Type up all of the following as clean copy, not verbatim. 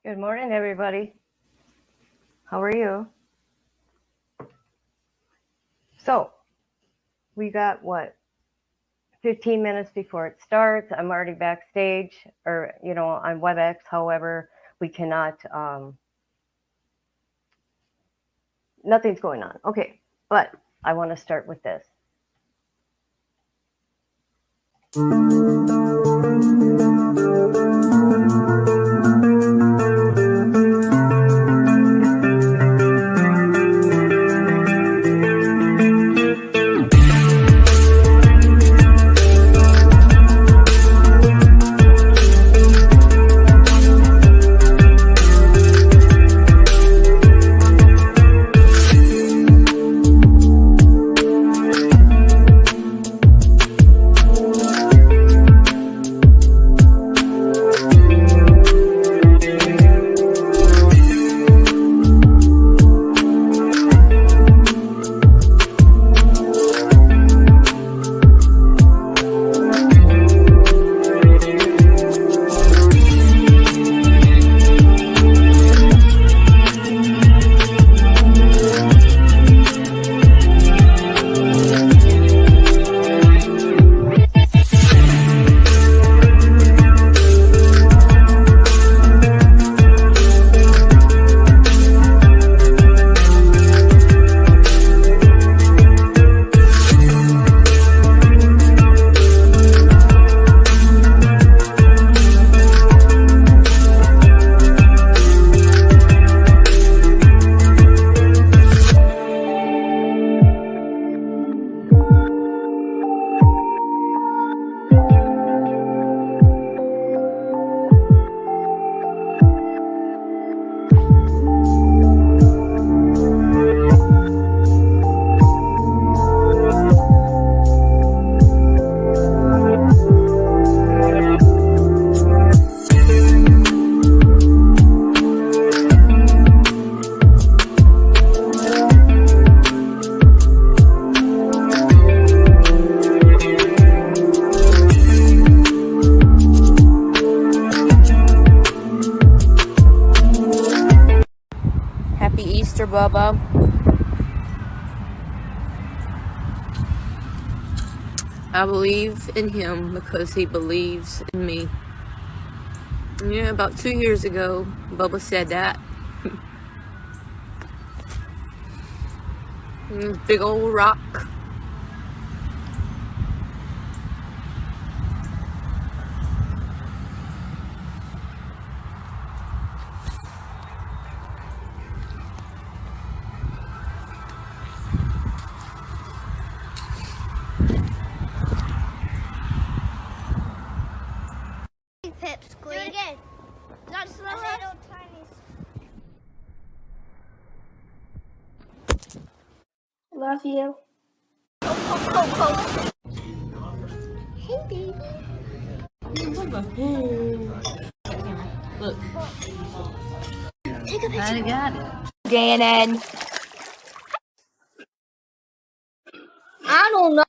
Good morning, everybody. How are you? So, we got 15 minutes before it starts. I'm already backstage or, on WebEx. However, we cannot, nothing's going on. Okay, but I want to start with this. Happy Easter, Bubba. I believe in him because he believes in me. Yeah, about 2 years ago, Bubba said that. Big old rock. Do it again. Not slower. Little tiny. Love you. Hey, baby. Look. Take a picture. I got it. Gannon. I don't know.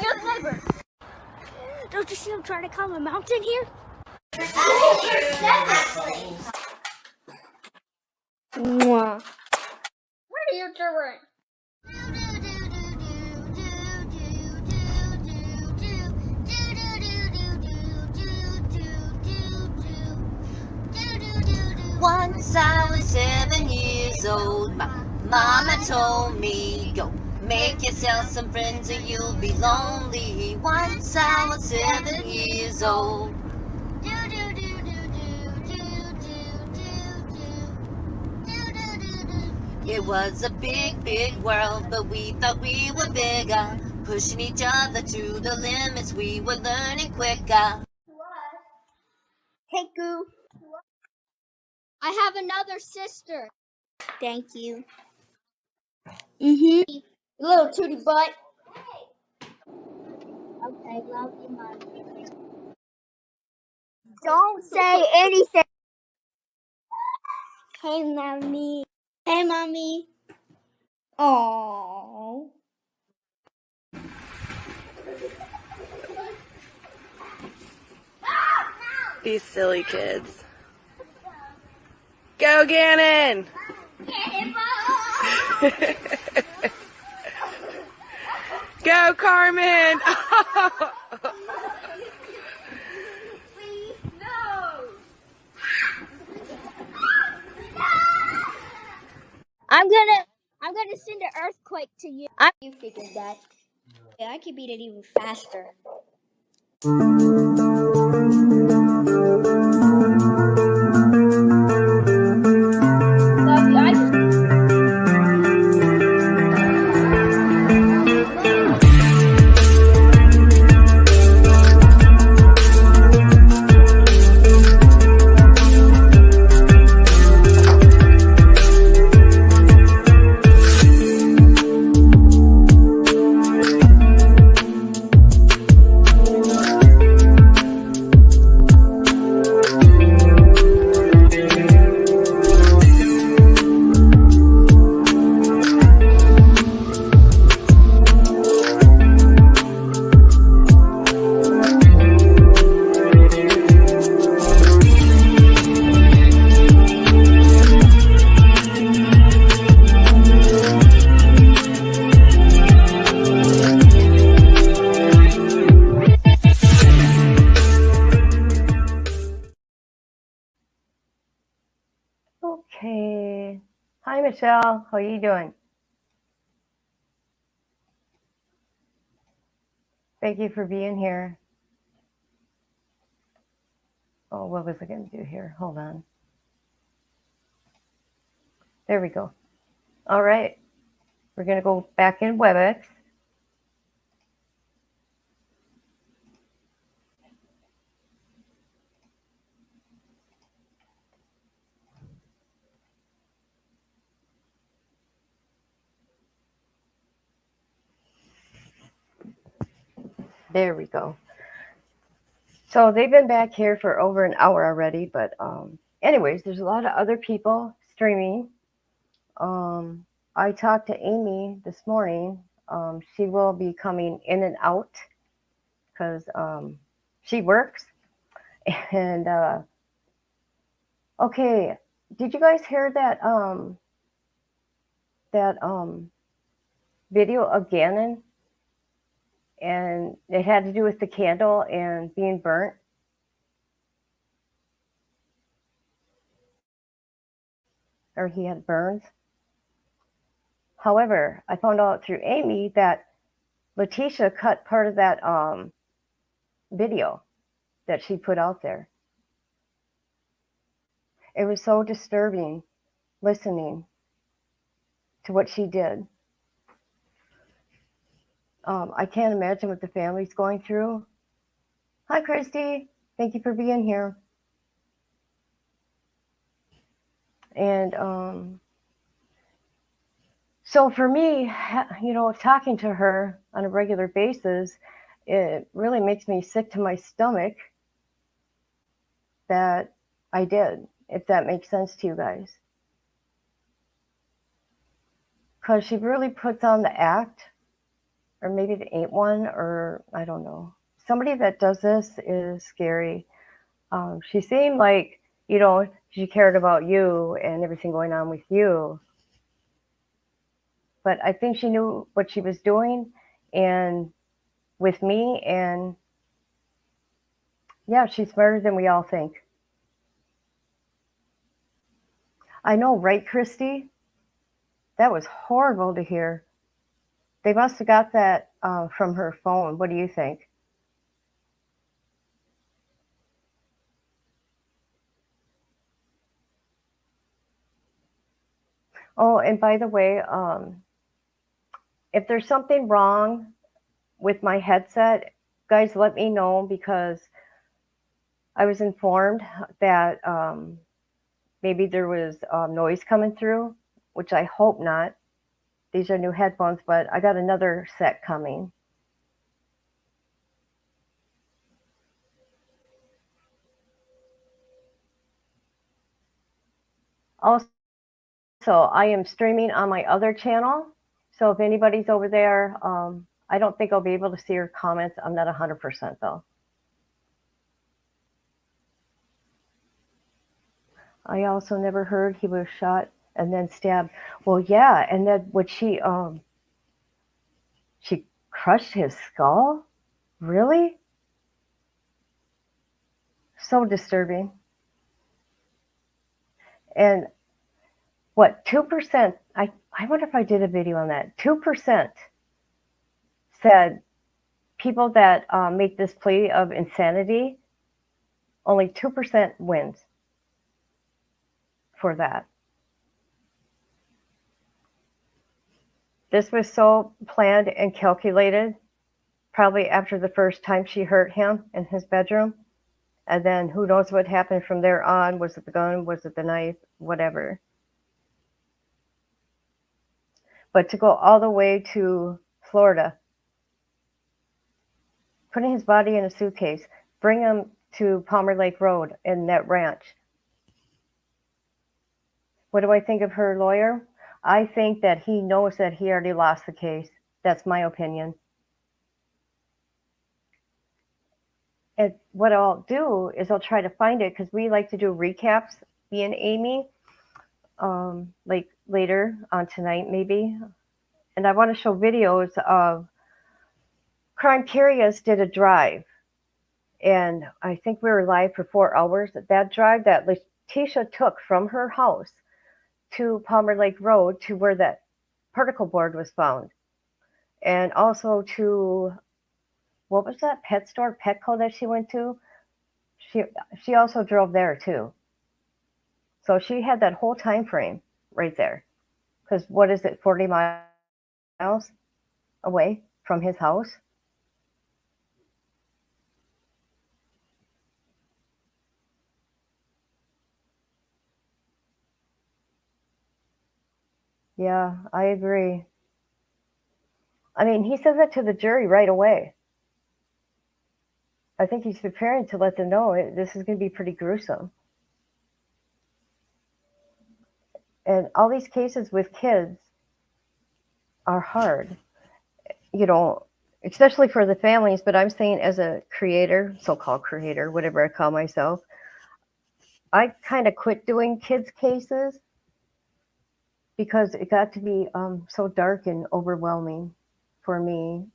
You're the neighbor. Don't you see him trying to climb a mountain here? Mwah. What are you doing? Once I was 7 years old, my mama told me, go make yourself some friends or you'll be lonely. Once I was 7 years old. It was a big, big world, but we thought we were bigger. Pushing each other to the limits, we were learning quicker. Hey, Goo. I have another sister. Thank you. Little tootie butt. Okay, love you, Mommy. Don't say anything. Hey, Mommy. Hey, Mommy. Aww. These silly kids. Go, Gannon! Go, Carmen! I'm gonna send an earthquake to you. You figured that. Yeah, I could beat it even faster. I just Okay. Hi, Michelle. How are you doing? Thank you for being here. Oh, what was I going to do here? Hold on. There we go. All right. We're going to go back in WebEx. There we go. So they've been back here for over an hour already, but anyways, there's a lot of other people streaming. I talked to Amy this morning. She will be coming in and out because she works. And okay, did you guys hear that video of Gannon? And it had to do with the candle and being burnt. Or he had burns. However, I found out through Amy that Letecia cut part of that video that she put out there. It was so disturbing listening to what she did. I can't imagine what the family's going through. Hi, Christy. Thank you for being here. And so for me, you know, talking to her on a regular basis, it really makes me sick to my stomach that I did, if that makes sense to you guys. Because she really puts on the act, or maybe it ain't one, or I don't know. Somebody that does this is scary. She seemed like, you know, she cared about you and everything going on with you. But I think she knew what she was doing and with me, and yeah, she's smarter than we all think. I know, right, Christy? That was horrible to hear. They must have got that from her phone. What do you think? Oh, and by the way, if there's something wrong with my headset, guys, let me know, because I was informed that maybe there was noise coming through, which I hope not. These are new headphones, but I got another set coming. Also, I am streaming on my other channel. So if anybody's over there, I don't think I'll be able to see your comments. I'm not 100% though. I also never heard he was shot and then stabbed. Well, yeah, and then what she crushed his skull? Really? So disturbing. And what, 2%? I wonder if I did a video on that. 2% said people that make this plea of insanity, only 2% wins for that. This was so planned and calculated, probably after the first time she hurt him in his bedroom. And then who knows what happened from there on. Was it the gun? Was it the knife? Whatever. But to go all the way to Florida, putting his body in a suitcase, bring him to Palmer Lake Road in that ranch. What do I think of her lawyer? I think that he knows that he already lost the case. That's my opinion. And what I'll do is I'll try to find it because we like to do recaps, me and Amy, like later on tonight maybe. And I want to show videos of Crime Curious did a drive. And I think we were live for 4 hours. That drive that Letecia took from her house to Palmer Lake Road to where that particle board was found. And also to, what was that pet store, Petco that she went to? She also drove there too. So she had that whole time frame right there. Because what is it, 40 miles away from his house? Yeah, I agree. I mean, he says that to the jury right away. I think he's preparing to let them know this is going to be pretty gruesome. And all these cases with kids are hard, especially for the families. But I'm saying as a creator, so-called creator, whatever I call myself, I kind of quit doing kids cases because it got to be so dark and overwhelming for me.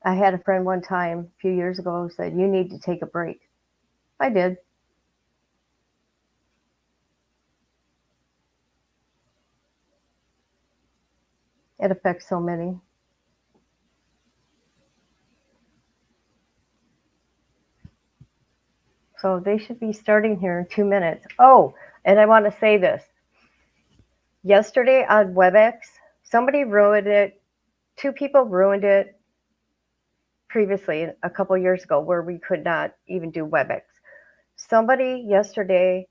I had a friend one time a few years ago who said, "You need to take a break." I did. It affects so many. So they should be starting here in 2 minutes. Oh, and I want to say this. Yesterday on WebEx, somebody ruined it. 2 people ruined it previously, a couple years ago, where we could not even do WebEx. Somebody yesterday,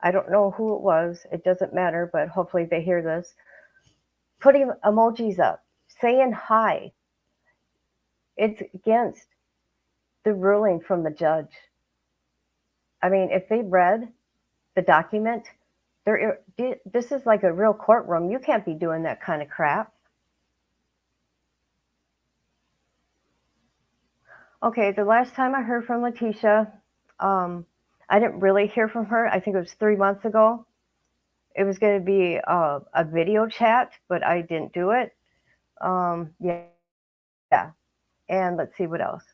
I don't know who it was, it doesn't matter, but hopefully they hear this, putting emojis up, saying hi. It's against the ruling from the judge. I mean, if they read the document, this is like a real courtroom. You can't be doing that kind of crap. Okay, the last time I heard from Letecia, I didn't really hear from her. I think it was 3 months ago. It was going to be a video chat, but I didn't do it. Yeah. And let's see what else.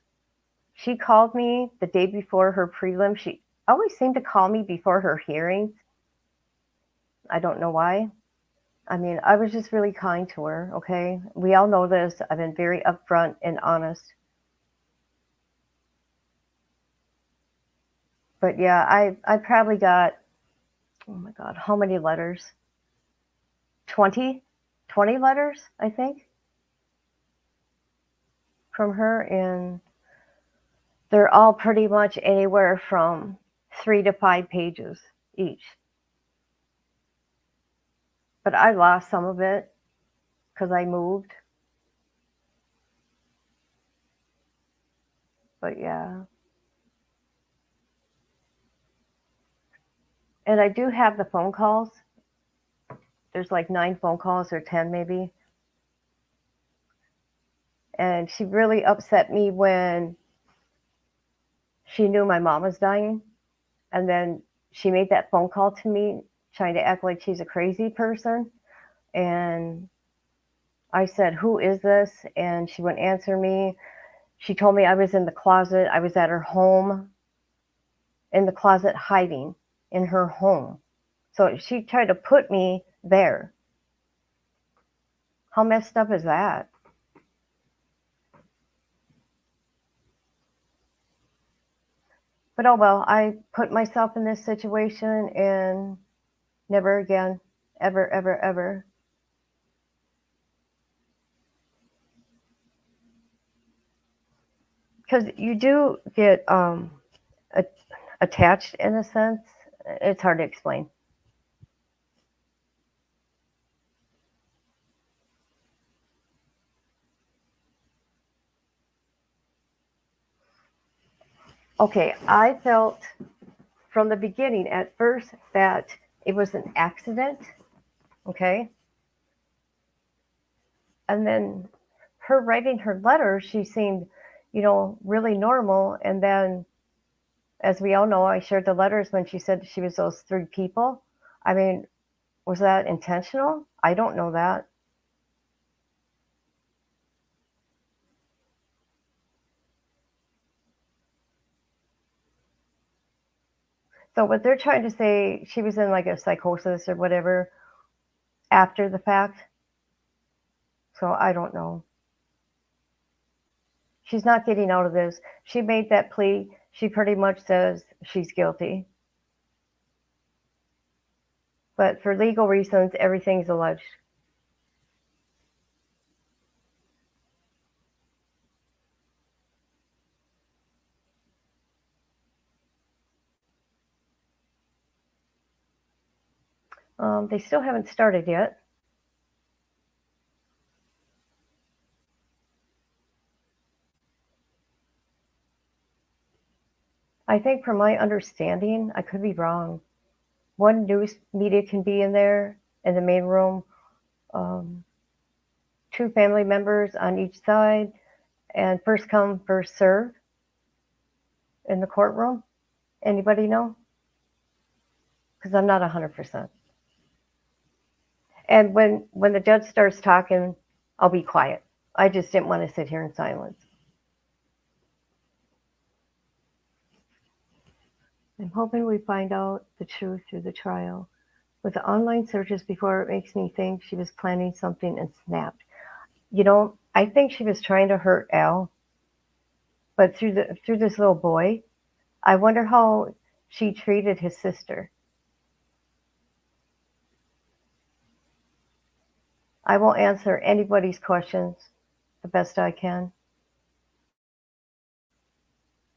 She called me the day before her prelim. She always seemed to call me before her hearings. I don't know why. I mean, I was just really kind to her, okay? We all know this. I've been very upfront and honest. But yeah, I probably got, oh my God, how many letters? 20 letters, I think, from her. And they're all pretty much anywhere from 3 to 5 pages each. But I lost some of it because I moved. But yeah. And I do have the phone calls. There's like 9 phone calls or 10 maybe. And she really upset me when she knew my mom was dying. And then she made that phone call to me trying to act like she's a crazy person. And I said, "Who is this?" And she wouldn't answer me. She told me I was in the closet. I was at her home in the closet hiding in her home. So she tried to put me there. How messed up is that? But oh well, I put myself in this situation and never again, ever, ever, ever. Because you do get a- attached in a sense. It's hard to explain. Okay, I felt from the beginning at first that it was an accident. Okay, and then her writing her letter, she seemed, really normal. And then, as we all know, I shared the letters when she said she was those three people. I mean, was that intentional? I don't know that. So what they're trying to say, she was in like a psychosis or whatever after the fact. So I don't know. She's not getting out of this. She made that plea. She pretty much says she's guilty. But for legal reasons, everything's alleged. They still haven't started yet. I think, from my understanding, I could be wrong. One news media can be in there in the main room, um, two family members on each side, and first come, first serve in the courtroom. Anybody know? Because I'm not 100%. And when the judge starts talking, I'll be quiet. I just didn't want to sit here in silence. I'm hoping we find out the truth through the trial. With the online searches before, it makes me think she was planning something and snapped. I think she was trying to hurt Al, but through this little boy. I wonder how she treated his sister. I will answer anybody's questions the best I can.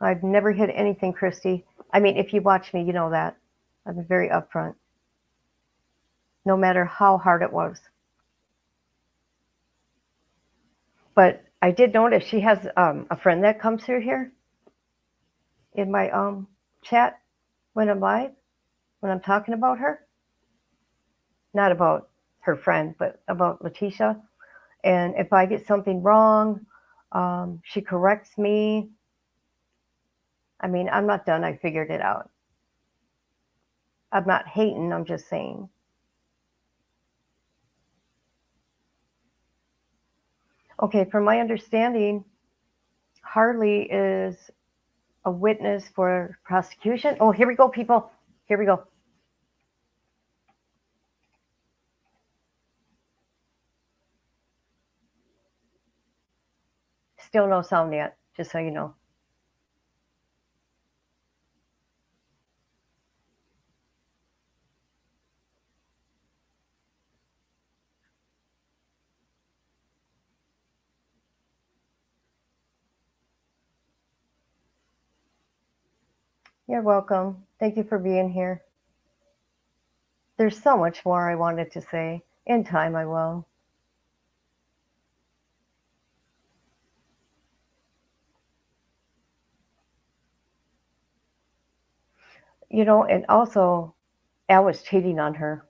I've never hid anything, Christy. I mean, if you watch me, you know that. I've been very upfront, no matter how hard it was. But I did notice she has a friend that comes through here in my chat when I'm live, when I'm talking about her. Not about her friend, but about Letecia. And if I get something wrong, she corrects me. I mean, I'm not done. I figured it out. I'm not hating. I'm just saying. Okay, from my understanding, Harley is a witness for prosecution. Oh, here we go, people. Here we go. Still no sound yet, just so you know. You're welcome. Thank you for being here. There's so much more I wanted to say. In time, I will. And also, Al was cheating on her.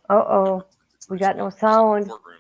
Uh-oh. We got no sound. Courtroom.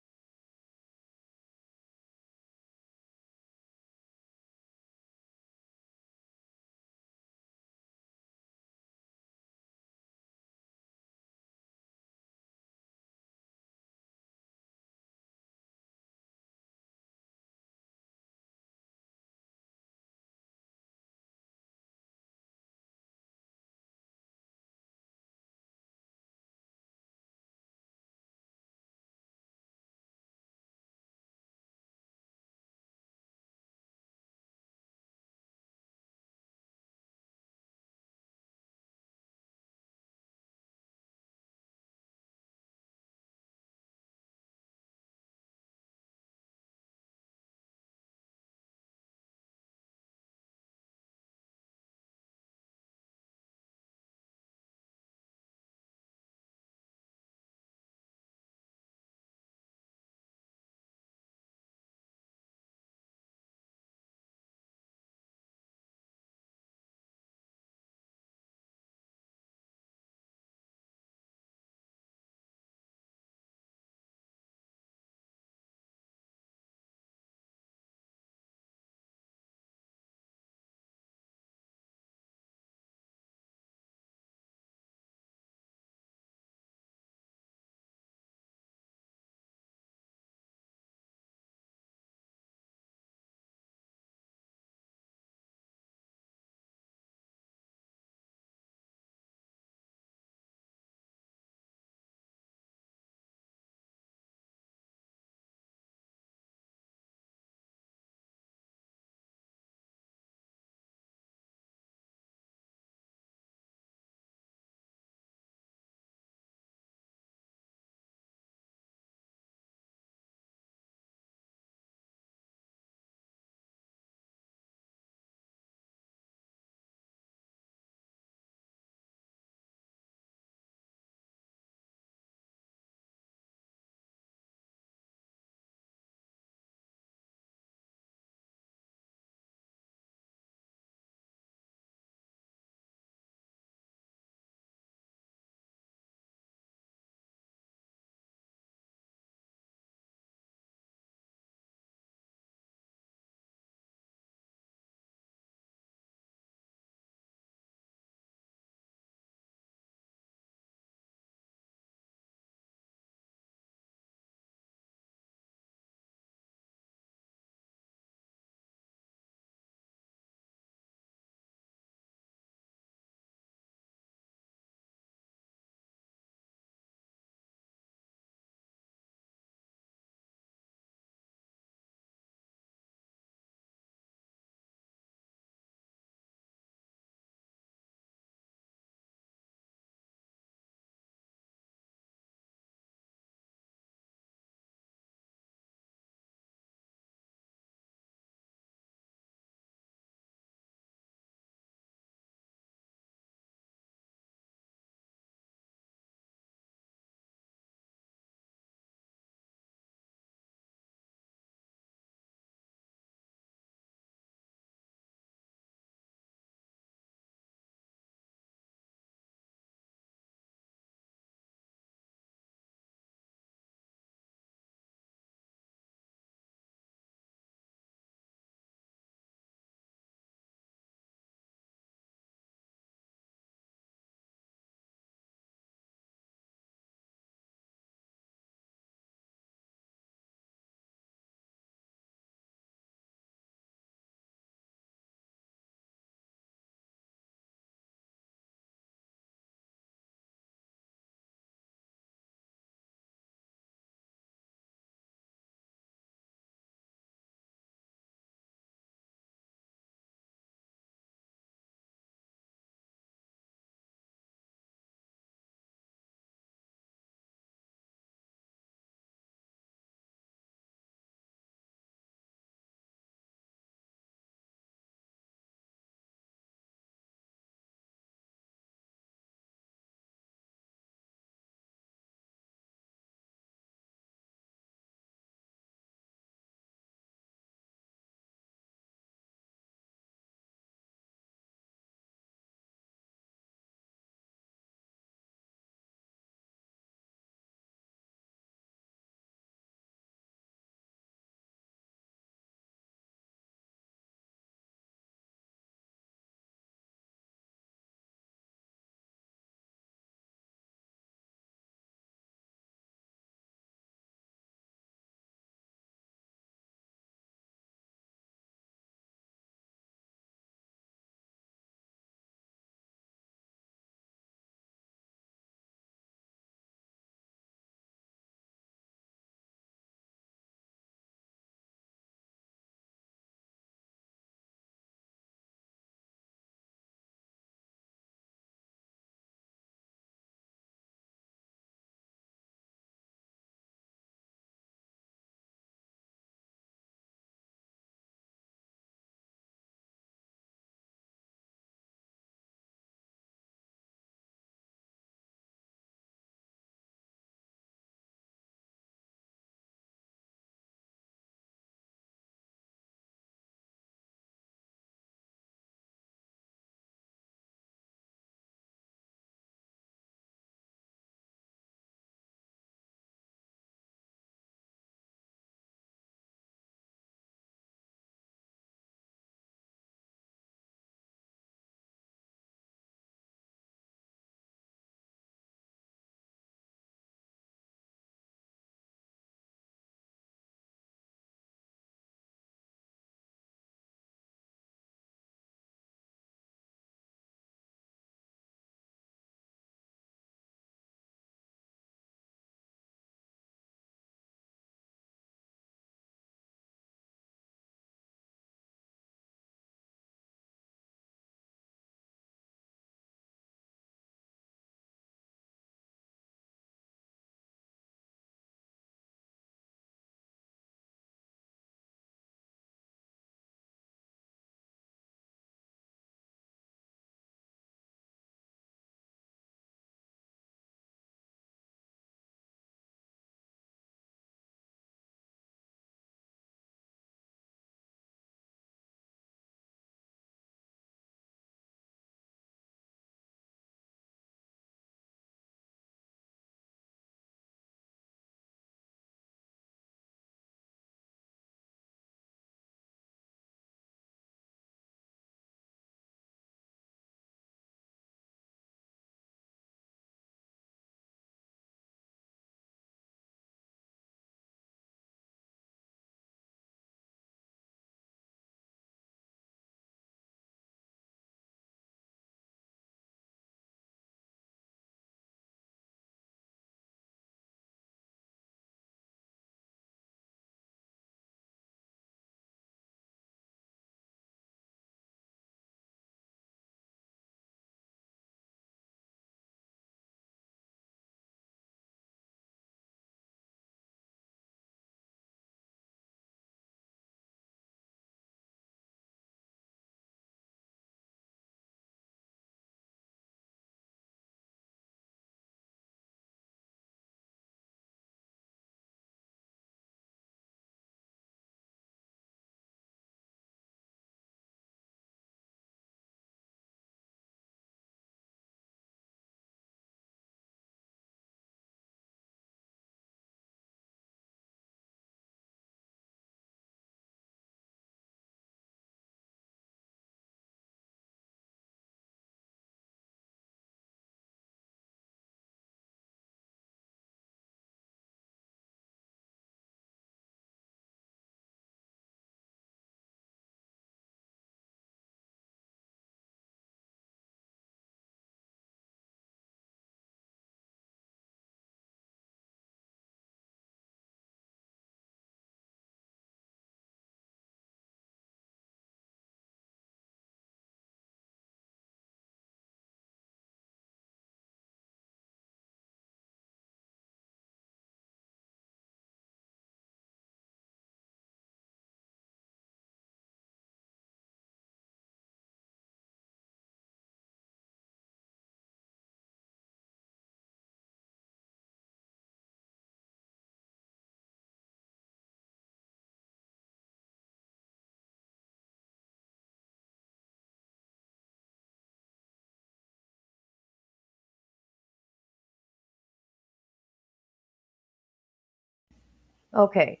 Okay.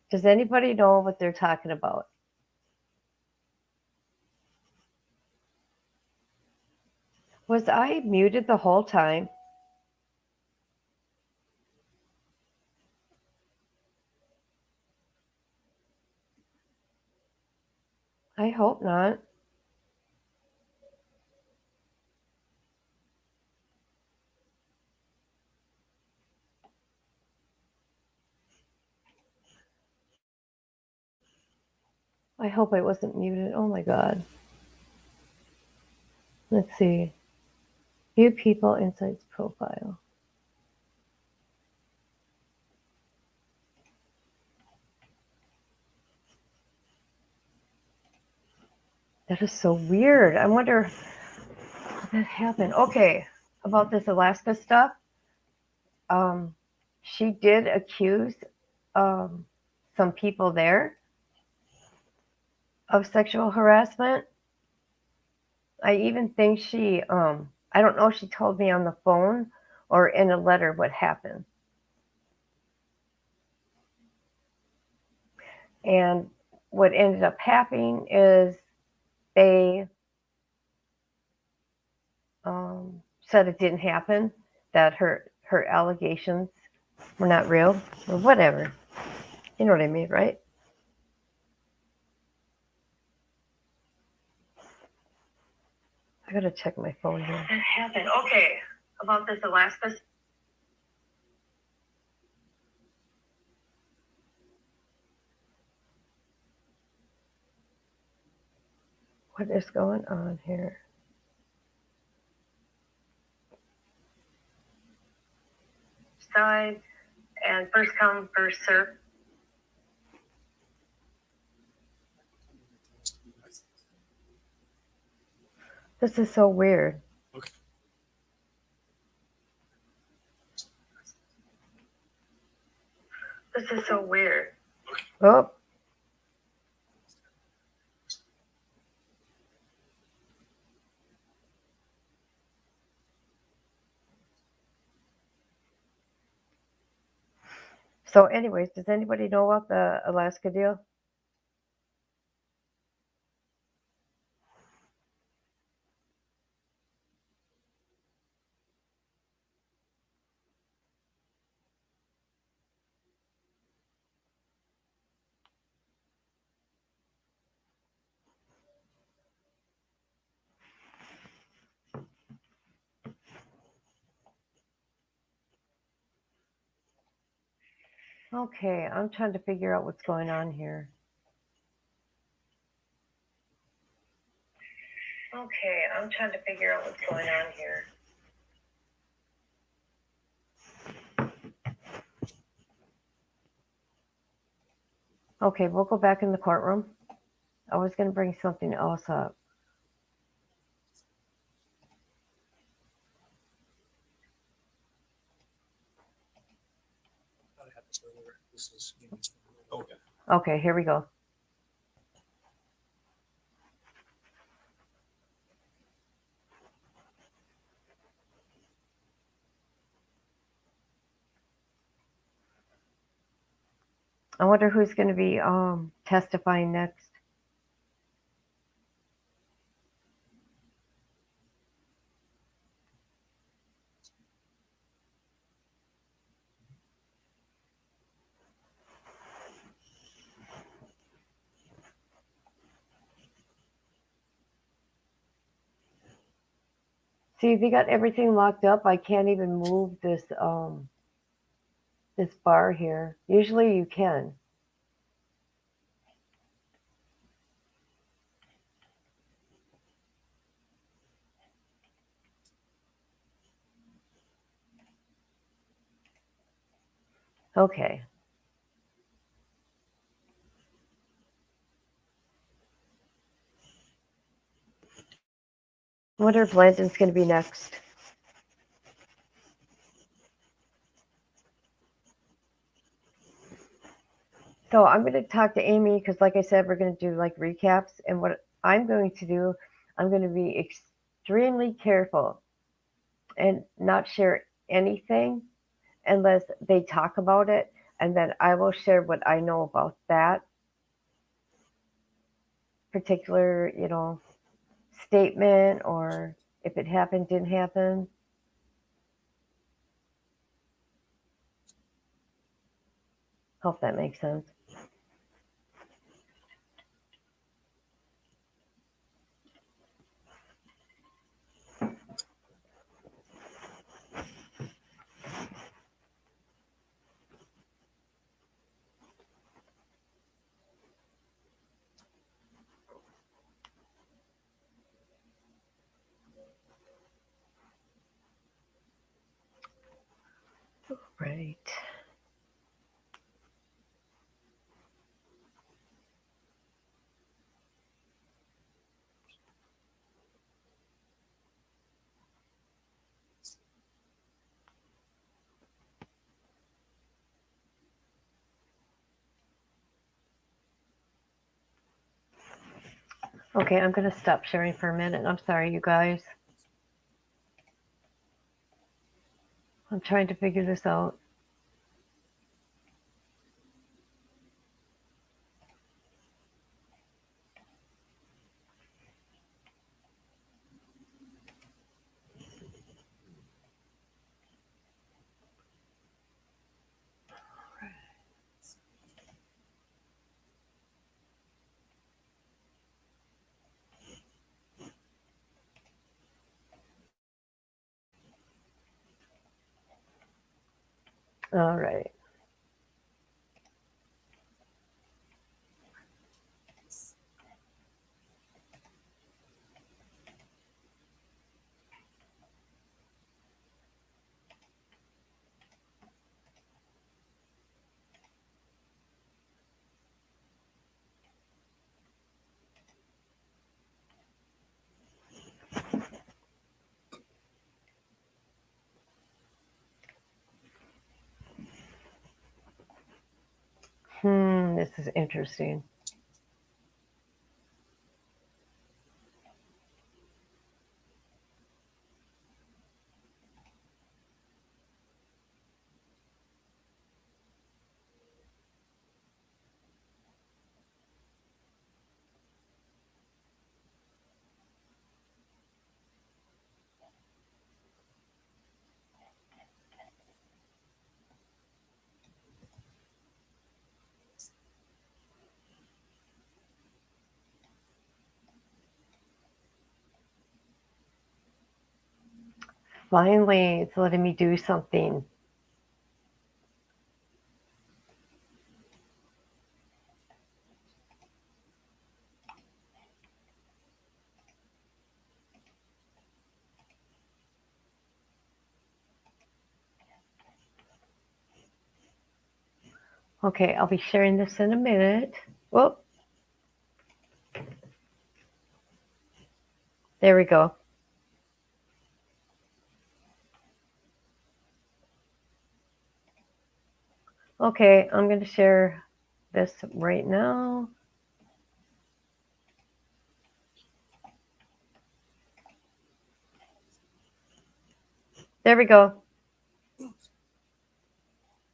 Does anybody know what they're talking about? Was I muted the whole time? I hope not. I hope I wasn't muted. Oh my God. Let's see. View people insights profile. That is so weird. I wonder how that happened. Okay, about this Alaska stuff. Um, she did accuse um, some people there of sexual harassment. I even think I don't know if she told me on the phone or in a letter what happened. And what ended up happening is they said it didn't happen, that her allegations were not real, or whatever. You know what I mean, right? I gotta check my phone here. That happened. Okay, about this Alaska. What is going on here? Side and first come, first serve. This is so weird. Okay. This is so weird. Oh. So, anyways, does anybody know about the Alaska deal? Okay, I'm trying to figure out what's going on here. Okay, I'm trying to figure out what's going on here. Okay, we'll go back in the courtroom. I was going to bring something else up. I had this earlier. This is okay. Okay, here we go. I wonder who's going to be testifying next. See, they got everything locked up. I can't even move this bar here. Usually you can. Okay. I wonder if Landon's going to be next. So I'm going to talk to Amy because, like I said, we're going to do like recaps. And what I'm going to do, I'm going to be extremely careful and not share anything unless they talk about it. and then I will share what I know about that particular, statement, or if it happened, didn't happen. Hope that makes sense. Right. Okay, I'm going to stop sharing for a minute. I'm sorry, you guys. I'm trying to figure this out. All right. This is interesting. Finally, it's letting me do something. Okay, I'll be sharing this in a minute. Whoop. There we go. Okay, I'm going to share this right now. There we go.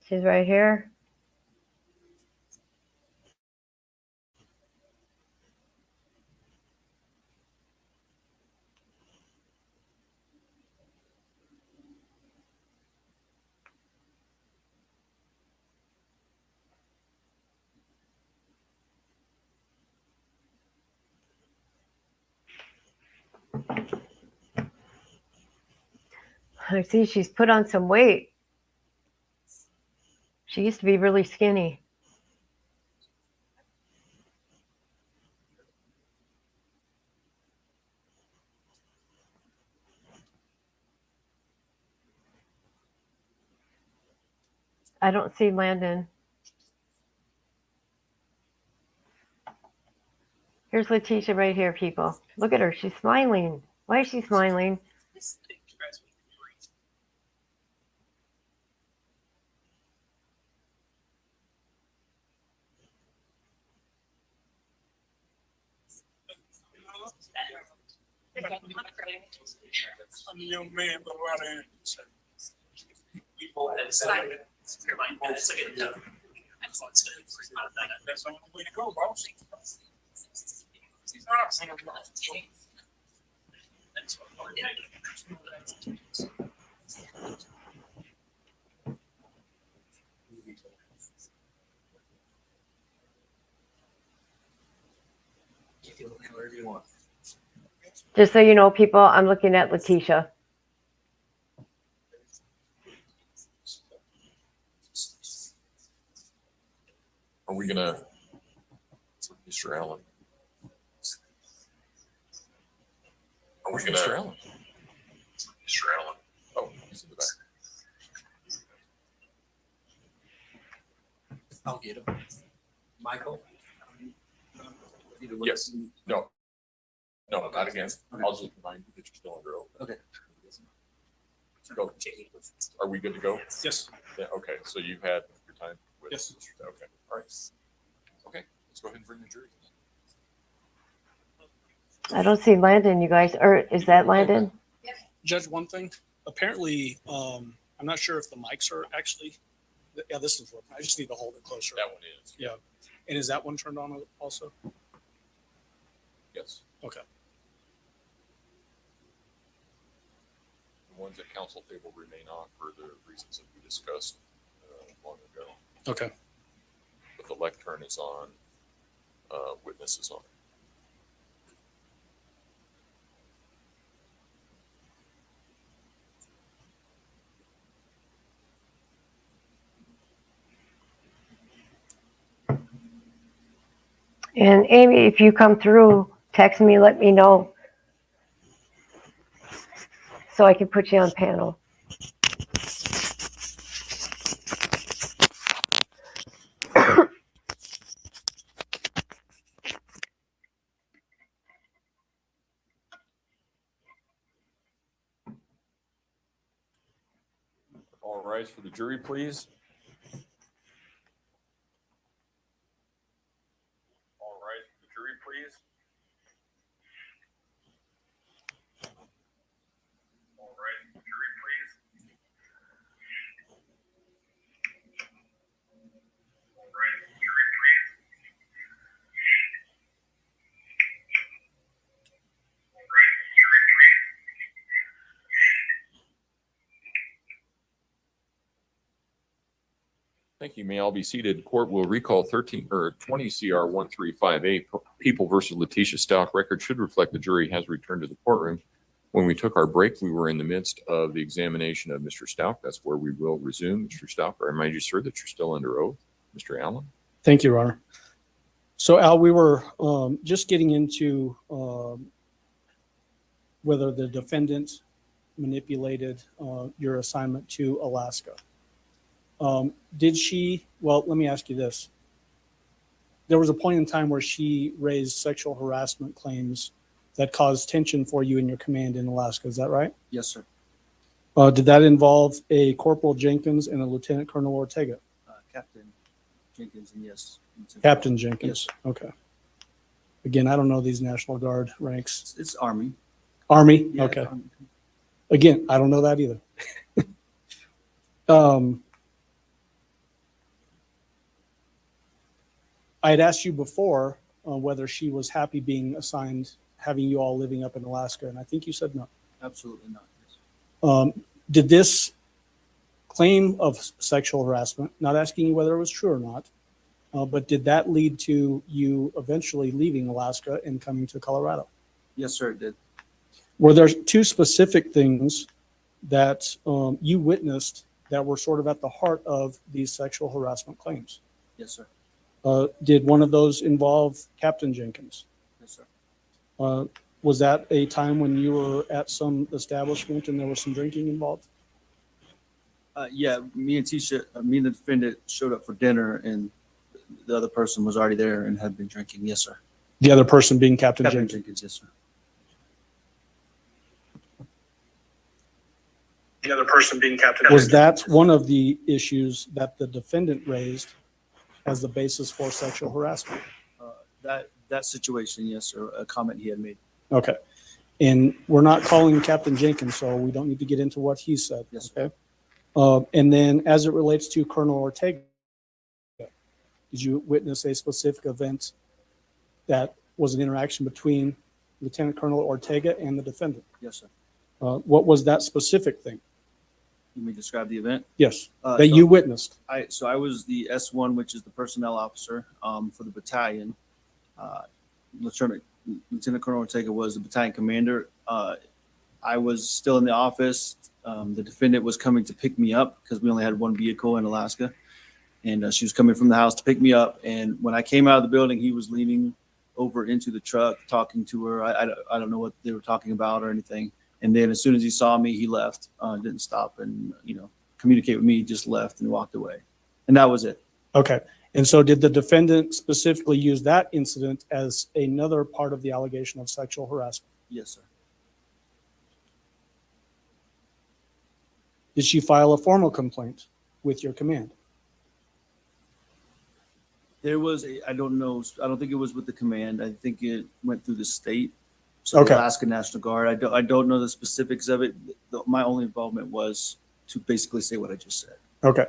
She's right here. I see she's put on some weight. She used to be really skinny. I don't see Landon. Here's Letecia right here, people. Look at her. She's smiling. Why is she smiling? I'm a young man, but around here, people outside. Whatever you want. Just so you know, people, I'm looking at Letecia. Are we gonna, Mr. Allen? Are we gonna, Mr. Allen? Mr. Allen? Oh, he's in the back. I'll get him. Michael? Yes. No. No, not again. I'll just remind you that you're still under oath. Okay. Go. Are we good to go? Yes. Yeah, okay, so you've had your time with. Yes. Okay, all right. Okay, let's go ahead and bring the jury. I don't see Landon, you guys. Or is that Landon? Judge, one thing, apparently, I'm not sure if the mics are actually, yeah, this is working. I just need to hold it closer. That one is. Yeah. And is that one turned on also? Yes. Okay. The ones at council table remain off for the reasons that we discussed long ago. Okay. But the lectern is on, witness is on. And Amy, if you come through, text me, let me know. So I can put you on panel. All rise for the jury, please. All rise for the jury, please. All rise for the jury, please. All rise for the jury, please. All rise for the jury, please. Thank you. May all be seated. Court will recall 20 CR 1358 People versus Letecia Stauch. Record should reflect the jury has returned to the courtroom. When we took our break, we were in the midst of the examination of Mr. Stauch. That's where we will resume. Mr. Stauch, I remind you, sir, that you're still under oath. Mr. Allen. Thank you, Your Honor. So Al, we were just getting into whether the defendant manipulated your assignment to Alaska. Did she, well, let me ask you this. There was a point in time where she raised sexual harassment claims that caused tension for you and your command in Alaska. Is that right? Yes, sir. Did that involve a Corporal Jenkins and a Lieutenant Colonel Ortega? Captain Jenkins, and yes. Captain Jenkins. Yes. Okay. Again, I don't know these National Guard ranks. It's Army. Army? Yeah, okay. Army. Again, I don't know that either. I had asked you before whether she was happy being assigned, having you all living up in Alaska, and I think you said no. Absolutely not. Yes. Did this claim of sexual harassment, not asking you whether it was true or not, but did that lead to you eventually leaving Alaska and coming to Colorado? Yes, sir, it did. Were there two specific things that you witnessed that were sort of at the heart of these sexual harassment claims? Yes, sir. Did one of those involve Captain Jenkins? Yes, sir. Was that a time when you were at some establishment and there was some drinking involved? Yeah, me and the defendant showed up for dinner, and the other person was already there and had been drinking. Yes, sir. The other person being Captain Captain Jenkins? Jenkins, yes, sir. The other person being Captain Jenkins. Was that one of the issues that the defendant raised as the basis for sexual harassment? That situation, yes, sir. A comment he had made. Okay. And we're not calling Captain Jenkins, so we don't need to get into what he said. Yes, okay. And then as it relates to Colonel Ortega, did you witness a specific event that was an interaction between Lieutenant Colonel Ortega and the defendant? Yes, sir. What was that specific thing? Let me describe the event. Yes, So that you witnessed. I was the S1, which is the personnel officer for the battalion. Lieutenant Colonel Ortega was the battalion commander. I was still in the office. The defendant was coming to pick me up because we only had one vehicle in Alaska. And she was coming from the house to pick me up. And when I came out of the building, he was leaning over into the truck, talking to her. I don't know what they were talking about or anything. And then as soon as he saw me, he left, didn't stop and, communicate with me, just left and walked away. And that was it. Okay. And so did the defendant specifically use that incident as another part of the allegation of sexual harassment? Yes, sir. Did she file a formal complaint with your command? There was I don't know. I don't think it was with the command. I think it went through the state. So Okay. the Alaska National Guard. I don't know the specifics of it. My only involvement was to basically say what I just said. Okay.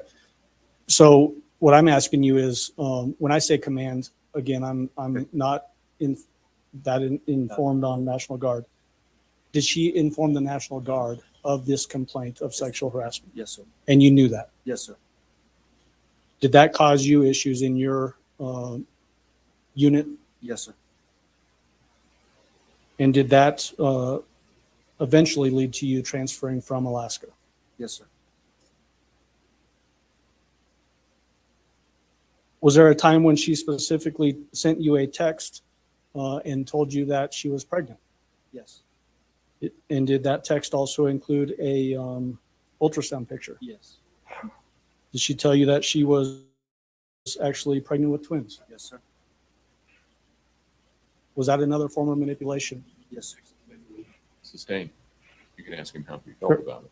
So what I'm asking you is, when I say command, again, I'm not informed on National Guard. Did she inform the National Guard of this complaint of sexual harassment? Yes, sir. And you knew that? Yes, sir. Did that cause you issues in your unit? Yes, sir. And did that eventually lead to you transferring from Alaska? Yes, sir. Was there a time when she specifically sent you a text and told you that she was pregnant? Yes. And did that text also include a ultrasound picture? Yes. Did she tell you that she was actually pregnant with twins? Yes, sir. Was that another form of manipulation? Yes, sir. Sustained. You can ask him how he felt Sure. about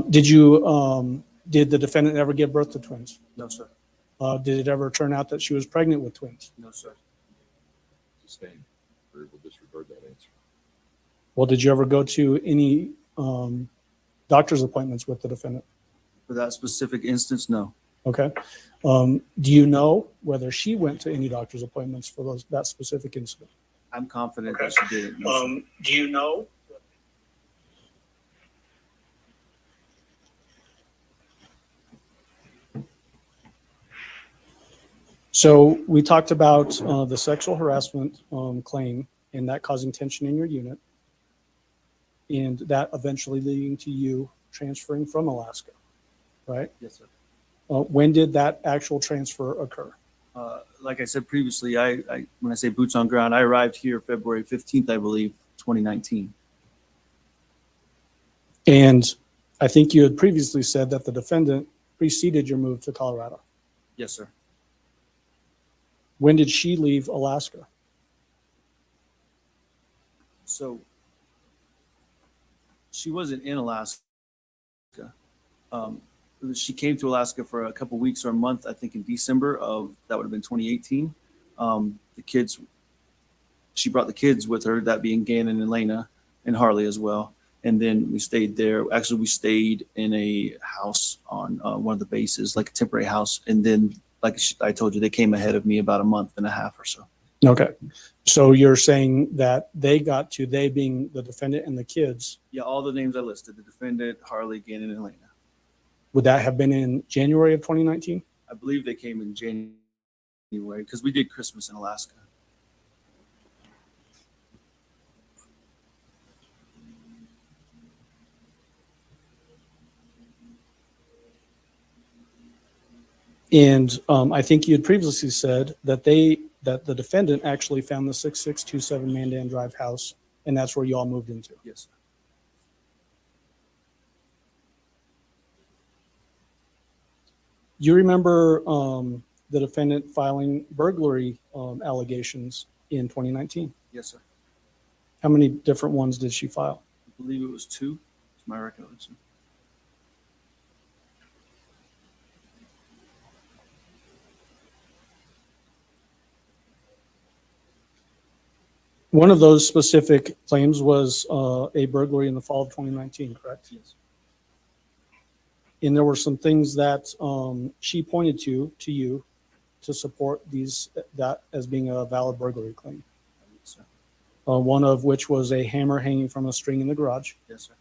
it. Did the defendant ever give birth to twins? No, sir. Did it ever turn out that she was pregnant with twins? No, sir. Sustained. Or we'll disregard that answer. Well, did you ever go to any doctor's appointments with the defendant? For that specific instance, no. Okay. Do you know whether she went to any doctor's appointments for that specific incident? I'm confident that she didn't. No, sir. Do you know? So we talked about the sexual harassment claim and that causing tension in your unit, and that eventually leading to you transferring from Alaska, right? Yes, sir. When did that actual transfer occur? Like I said previously, I when I say boots on ground, I arrived here February 15th, I believe, 2019. And I think you had previously said that the defendant preceded your move to Colorado. Yes, sir. When did she leave Alaska? So she wasn't in Alaska. She came to Alaska for a couple weeks or a month, I think in December of, that would have been 2018. She brought the kids with her, that being Gannon and Lena and Harley as well. And then we stayed there. Actually, we stayed in a house on one of the bases, like a temporary house. And then, like I told you, they came ahead of me about a month and a half or so. Okay. So you're saying that they being the defendant and the kids, Yeah, all the names I listed, the defendant, Harley, Gannon, and Lena. would that have been in January of 2019? I believe they came in January because we did Christmas in Alaska. And I think you had previously said that the defendant actually found the 6627 Mandan Drive house, and that's where you all moved into. Yes, sir. You remember the defendant filing burglary allegations in 2019? Yes, sir. How many different ones did she file? I believe it was 2. It's my recollection. One of those specific claims was a burglary in the fall of 2019, correct? Yes. And there were some things that she pointed to you to support that as being a valid burglary claim. Yes, sir. One of which was a hammer hanging from a string in the garage. Yes, sir.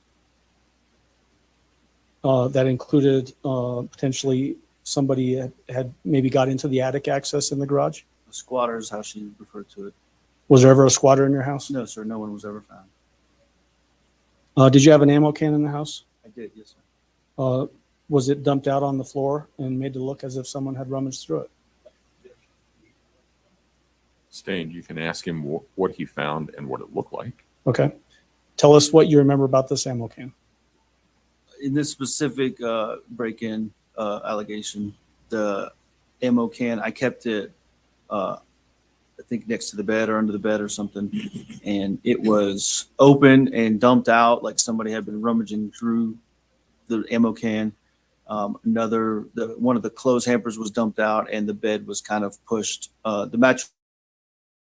That included potentially somebody had maybe got into the attic access in the garage. A squatter is how she referred to it. Was there ever a squatter in your house? No, sir. No one was ever found. Did you have an ammo can in the house? I did. Yes, sir. Was it dumped out on the floor and made to look as if someone had rummaged through it? Stain, you can ask him what he found and what it looked like. Okay. Tell us what you remember about this ammo can. In this specific break-in allegation, the ammo can, I kept it, I think next to the bed or under the bed or something, and it was open and dumped out like somebody had been rummaging through the ammo can. One of the clothes hampers was dumped out, and the bed was kind of pushed. The mattress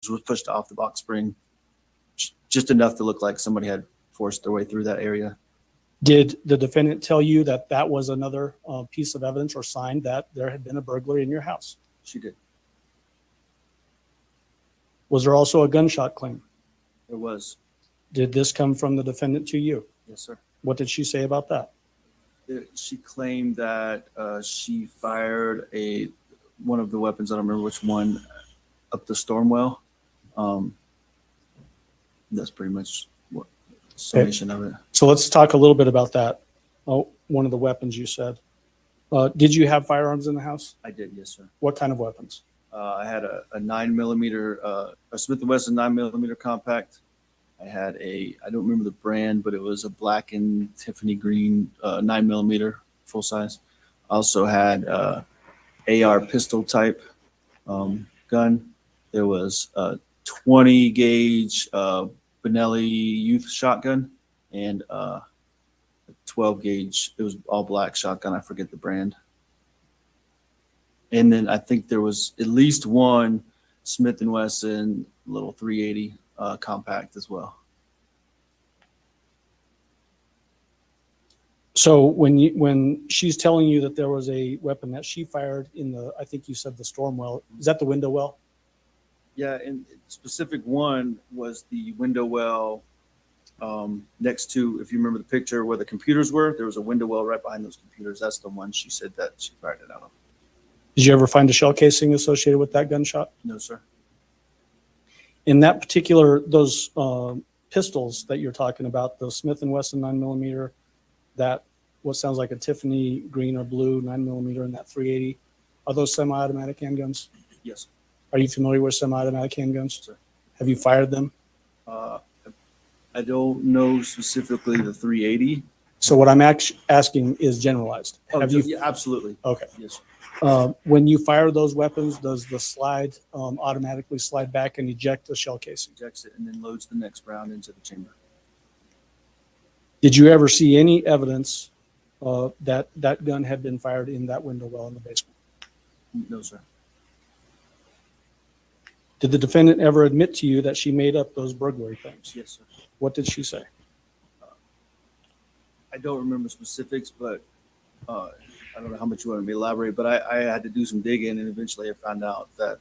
was pushed off the box spring, just enough to look like somebody had forced their way through that area. Did the defendant tell you that that was another piece of evidence or sign that there had been a burglary in your house? She did. Was there also a gunshot claim? There was. Did this come from the defendant to you? Yes, sir. What did she say about that? She claimed that she fired one of the weapons, I don't remember which one, up the storm well. That's pretty much what summation of it. So let's talk a little bit about that. Oh, one of the weapons you said. Did you have firearms in the house? I did, yes, sir. What kind of weapons? I had a 9mm, a Smith & Wesson 9mm compact. I had I don't remember the brand, but it was a black and Tiffany green 9mm full size. I also had AR pistol type gun. There was a 20 gauge Benelli youth shotgun and a 12 gauge. It was all black shotgun. I forget the brand. And then I think there was at least one Smith & Wesson little 380 compact as well. So when she's telling you that there was a weapon that she fired in I think you said the storm well, is that the window well? Yeah, and specific one was the window well next to, if you remember the picture where the computers were, there was a window well right behind those computers. That's the one she said that she fired it out of. Did you ever find a shell casing associated with that gunshot? No, sir. In that those pistols that you're talking about, the Smith & Wesson 9mm, that what sounds like a Tiffany green or blue 9mm and that 380, are those semi-automatic handguns? Yes. Are you familiar with semi-automatic handguns? Sir. Have you fired them? I don't know specifically the 380. So what I'm asking is generalized. Oh, Have you? yeah, absolutely. Okay. Yes. When you fire those weapons, does the slide automatically slide back and eject the shell casing? Ejects it and then loads the next round into the chamber. Did you ever see any evidence that that gun had been fired in that window well in the basement? No, sir. Did the defendant ever admit to you that she made up those burglary claims? Yes, sir. What did she say? I don't remember specifics, but I don't know how much you want me to elaborate, but I had to do some digging, and eventually I found out that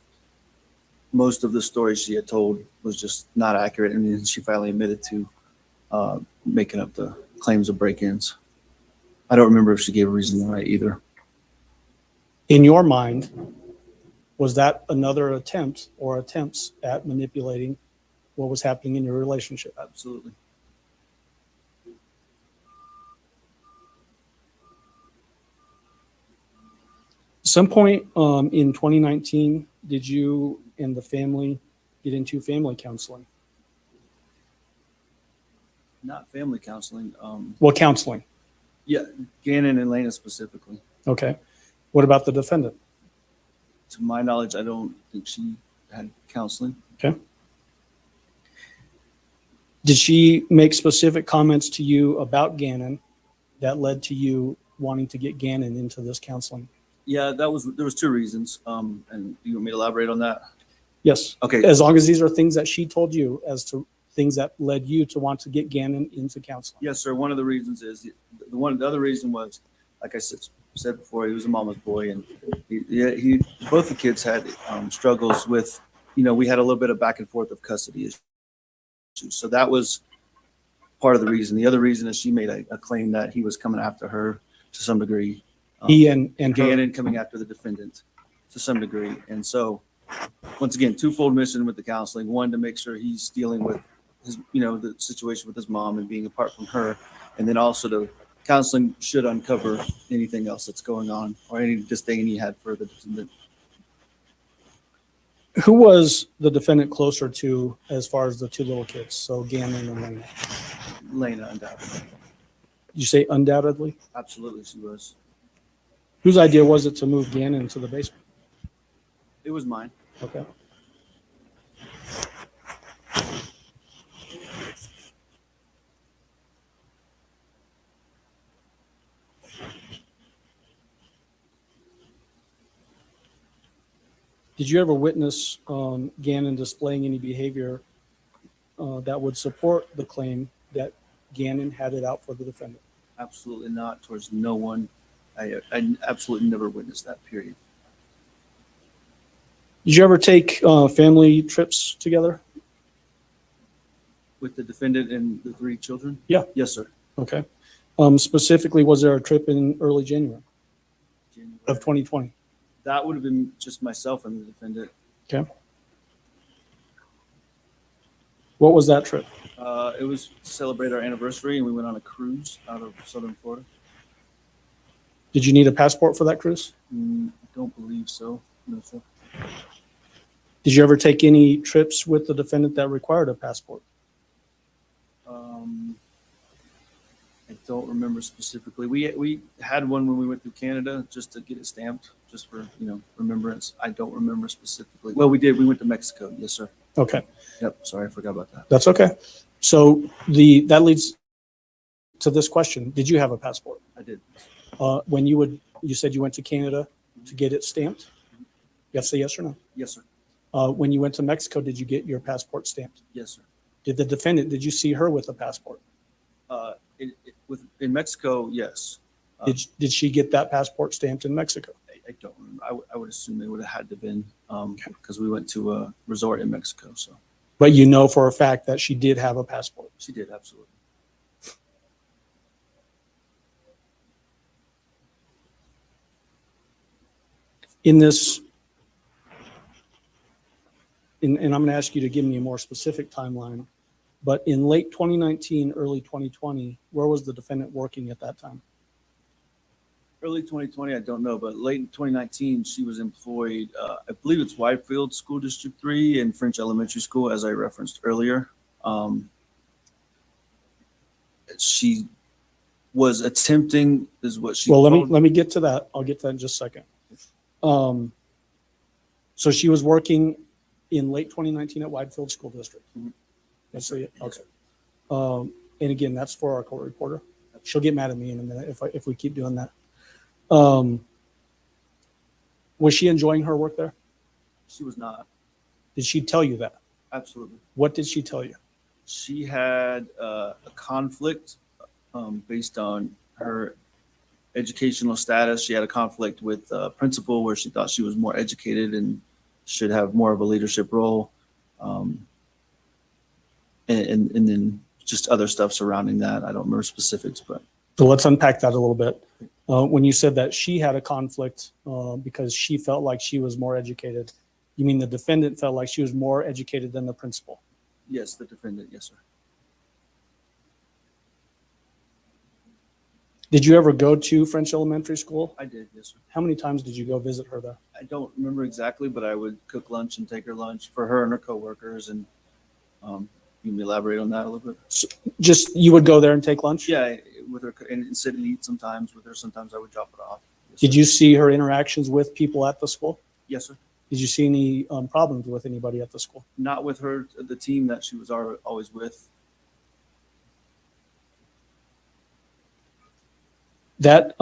most of the stories she had told was just not accurate, and then she finally admitted to making up the claims of break-ins. I don't remember if she gave a reason why either. In your mind, was that another attempt or attempts at manipulating what was happening in your relationship? Absolutely. Some point in 2019, did you and the family get into family counseling? Not family counseling. Well, counseling. Yeah, Gannon and Lena specifically. Okay. What about the defendant? To my knowledge, I don't think she had counseling. Okay. Did she make specific comments to you about Gannon that led to you wanting to get Gannon into this counseling? Yeah, there was two reasons. And do you want me to elaborate on that? Yes. Okay. As long as these are things that she told you as to things that led you to want to get Gannon into counseling. Yes, sir. One of the reasons is the other reason was like I said before, he was a mama's boy, and he both the kids had struggles with, we had a little bit of back and forth of custody issues. So that was part of the reason. The other reason is she made a claim that he was coming after her to some degree. He and her. Gannon coming after the defendant to some degree. And so, once again, twofold mission with the counseling. One, to make sure he's dealing with his, the situation with his mom and being apart from her. And then also the counseling should uncover anything else that's going on or any disdain he had for the defendant. Who was the defendant closer to as far as the two little kids? So Gannon and Lena. Lena, undoubtedly. You say undoubtedly? Absolutely, she was. Whose idea was it to move Gannon into the basement? It was mine. Okay. Did you ever witness Gannon displaying any behavior that would support the claim that Gannon had it out for the defendant? Absolutely not, towards no one. I absolutely never witnessed that, period. Did you ever take family trips together? With the defendant and the 3 children? Yeah. Yes, sir. Okay. Specifically, was there a trip in early January of 2020? That would have been just myself and the defendant. Okay. What was that trip? It was to celebrate our anniversary, and we went on a cruise out of Southern Florida. Did you need a passport for that cruise? I don't believe so. No, sir. Did you ever take any trips with the defendant that required a passport? I don't remember specifically. We had one when we went through Canada just to get it stamped, just for remembrance. I don't remember specifically. Well, we did. We went to Mexico. Yes, sir. Okay. Yep. Sorry, I forgot about that. That's okay. So that leads to this question. Did you have a passport? I did. When you said you went to Canada to get it stamped? You have to say yes or no. Yes, sir. When you went to Mexico, did you get your passport stamped? Yes, sir. Did you see her with a passport? In Mexico, yes. Did she get that passport stamped in Mexico? I don't remember. I would assume it would have had to been because we went to a resort in Mexico. So. But you know for a fact that she did have a passport. She did, absolutely. In this, and I'm going to ask you to give me a more specific timeline, but in late 2019, early 2020, where was the defendant working at that time? Early 2020, I don't know, but late in 2019, she was employed, I believe it's Whitefield School District 3 and French Elementary School, as I referenced earlier. She was attempting, is what she Well, told. let me get to that. I'll get to that in just a second. So she was working in late 2019 at Whitefield School District. Mhm. That's it. Okay. And again, that's for our court reporter. She'll get mad at me in a minute if we keep doing that. Was she enjoying her work there? She was not. Did she tell you that? Absolutely. What did she tell you? She had a conflict based on her educational status. She had a conflict with a principal where she thought she was more educated and should have more of a leadership role. And then just other stuff surrounding that. I don't remember specifics, but. So let's unpack that a little bit. When you said that she had a conflict because she felt like she was more educated, you mean the defendant felt like she was more educated than the principal? Yes, the defendant. Yes, sir. Did you ever go to French Elementary School? I did. Yes, sir. How many times did you go visit her there? I don't remember exactly, but I would cook lunch and take her lunch for her and her coworkers. And you can elaborate on that a little bit. So just you would go there and take lunch? Yeah, with her and sit and eat sometimes with her. Sometimes I would drop it off. Yes, Did sir. you see her interactions with people at the school? Yes, sir. Did you see any problems with anybody at the school? Not with her, the team that she was always with. That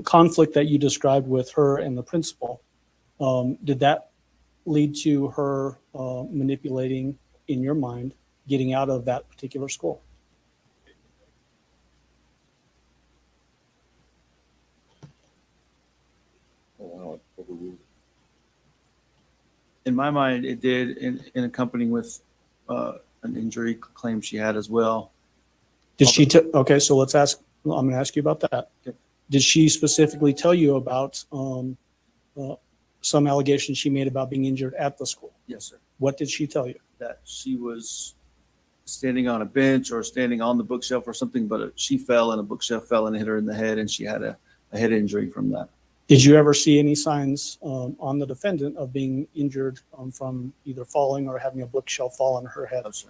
conflict that you described with her and the principal, did that lead to her manipulating, in your mind, getting out of that particular school? In my mind, it did in accompanying with an injury claim she had as well. Did she, okay, so let's ask, I'm going to ask you about that. Okay. Did she specifically tell you about some allegations she made about being injured at the school? Yes, sir. What did she tell you? That she was standing on a bench or standing on the bookshelf or something, but she fell and a bookshelf fell and hit her in the head, and she had a head injury from that. Did you ever see any signs on the defendant of being injured from either falling or having a bookshelf fall on her head? No, sir.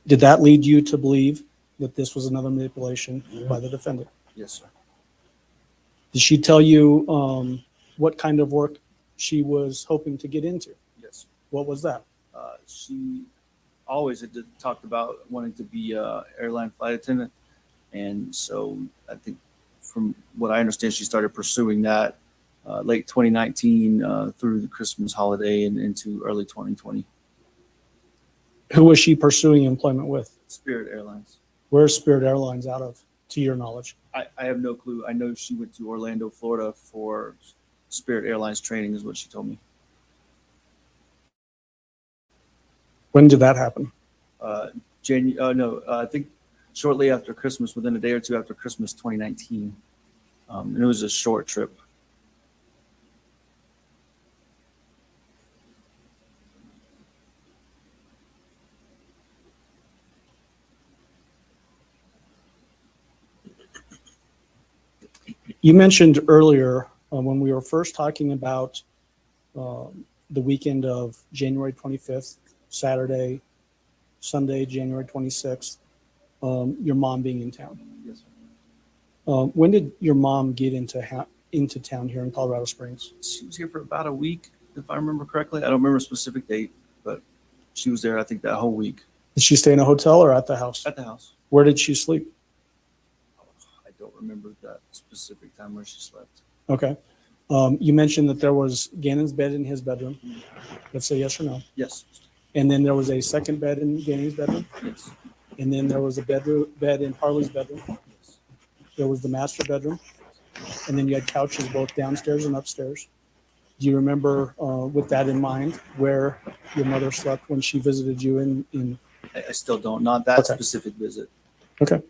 Did that lead you to believe that this was another manipulation by the defendant? Yes, sir. Did she tell you what kind of work she was hoping to get into? Yes. What was that? She always had talked about wanting to be a airline flight attendant. And so I think from what I understand, she started pursuing that late 2019 through the Christmas holiday and into early 2020. Who was she pursuing employment with? Spirit Airlines. Where's Spirit Airlines out of, to your knowledge? I have no clue. I know she went to Orlando, Florida for Spirit Airlines training is what she told me. When did that happen? I think shortly after Christmas, within a day or two after Christmas 2019. And it was a short trip. You mentioned earlier when we were first talking about the weekend of January 25th, Saturday, Sunday, January 26th, your mom being in town. Yes, sir. When did your mom get into town here in Colorado Springs? She was here for about a week, if I remember correctly. I don't remember a specific date, but she was there, I think, that whole week. Did she stay in a hotel or at the house? At the house. Where did she sleep? I don't remember that specific time where she slept. Okay. You mentioned that there was Gannon's bed in his bedroom. Let's say yes or no. Yes. And then there was a second bed in Gannon's bedroom. Yes. And then there was a bed in Harley's bedroom. Yes. There was the master bedroom. And then you had couches both downstairs and upstairs. Do you remember, with that in mind, where your mother slept when she visited you in? I still don't. Not that Okay. specific visit. Okay.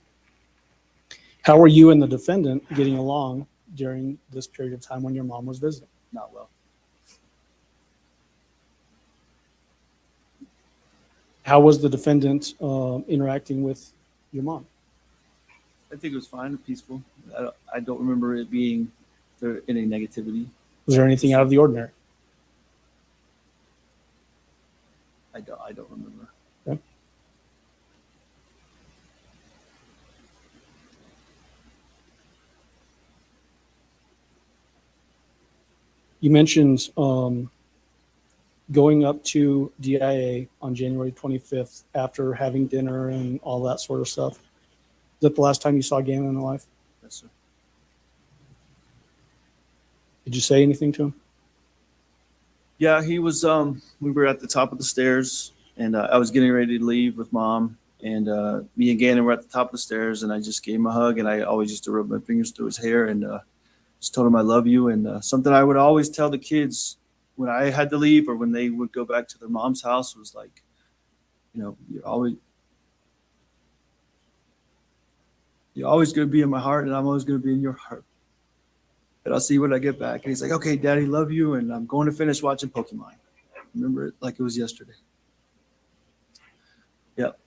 How were you and the defendant getting along during this period of time when your mom was visiting? Not well. How was the defendant interacting with your mom? I think it was fine and peaceful. I don't remember it being there any negativity. Was there anything out of the ordinary? I don't remember. Okay. You mentioned going up to DIA on January 25th after having dinner and all that sort of stuff. Is that the last time you saw Gannon alive? Yes, sir. Did you say anything to him? Yeah, he was. We were at the top of the stairs, and I was getting ready to leave with mom, and me and Gannon were at the top of the stairs, and I just gave him a hug, and I always used to rub my fingers through his hair, and just told him I love you, and something I would always tell the kids when I had to leave or when they would go back to their mom's house was like, you know, you're always going to be in my heart, and I'm always going to be in your heart. And I'll see you when I get back. And he's like, okay, Daddy, love you. And I'm going to finish watching Pokemon. Remember it like it was yesterday. Yep.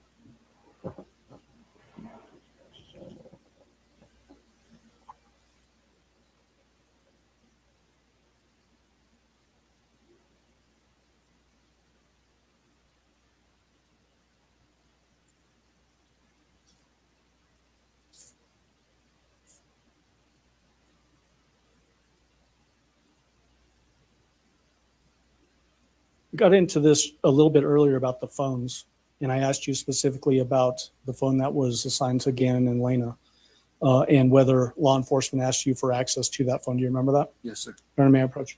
We got into this a little bit earlier about the phones, and I asked you specifically about the phone that was assigned to Gannon and Lena, and whether law enforcement asked you for access to that phone. Do you remember that? Yes, sir. Aaron, may I approach?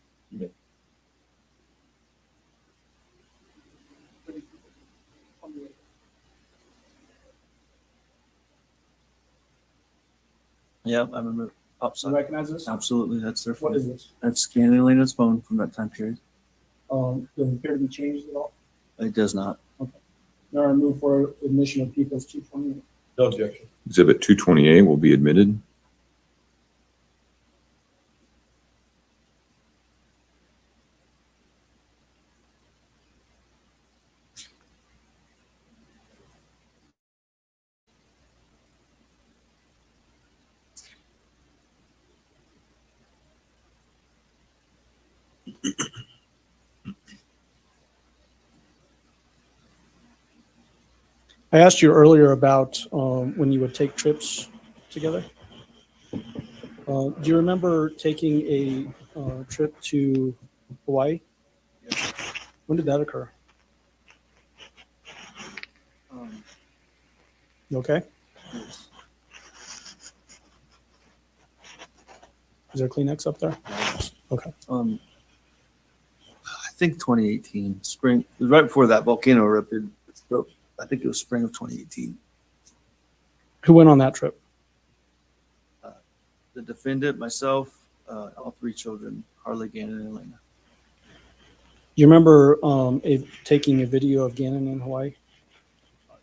Yep, I remember. You recognize this? Absolutely, that's their phone. What is this? That's Gannon and Lena's phone from that time period. Does it appear to be changed at all? It does not. Now I move for admission of People's 228. No objection. Exhibit 228 will be admitted. I asked you earlier about when you would take trips together. Do you remember taking a trip to Hawaii? When did that occur? You okay? Yes. Is there Kleenex up there? Okay. I think 2018 spring. It was right before that volcano erupted. So I think it was spring of 2018. Who went on that trip? The defendant, myself, all three children, Harley, Gannon, and Elena. You remember taking a video of Gannon in Hawaii?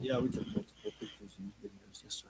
Yeah, we took multiple pictures and videos. Yes, sir.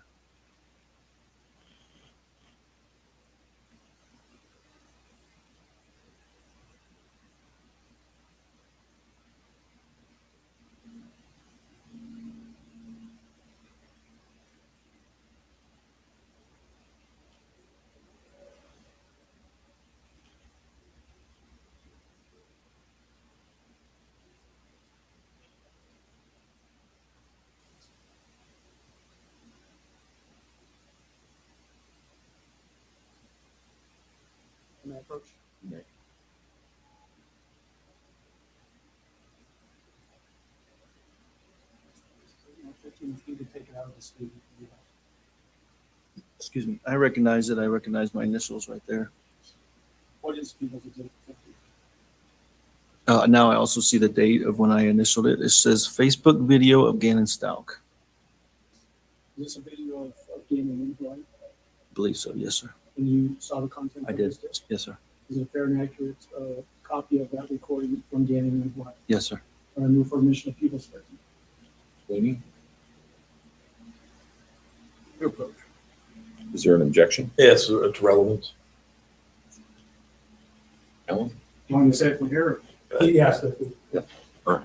Can I approach? Yeah. 15 feet to take it out of the sleeve. Excuse me. I recognize it. I recognize my initials right there. What is People's Exhibit 50? Now I also see the date of when I initialed it. It says Facebook video of Gannon Stauch. Is this a video of Gannon in Hawaii? I believe so. Yes, sir. And you saw the content? I of did. this disc? Yes, sir. Is it a fair and accurate copy of that recording from Gannon in Hawaii? Yes, sir. I move for admission of People's 50. Sweeney, Your approach. is there an objection? Yes, it's relevant. Ellen? You want me to say it from here? Yes. All right.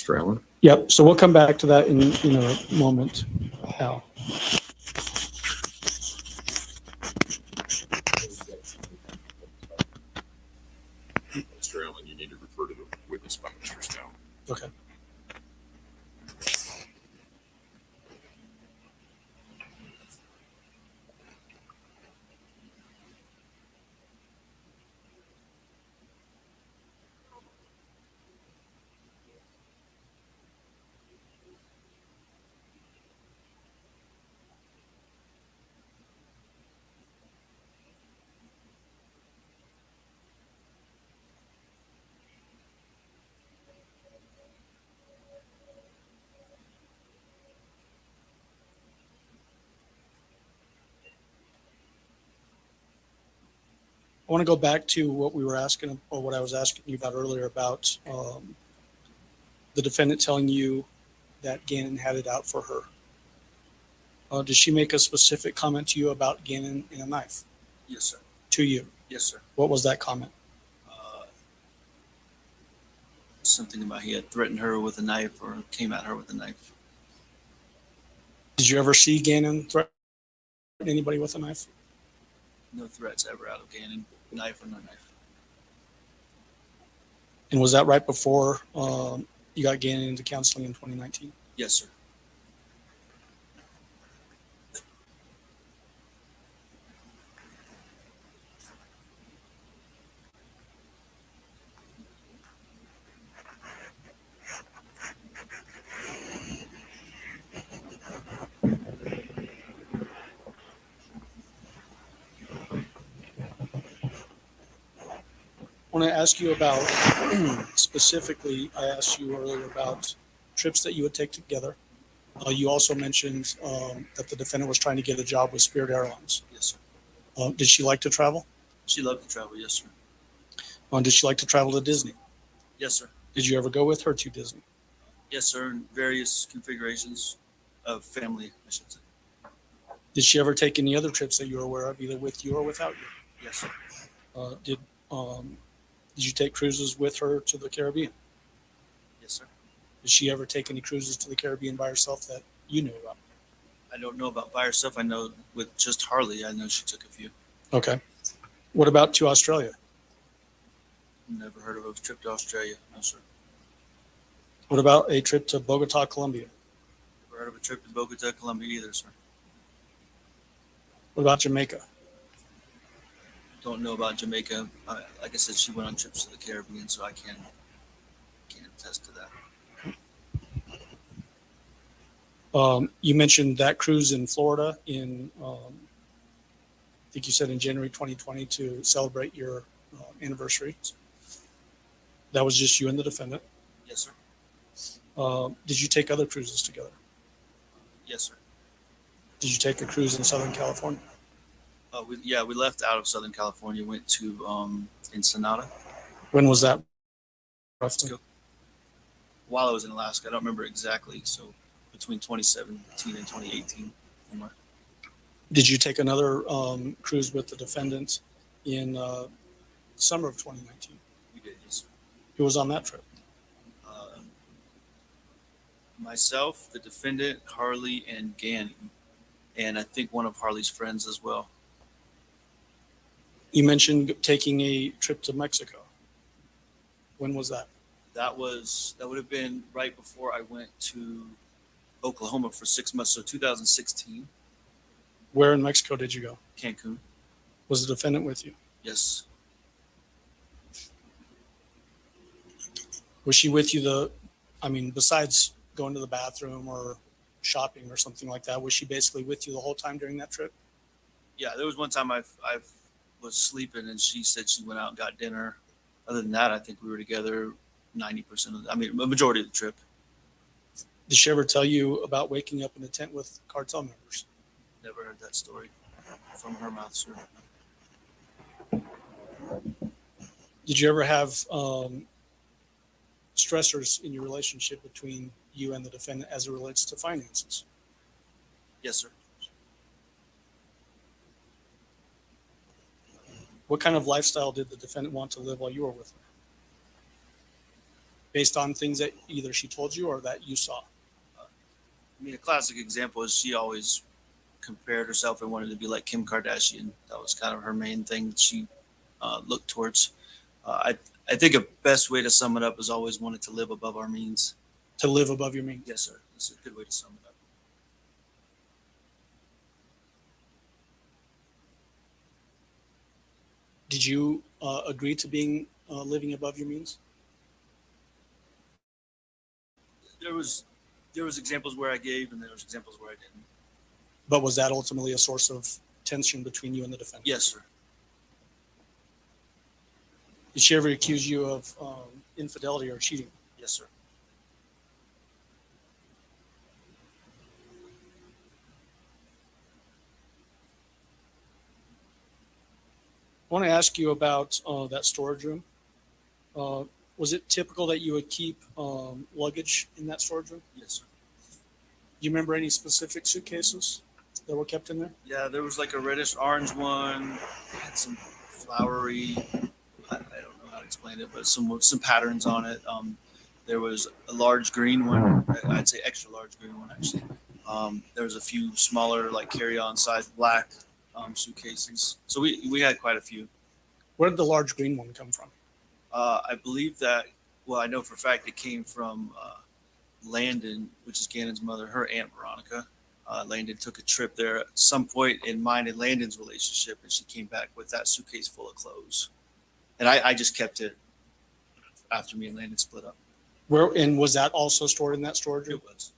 Mr. Allen. Yep. So we'll come back to that in a moment, Al. Mr. Allen, you need to refer to the witness by Mr. Stauch. Okay. I want to go back to what we were asking, or what I was asking you about earlier about the defendant telling you that Gannon had it out for her. Did she make a specific comment to you about Gannon and a knife? Yes, sir. To you? Yes, sir. What was that comment? Something about he had threatened her with a knife or came at her with a knife. Did you ever see Gannon threaten anybody with a knife? No threats ever out of Gannon, knife or no knife. And was that right before you got Gannon into counseling in 2019? Yes, sir. I want to ask you about, specifically, I asked you earlier about trips that you would take together. You also mentioned that the defendant was trying to get a job with Spirit Airlines. Yes, sir. Did she like to travel? She loved to travel. Yes, sir. Did she like to travel to Disney? Yes, sir. Did you ever go with her to Disney? Yes, sir. In various configurations of family, I should say. Did she ever take any other trips that you're aware of, either with you or without you? Yes, sir. Did you take cruises with her to the Caribbean? Yes, sir. Did she ever take any cruises to the Caribbean by herself that you knew about? I don't know about by herself. I know with just Harley, I know she took a few. Okay. What about to Australia? Never heard of a trip to Australia. No, sir. What about a trip to Bogota, Colombia? Never heard of a trip to Bogota, Colombia either, sir. What about Jamaica? Don't know about Jamaica. Like I said, she went on trips to the Caribbean, so I can't attest to that. You mentioned that cruise in Florida in, I think you said in January 2020 to celebrate your anniversary. That was just you and the defendant. Yes, sir. Did you take other cruises together? Yes, sir. Did you take a cruise in Southern California? We left out of Southern California, went to Ensenada. When was that? Roughly? While I was in Alaska, I don't remember exactly. So between 2017 and 2018, somewhere. Did you take another cruise with the defendant in summer of 2019? We did, yes, sir. Who was on that trip? Myself, the defendant, Harley, and Gannon, and I think one of Harley's friends as well. You mentioned taking a trip to Mexico. When was that? That would have been right before I went to Oklahoma for 6 months, so 2016. Where in Mexico did you go? Cancun. Was the defendant with you? Yes. Was she with you besides going to the bathroom or shopping or something like that, was she basically with you the whole time during that trip? Yeah, there was one time I was sleeping and she said she went out and got dinner. Other than that, I think we were together 90% a majority of the trip. Did she ever tell you about waking up in a tent with cartel members? Never heard that story from her mouth, sir. Did you ever have stressors in your relationship between you and the defendant as it relates to finances? Yes, sir. What kind of lifestyle did the defendant want to live while you were with her? based on things that either she told you or that you saw? I mean, a classic example is she always compared herself and wanted to be like Kim Kardashian. That was kind of her main thing that she looked towards. I think a best way to sum it up is always wanted to live above our means. To live above your means? Yes, sir. That's a good way to sum it up. Did you agree to being living above your means? There was examples where I gave, and there was examples where I didn't. But was that ultimately a source of tension between you and the defendant? Yes, sir. Did she ever accuse you of infidelity or cheating? Yes, sir. I want to ask you about that storage room. Was it typical that you would keep luggage in that storage room? Yes, sir. Do you remember any specific suitcases that were kept in there? Yeah, there was like a reddish orange one. It had some flowery. I don't know how to explain it, but some patterns on it. There was a large green one. I'd say extra large green one actually. There was a few smaller, like carry-on size black suitcases. So we had quite a few. Where did the large green one come from? I believe that. Well, I know for a fact it came from Landon, which is Gannon's mother, her aunt Veronica. Landon took a trip there at some point in mine and Landon's relationship, and she came back with that suitcase full of clothes. And I just kept it after me and Landon split up. Where, and was that also stored in that storage room? It was.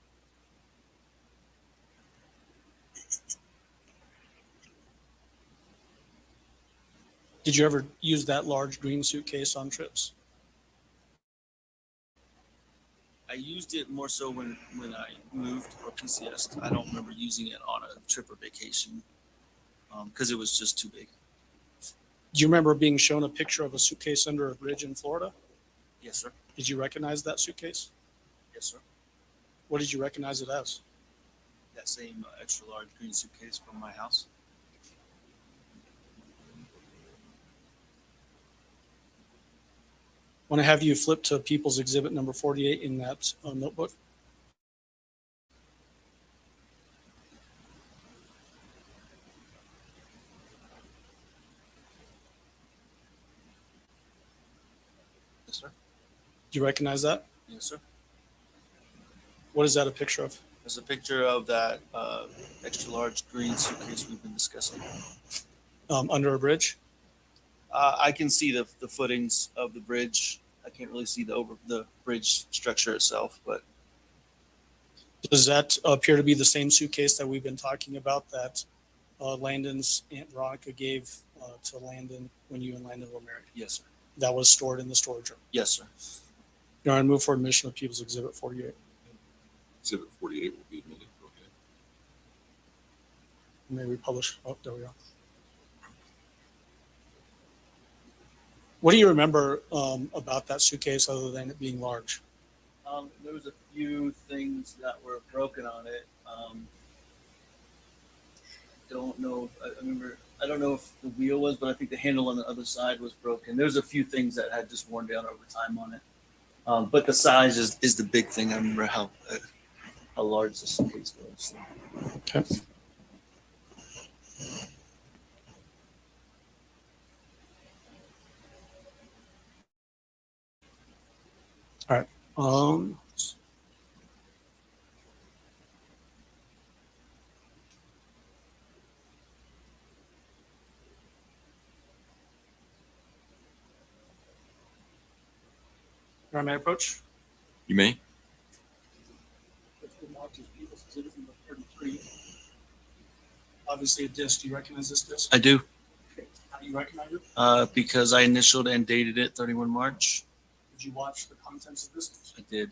Did you ever use that large green suitcase on trips? I used it more so when I moved or PCS'd. I don't remember using it on a trip or vacation because it was just too big. Do you remember being shown a picture of a suitcase under a bridge in Florida? Yes, sir. Did you recognize that suitcase? Yes, sir. What did you recognize it as? That same extra large green suitcase from my house. Want to have you flip to People's Exhibit number 48 in that notebook? Yes, sir. Do you recognize that? Yes, sir. What is that a picture of? There's a picture of that extra large green suitcase we've been discussing. Under a bridge? I can see the footings of the bridge. I can't really see the bridge structure itself, but Does that appear to be the same suitcase that we've been talking about that Landon's Aunt Veronica gave to Landon when you and Landon were married? yes, sir. That was stored in the storage room. Yes, sir. You're going to move for admission of People's Exhibit 48. Exhibit 48 will be admitted. Go ahead. May we publish? Oh, there we go. What do you remember about that suitcase other than it being large? There was a few things that were broken on it. Don't know. I don't know if the wheel was, but I think the handle on the other side was broken. There's a few things that had just worn down over time on it. But the size is the big thing. I remember how large the suitcase was. Okay. All right. All right, may I approach? You may. Obviously a disc. Do you recognize this disc? I do, How do you recognize it? because I initialed and dated it 31 March. Did you watch the contents of this disc? I did.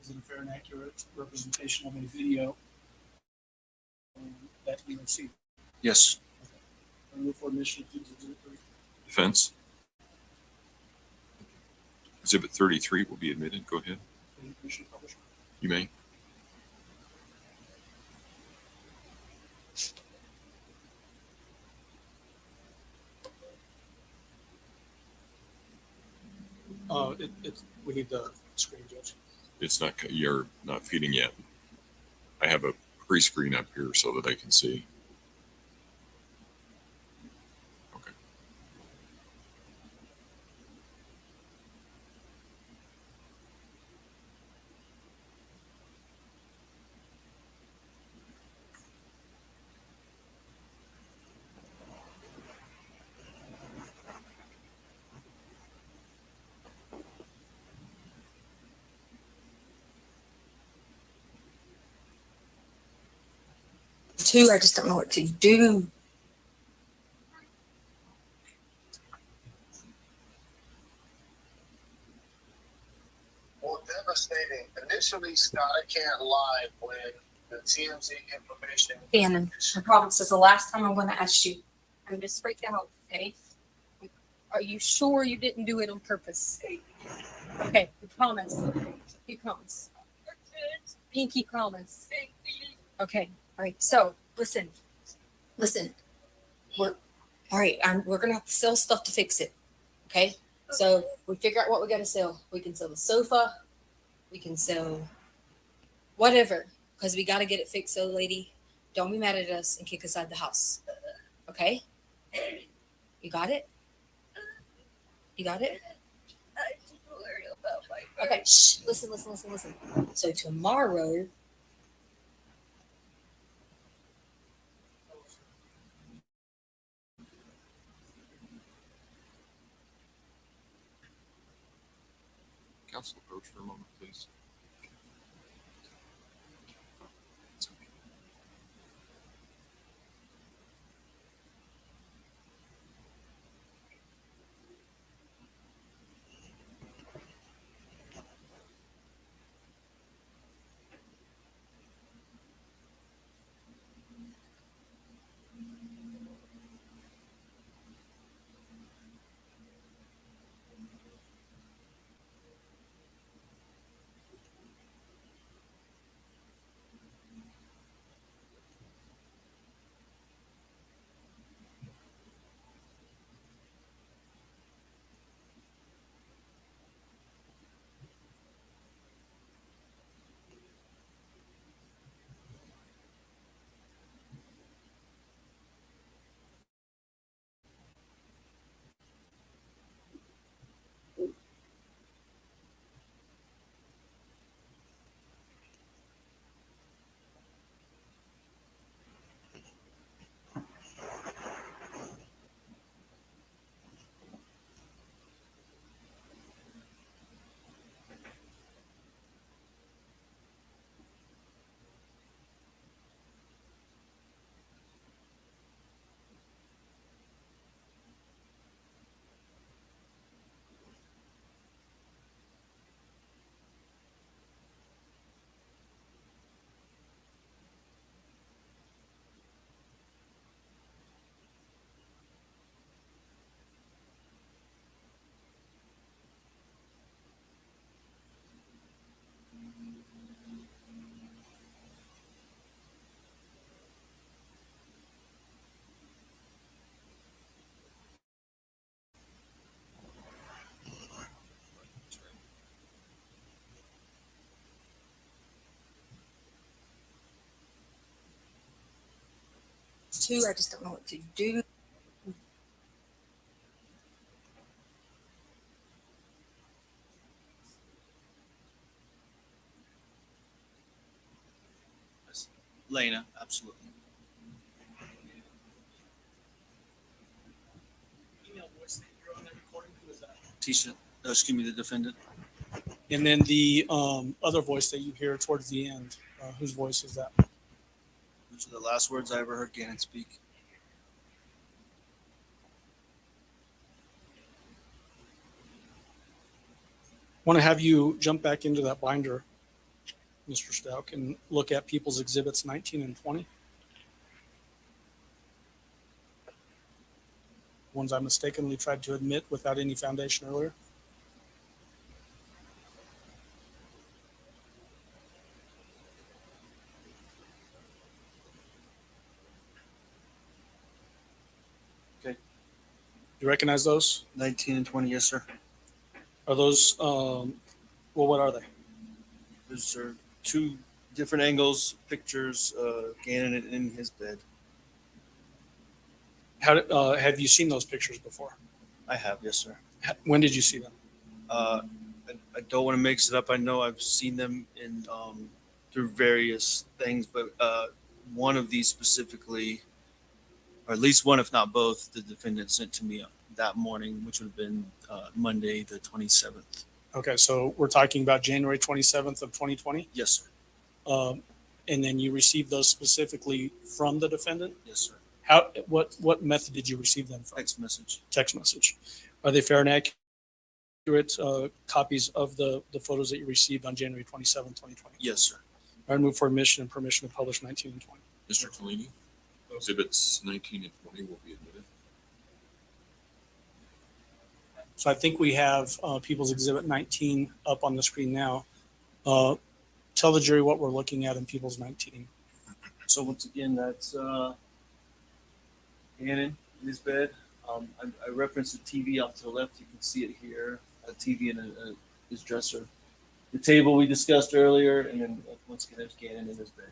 Is it a fair and accurate representation of a video that you received? Yes. I move for admission of People's Exhibit 3. Defense. Exhibit 33 will be admitted. Go ahead. Any permission to publish? You may. We need the screen, Judge. It's not, you're not feeding yet. I have a pre-screen up here so that I can see. Okay. Two, I just don't know what to do. Well, devastating. Initially, Scott, I can't lie when the TMZ information. Shannon, I promise this is the last time I'm going to ask you. I'm just freaked out, okay? Are you sure you didn't do it on purpose? Okay, you promise. You promise. Pinky promise. Okay, all right. So listen. We're all right. We're gonna have to sell stuff to fix it. Okay. So we figure out what we got to sell. We can sell the sofa. We can sell whatever, because we got to get it fixed. So, lady, don't be mad at us and kick us out of the house. Okay? You got it? You got it? Okay. Shh. Listen. So tomorrow. Council approach for a moment, please. Two, I just don't know what to do. Lena, absolutely. Email voice that you're on that recording, who is that? Tisha, excuse me, the defendant. And then the other voice that you hear towards the end, whose voice is that? Which are the last words I ever heard Gannon speak. Want to have you jump back into that binder, Mr. Stauch, and look at People's Exhibits 19 and 20. Ones I mistakenly tried to admit without any foundation earlier. Okay. You recognize those? 19 and 20, yes, sir. Are those Well, what are they? Those are two different angles, pictures of Gannon in his bed. Have you seen those pictures before? I have, yes, sir. When did you see them? I don't want to mix it up. I know I've seen them in through various things, but one of these specifically, or at least one, if not both, the defendant sent to me that morning, which would have been Monday, the 27th. Okay, so we're talking about January 27th of 2020? Yes, sir. And then you received those specifically from the defendant? Yes, sir. What method did you receive them from? Text message. Text message. Are they fair and accurate copies of the photos that you received on January 27th, 2020? Yes, sir. I move for admission and permission to publish 19 and 20. Mr. Tellini, exhibits 19 and 20 will be admitted. So I think we have People's Exhibit 19 up on the screen now. Tell the jury what we're looking at in People's 19. So once again, that's Gannon in his bed. I referenced the TV off to the left. You can see it here. A TV in his dresser. The table we discussed earlier, and then once again, there's Gannon in his bed.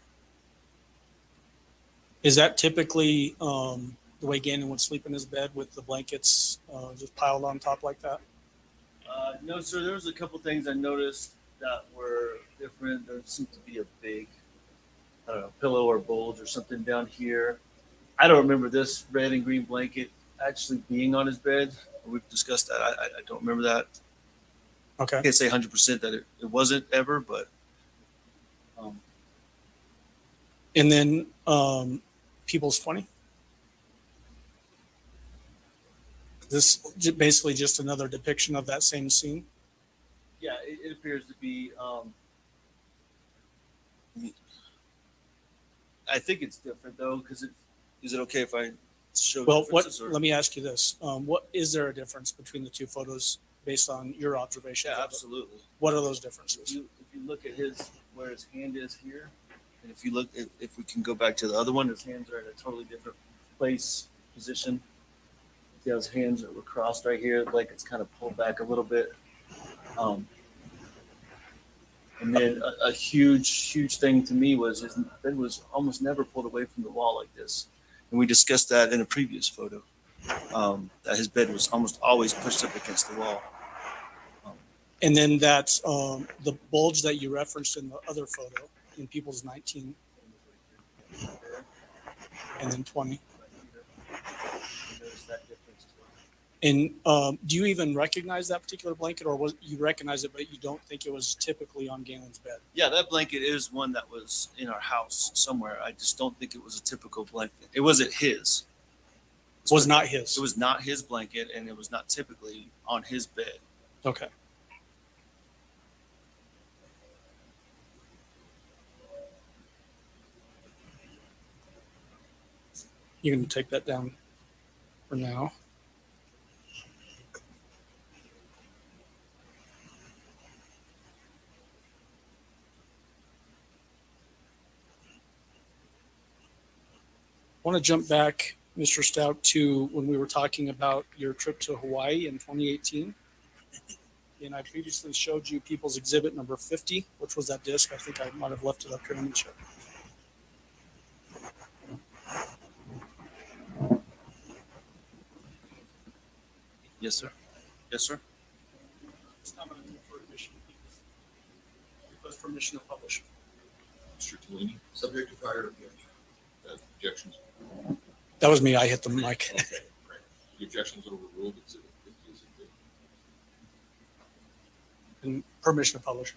Is that typically the way Gannon would sleep in his bed with the blankets just piled on top like that? No, sir. There was a couple things I noticed that were different. There seemed to be a big, I don't know, pillow or bulge or something down here. I don't remember this red and green blanket actually being on his bed. We've discussed that. I don't remember that. Okay. I can't say 100% that it wasn't ever, but. And then People's 20? This basically just another depiction of that same scene? Yeah, it appears to be. I think it's different though, because is it okay if I show? Well, let me ask you this: what is there a difference between the two photos based on your observation? Yeah, absolutely. What are those differences? If you look at where his hand is here, and if you look, if we can go back to the other one, his hands are in a totally different position. See how his hands were crossed right here, like it's kind of pulled back a little bit. And then a huge thing to me was his bed was almost never pulled away from the wall like this. And we discussed that in a previous photo, that his bed was almost always pushed up against the wall. And then that's the bulge that you referenced in the other photo in People's 19 and then 20. And do you even recognize that particular blanket, or was you recognize it, but you don't think it was typically on Galen's bed? Yeah, that blanket is one that was in our house somewhere. I just don't think it was a typical blanket. It wasn't his. It was not his. It was not his blanket, and it was not typically on his bed. Okay. You can take that down for now. I want to jump back, Mr. Stauch, to when we were talking about your trip to Hawaii in 2018. And I previously showed you People's Exhibit number 50, which was that disc. I think I might have left it up here. Let me check. Yes, sir. Yes, sir. It's not going to for admission. Request permission to publish. Mr. Tellini, subject to prior objections. That was me. I hit the mic. Okay. Right. The objections overruled. Exhibit 50 is admitted. And permission to publish.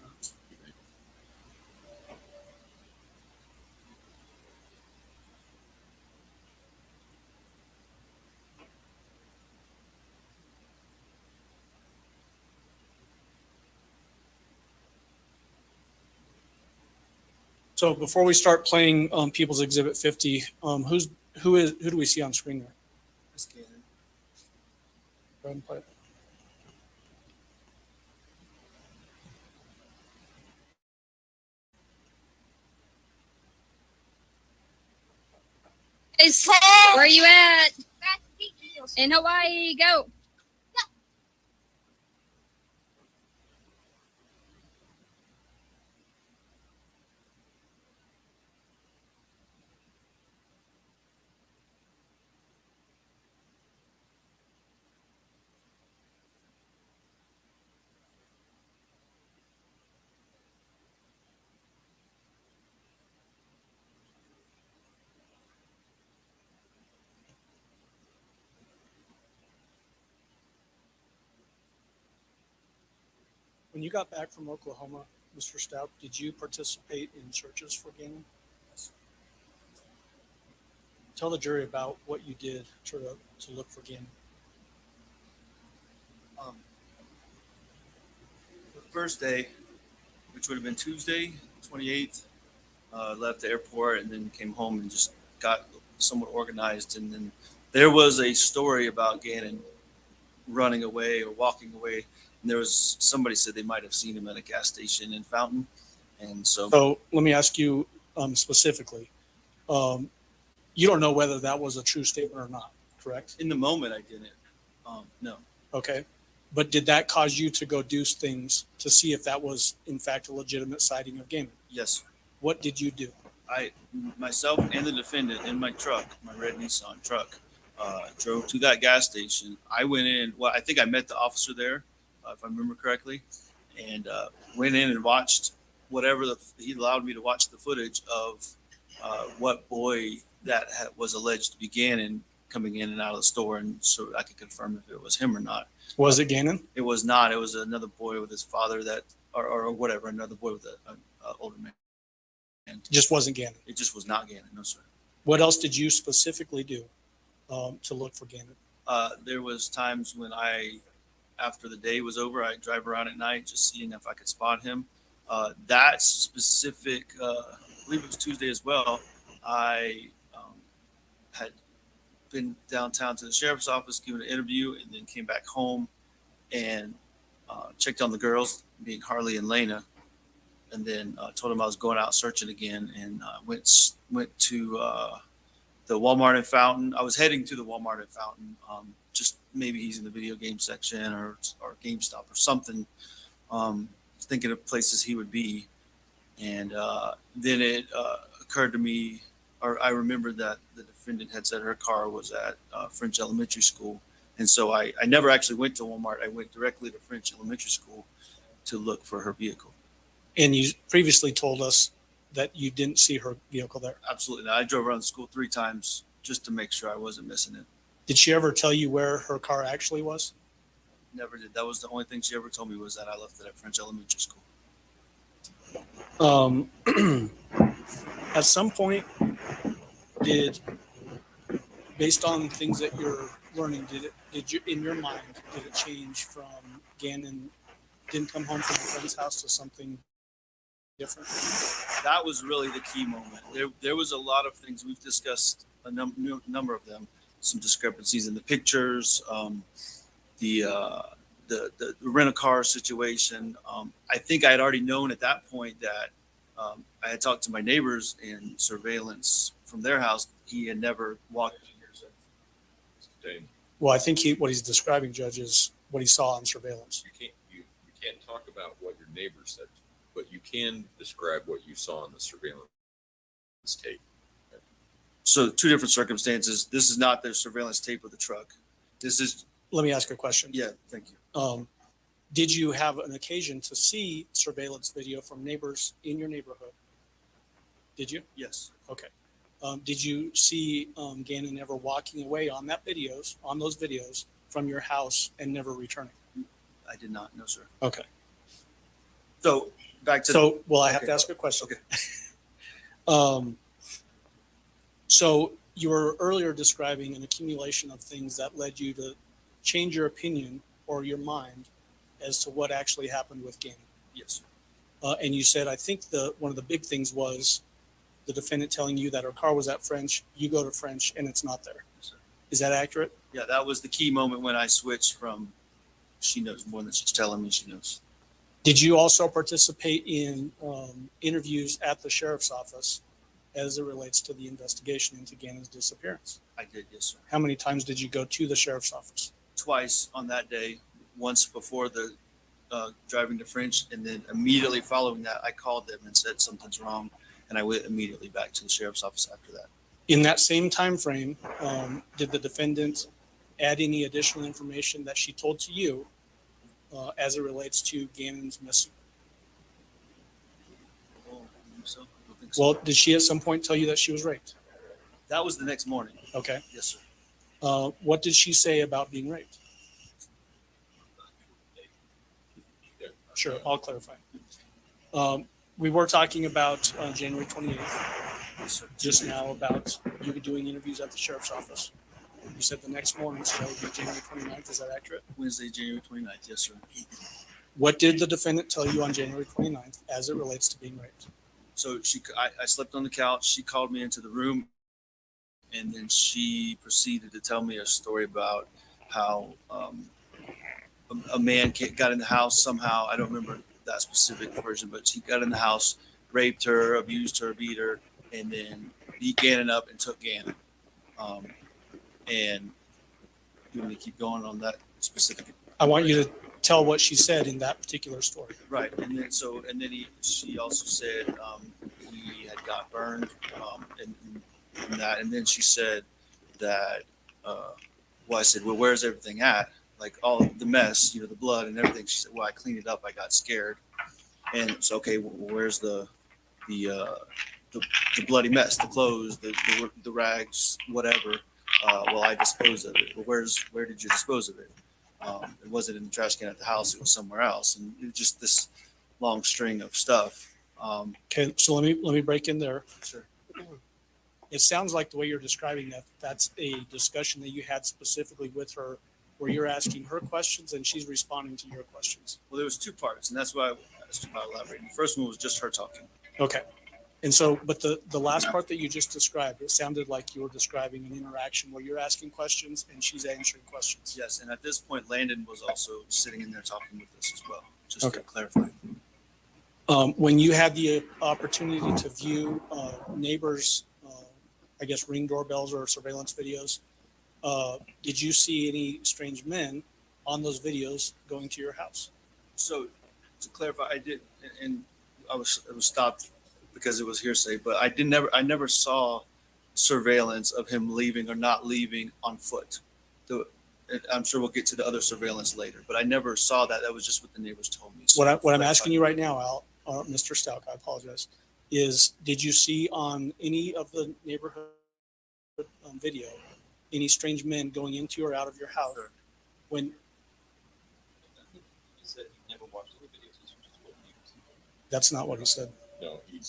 So before we start playing People's Exhibit 50, who do we see on screen there? Go ahead and play it. Where are you at? In Hawaii, go. When you got back from Oklahoma, Mr. Stauch, did you participate in searches for Gannon? Tell the jury about what you did to look for Gannon. The first day, which would have been Tuesday, 28th, left the airport and then came home and just got somewhat organized. And then there was a story about Gannon running away or walking away. And there was somebody said they might have seen him at a gas station in Fountain. And so let me ask you specifically. You don't know whether that was a true statement or not, correct? in the moment I didn't. No. Okay. But did that cause you to go do things to see if that was in fact a legitimate sighting of Gannon? Yes. What did you do? Myself and the defendant in my truck, my red Nissan truck, drove to that gas station. I went in. Well, I think I met the officer there, if I remember correctly, and went in and watched whatever he allowed me to watch the footage of what boy that was alleged to be Gannon coming in and out of the store, and so I could confirm if it was him or not. Was it Gannon? It was not. It was another boy with his father or whatever, another boy with an older man. And Just wasn't Gannon. it just was not Gannon. No, sir. What else did you specifically do to look for Gannon? There was times when after the day was over, I'd drive around at night just seeing if I could spot him. That specific, I believe it was Tuesday as well, I had been downtown to the sheriff's office, given an interview, and then came back home and checked on the girls, being Harley and Lena, and then told them I was going out searching again, and went to the Walmart in Fountain. I was heading to the Walmart in Fountain, just maybe he's in the video game section or GameStop or something, thinking of places he would be. And then it occurred to me, or I remembered that the defendant had said her car was at French Elementary School. And so I never actually went to Walmart. I went directly to French Elementary School to look for her vehicle. And you previously told us that you didn't see her vehicle there. Absolutely not. I drove around the school 3 times just to make sure I wasn't missing it. Did she ever tell you where her car actually was? Never did. That was the only thing she ever told me, was that I left it at French Elementary School. At some point, based on things that you're learning, did you, in your mind, did it change from Gannon didn't come home from a friend's house to something different? That was really the key moment. There was a lot of things we've discussed, a number of them, some discrepancies in the pictures, the rent-a-car situation. I think I had already known at that point that I had talked to my neighbors in surveillance from their house. He had never walked. Well, I think what he's describing, Judge, is what he saw on surveillance. You can't talk about what your neighbor said, but you can describe what you saw on the surveillance tape. So 2 different circumstances. This is not the surveillance tape of the truck. This is. Let me ask a question. Yeah, thank you. Did you have an occasion to see surveillance video from neighbors in your neighborhood? Did you? Yes. Okay. Did you see Gannon ever walking away on those videos from your house and never returning? I did not. No, sir. Okay. So back to. I have to ask a question. Okay. So you were earlier describing an accumulation of things that led you to change your opinion or your mind as to what actually happened with Gannon. Yes. And you said, I think one of the big things was the defendant telling you that her car was at French, you go to French, and it's not there. Yes, sir. Is that accurate? Yeah, that was the key moment when I switched from she knows more than she's telling me she knows. Did you also participate in interviews at the sheriff's office as it relates to the investigation into Gannon's disappearance? I did, yes, sir. How many times did you go to the sheriff's office? Twice on that day, once before the driving to French, and then immediately following that, I called them and said something's wrong, and I went immediately back to the sheriff's office after that. In that same time frame, did the defendant add any additional information that she told to you as it relates to Gannon's missing? Oh, I don't think so. Well, did she at some point tell you that she was raped? That was the next morning. Okay. Yes, sir. What did she say about being raped? Sure, I'll clarify. We were talking about January 28th, just now, about you doing interviews at the sheriff's office. You said the next morning, so that would be January 29th. Is that accurate? Wednesday, January 29th. Yes, sir. What did the defendant tell you on January 29th as it relates to being raped? So I slept on the couch. She called me into the room, and then she proceeded to tell me a story about how a man got in the house somehow. I don't remember that specific version, but he got in the house, raped her, abused her, beat her, and then beat Gannon up and took Gannon. And you want me to keep going on that specific? I want you to tell what she said in that particular story. Right, and then she also said he had got burned, and that, and then she said that. Well, I said, well, where's everything at? Like all the mess, the blood and everything. She said, well, I cleaned it up. I got scared, and it's okay. Well, where's the bloody mess, the clothes, the rags, whatever? Well, I disposed of it. Well, where did you dispose of it? It wasn't in the trash can at the house. It was somewhere else. And it was just this long string of stuff. Okay, so let me break in there. Sure. It sounds like the way you're describing that's a discussion that you had specifically with her, where you're asking her questions and she's responding to your questions. Well, there was two parts, and that's why I asked about elaborating. The first one was just her talking. Okay. And so, but the last part that you just described, it sounded like you were describing an interaction where you're asking questions and she's answering questions. Yes, and at this point, Landon was also sitting in there talking with us as well, just Okay. to clarify. When you had the opportunity to view neighbors, I guess ring doorbells or surveillance videos, did you see any strange men on those videos going to your house? So, to clarify, I did, and it was stopped because it was hearsay, but I never saw surveillance of him leaving or not leaving on foot. I'm sure we'll get to the other surveillance later, but I never saw that. That was just what the neighbors told me. So What I'm asking you right now, Al, or Mr. Stauch, I apologize, is did you see on any of the neighborhood video any strange men going into or out of your house? Sure. When He said he never watched the videos. This was just what he was. that's not what he said. No, he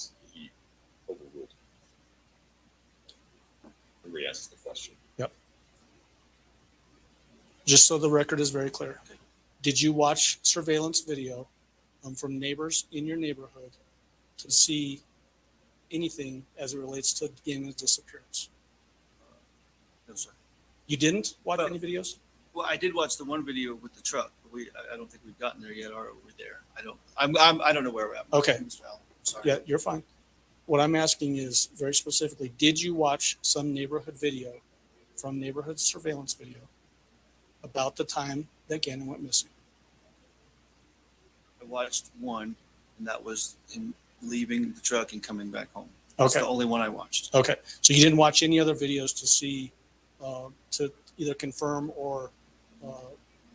overruled. He asked the question. Just so the record is very clear, did you watch surveillance video from neighbors in your neighborhood to see anything as it relates to Gannon's disappearance? No, sir. You didn't watch Well- any videos? Well, I did watch the one video with the truck. I don't think we've gotten there yet, or we're there. I don't know where we're at. Okay. Mr. Allen, sorry. Yeah, you're fine. What I'm asking is very specifically, did you watch some neighborhood video from neighborhood surveillance video about the time that Gannon went missing? I watched one, and that was him leaving the truck and coming back home. That's Okay. the only one I watched. Okay. So you didn't watch any other videos to see, to either confirm or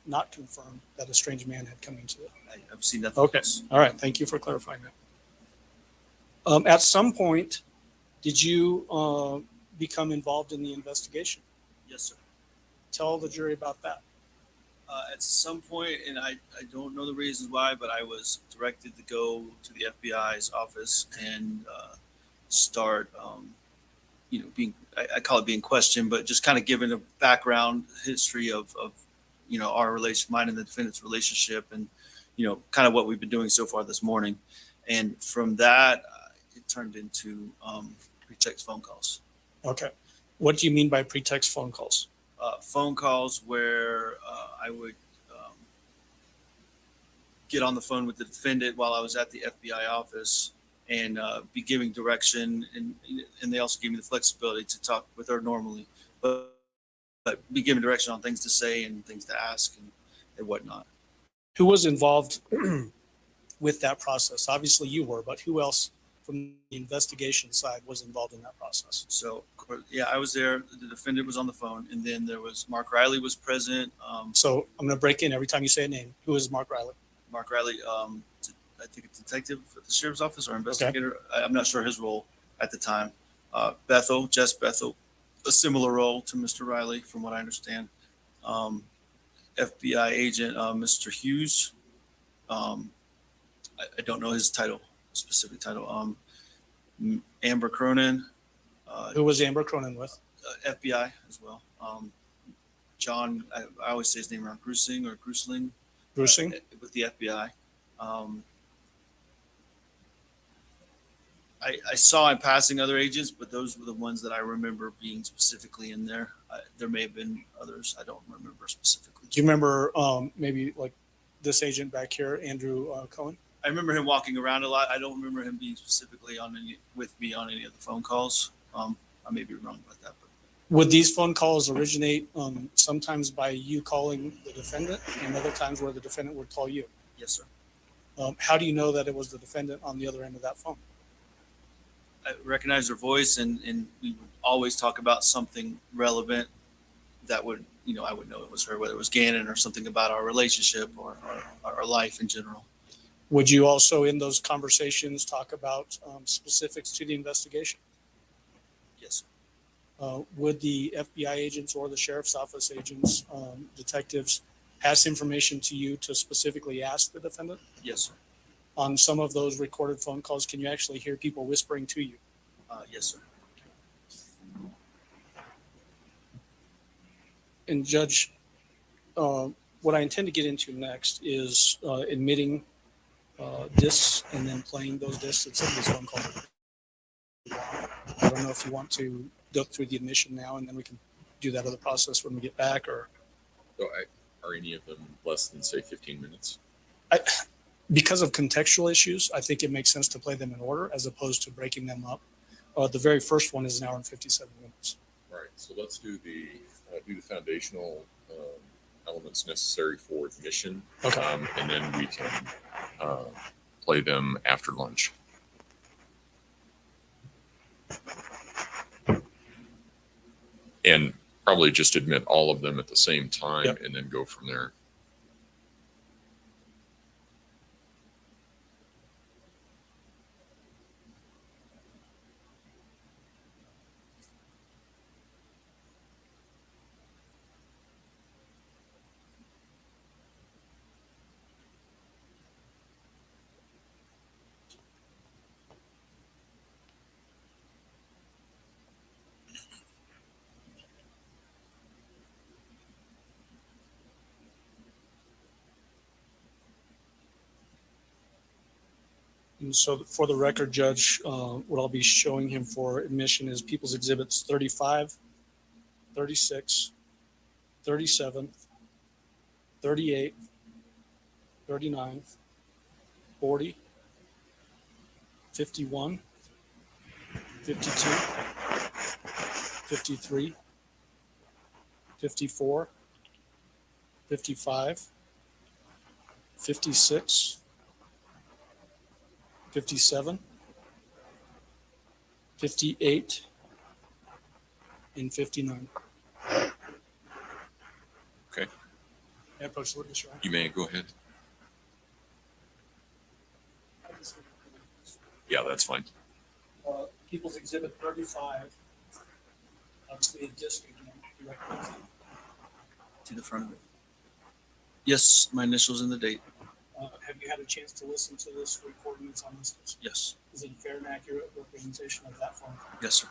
not confirm that a strange man had come into it? I've seen nothing Okay. else. All right. Thank you for clarifying that. At some point, did you become involved in the investigation? Yes, sir. Tell the jury about that. At some point, and I don't know the reasons why, but I was directed to go to the FBI's office and start, being, I call it being questioned, but just kind of given a background history of our relation, mine and the defendant's relationship, and, kind of what we've been doing so far this morning. And from that, it turned into pretext phone calls. Okay. What do you mean by pretext phone calls? Phone calls where I would get on the phone with the defendant while I was at the FBI office and be giving direction, and they also gave me the flexibility to talk with her normally, but be given direction on things to say and things to ask and whatnot. Who was involved with that process? Obviously you were, but who else from the investigation side was involved in that process? So yeah, I was there. The defendant was on the phone, and then there was Mark Riley was present. So I'm going to break in every time you say a name. Who is Mark Riley? Mark Riley, I think a detective at the sheriff's office or investigator. Okay. I'm not sure his role at the time. Jess Bethel, a similar role to Mr. Riley, from what I understand. FBI agent, Mr. Hughes, I don't know his title, specific title. Amber Cronin, Who was Amber Cronin with? FBI as well. John, I always say his name wrong, Grusling Brucing? with the FBI. I saw in passing other agents, but those were the ones that I remember being specifically in there. There may have been others. I don't remember specifically. Do you remember maybe like this agent back here, Andrew Cohen? I remember him walking around a lot. I don't remember him being specifically with me on any of the phone calls. I may be wrong about that, but Would these phone calls originate sometimes by you calling the defendant and other times where the defendant would call you? yes, sir. How do you know that it was the defendant on the other end of that phone? I recognized her voice, and we would always talk about something relevant that would, I would know it was her, whether it was Gannon or something about our relationship or our life in general. Would you also in those conversations talk about specifics to the investigation? Yes, Would the FBI agents or the sheriff's office agents, detectives, pass information to you to specifically ask the defendant? yes, sir. On some of those recorded phone calls, can you actually hear people whispering to you? Yes, sir. And Judge, what I intend to get into next is admitting discs and then playing those discs at some of these phone calls. I don't know if you want to go through the admission now and then we can do that other process when we get back, or Are any of them less than, say, 15 minutes? because of contextual issues, I think it makes sense to play them in order as opposed to breaking them up. The very first one is an hour and 57 minutes. All right, so let's do the foundational elements necessary for admission. Okay. And then we can play them after lunch. And probably just admit all of them at the same time. Yep. And then go from there. And so for the record, Judge, what I'll be showing him for admission is People's Exhibits 35, 36, 37, 38, 39, 40, 51, 52, 53, 54, 55, 56, 57, 58, and 59. Okay. May I approach the witness, Your Honor? You may go ahead. Yeah, that's fine. People's Exhibit 35, obviously a disc again. You recognize it? To the front of it. Yes, my initials and the date. Have you had a chance to listen to this recording that's on this disc? Yes. Is it a fair and accurate representation of that phone? Yes, sir.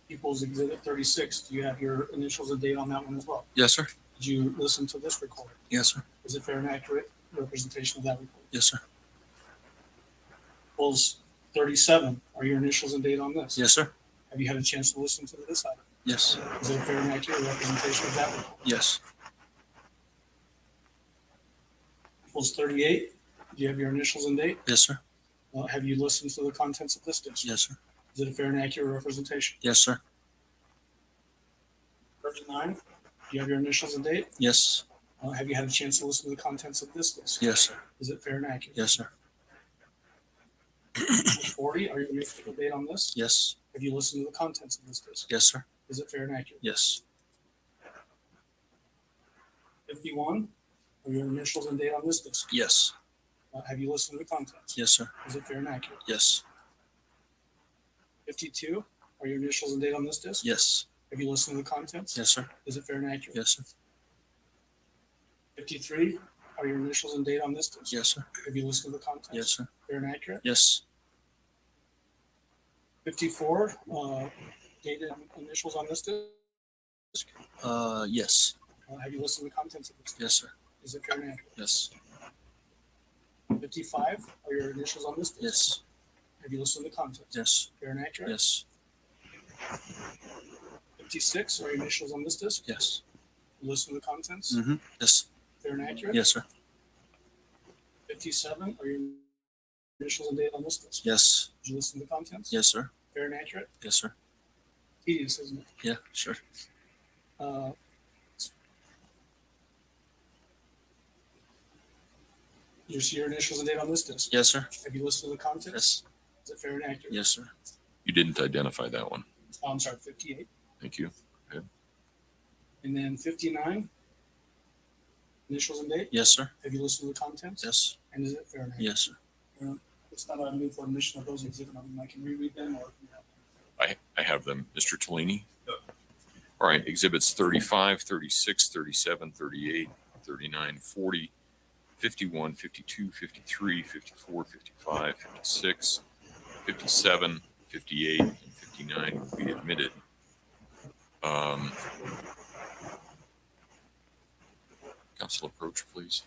People's Exhibit 36, do you have your initials and date on that one as well? Yes, sir. Did you listen to this recording? Yes, sir. Is it fair and accurate representation of that recording? Yes, sir. People's 37, are your initials and date on this? Yes, sir. Have you had a chance to listen to this item? Yes. Is it a fair and accurate representation of that recording? Yes. People's 38, do you have your initials and date? Yes, sir. Have you listened to the contents of this disc? Yes, sir. Is it a fair and accurate representation? Yes, sir. 39, do you have your initials and date? Yes. Have you had a chance to listen to the contents of this disc? Yes, sir. Is it fair and accurate? Yes, sir. 40, are your initials and date on this? Yes. Have you listened to the contents of this disc? Yes, sir. Is it fair and accurate? Yes. 51, are your initials and date on this disc? Yes. Have you listened to the contents? Yes, sir. Is it fair and accurate? Yes. 52, are your initials and date on this disc? Yes. Have you listened to the contents? Yes, sir. Is it fair and accurate? Yes, sir. 53, are your initials and date on this disc? Yes, sir. Have you listened to the contents? Yes, sir. Fair and accurate? Yes. 54, date and initials on this disc? Yes. Have you listened to the contents of this disc? Yes, sir. Is it fair and accurate? Yes. 55, are your initials on this disc? Yes. Have you listened to the contents? Yes. Fair and accurate? Yes. 56, are your initials on this disc? Yes. You listen to the contents? Mm-hmm. Yes. Fair and accurate? Yes, sir. 57, are your initials and date on this disc? Yes. Did you listen to the contents? Yes, sir. Fair and accurate? Yes, sir. Tedious, isn't it? Yeah, sure. Uh, you see your initials and date on this disc? Yes, sir. Have you listened to the contents? Yes. Is it fair and accurate? Yes, sir. You didn't identify that one. Oh, I'm sorry, 58. Thank you. And then 59, initials and date? Yes, sir. Have you listened to the contents? Yes. And is it fair and accurate? Yes, sir. It's not a new formation of those exhibit. I can reread them or you have them. I have them. Mr. Tellini? All right, exhibits 35, 36, 37, 38, 39, 40, 51, 52, 53, 54, 55, 56, 57, 58, and 59 will be admitted. Council approach, please.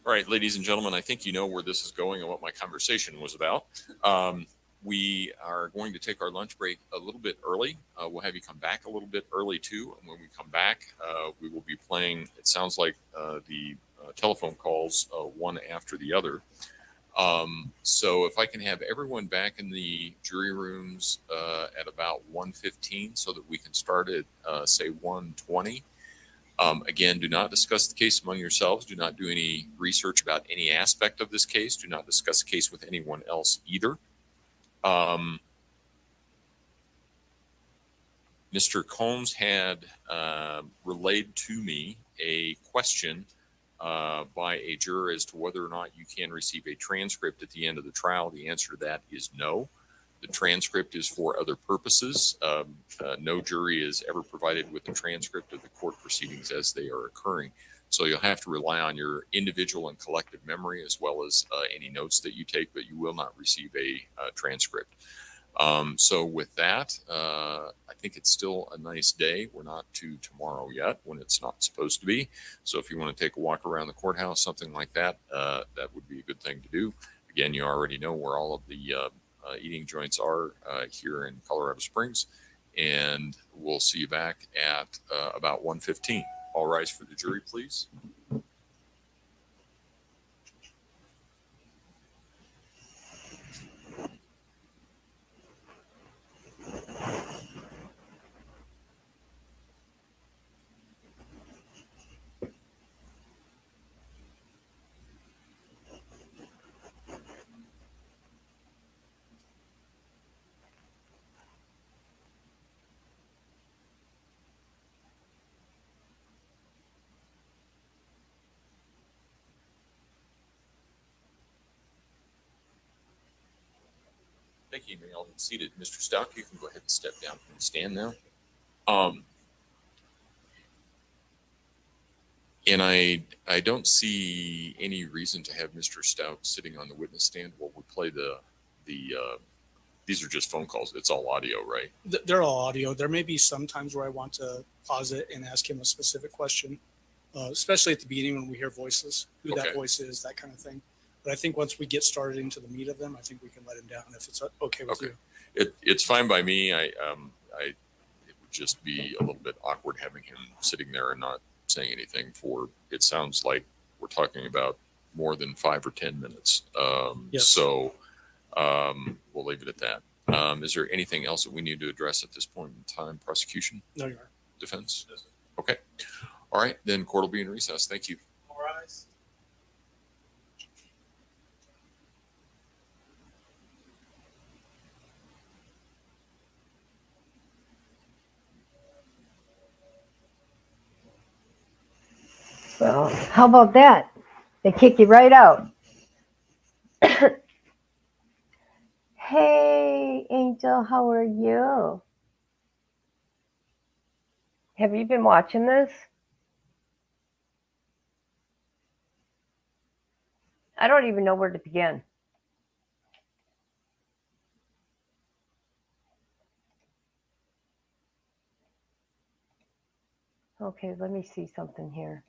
All right, ladies and gentlemen, I think you know where this is going and what my conversation was about. We are going to take our lunch break a little bit early. We'll have you come back a little bit early too. And when we come back, we will be playing, it sounds like the telephone calls one after the other. So if I can have everyone back in the jury rooms at about 1:15 so that we can start at say 1:20. Again, do not discuss the case among yourselves. Do not do any research about any aspect of this case. Do not discuss the case with anyone else either. Mr. Combs had relayed to me a question by a juror as to whether or not you can receive a transcript at the end of the trial. The answer to that is no. The transcript is for other purposes. No jury is ever provided with a transcript of the court proceedings as they are occurring. So you'll have to rely on your individual and collective memory as well as any notes that you take, but you will not receive a transcript. So with that, I think it's still a nice day. We're not to tomorrow yet when it's not supposed to be. So if you want to take a walk around the courthouse, something like that, that would be a good thing to do. Again, you already know where all of the eating joints are here in Colorado Springs, and we'll see you back at about 1:15. All rise for the jury, please. Thank you. You may all be seated. Mr. Stauch, you can go ahead and step down from the stand now. And I don't see any reason to have Mr. Stauch sitting on the witness stand while we play these are just phone calls. It's all audio, right? They're all audio. There may be some times where I want to pause it and ask him a specific question, especially at the beginning when we hear voices, who that voice is, that kind of thing. But I think once we get started into the meat of them, I think we can let him down if it's okay with you. It's fine by me. It would just be a little bit awkward having him sitting there and not saying anything for, it sounds like we're talking about more than 5 or 10 minutes. Yes. So we'll leave it at that. Is there anything else that we need to address at this point in time? Prosecution? No, you are. Defense? Okay. All right. Then court will be in recess. Thank you. All rise. Well, how about that? They kick you right out. Hey, Angel, how are you? Have you been watching this? I don't even know where to begin. Okay, let me see something here.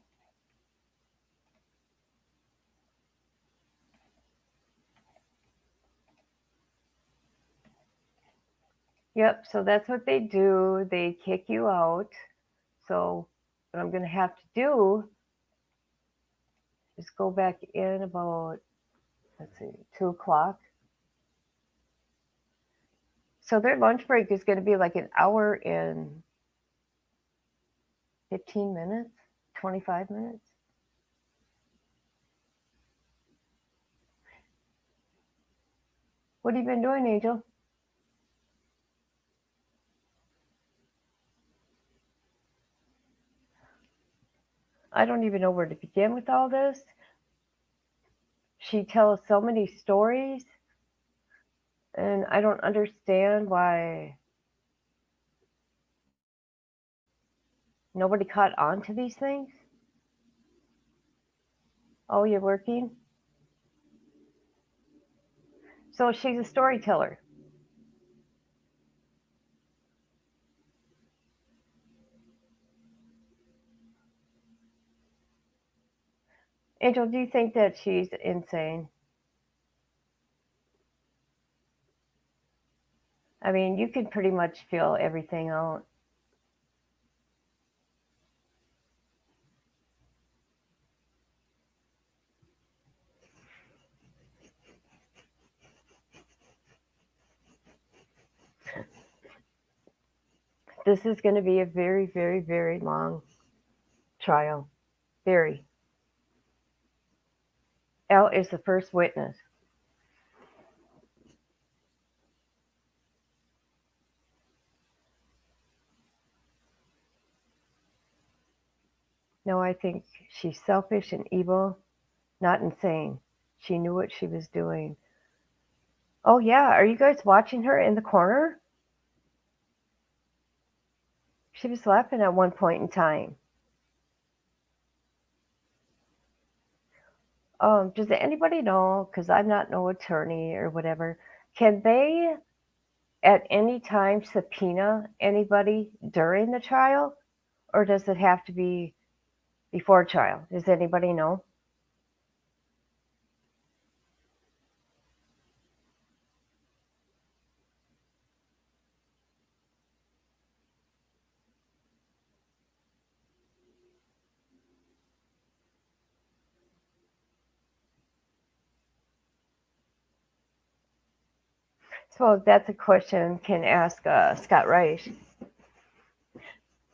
Yep, so that's what they do. They kick you out. So what I'm going to have to do is go back in about, let's see, 2 o'clock. So their lunch break is going to be like an hour and 15 minutes, 25 minutes. What have you been doing, Angel? I don't even know where to begin with all this. She tells so many stories, and I don't understand why nobody caught on to these things. Oh, you're working? So she's a storyteller. Angel, do you think that she's insane? I mean, you can pretty much feel everything out. This is going to be a very, very, very long trial. Very. Al is the first witness. No, I think she's selfish and evil, not insane. She knew what she was doing. Oh, yeah. Are you guys watching her in the corner? She was laughing at one point in time. Does anybody know? Because I'm not no attorney or whatever. Can they at any time subpoena anybody during the trial, or does it have to be before trial? Does anybody know? So that's a question can ask Scott Reich.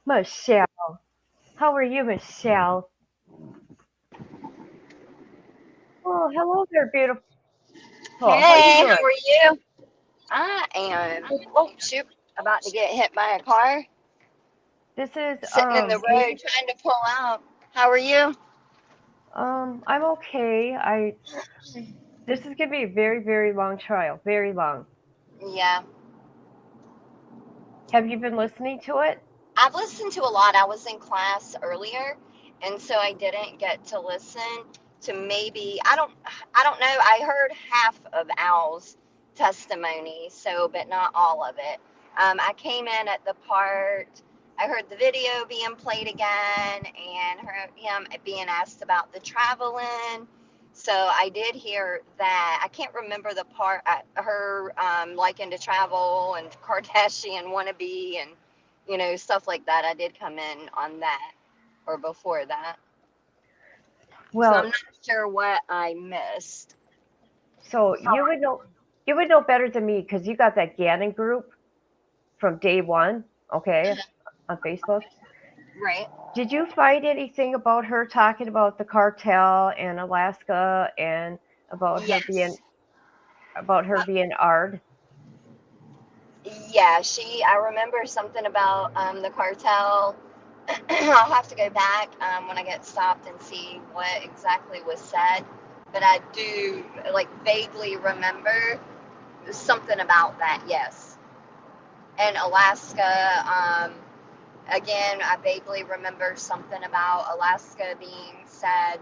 Michelle, how are you, Michelle? Oh, hello there, beautiful. How are you Hey, doing? how are you? I am, oh shoot, about to get hit by a car, This is sitting in the road trying to pull out. How are you? I'm okay. This is gonna be a very, very long trial. Very long. Yeah, Have you been listening to it? I've listened to a lot. I was in class earlier, and so I didn't get to listen to maybe, I don't know. I heard half of Al's testimony, so, but not all of it. I came in at the part, I heard the video being played again and heard him being asked about the traveling. So I did hear that. I can't remember the part, her liking to travel and Kardashian wannabe and stuff like that. I did come in on that or before that. So I'm Well, not sure what I missed. so you would know better than me because you got that Gannon group from day one, okay, on Facebook. Right. Did you find anything about her talking about the cartel and Alaska and Yes. about her being ARD? Yeah, I remember something about the cartel. I'll have to go back when I get stopped and see what exactly was said. But I do like vaguely remember something about that, yes. And Alaska, again, I vaguely remember something about Alaska being said.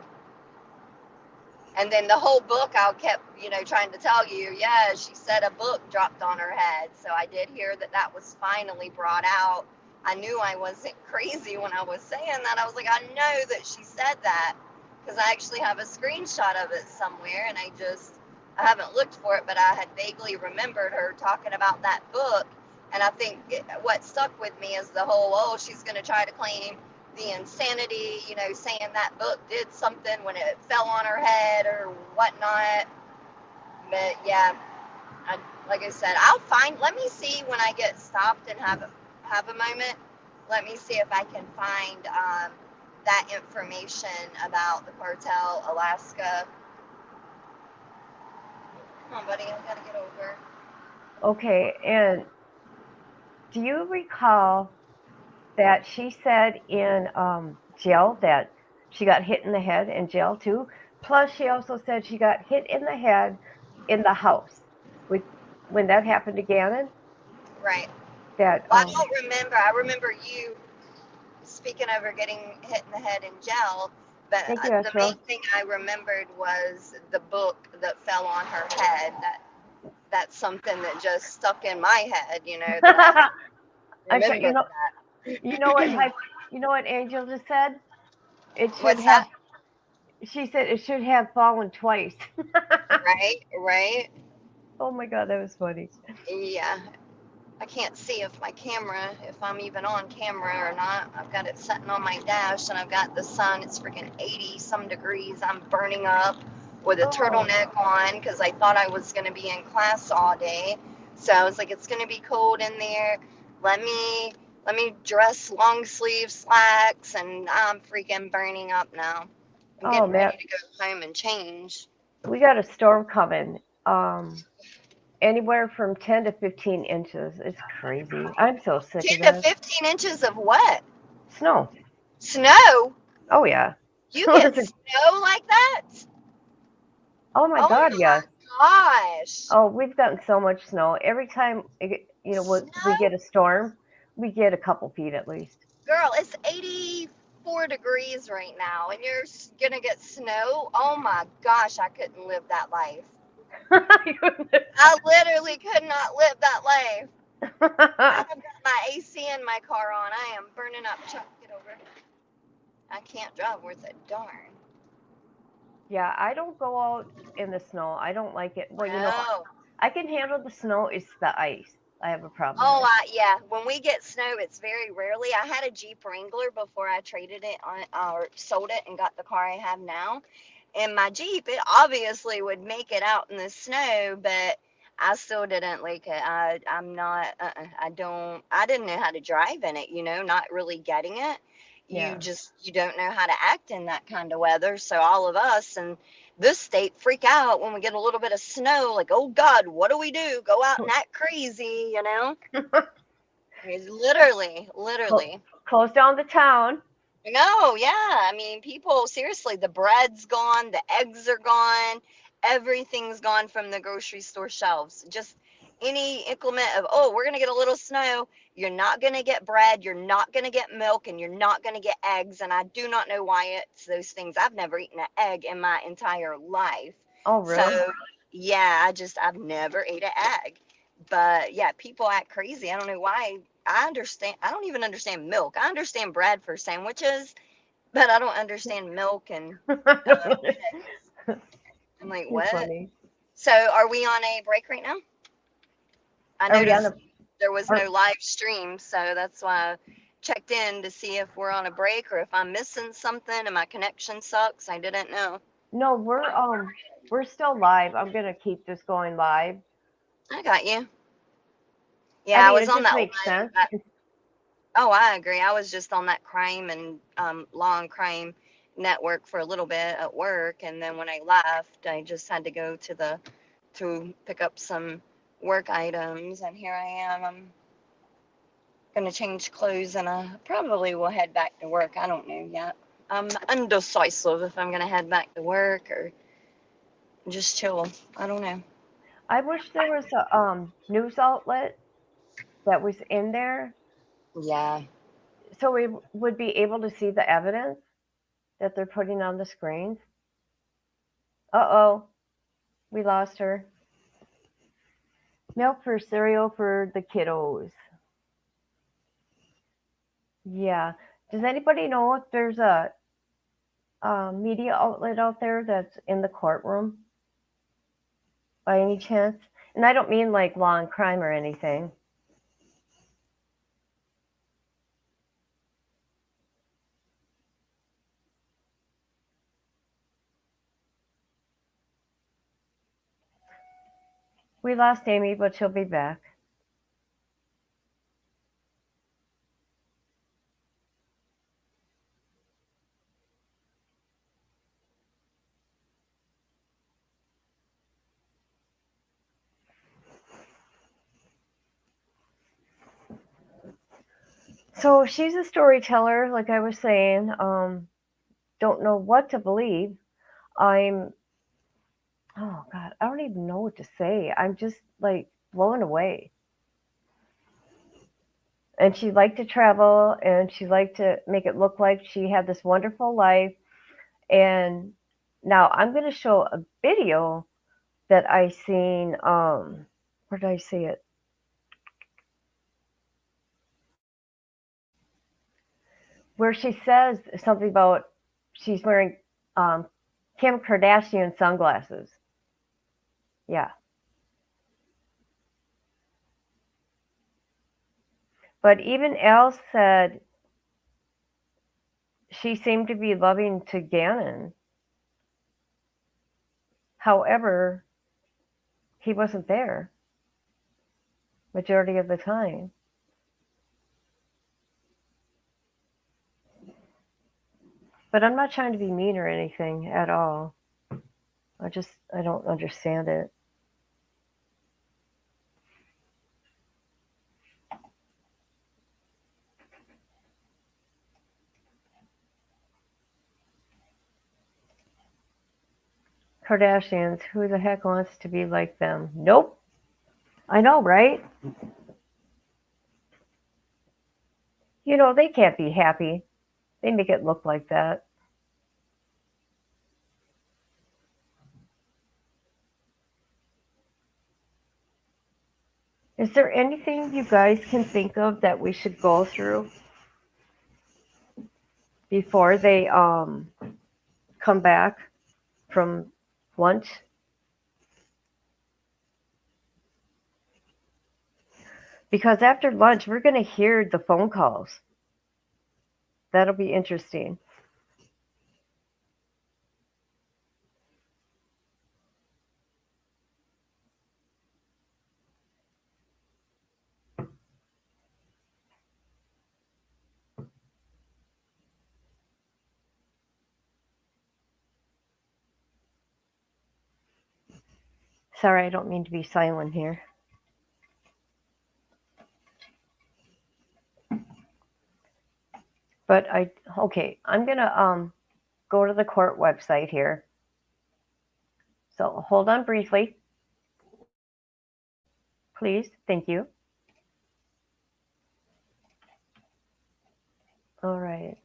And then the whole book, I kept, trying to tell you, yeah, she said a book dropped on her head. So I did hear that that was finally brought out. I knew I wasn't crazy when I was saying that. I was like, I know that she said that because I actually have a screenshot of it somewhere, and I haven't looked for it, but I had vaguely remembered her talking about that book. And I think what stuck with me is the whole, oh, she's going to try to claim the insanity, saying that book did something when it fell on her head or whatnot. But yeah, like I said, let me see when I get stopped and have a moment. Let me see if I can find that information about the cartel, Alaska. Come on, buddy, I gotta get over. Okay, and do you recall that she said in jail that she got hit in the head in jail too? Plus, she also said she got hit in the head in the house with when that happened to Gannon. Right. That Well, I don't remember. I remember you speaking of her getting hit in the head in jail, but thank you, the main Esra. thing I remembered was the book that fell on her head. That's something that just stuck in my head, that I I'm sorry, remembered you know what that. Angel just said? It should What's have. that? She said it should have fallen twice. Right. Oh my God, that was funny. Yeah. I can't see if I'm even on camera or not. I've got it sitting on my dash and I've got the sun. It's freaking 80 some degrees. I'm burning up with a Oh, turtleneck on because I thought I was going to be in class all day. So I was like, it's going to be cold in there. Let me dress long sleeve slacks, and I'm freaking burning up now. I'm oh getting man, ready to go home and change. we got a storm coming. Anywhere from 10 to 15 inches. It's crazy. I'm so sick 10 of to that. 15 inches of what? Snow. Snow? Oh yeah. You get Listen, snow like that? oh my Oh God, yes. my gosh. Oh, we've gotten so much snow. Every time we Snow? get a storm, we get a couple feet at least. Girl, it's 84 degrees right now and you're gonna get snow? Oh my gosh, I couldn't live that life. I literally could not live that life. I've got my AC in my car on. I am burning up. Chuck, get over. I can't drive worth a darn. Yeah, I don't go out in the snow. I don't like it. Well, No. I can handle the snow. It's the ice I have a problem Oh, with. yeah. When we get snow, it's very rarely. I had a Jeep Wrangler before I traded it or sold it and got the car I have now. And my Jeep, it obviously would make it out in the snow, but I still didn't like it. I'm not, I didn't know how to drive in it, not really getting it. Yeah. You don't know how to act in that kind of weather. So all of us in this state freak out when we get a little bit of snow, like, oh God, what do we do? Go out and act crazy. It's literally. Close down the town. No, yeah. I mean, people, seriously, the bread's gone, the eggs are gone, everything's gone from the grocery store shelves. Just any increment of, oh, we're going to get a little snow. You're not going to get bread, you're not going to get milk, and you're not going to get eggs. And I do not know why it's those things. I've never eaten an egg in my entire life. Oh, really? So, yeah, I've never ate an egg. But yeah, people act crazy. I don't know why. I understand. I don't even understand milk. I understand bread for sandwiches, but I don't understand milk and eggs. I'm like, You're what? funny. So, are we on a break right now? I Are we on noticed the? there was Are, no live stream, so that's why I checked in to see if we're on a break or if I'm missing something and my connection sucks. I didn't know. no, we're still live. I'm gonna keep this going live. I got you. I Yeah, I mean, was it on just that makes sense. Oh, I agree. I was just on that crime and law and crime network for a little bit at work, and then when I left, I just had to go to pick up some work items, and here I am. gonna change clothes and I probably will head back to work. I don't know yet. I'm undecisive if I'm gonna head back to work or just chill. I don't know. I wish there was a news outlet that was in there Yeah. so we would be able to see the evidence that they're putting on the screens. Uh-oh, we lost her. Milk for cereal for the kiddos. Yeah. Does anybody know if there's a media outlet out there that's in the courtroom by any chance? And I don't mean like law and crime or anything. We lost Amy, but she'll be back. So she's a storyteller, like I was saying. Don't know what to believe. I'm, oh God, I don't even know what to say. I'm just like blown away. And she liked to travel and she liked to make it look like she had this wonderful life. And now I'm going to show a video that I seen. Where did I see it? Where she says something about she's wearing um, Kim Kardashian sunglasses. Yeah. But even Elle said she seemed to be loving to Gannon. However, he wasn't there majority of the time. But I'm not trying to be mean or anything at all. I don't understand it. Kardashians, who the heck wants to be like them? Nope. I know, right? You know, they can't be happy. They make it look like that. Is there anything you guys can think of that we should go through before they come back from lunch? Because after lunch, we're going to hear the phone calls. That'll be interesting. Sorry, I don't mean to be silent here. But I'm going to go to the court website here. So hold on briefly. Please, thank you. All right.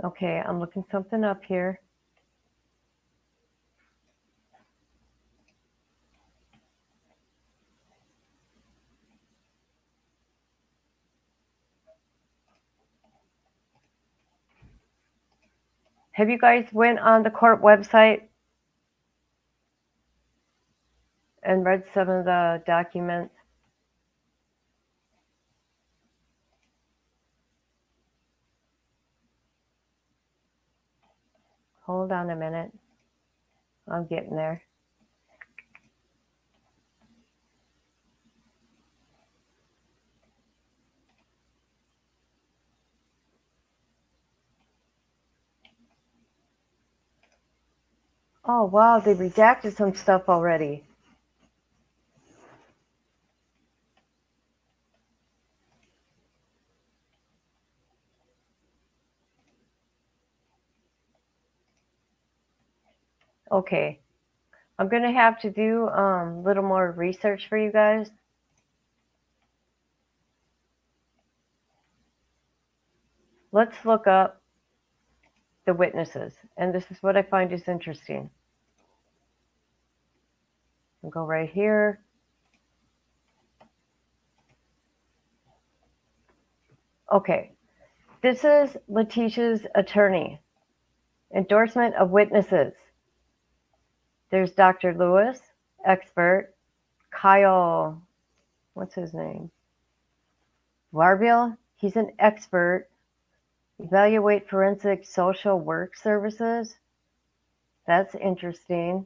Okay, I'm looking something up here. Have you guys went on the court website and read some of the documents? Hold on a minute. I'm getting there. Oh, wow, they redacted some stuff already. Okay. I'm going to have to do a little more research for you guys. Let's look up the witnesses. And this is what I find is interesting. I'll go right here. Okay. This is Letecia's attorney. Endorsement of witnesses. There's Dr. Lewis, expert. Kyle, what's his name? Warbiel, he's an expert. Evaluate forensic social work services. That's interesting.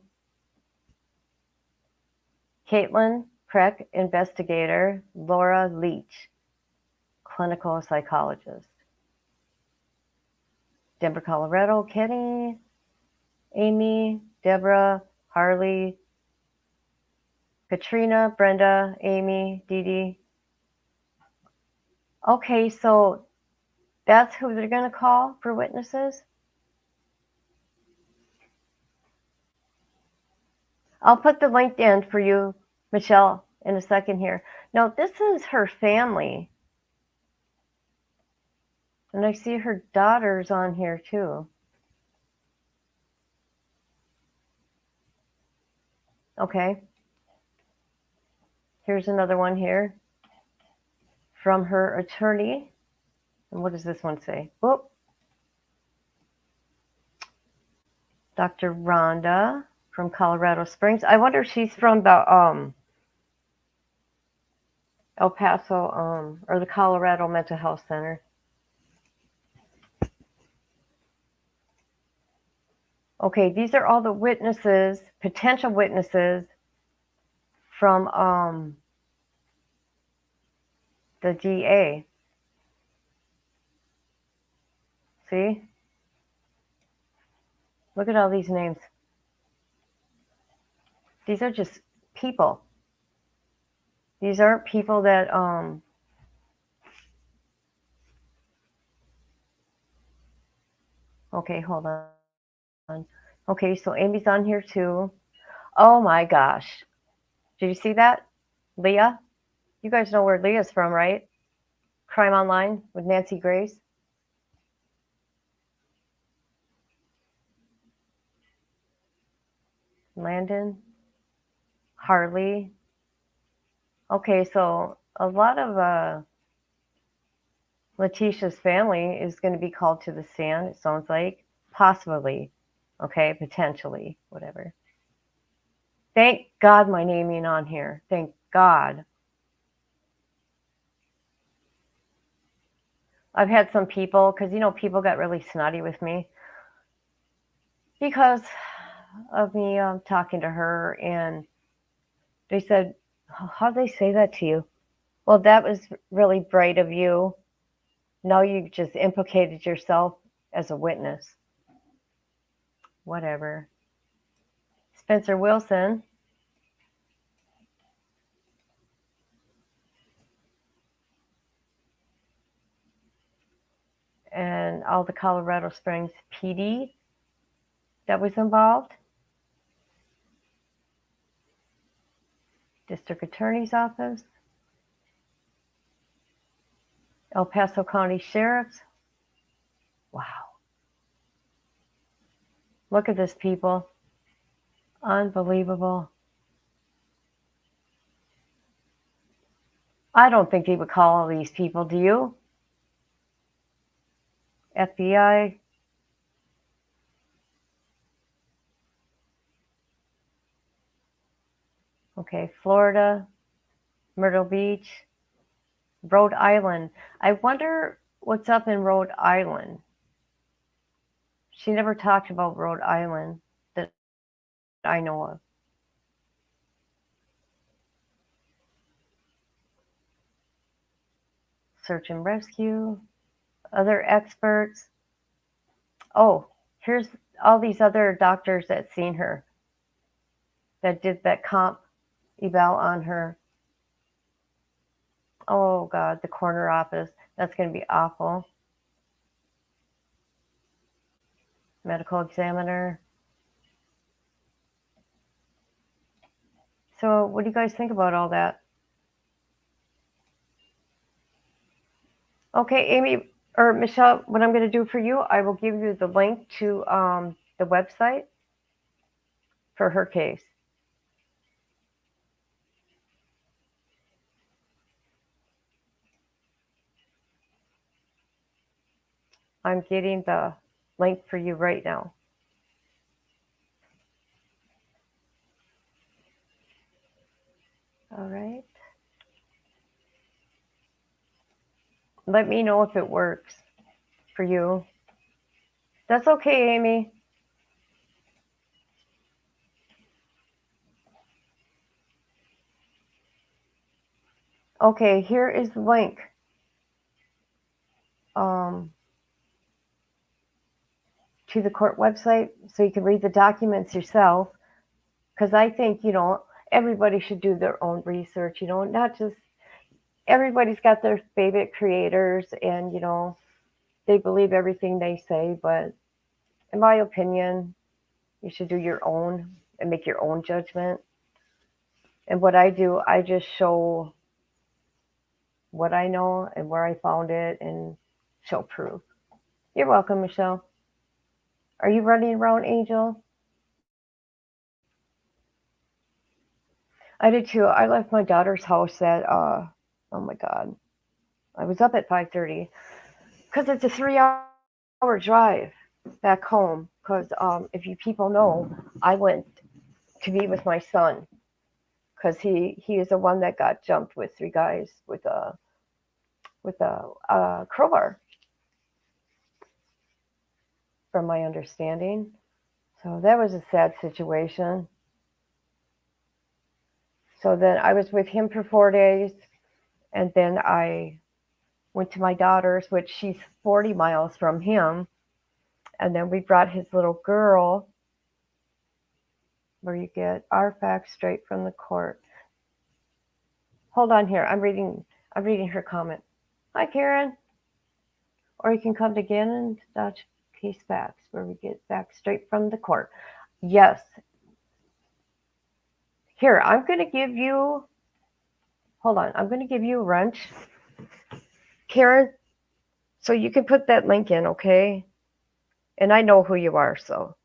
Caitlin Preck, investigator. Laura Leach, clinical psychologist. Denver, Colorado. Kenny, Amy, Deborah, Harley, Katrina, Brenda, Amy, Dee Dee. Okay, so that's who they're going to call for witnesses? I'll put the link in for you, Michelle, in a second here. Now, this is her family. And I see her daughters on here too. Okay. Here's another one here from her attorney. And what does this one say? Whoop. Dr. Rhonda from Colorado Springs. I wonder if she's from the El Paso or the Colorado Mental Health Center. Okay, these are all the witnesses, potential witnesses from the DA. See? Look at all these names. These are just people. These aren't people that okay, hold on. Okay, so Amy's on here too. Oh my gosh. Did you see that? Leah? You guys know where Leah's from, right? Crime Online with Nancy Grace. Landon. Harley. Okay, so a lot of Letecia's family is going to be called to the stand, it sounds like. Possibly. Okay, potentially. Whatever. Thank God my name ain't on here. Thank God. I've had some people, because, you know, people got really snotty with me because of me talking to her, and they said, how'd they say that to you? Well, that was really bright of you. Now you just implicated yourself as a witness. Whatever. Spencer Wilson. And all the Colorado Springs PD that was involved. District Attorney's Office. El Paso County Sheriff's. Wow. Look at this, people. Unbelievable. I don't think they would call all these people, do you? FBI. Okay, Florida, Myrtle Beach, Rhode Island. I wonder what's up in Rhode Island. She never talked about Rhode Island that I know of. Search and rescue, other experts. Oh, here's all these other doctors that seen her, that did that comp eval on her. Oh God, the corner office. That's going to be awful. Medical examiner. So what do you guys think about all that? Okay, Amy or Michelle, what I'm going to do for you, I will give you the link to the website for her case. I'm getting the link for you right now. All right. Let me know if it works for you. That's okay, Amy. Okay, here is the link. To the court website so you can read the documents yourself. Because I think, everybody should do their own research, not just everybody's got their favorite creators and, they believe everything they say. But in my opinion, you should do your own and make your own judgment. And what I do, I just show what I know and where I found it and show proof. You're welcome, Michelle. Are you running around, Angel? I did too. I left my daughter's house at, oh my God, I was up at 5:30 because it's a 3-hour drive back home. Because if you people know, I went to be with my son because he is the one that got jumped with 3 guys with a crowbar, from my understanding. So that was a sad situation. So then I was with him for 4 days, and then I went to my daughter's, which she's 40 miles from him. And then we brought his little girl, where you get our facts straight from the court. Hold on here. I'm reading her comment. Hi, Karen. Or you can come to Gannon Stauch case facts, where we get facts straight from the court. Yes. Here, I'm going to give you, hold on. I'm going to give you a wrench, Karen, so you can put that link in, okay? And I know who you are, so.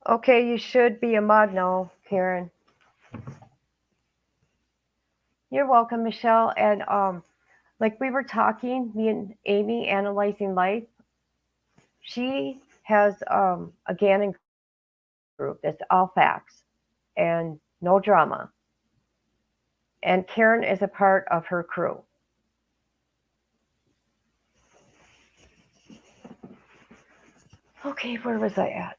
Okay, you should be a mod now, Karen. You're welcome, Michelle. And like we were talking, me and Amy analyzing life, she has a Gannon group that's all facts and no drama. And Karen is a part of her crew. Okay, where was I at?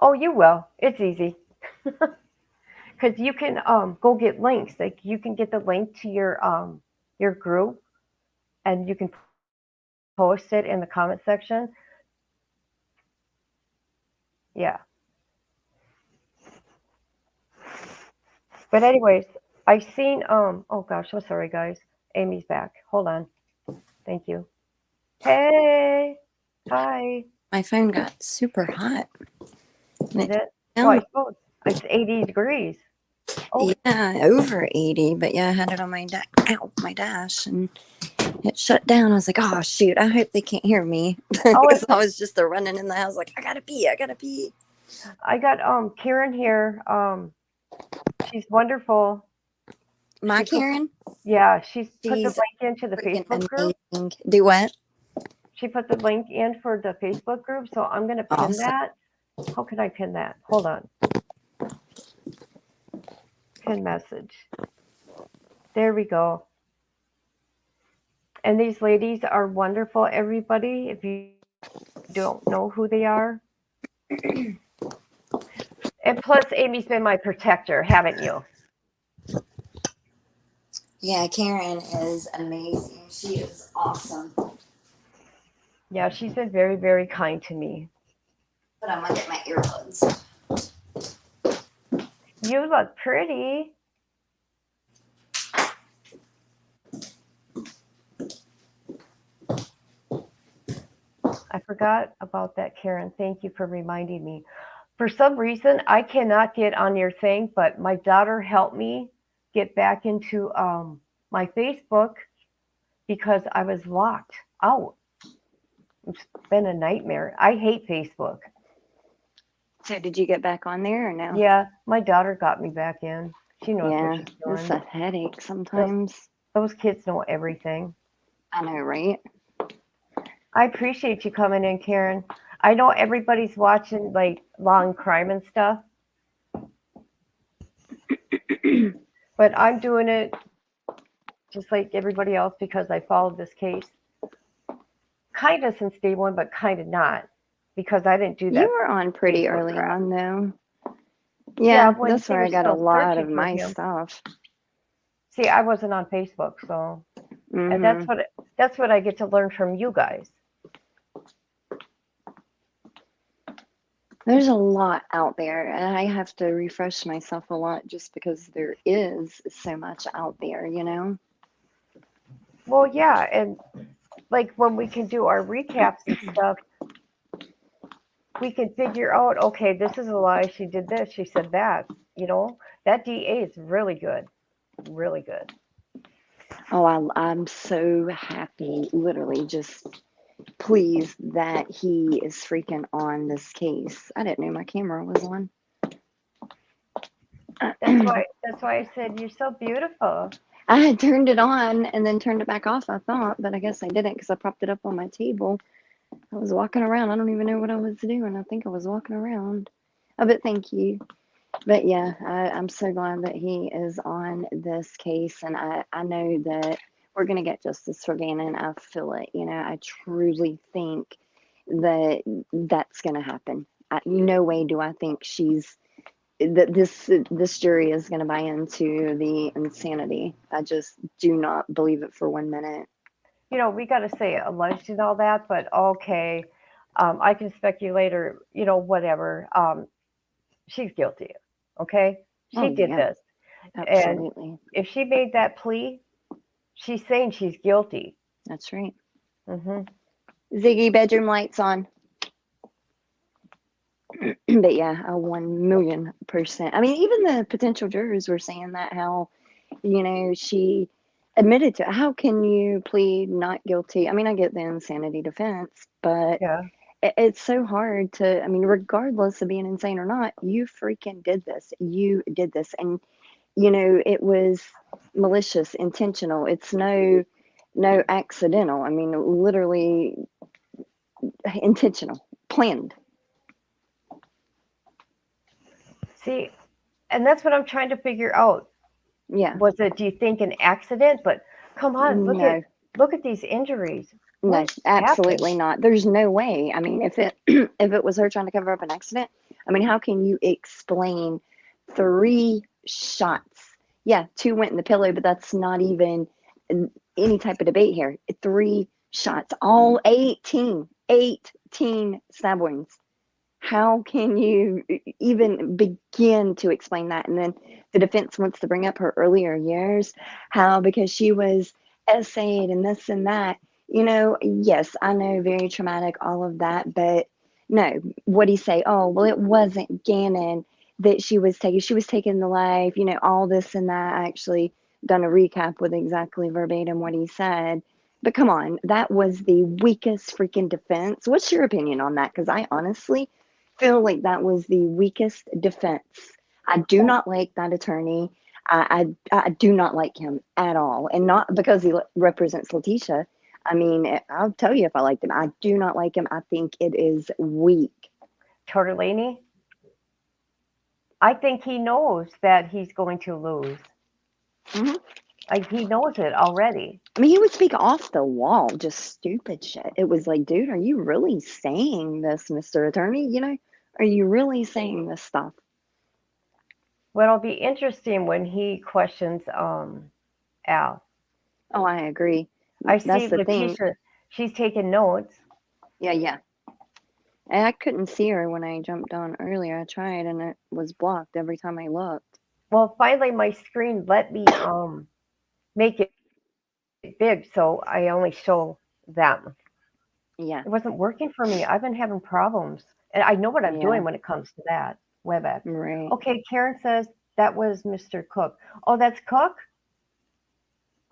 Oh, you will. It's easy. Because you can go get links. Like you can get the link to your group, and you can post it in the comment section. Yeah. But anyways, I seen oh gosh, I'm sorry guys. Amy's back. Hold on. Thank you. Hey. Hi. My phone got super hot. Did it? Why? Oh, it's 80 degrees. Oh. Yeah, over 80, but yeah, I had it on my dash and it shut down. I was like, oh shoot, I hope they can't hear me. Because I was just running in the house like, I gotta pee. I got Karen here. She's wonderful. Karen? Yeah, she's put the link into the Facebook group. Do what? She put the link in for the Facebook group, so I'm going to pin Awesome. that. How can I pin that? Hold on. Pin message. There we go. And these ladies are wonderful, everybody. If you don't know who they are. And plus, Amy's been my protector, haven't you? Yeah, Karen is amazing. She is awesome. Yeah, she's been very, very kind to me. But I'm gonna get my earbuds. You look pretty. I forgot about that, Karen. Thank you for reminding me. For some reason, I cannot get on your thing, but my daughter helped me get back into my Facebook because I was locked out. It's been a nightmare. I hate Facebook. So did you get back on there or no? Yeah, my daughter got me back in. She knows Yeah, what she's doing. it's a headache sometimes. Those kids know everything. I know, right? I appreciate you coming in, Karen. I know everybody's watching like long crime and stuff, but I'm doing it just like everybody else because I followed this case. Kind of since day one, but kind of not because I didn't do that. You were on pretty Facebook early crap. on, though. Yeah, when that's they where were I got a still lot of searching for my him. stuff. See, I wasn't on Facebook, so and Mhm. that's what I get to learn from you guys. There's a lot out there, and I have to refresh myself a lot just because there is so much out there, you know? Well, yeah, and like when we can do our recaps and stuff, we can figure out, okay, this is a lie. She did this. She said that. You know, that DA is really good. Really good. Oh, I'm so happy, literally just pleased that he is freaking on this case. I didn't know my camera was on. That's why I said you're so beautiful. I had turned it on and then turned it back off, I thought, but I guess I didn't because I propped it up on my table. I was walking around. I don't even know what I was doing. I think I was walking around. Oh, but thank you. But yeah, I'm so glad that he is on this case, and I know that we're going to get justice for Gannon. I feel it. You know, I truly think that that's going to happen. No way do I think that this jury is going to buy into the insanity. I just do not believe it for 1 minute. You know, we got to say alleged and all that, but okay, I can speculate or, you know, whatever. She's guilty. Okay? She did this. Absolutely. And if she made that plea, she's saying she's guilty. That's right. Mm-hmm. Ziggy, bedroom lights on. But yeah, 1,000,000%. I mean, even the potential jurors were saying that how, you know, she admitted to it. How can you plead not guilty? I mean, I get the insanity defense, but yeah, it's so hard to, I mean, regardless of being insane or not, you freaking did this. You did this. And, you know, it was malicious, intentional. It's no accidental. I mean, literally intentional, planned. See, and that's what I'm trying to figure out. Yeah. Was it, do you think, an accident? But come on, look at these injuries. No, absolutely not. There's no way. I mean, if it if it was her trying to cover up an accident, I mean, how can you explain 3 shots? Yeah, 2 went in the pillow, but that's not even any type of debate here. 3 shots, all 18 stab wounds. How can you even begin to explain that? And then the defense wants to bring up her earlier years, how because she was essayed and this and that. You know, yes, I know, very traumatic, all of that, but no, what do you say? Oh, well, it wasn't Gannon that she was taking the life, you know, all this and that. I actually done a recap with exactly verbatim what he said. But come on, that was the weakest freaking defense. What's your opinion on that? Because I honestly feel like that was the weakest defense. I do not like that attorney. I do not like him at all. And not because he represents Letecia. I mean, I'll tell you if I liked him. I do not like him. I think it is weak. Tortellini, I think he knows that he's going to lose. Mhm. Like, he knows it already. I mean, he would speak off the wall, just stupid shit. It was like, dude, are you really saying this, Mr. Attorney? You know, are you really saying this stuff? Well, it'll be interesting when he questions Al. Oh, I agree. I see That's the thing. Letecia, she's taking notes. Yeah. And I couldn't see her when I jumped on earlier. I tried and it was blocked every time I looked. Well, finally my screen let me make it big, so I only show them. Yeah, It wasn't working for me. I've been having problems. And I know what I'm yeah, doing when it comes to that WebEx. right. Okay, Karen says that was Mr. Cook. Oh, that's Cook?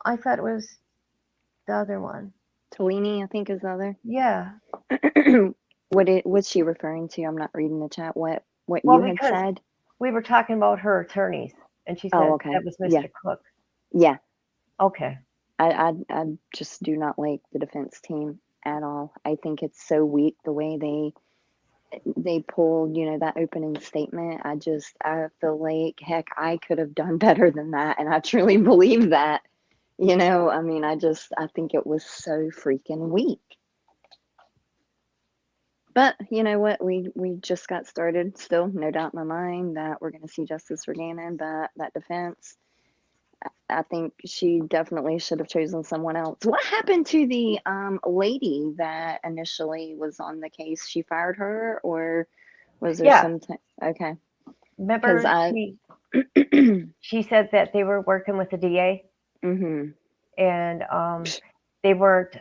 I thought it was the other one. Tolini, I think, is the other. Yeah. What's she referring to? I'm not reading the chat. What Well, you had because said? we were talking about her attorneys, and she Oh, said okay. that was Yeah, Mr. Cook. yeah. Okay. I just do not like the defense team at all. I think it's so weak the way they pulled, that opening statement. I feel like, heck, I could have done better than that, and I truly believe that. I mean, I think it was so freaking weak. But you know what? We just got started. Still, no doubt in my mind that we're going to see justice for Gannon. But that defense, I think she definitely should have chosen someone else. What happened to the lady that initially was on the case? She fired her, or was there Yeah. some? Okay, because Remember, she said that they were working with the DA, mm-hmm. and they weren't.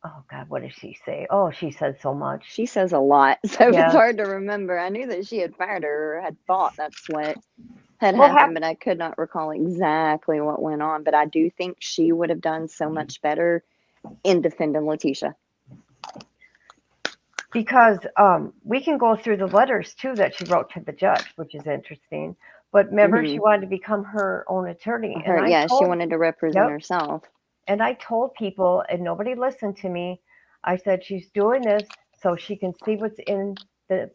Oh God, what did she say? Oh, she said so much. She says a lot, so Yeah. it's hard to remember. I knew that she had fired her, or had thought that's what had happened, but I could not recall exactly what went on. But I do think she would have done so much better in defending Letecia. Because we can go through the letters too that she wrote to the judge, which is interesting. But remember, she wanted to become her own attorney, She wanted to represent herself. And I told people, and nobody listened to me. I said she's doing this so she can see what's in the.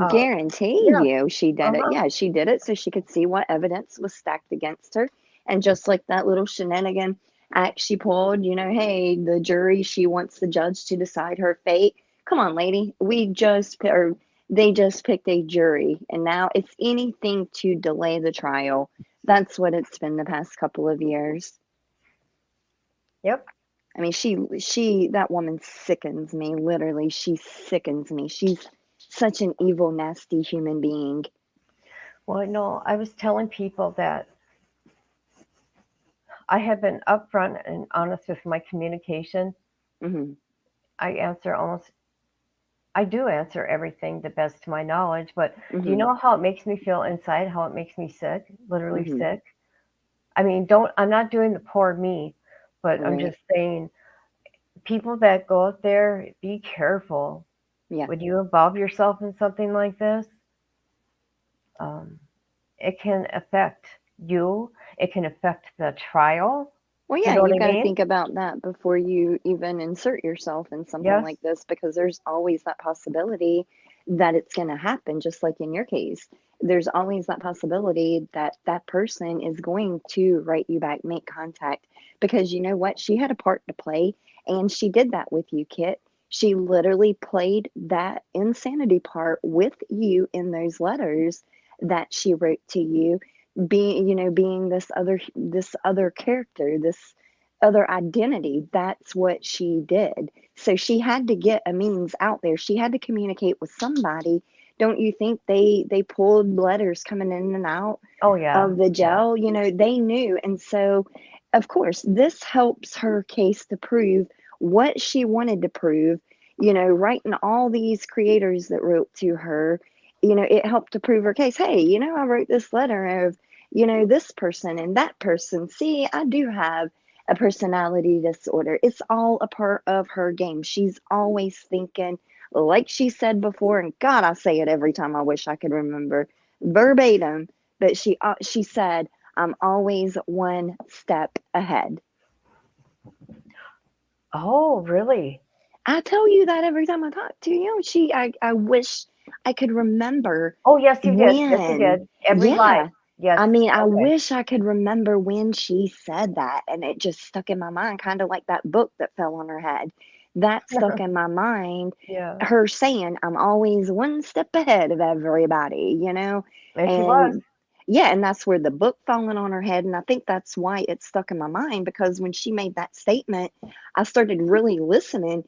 Guarantee you she did it. Yeah, she did it so she could see what evidence was stacked against her. And just like that little shenanigan act she pulled, hey, the jury, she wants the judge to decide her fate. Come on, lady. They just picked a jury, and now it's anything to delay the trial. That's what it's been the past couple of years. Yep. I mean, that woman sickens me. Literally, she sickens me. She's such an evil, nasty human being. Well, no, I was telling people that I have been upfront and honest with my communication. Mm-hmm. I do answer everything the best to my knowledge, but mm-hmm. do you know how it makes me feel inside, how it makes me sick, literally mm-hmm. sick? I mean, I'm not doing the poor me, but I'm just saying, people that go out there, be careful. Yeah. Would you involve yourself in something like this? It can affect you. It can affect the trial. Well, yeah, you've got to think about that before you even insert yourself in something like this, because there's always that possibility that it's going to happen, just like in your case. There's always that possibility that that person is going to write you back, make contact, because you know what? She had a part to play, and she did that with you, Kit. She literally played that insanity part with you in those letters that she wrote to you, being this other character, this other identity. That's what she did. So she had to get a means out there. She had to communicate with somebody. Don't you think they pulled letters coming in and out of the jail? They knew. And so, of course, this helps her case to prove what she wanted to prove. Writing all these creators that wrote to her, it helped to prove her case. Hey, I wrote this letter of, this person and that person. See, I do have a personality disorder. It's all a part of her game. She's always thinking, like she said before, and God, I say it every time. I wish I could remember verbatim, but she said, I'm always one step ahead. Oh, really? I tell you that every time I talk to you. I wish I could remember Oh, yes, you did. Yes, you when. did. Every life. Yeah. Yes. I mean, I Okay. wish I could remember when she said that, and it just stuck in my mind, kind of like that book that fell on her head. That stuck in my mind, Yeah. her saying, I'm always one step ahead of everybody, you know? And she was. And yeah, and that's where the book falling on her head. And I think that's why it stuck in my mind, because when she made that statement, I started really listening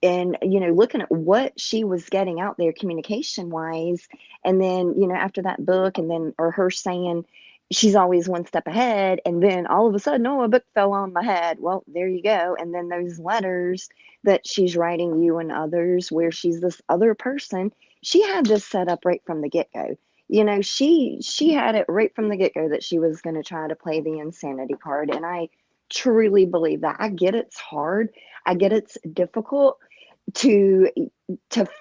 and, looking at what she was getting out there communication wise. And then, after that book, and then, or her saying, she's always one step ahead. And then all of a sudden, oh, a book fell on my head. Well, there you go. And then those letters that she's writing you and others, where she's this other person, she had this set up right from the get go. She had it right from the get go that she was going to try to play the insanity card. And I truly believe that. I get it's hard. I get it's difficult to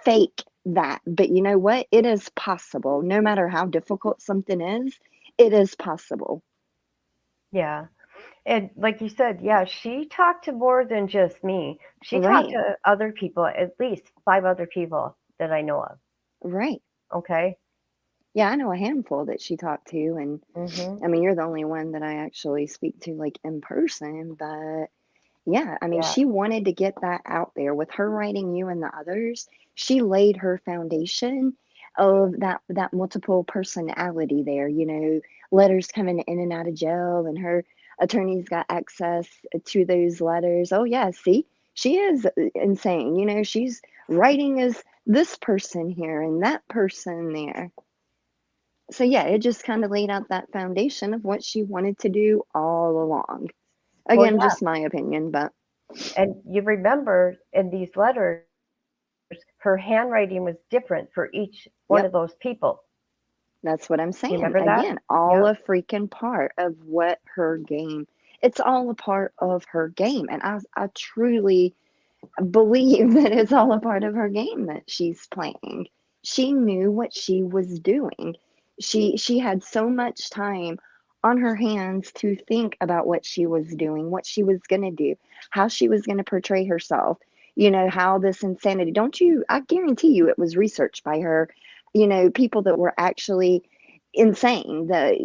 fake that, but you know what, it is possible. No matter how difficult something is, it is possible. Yeah. And like you said, yeah, she talked to more than just me. She talked Right, to other people, at least 5 other people that I know of. right. Okay. Yeah, I know a handful that she talked to, and Mhm. I mean, you're the only one that I actually speak to like in person, but yeah, I mean, Yeah. she wanted to get that out there. With her writing you and the others, she laid her foundation of that multiple personality there, letters coming in and out of jail, and her attorneys got access to those letters. Oh yeah, see, she is insane. She's writing as this person here and that person there. So yeah, it just kind of laid out that foundation of what she wanted to do all along. Well, Again, yeah. just my opinion, but And you remember in these letters, her handwriting was different for each one of yep, those people. that's what I'm You saying. remember that? Again, all Yep. a freaking part of what her game. It's all a part of her game, and I truly believe that it's all a part of her game that she's playing. She knew what she was doing. She had so much time on her hands to think about what she was doing, what she was going to do, how she was going to portray herself, how this insanity. Don't you I guarantee you it was researched by her, people that were actually insane that,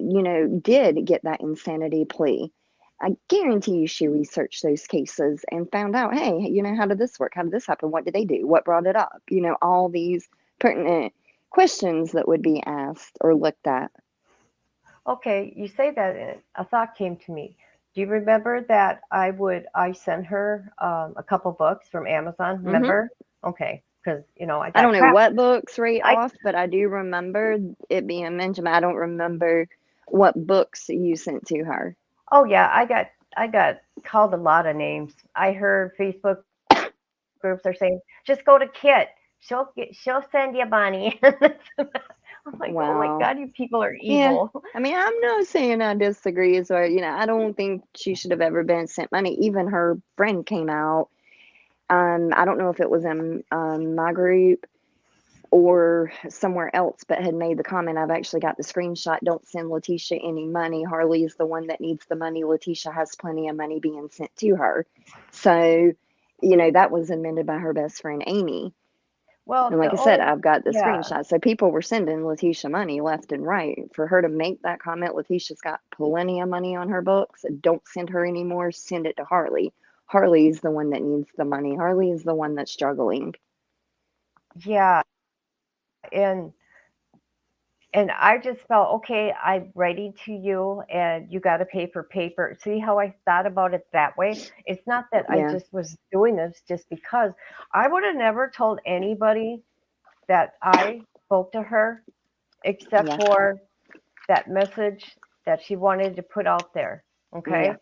did get that insanity plea. I guarantee you she researched those cases and found out, hey, how did this work? How did this happen? What did they do? What brought it up? All these pertinent questions that would be asked or looked at. Okay, you say that, and a thought came to me. Do you remember that I sent her a couple books from Amazon? hmm Remember? Okay, because I I got don't know crap. what books right I off, but I do remember it being mentioned. I don't remember what books you sent to her. Oh yeah, I got called a lot of names. I heard Facebook groups are saying, just go to Kit. She'll send you money. I'm like, oh my God, you Wow. people are evil. Yeah. I mean, I'm not saying I disagree. So, I don't think she should have ever been sent money. Even her friend came out. I don't know if it was in my group or somewhere else, but had made the comment. I've actually got the screenshot. Don't send Letecia any money. Harley is the one that needs the money. Letecia has plenty of money being sent to her. So, that was amended by her best friend, Amy. Well, And like the I said, only I've got the yeah. screenshot. So people were sending Letecia money left and right. For her to make that comment, Letecia's got plenty of money on her books. Don't send her anymore. Send it to Harley. Harley's the one that needs the money. Harley is the one that's struggling. Yeah, and I just felt, okay, I'm writing to you and you got to pay for paper. See how I thought about it that way? It's not that I Yeah. just was doing this just because. I would have never told anybody that I spoke to her except Yeah. for that message that she wanted to put out there. Yeah. Okay?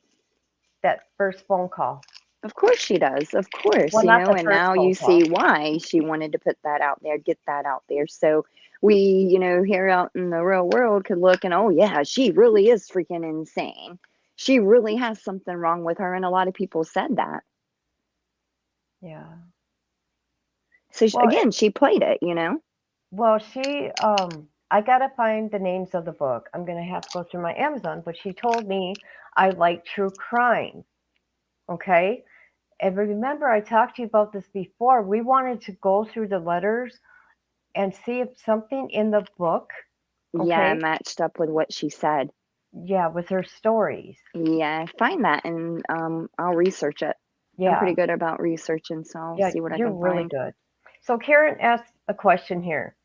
That first phone call. Of course she does. Of course, Well, not the and first now you phone see call. why she wanted to put that out there, get that out there. So we, here out in the real world could look and, oh, yeah, she really is freaking insane. She really has something wrong with her. And a lot of people said that. Yeah. So Well, again, she played it, Well, I gotta find the names of the book. I'm gonna have to go through my Amazon, but she told me I like true crime. Okay, And remember, I talked to you about this before. We wanted to go through the letters and see if something in the book, Yeah, okay, matched up with what she said. yeah, with her stories. Yeah, find that and I'll research it. I'm Yeah, pretty good about researching, so I'll yeah, see what I you're can really find. good. So Karen asked a question here.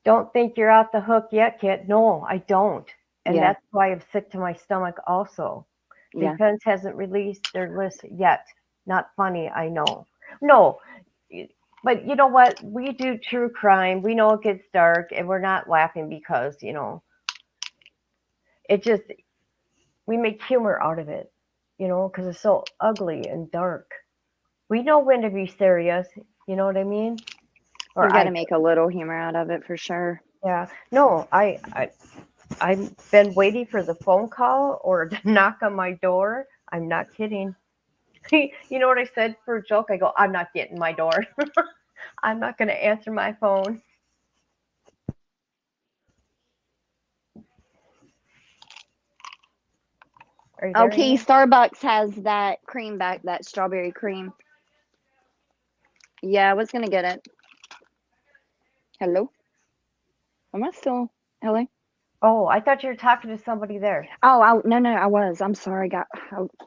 Don't think you're out the hook yet, kid. No, I don't. And Yeah, that's why I'm sick to my stomach also. yeah. Defense hasn't released their list yet. Not funny, I know. No, but you know what? We do true crime. We know it gets dark, and we're not laughing because, it just, we make humor out of it, because it's so ugly and dark. We know when to be serious, you know what I mean? You Or got I to do. make a little humor out of it for sure. Yeah. No, I've been waiting for the phone call or the knock on my door. I'm not kidding. You know what I said for a joke? I go, I'm not getting my door. I'm not going to answer my phone. Are you there, Okay, Amy? Starbucks has that cream back, that strawberry cream. Yeah, I was gonna get it. Hello? Am I still? Hello? Oh, I thought you were talking to somebody there. Oh, no, I was. I'm sorry.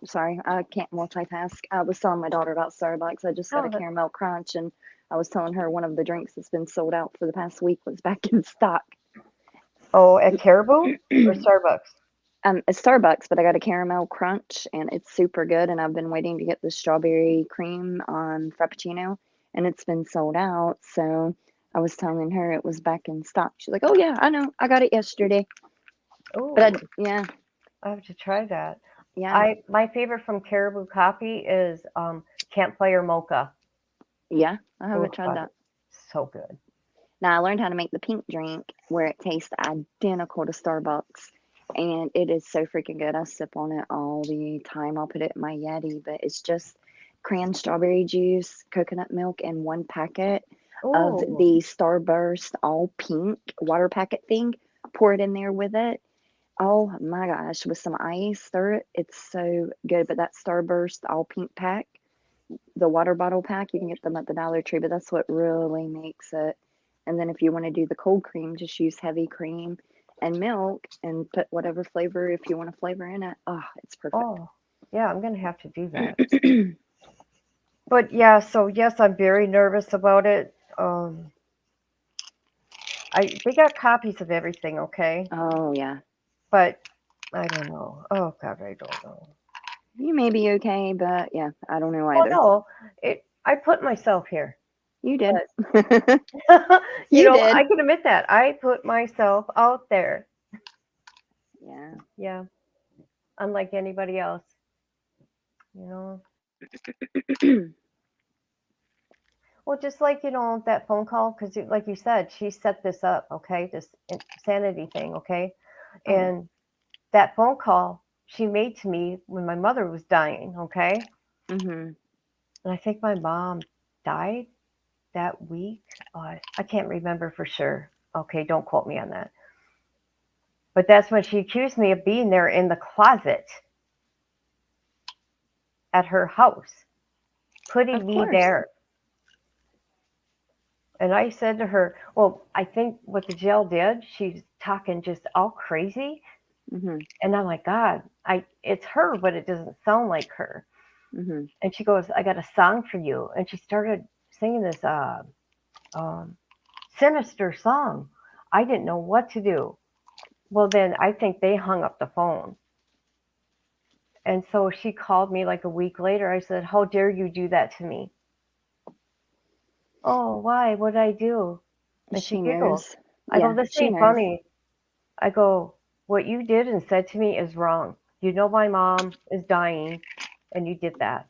Sorry. I can't multitask. I was telling my daughter about Starbucks. I just got a Oh, caramel crunch, and I was telling her one of the drinks that's been sold out for the past week was back in stock. at Caribou or Starbucks? It's Starbucks, but I got a caramel crunch, and it's super good. And I've been waiting to get the strawberry cream on Frappuccino, and it's been sold out. So I was telling her it was back in stock. She's like, "Oh yeah, I know. I got it yesterday." Oh, But yeah, I have to try that. yeah, My favorite from Caribou Coffee is Campfire Mocha. yeah. I Oh haven't tried God, that. it's so good. Now I learned how to make the pink drink where it tastes identical to Starbucks. And it is so freaking good. I sip on it all the time. I'll put it in my Yeti, but it's just canned strawberry juice, coconut milk, and one packet of Oh, the Starburst all pink water packet thing. Pour it in there with it. Oh my gosh, with some ice, stir it. It's so good. But that Starburst all pink pack, the water bottle pack, you can get them at the Dollar Tree, but that's what really makes it. And then if you want to do the cold cream, just use heavy cream and milk and put whatever flavor if you want to flavor in it. Oh, it's perfect. oh, yeah, I'm gonna have to do that. But yeah, so yes, I'm very nervous about it. They got copies of everything, okay? Oh yeah. But I don't know. Oh God, I don't know. You may be okay, but yeah, I don't know Well, either. no, I put myself here. You did. But You did. I can admit that I put myself out there. Yeah. Yeah, unlike anybody else. You know. Well, just like that phone call, because like you said, she set this up, okay, this insanity thing, okay, Oh yeah. and that phone call she made to me when my mother was dying, okay, Mhm. and I think my mom died that week. I can't remember for sure. Okay, don't quote me on that. But that's when she accused me of being there in the closet at her house, putting Of me course. there. And I said to her, well, I think what the jail did, she's talking just all crazy. Mhm. And I'm like, God, it's her, but it doesn't sound like her. Mhm. And she goes, I got a song for you. And she started singing this um, sinister song. I didn't know what to do. Well, then I think they hung up the phone. And so she called me like a week later. I said, how dare you do that to me? Oh, why? What did I do? And she She giggled. knows. I go, Yeah, this she ain't knows. funny. I go, what you did and said to me is wrong. You know my mom is dying, and you did that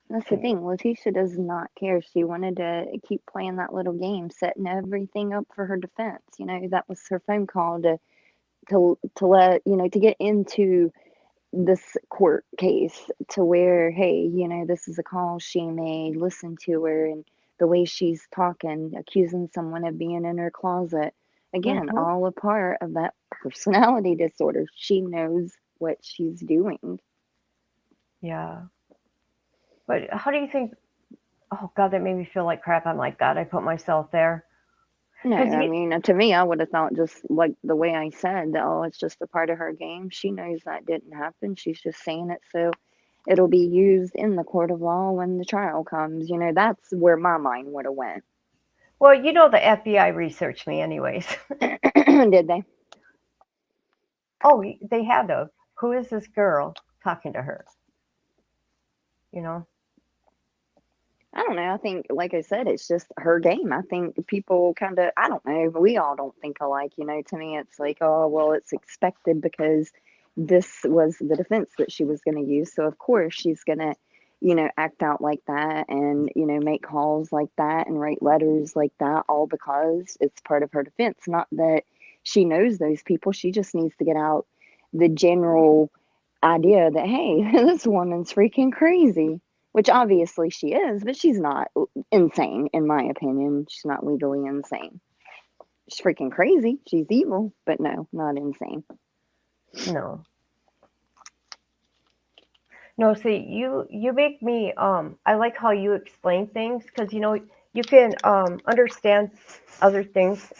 That's to the me. thing. Letecia does not care. She wanted to keep playing that little game, setting everything up for her defense. You know, that was her phone call to let, to get into this court case to where, hey, this is a call she made, listen to her and the way she's talking, accusing someone of being in her closet. Again, Hmm. all a part of that personality disorder. She knows what she's doing. Yeah. But how do you think? Oh God, that made me feel like crap. I'm like, God, I put myself there. No, 'Cause I you, mean, to me, I would have thought just like the way I said, that, oh, it's just a part of her game. She knows that didn't happen. She's just saying it so it'll be used in the court of law when the trial comes. You know, that's where my mind would have went. well, you know the FBI researched me anyways. Did they? Oh, they had to. Who is this girl talking to her? You know? I don't know. I think, like I said, it's just her game. I think people kind of, I don't know, but we all don't think alike. You know, to me, it's like, oh, well, it's expected because this was the defense that she was going to use. So, of course, she's going to, you know, act out like that and, you know, make calls like that and write letters like that, all because it's part of her defense. Not that she knows those people. She just needs to get out the general idea that, hey, this woman's freaking crazy, which obviously she is, but she's not insane, in my opinion. She's not legally insane. She's freaking crazy. She's evil, but no, not insane. No. No, see, you make me I like how you explain things because you know you can understand other things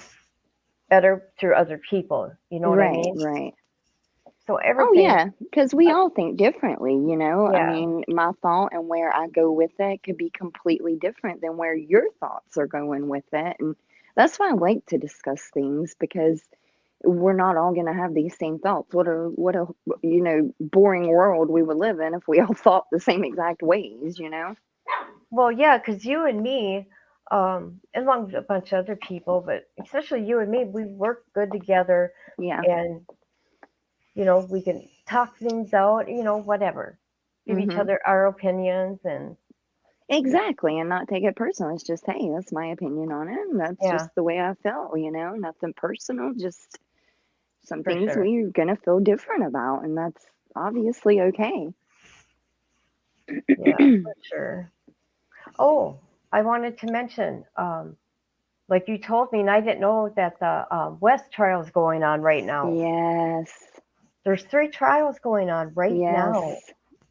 better through other people. You know what I Right, mean? right. So Oh, everything, yeah, because we all think differently, you know? I yeah. mean, my thought and where I go with it could be completely different than where your thoughts are going with it. And that's why I like to discuss things because we're not all going to have these same thoughts. What a you know, boring world we would live in if we all thought the same exact ways, you know? Well, yeah, because you and me, along with a bunch of other people, but especially you and me, we work good together, Yeah. and you know we can talk things out. You know, whatever, give each Mhm. other our opinions, and Exactly, and not take it personal. It's just, hey, that's my opinion on it, and that's yeah, just the way I felt, you know? Nothing personal, just some for things sure. we're gonna feel different about, and that's obviously okay. Yeah, for sure. Oh, I wanted to mention, like you told me, and I didn't know that the West trial is going on right now. Yes. There's 3 trials going on right Yes. now.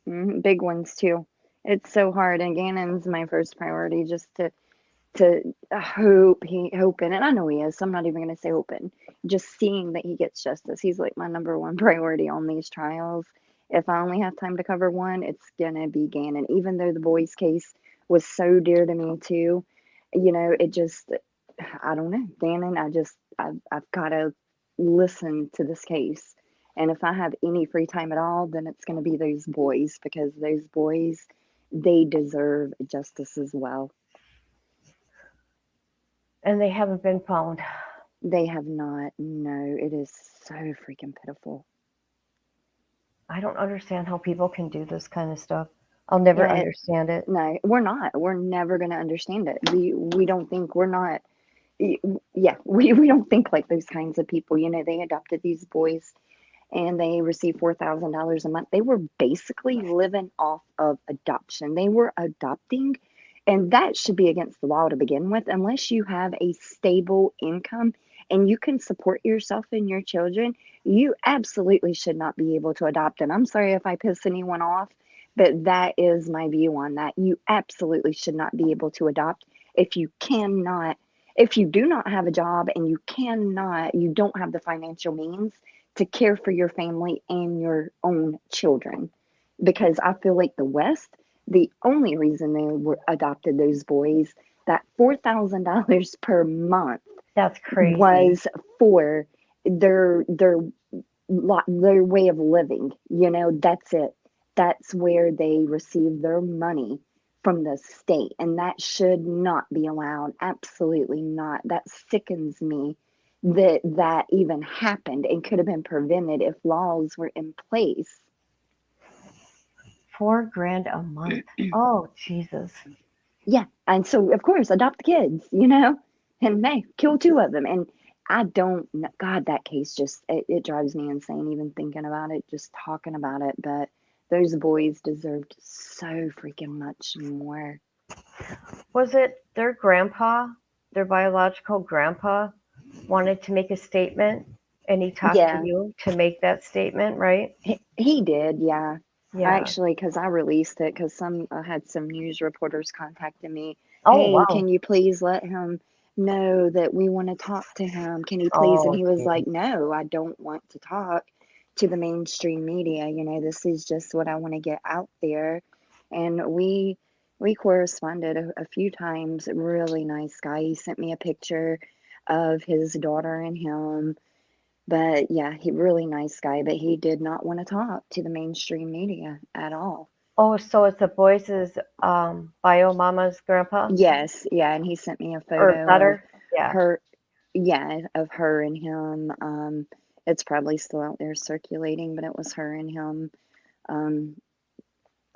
Big ones too. It's so hard, and Gannon's my first priority, just to hoping, and I know he is, so I'm not even gonna say hoping. Just seeing that he gets justice. He's like my number one priority on these trials. If I only have time to cover one, it's gonna be Gannon. Even though the boys' case was so dear to me too, you know, it just, I don't know, Gannon. I've got to listen to this case, and if I have any free time at all, then it's gonna be those boys because those boys, they deserve justice as well. And they haven't been found. They have not. No, it is so freaking pitiful. I don't understand how people can do this kind of stuff. I'll never Yeah, understand it. no, we're not. We're never going to understand it. We don't think we're not. Yeah, we don't think like those kinds of people. You know, they adopted these boys and they received $4,000 a month. They were basically living off of adoption. They were adopting, and that should be against the law to begin with, unless you have a stable income and you can support yourself and your children. You absolutely should not be able to adopt. And I'm sorry if I piss anyone off, but that is my view on that. You absolutely should not be able to adopt if you cannot. If you do not have a job and you don't have the financial means to care for your family and your own children. Because I feel like the West, the only reason they were adopted those boys, that $4,000 per month That's crazy. was for their their way of living. You know, that's it. That's where they receive their money from the state, and that should not be allowed. Absolutely not. That sickens me that that even happened and could have been prevented if laws were in place. $4 grand a month. Oh Jesus. Yeah, and so of course adopt the kids, you know, and hey, kill 2 of them. And I don't God, that case just it drives me insane even thinking about it, just talking about it. But those boys deserved so freaking much more. Was it their grandpa, their biological grandpa, wanted to make a statement and he talked to Yeah, you to make that statement, right? he did, yeah. Yeah. Actually, because I released it, because I had some news reporters contacting me. Oh, Hey, wow. can you please let him know that we want to talk to him? Can you please? And Oh, he was geez. like, no, I don't want to talk to the mainstream media. This is just what I want to get out there. And we corresponded a few times. Really nice guy. He sent me a picture of his daughter and him. But yeah, he really nice guy, but he did not want to talk to the mainstream media at all. Oh, so it's the boys' bio mama's grandpa Yes, yeah, and he sent me a or photo of daughter? Yeah. her, yeah, of her and him. It's probably still out there circulating, but it was her and him. Um,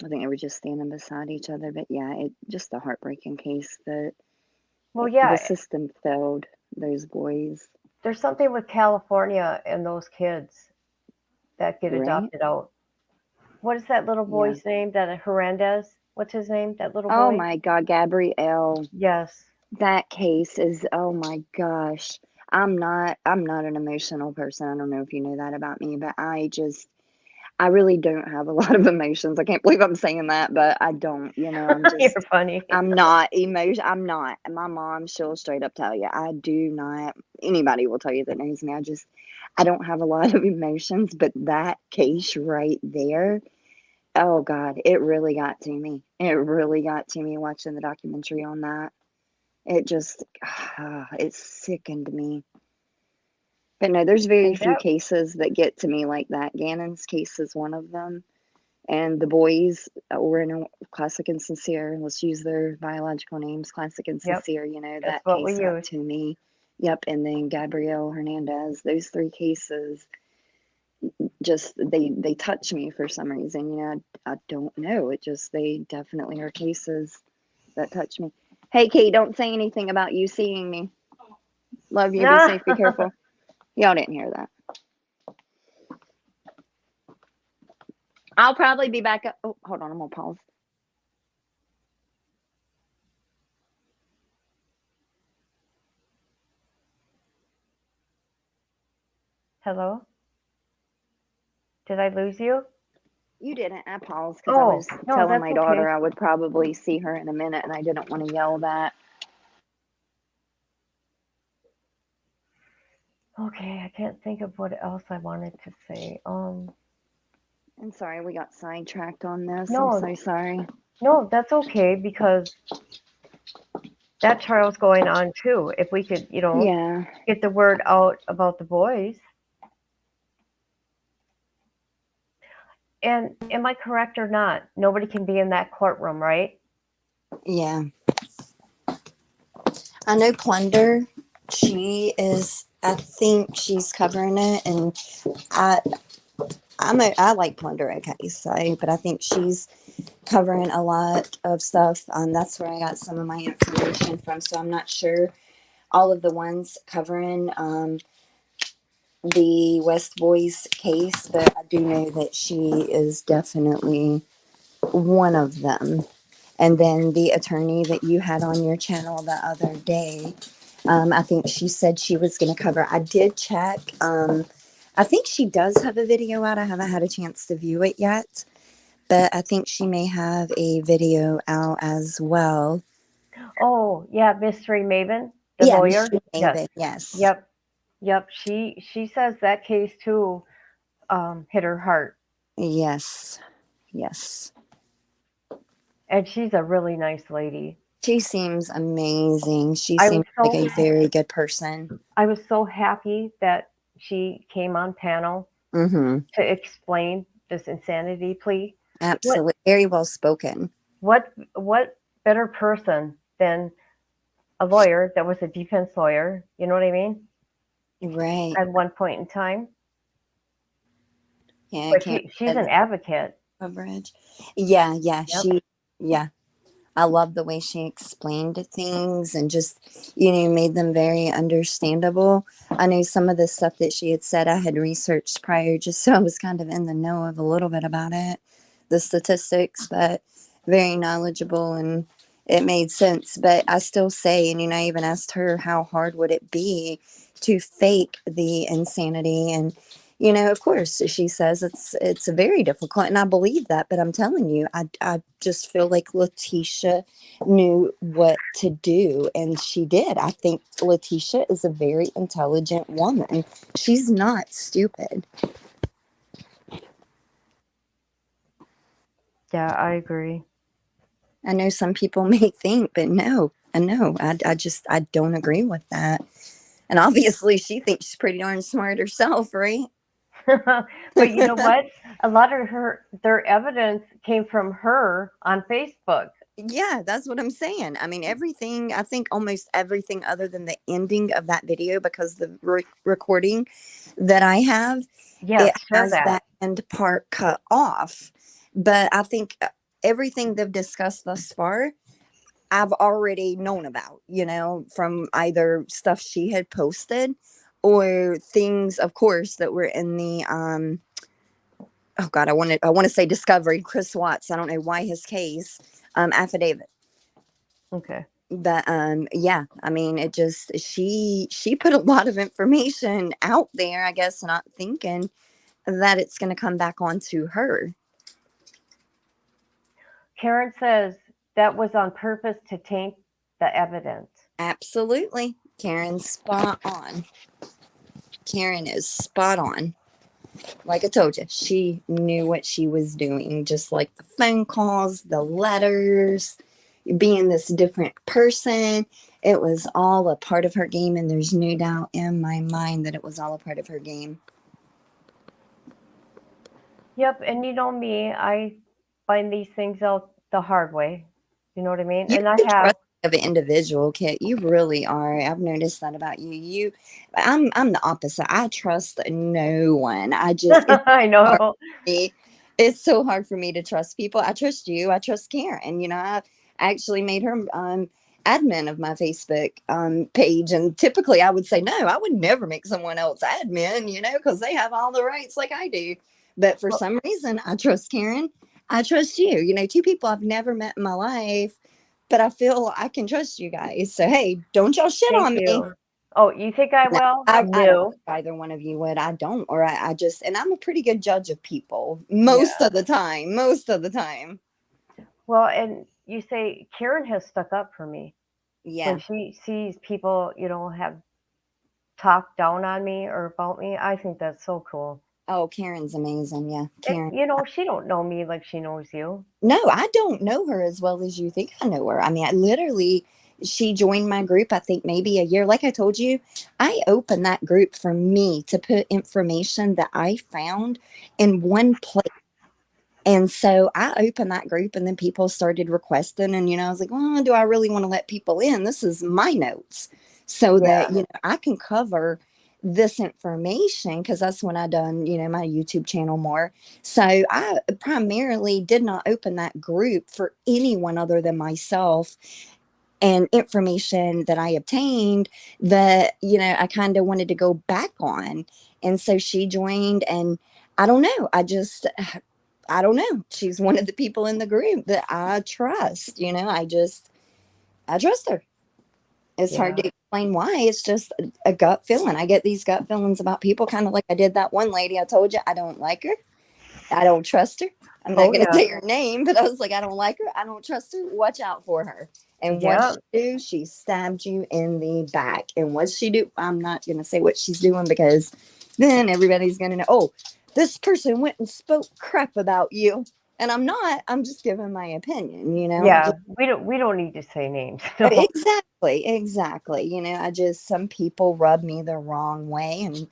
I think they were just standing beside each other, but yeah, it just a heartbreaking case that Well, the yeah, system failed those boys, there's something with California and those kids that get right? adopted out. What is that little Yeah. boy's name? That Hernandez? What's his name? That little Oh boy? my God, Gabrielle. Yes. That case is, oh my gosh. I'm not an emotional person. I don't know if you know that about me, but I really don't have a lot of emotions. I can't believe I'm saying that, but I don't, You're funny. I'm not emotion. I'm not. My mom, she'll straight up tell you, I do not, anybody will tell you that knows me. I don't have a lot of emotions, but that case right there, oh God, it really got to me. It really got to me watching the documentary on that. It just, it sickened me. But no, there's very And few that, cases that get to me like that. Gannon's case is one of them. And the boys were in a Classic and Sincere. Let's use their biological names, Classic and yep, Sincere. that's That what we case got use. to me. Yep. And then Gabrielle Hernandez. Those three cases just they touch me for some reason. I don't know. They definitely are cases that touch me. Hey, Kate, don't say anything about you seeing me. Love you. Be Nah. safe. Be careful. Y'all didn't hear that. I'll probably be back up. Oh, hold on. I'm going to pause. Hello? Did I lose you? You didn't. I paused because I Oh, was no, telling that's my okay. daughter I would probably see her in a minute and I didn't want to yell that. Okay, I can't think of what else I wanted to say. I'm sorry we got sidetracked on this. I'm No, so sorry. no, that's okay because that trial's going on too. If we could, Yeah. get the word out about the boys. And am I correct or not? Nobody can be in that courtroom, right? Yeah. I know Plunder. I think she's covering it, and I I like Plunder, okay, so, but I think she's covering a lot of stuff. That's where I got some of my information from, so I'm not sure all of the ones covering the West Boys case, but I do know that she is definitely one of them. And then the attorney that you had on your channel the other day, I think she said she was going to cover. I did check. I think she does have a video out. I haven't had a chance to view it yet, but I think she may have a video out as well. Oh, yeah, Mystery Maven, the Yeah, lawyer. Mystery Yes. Maven, yes. Yep. Yep. She says that case too hit her heart. Yes. Yes. And she's a really nice lady. She seems amazing. She I was seems like a very good person. I was so happy that she came on panel Mm-hmm. to explain this insanity plea. Absolutely. Very well spoken. What better person than a lawyer that was a defense lawyer, you know what I mean? Right. At one point in time. Yeah, I But can't she's an advocate. coverage. Yeah, Yep. yeah. I love the way she explained things and just, made them very understandable. I know some of the stuff that she had said I had researched prior, just so I was kind of in the know of a little bit about it, the statistics, but very knowledgeable and it made sense. But I still say, and I even asked her, how hard would it be to fake the insanity? And, Of course, she says it's very difficult, and I believe that. But I'm telling you, I just feel like Letecia knew what to do, and she did. I think Letecia is a very intelligent woman. She's not stupid. Yeah, I agree. I know some people may think, but no, I don't agree with that. And obviously, she thinks she's pretty darn smart herself, right? But you know what? A lot of their evidence came from her on Facebook. Yeah, that's what I'm saying. I mean, everything, I think almost everything other than the ending of that video, because the recording that I have, Yes, it share has that. that end part cut off. But I think everything they've discussed thus far, I've already known about, from either stuff she had posted or things, of course, that were in the oh God, I want to say discovery, Chris Watts. I don't know why his case, affidavit. Okay. But yeah, I mean, it just she put a lot of information out there, I guess, not thinking that it's going to come back onto her. Karen says that was on purpose to taint the evidence. Absolutely. Karen's spot on. Karen is spot on. Like I told you, she knew what she was doing, just like the phone calls, the letters, being this different person. It was all a part of her game, and there's no doubt in my mind that it was all a part of her game. Yep, and you know me, I find these things out the hard way. You know what I mean? You're And I the have. trust of an individual, Kit. You really are. I've noticed that about you. I'm the opposite. I trust no one. I Hard know. for me. It's so hard for me to trust people. I trust you. I trust Karen. I actually made her admin of my Facebook page, and typically I would say no. I would never make someone else admin, because they have all the rights like I do. But for some reason, I trust Karen. I trust you. Two people I've never met in my life, but I feel I can trust you guys. So hey, don't y'all shit Thank on me. you. Oh, you think I No, will? I don't No. think either one of you would. I don't, or I just, and I'm a pretty good judge of people most Yeah. of the time. Most of the time. Well, and you say Karen has stuck up for me when Yeah. she sees people, have talked down on me or about me. I think that's so cool. Oh, Karen's amazing. Yeah, And Karen. she don't know me like she knows you. No, I don't know her as well as you think I know her. I mean, I literally, she joined my group, I think maybe a year. Like I told you, I opened that group for me to put information that I found in one place. And so I opened that group, and then people started requesting. And, I was like, well, do I really want to let people in? This is my notes so Yeah. that, I can cover this information, because that's when I done, my YouTube channel more. So I primarily did not open that group for anyone other than myself and information that I obtained that, I kind of wanted to go back on. And so she joined, and I don't know. I don't know. She's one of the people in the group that I trust. I trust her. It's hard Yeah. to explain why. It's just a gut feeling. I get these gut feelings about people, kind of like I did that one lady. I told you I don't like her. I don't trust her. I'm not Oh, going to yeah. say her name, but I was like, I don't like her. I don't trust her. Watch out for her. And what Yeah. she do, she stabbed you in the back. And what she do, I'm not going to say what she's doing, because then everybody's going to know, oh, this person went and spoke crap about you. And I'm not. I'm just giving my opinion, Yeah. We don't need to say names. No. Exactly. Some people rub me the wrong way, and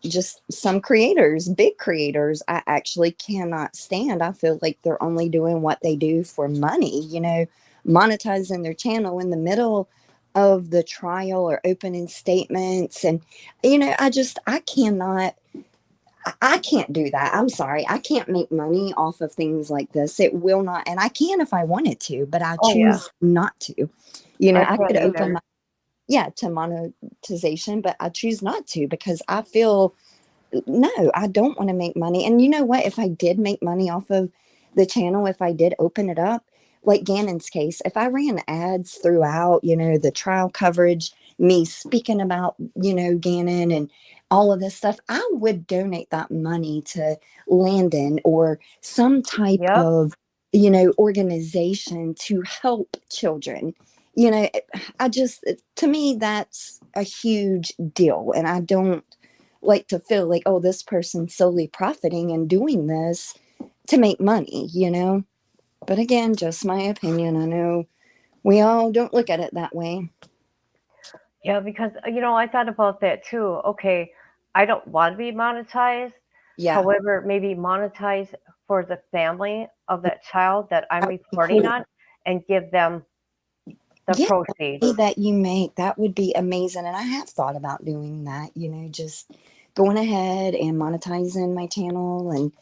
just some creators, big creators, I actually cannot stand. I feel like they're only doing what they do for money, monetizing their channel in the middle of the trial or opening statements. And, I can't do that. I'm sorry. I can't make money off of things like this. It will not. And I can if I wanted to, but I Oh, yeah. choose not to. I I can't could open either. to monetization, but I choose not to, because I feel, no, I don't want to make money. And you know what? If I did make money off of the channel, if I did open it up, like Gannon's case, if I ran ads throughout, the trial coverage, me speaking about, Gannon, and all of this stuff, I would donate that money to Landon or some type Yep. of, organization to help children. I just, to me, that's a huge deal. And I don't like to feel like, oh, this person's solely profiting and doing this to make money. But again, just my opinion. I know we all don't look at it that way. Yeah, because I thought about that too. Okay, I don't want to be monetized. Yeah. However, maybe monetize for the family of that child that I'm That would be reporting cool. on and give them the Yeah, proceeds. the money that you make, that would be amazing. And I have thought about doing that, just going ahead and monetizing my channel and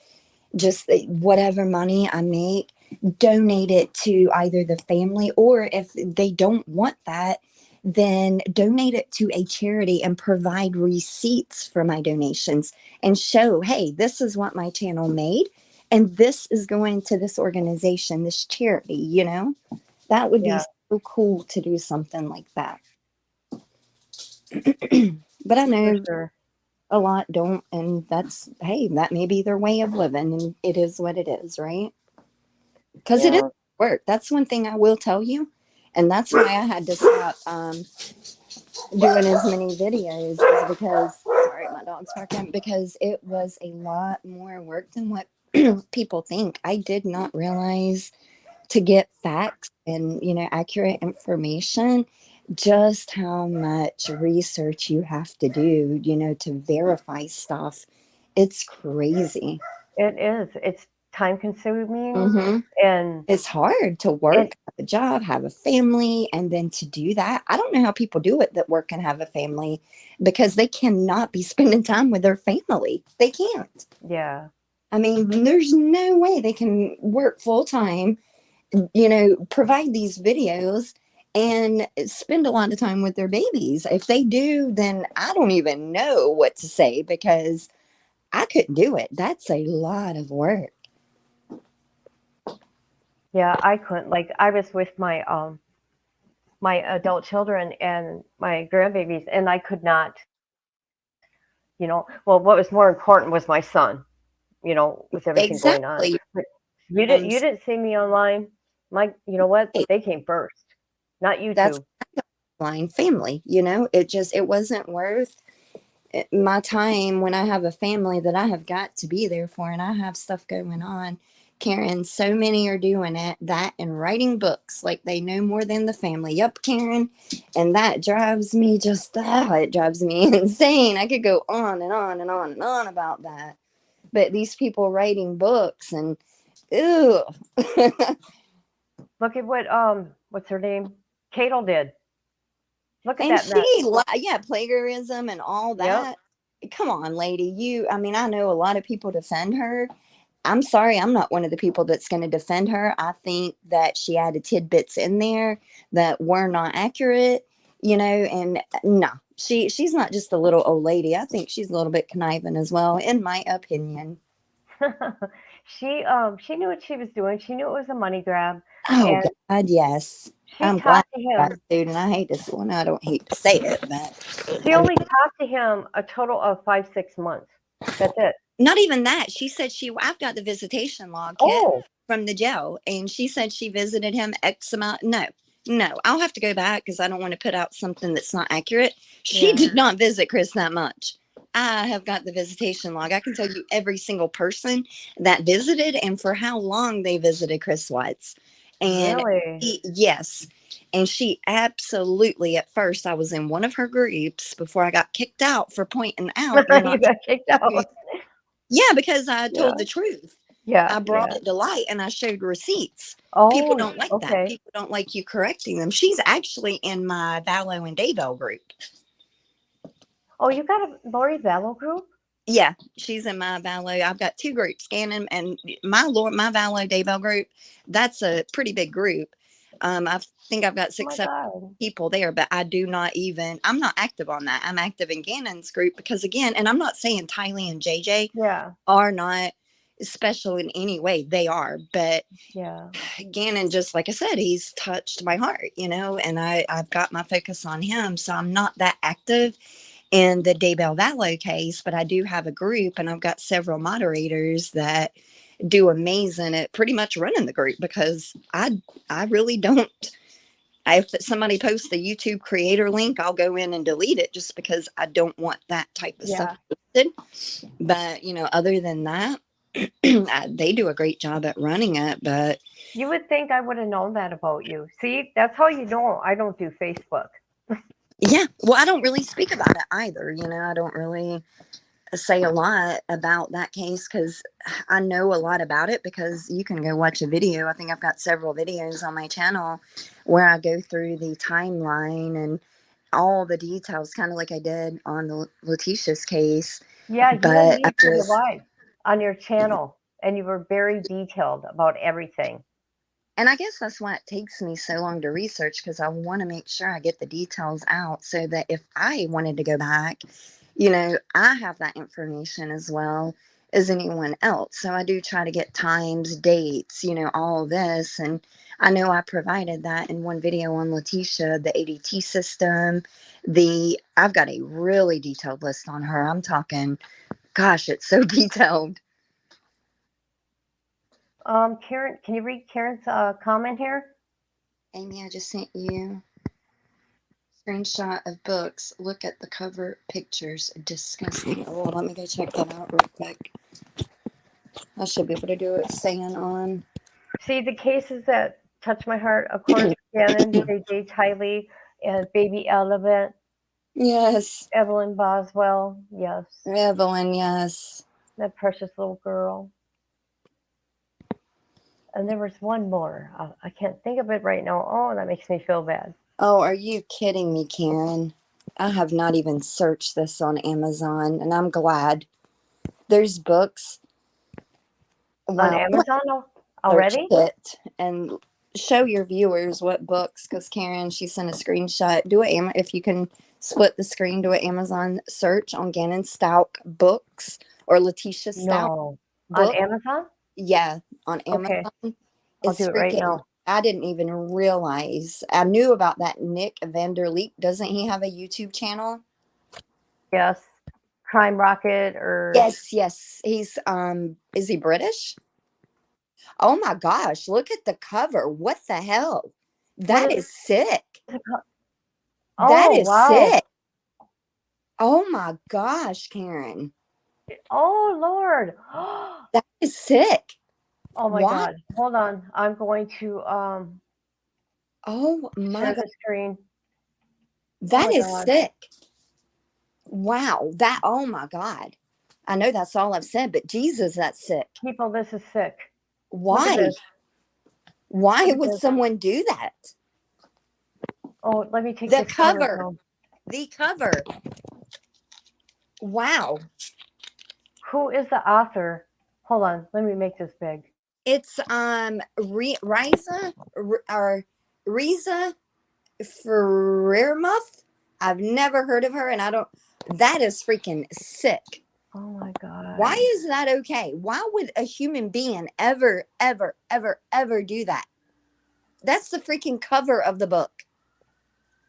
just whatever money I make, donate it to either the family, or if they don't want that, then donate it to a charity and provide receipts for my donations and show, hey, this is what my channel made and this is going to this organization, this charity. That would be Yeah, so cool to do something like that. But I for know sure. a lot don't, and hey, that may be their way of living, and it is what it is, right? Because it is Yeah, work. That's one thing I will tell you, and that's why I had to stop doing as many videos, is because, sorry, my dog's barking, because it was a lot more work than what people think. I did not realize, to get facts and accurate information, just how much research you have to do to verify stuff. It's crazy. it is. It's time consuming Hmm. and It's hard to and work, have a job, have a family, and then to do that. I don't know how people do it that work and have a family, because they cannot be spending time with their family. They can't. yeah. I mean, there's no way they can work full time, provide these videos and spend a lot of time with their babies. If they do, then I don't even know what to say, because I couldn't do it. That's a lot of work. Yeah, I couldn't. Like I was with my adult children and my grandbabies, and I could not, well, what was more important was my son, with everything going on. Exactly. But you didn't Um, you didn't see me online. You know what? hey, They came first, not you that's two. line family. It wasn't worth my time when I have a family that I have got to be there for, and I have stuff going on. Karen, so many are doing it, that and writing books like they know more than the family. Yep, Karen. And that drives me it drives me insane. I could go on and on and on and on about that. But these people writing books and ew. Look at what what's her name? Cato did. Look at And that mess. yeah, plagiarism and all Yep. that. Come on, lady. I mean, I know a lot of people defend her. I'm sorry, I'm not one of the people that's going to defend her. I think that she added tidbits in there that were not accurate, and no, she's not just a little old lady. I think she's a little bit conniving as well, in my opinion. She knew what she was doing. She knew it was a money grab, Oh and God, yes. she I'm glad talked to she got him. sued, and I hate to, well, no, I don't hate to say it, but She I mean, only talked to him a total of 5 6 months. That's it. not even that. She said I've got the visitation log, Kit, Oh, from the jail, and she said she visited him X amount. No, I'll have to go back because I don't want to put out something that's not accurate. She yeah. did not visit Chris that much. I have got the visitation log. I can tell you every single person that visited and for how long they visited Chris Watts. And Really? yes. And she absolutely, at first, I was in one of her groups before I got kicked out for pointing out, you're You not. got kicked out. Yeah, because I Yeah. told the truth. Yeah. I brought Yeah. it to light and I showed receipts. People Oh, don't like that. okay. People don't like you correcting them. She's actually in my Vallow and Daybell group. Oh, you got a Lori Vallow group? Yeah, she's in my Vallow. I've got two groups, Gannon and my Vallow Daybell group. That's a pretty big group. I think I've got Oh six, my seven God. people there, but I'm not active on that. I'm active in Gannon's group because, again, and I'm not saying Tylee and JJ Yeah. are not special in any way. They are, but Yeah. Gannon, just like I said, he's touched my heart, and I've got my focus on him. So I'm not that active in the Daybell Vallow case, but I do have a group and I've got several moderators that do amazing at pretty much running the group because I really don't. If somebody posts the YouTube creator link, I'll go in and delete it just because I don't want that type of stuff posted. But, other than that, they do a great job at running it. But You would think I would have known that about you. See, that's how you know I don't do Facebook. yeah, well, I don't really speak about it either. I don't really say a lot about that case because I know a lot about it because you can go watch a video. I think I've got several videos on my channel where I go through the timeline and all the details, kind of like I did on the Letecia's case. Yeah, you and But me did a live on your channel, and you were very detailed about everything. And I guess that's why it takes me so long to research because I want to make sure I get the details out so that if I wanted to go back, I have that information as well as anyone else. So I do try to get times, dates, all of this. And I know I provided that in one video on Letecia, the ADT system. I've got a really detailed list on her. I'm talking, gosh, it's so detailed. Karen, can you read Karen's comment here? Amy, I just sent you screenshot of books. Look at the cover pictures. Disgusting. Oh, let me go check that out real quick. I should be able to do it staying on. See, the cases that touch my heart, of course, Shannon, J. Tiley, and Baby Elephant. Yes. Evelyn Boswell, yes. Evelyn, yes. That precious little girl. And there was one more. I can't think of it right now. Oh, that makes me feel bad. Oh, are you kidding me, Karen? I have not even searched this on Amazon, and I'm glad. There's books. Wow. On Amazon already? It and show your viewers what books, because Karen, she sent a screenshot. If you can split the screen, do an Amazon search on Gannon Stauch books or Letecia Stauch. No. On Amazon? Yeah, on Amazon. Okay. I'll do it right now. I didn't even realize. I knew about that Nick Vanderleek. Doesn't he have a YouTube channel? Yes. Crime Rocket or Yes. He's is he British? Oh my gosh, look at the cover. What the hell? That is sick. That is sick. Oh my gosh, Karen. Oh Lord. That is sick. Oh my God. Hold on. I'm going to oh my share God. the screen. That is sick. Wow. Oh my God. I know that's all I've said, but Jesus, that's sick. People, this is sick. Why? Why would someone do that? Oh, let me take the cover. The cover. Wow. Who is the author? Hold on, let me make this big. It's Riza Ferrermuth. I've never heard of her, and that is freaking sick. Oh my God. Why is that okay? Why would a human being ever do that? That's the freaking cover of the book.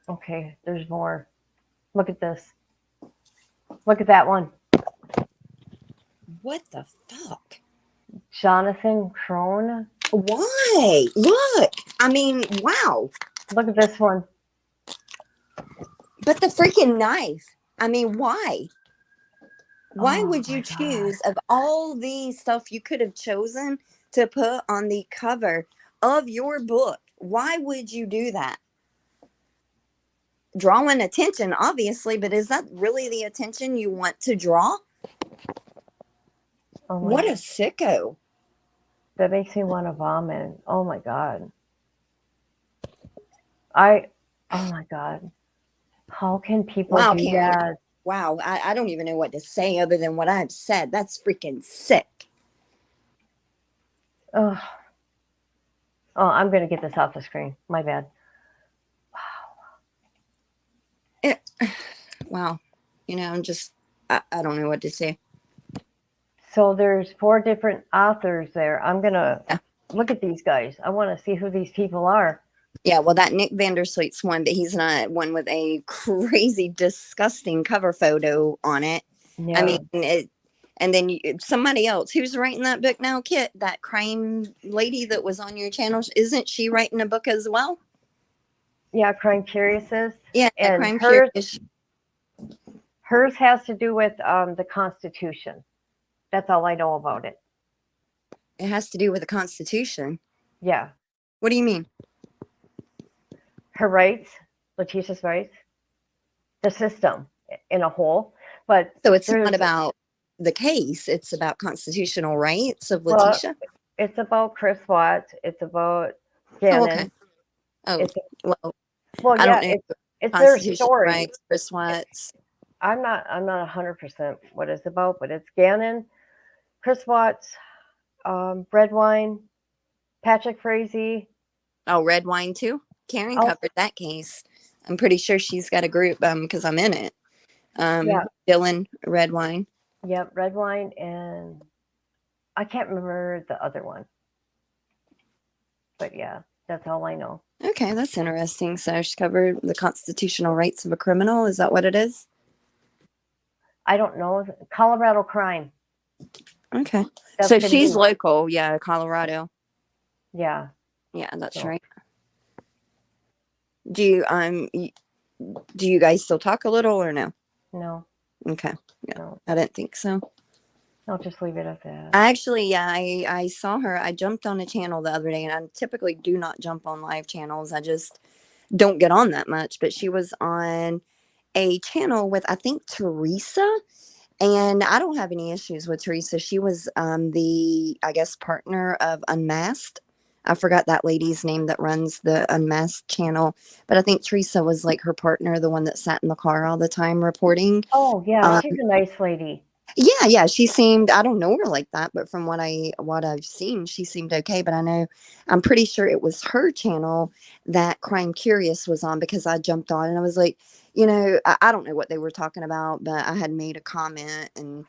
Okay, there's more. Look at this. Look at that one. What the fuck? Jonathan Crone. Why? Look. I mean, wow. Look at this one. But the freaking knife. I mean, why? Why would you choose of all the stuff you could have chosen to put on the cover of your book? Why would you do that? Drawing attention, obviously, but is that really the attention you want to draw? Oh what a sicko. That makes me want to vomit. Oh my God. Oh my God. How can people do that? Wow, I don't even know what to say other than what I've said. That's freaking sick. Oh, I'm going to get this off the screen. My bad. Wow. I'm just, I don't know what to say. So there's 4 different authors there. I'm going to look at these guys. I want to see who these people are. Yeah, well, that Nick Vandersloot's one, but he's not one with a crazy, disgusting cover photo on it. I Yeah. mean, and then somebody else who's writing that book now, Kit, that crime lady that was on your channel, isn't she writing a book as well? Yeah, Crime Curiouses. Yeah, And Crime hers Curious. has to do with the Constitution. That's all I know about it. It has to do with the Constitution. Yeah. What do you mean? Her rights, Leticia's rights, the system in a whole. But So it's there's, not about the case; it's about constitutional rights of well, Letecia. it's about Chris Watts. It's about Oh, okay. Gannon. Oh, It's, well, I yeah, don't know. it's their Constitutional story. rights, Chris Watts. I'm not 100% what it's about, but it's Gannon, Chris Watts, Redwine, Patrick Frazee. Oh, red wine too. Karen Oh, covered that case. I'm pretty sure she's got a group because I'm in it. yeah, Dylan red wine. yep, Redwine, and I can't remember the other one. But yeah, that's all I know. Okay, that's interesting. So she covered the constitutional rights of a criminal. Is that what it is? I don't know. Colorado crime. Okay. That's So gonna she's be- local. Yeah, Colorado. Yeah. Yeah, that's So. right. Do you guys still talk a little or no? No. Okay. Yeah. No. I didn't think so. I'll just leave it at that. Actually, yeah, I saw her. I jumped on a channel the other day, and I typically do not jump on live channels. I just don't get on that much. But she was on a channel with, I think, Teresa. And I don't have any issues with Teresa. She was the, I guess, partner of Unmasked. I forgot that lady's name that runs the Unmasked channel. But I think Teresa was like her partner, the one that sat in the car all the time reporting. Oh, yeah, she's a nice lady. Yeah, she seemed, I don't know her like that, but from what I've seen, she seemed okay. But I'm pretty sure it was her channel that Crime Curious was on, because I jumped on and I was like, I don't know what they were talking about, but I had made a comment and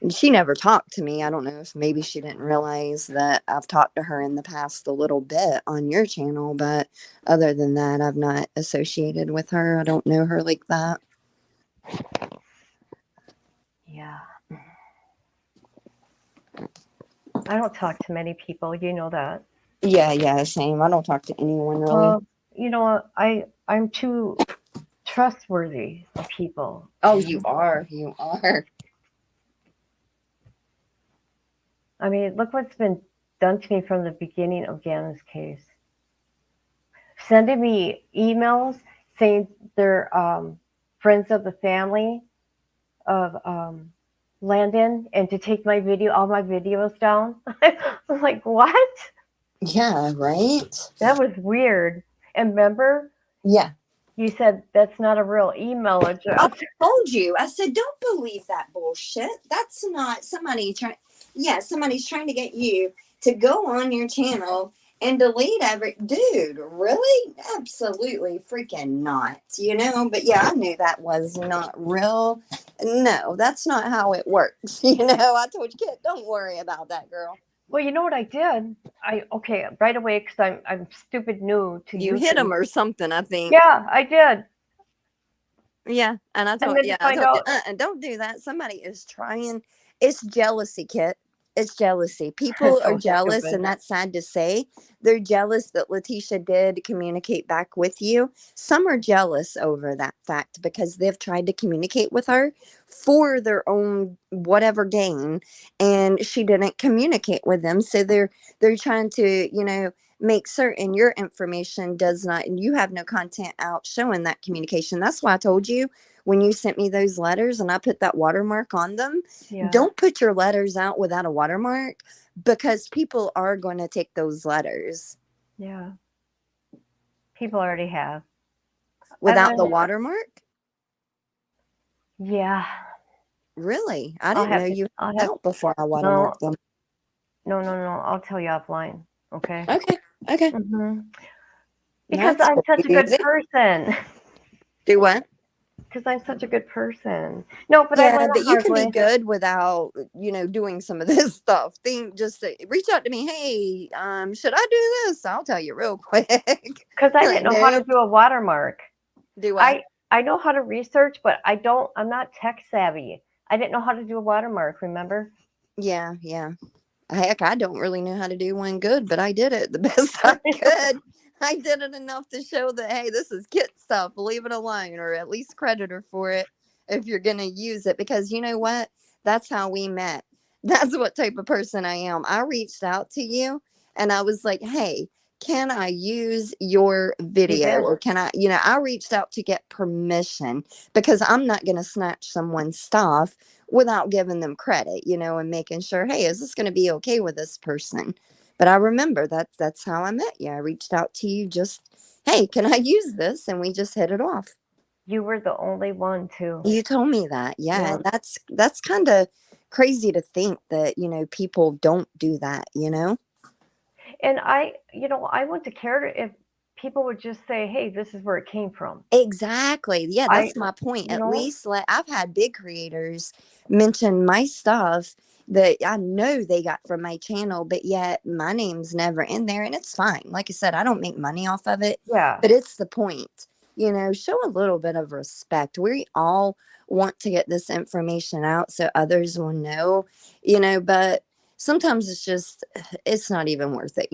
she never talked to me. I don't know if maybe she didn't realize that I've talked to her in the past a little bit on your channel, but other than that, I've not associated with her. I don't know her like that. Yeah. I don't talk to many people, you know that. Yeah, same. I don't talk to anyone really. You know, I'm too trustworthy of people. Oh, you are. I mean, look what's been done to me from the beginning of Gannon's case. Sending me emails saying they're friends of the family of Landon, and to take all my videos down. I'm like, what? Yeah, right? That was weird. And remember? Yeah. You said that's not a real email address. I told you. I said, don't believe that bullshit. That's not somebody's trying to get you to go on your channel and delete dude, really? Absolutely freaking not, But yeah, I knew that was not real. No, that's not how it works. I told you, kid, don't worry about that, girl. Well, you know what I did? Right away, because I'm stupid new to you YouTube. hit him or something, I think. Yeah, I did. Yeah, and I told you, don't do that. Somebody is trying. It's jealousy, Kit. It's jealousy. People So are jealous, stupid. and that's sad to say. They're jealous that Letecia did communicate back with you. Some are jealous over that fact because they've tried to communicate with her for their own whatever gain, and she didn't communicate with them. So they're trying to, make certain your information does not, and you have no content out showing that communication. That's why I told you when you sent me those letters and I put that watermark on them, don't put your letters out without a watermark, because people are going to take those letters. Yeah. People already have. Without the watermark? Yeah. Really? I didn't know you had help before I watermarked them. No. I'll tell you offline. Okay. Okay. Mm-hmm. Because I'm such a good person. Do what? because I'm such a good person. No, but I Yeah, learned the but you hard can be way good without, doing some of this stuff. Just reach out to me. Hey, should I do this? I'll tell you real quick. because I didn't know how to Nope. do a watermark. Do what? I know how to research, but I'm not tech savvy. I didn't know how to do a watermark, remember? Yeah, yeah. Heck, I don't really know how to do one good, but I did it the best I could. I did it enough to show that, hey, this is kit stuff. Leave it alone, or at least credit her for it if you're going to use it. Because you know what? That's how we met. That's what type of person I am. I reached out to you and I was like, hey, can I use your You video? did. Or can I reached out to get permission because I'm not going to snatch someone's stuff without giving them credit, and making sure, hey, is this going to be okay with this person? But I remember that's how I met you. I reached out to you just, hey, can I use this? And we just hit it off. You were the only one too. You told me that. Yeah. Yeah. And that's kind of crazy to think that, people don't do that. And I wouldn't care if people would just say, "Hey, this is where it came from." Exactly. Yeah, I, that's my point. you At know, least I've had big creators mention my stuff that I know they got from my channel, but yet my name's never in there, and it's fine. Like I said, I don't make money off of it, yeah. but it's the point. Show a little bit of respect. We all want to get this information out so others will know, but sometimes it's not even worth it.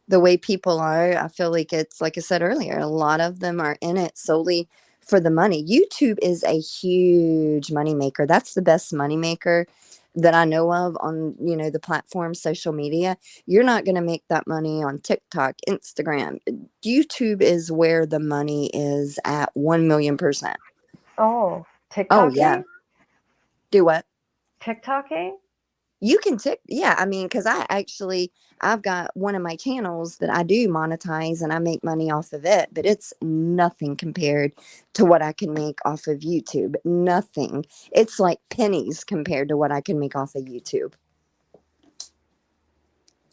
The way people are, I feel like it's like I said earlier, a lot of them are in it solely for the money. YouTube is a huge money maker. That's the best money maker that I know of on, the platform, social media. You're not going to make that money on TikTok, Instagram. YouTube is where the money is at 1,000,000%. Oh, Oh, yeah. TikToking? Do what? TikToking? You can yeah, I mean, because I've got one of my channels that I do monetize and I make money off of it, but it's nothing compared to what I can make off of YouTube. Nothing. It's like pennies compared to what I can make off of YouTube.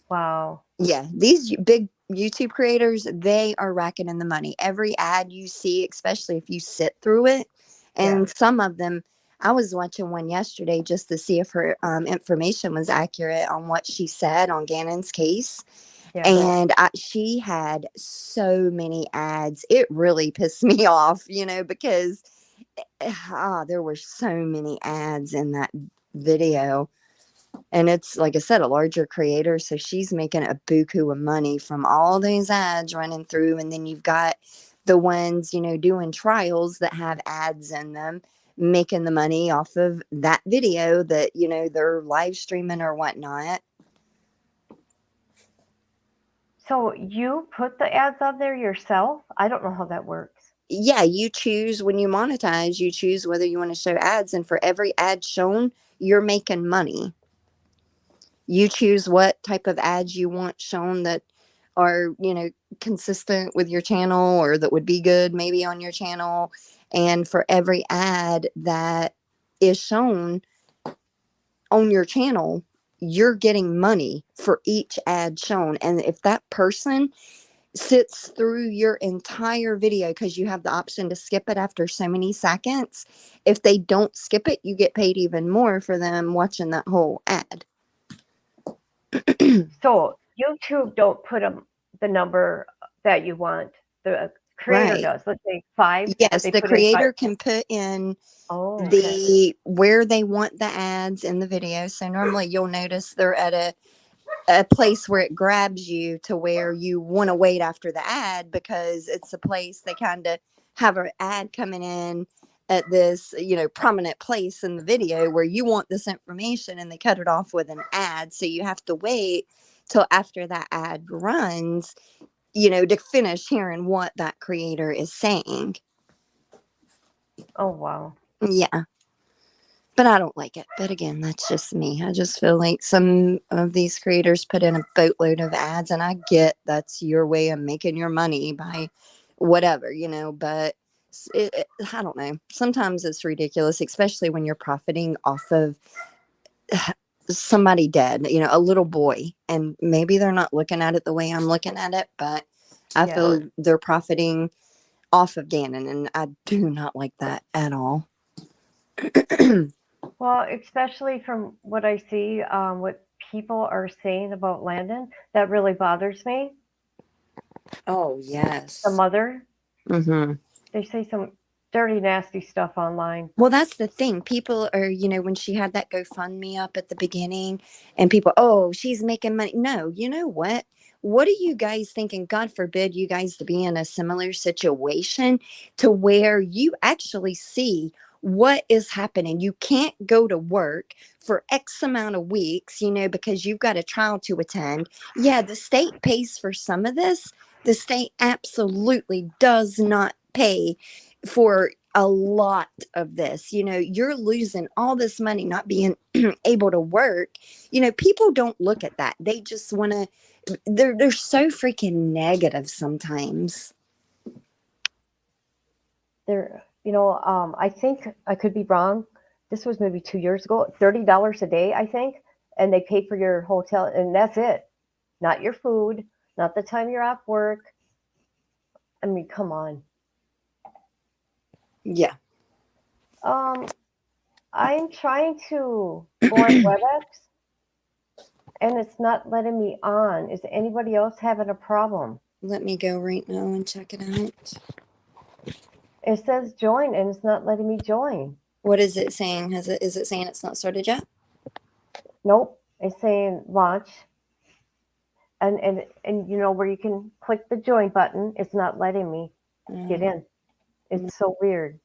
Wow. Yeah, these big YouTube creators, they are racking in the money. Every ad you see, especially if you sit through it, Yeah. and some of them, I was watching one yesterday just to see if her information was accurate on what she said on Gannon's case. Yeah. And she had so many ads. It really pissed me off, because there were so many ads in that video. And it's, like I said, a larger creator. So she's making a buku of money from all these ads running through. And then you've got the ones, doing trials that have ads in them, making the money off of that video that, they're live streaming or whatnot. So you put the ads on there yourself? I don't know how that works. Yeah, you choose when you monetize, you choose whether you want to show ads. And for every ad shown, you're making money. You choose what type of ads you want shown that are, consistent with your channel or that would be good maybe on your channel. And for every ad that is shown on your channel, you're getting money for each ad shown. And if that person sits through your entire video, because you have the option to skip it after so many seconds, if they don't skip it, you get paid even more for them watching that whole ad. So YouTube don't put the number that you want. The creator Right. does. Let's say 5. Yes, They the put in 5. creator can put in Okay. where they want the ads in the video. So normally you'll notice they're at a place where it grabs you to where you want to wait after the ad, because it's a place they kind of have an ad coming in at this, prominent place in the video where you want this information, and they cut it off with an ad. So you have to wait till after that ad runs, to finish hearing what that creator is saying. Oh, wow. Yeah. But I don't like it. But again, that's just me. I just feel like some of these creators put in a boatload of ads, and I get that's your way of making your money by whatever, but I don't know. Sometimes it's ridiculous, especially when you're profiting off of somebody dead, a little boy. And maybe they're not looking at it the way I'm looking at it, but I Yeah. feel they're profiting off of Gannon, and I do not like that at all. Well, especially from what I see, what people are saying about Landon, that really bothers me. Oh, The yes. mother, Mm-hmm. they say some dirty, nasty stuff online. Well, that's the thing. People are, when she had that GoFundMe up at the beginning, and people, oh, she's making money. No, you know what? What are you guys thinking? God forbid you guys to be in a similar situation to where you actually see what is happening. You can't go to work for X amount of weeks, because you've got a trial to attend. Yeah, the state pays for some of this. The state absolutely does not pay for a lot of this. You're losing all this money not being able to work. People don't look at that. They just want to, they're so freaking negative sometimes. I think I could be wrong. This was maybe 2 years ago, $30 a day, I think, and they pay for your hotel, and that's it. Not your food, not the time you're off work. I mean, come on. Yeah. I'm trying to go on WebEx, and it's not letting me on. Is anybody else having a problem? Let me go right now and check it out. It says join, and it's not letting me join. What is it saying? Is it saying it's not started yet? Nope. It's saying launch. And where you can click the join button, it's not letting me get in. It's so weird.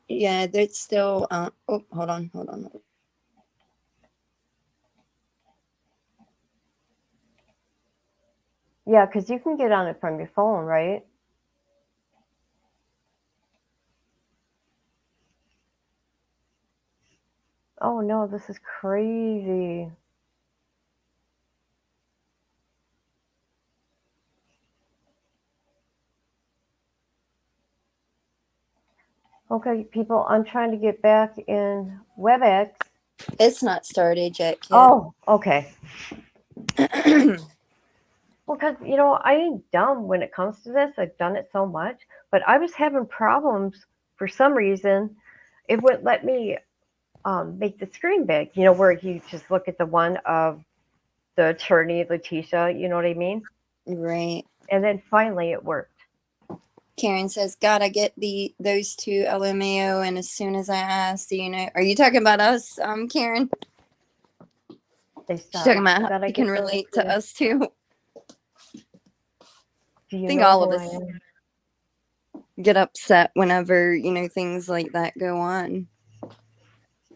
Yeah, there's still hold on. Yeah, because you can get on it from your phone, right? Oh no, this is crazy. Okay, people, I'm trying to get back in WebEx. It's not started yet, kid. Oh, okay. Well, because, I ain't dumb when it comes to this. I've done it so much. But I was having problems for some reason. It wouldn't let me make the screen big, where you just look at the one of the attorney, Letecia, you know what I mean? Right. And then finally it worked. Karen says, God, I get those two LMAO, and as soon as I asked, are you talking about us, Karen? She's talking about how you can relate to us too. Do you I think know all who of I us am? get upset whenever, things like that go on.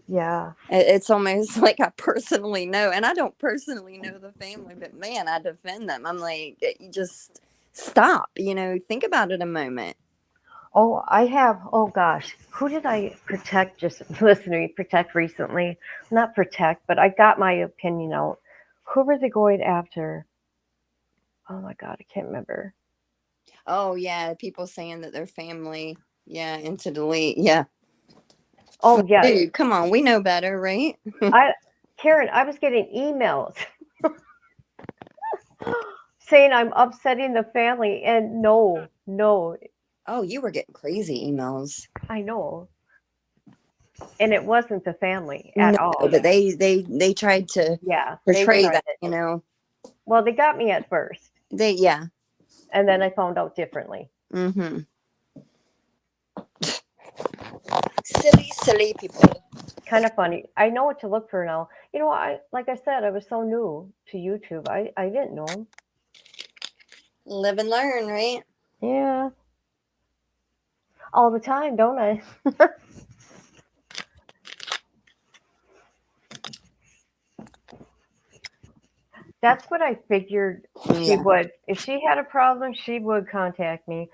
Yeah. It's almost like I personally know, and I don't personally know the family, but man, I defend them. I'm like, you just stop, think about it a moment. Oh, oh gosh, who did I protect? Just listen to me, protect recently. Not protect, but I got my opinion out. Who were they going after? Oh my God, I can't remember. Oh yeah, people saying that their family, into delete, yeah. Oh yeah, dude, come on, we know better, right? Karen, I was getting emails saying I'm upsetting the family, and no. Oh, you were getting crazy emails. I know, and it wasn't the family at all. But they tried to portray that, Well, they got me at first. And then I found out differently. Mm-hmm. Silly people. Kind of funny. I know what to look for now. Like I said, I was so new to YouTube. I didn't know. Live and learn, right? Yeah. All the time, don't I? That's what I figured she would. If she had a problem, she would contact me.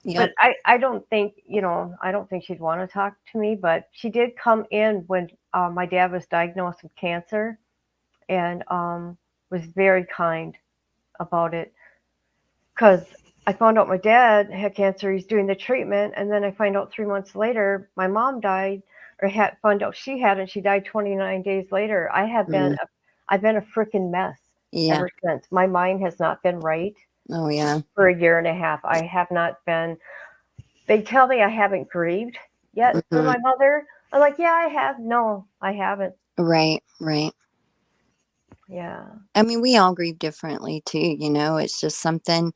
Yep. But I don't think, I don't think she'd want to talk to me, but she did come in when my dad was diagnosed with cancer, and was very kind about it. Because I found out my dad had cancer, he's doing the treatment, and then I find out 3 months later my mom died, or found out she had, and she died 29 days later. I've been a freaking mess ever since. My mind has not been right. Oh yeah. for a year and a half. I have not been. They tell me I haven't grieved yet for Hmm. my mother. I'm like, yeah, I have. No, I haven't. Right, right. Yeah. I mean, we all grieve differently too, you know. It's just something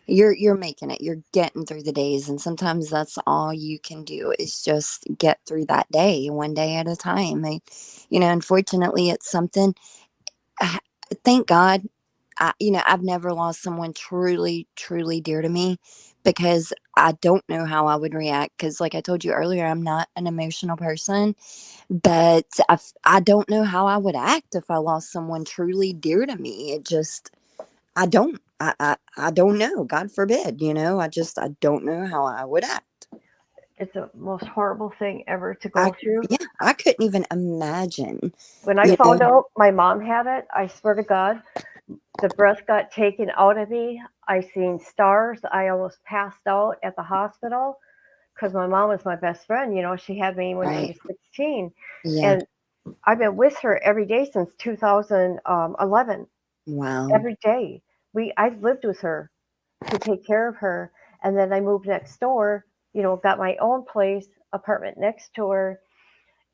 you're making it. You're getting through the days, and sometimes that's all you can do is just get through that day, one day at a time. You know, unfortunately, it's something. I- Thank God, I've never lost someone truly, truly dear to me because I don't know how I would react. Because, like I told you earlier, I'm not an emotional person, but I don't know how I would act if I lost someone truly dear to me. It just, I don't. I don't know. God forbid, you know. I don't know how I would act. It's the most horrible thing ever to I go through. Yeah, I couldn't even imagine. When I You know. found out my mom had it, I swear to God, the breath got taken out of me. I seen stars. I almost passed out at the hospital because my mom was my best friend. You know, she had me when she Right. was 16. Yeah. And I've been with her every day since 2011. Wow. Every day. I've lived with her to take care of her. And then I moved next door, you know, got my own place, apartment next to her.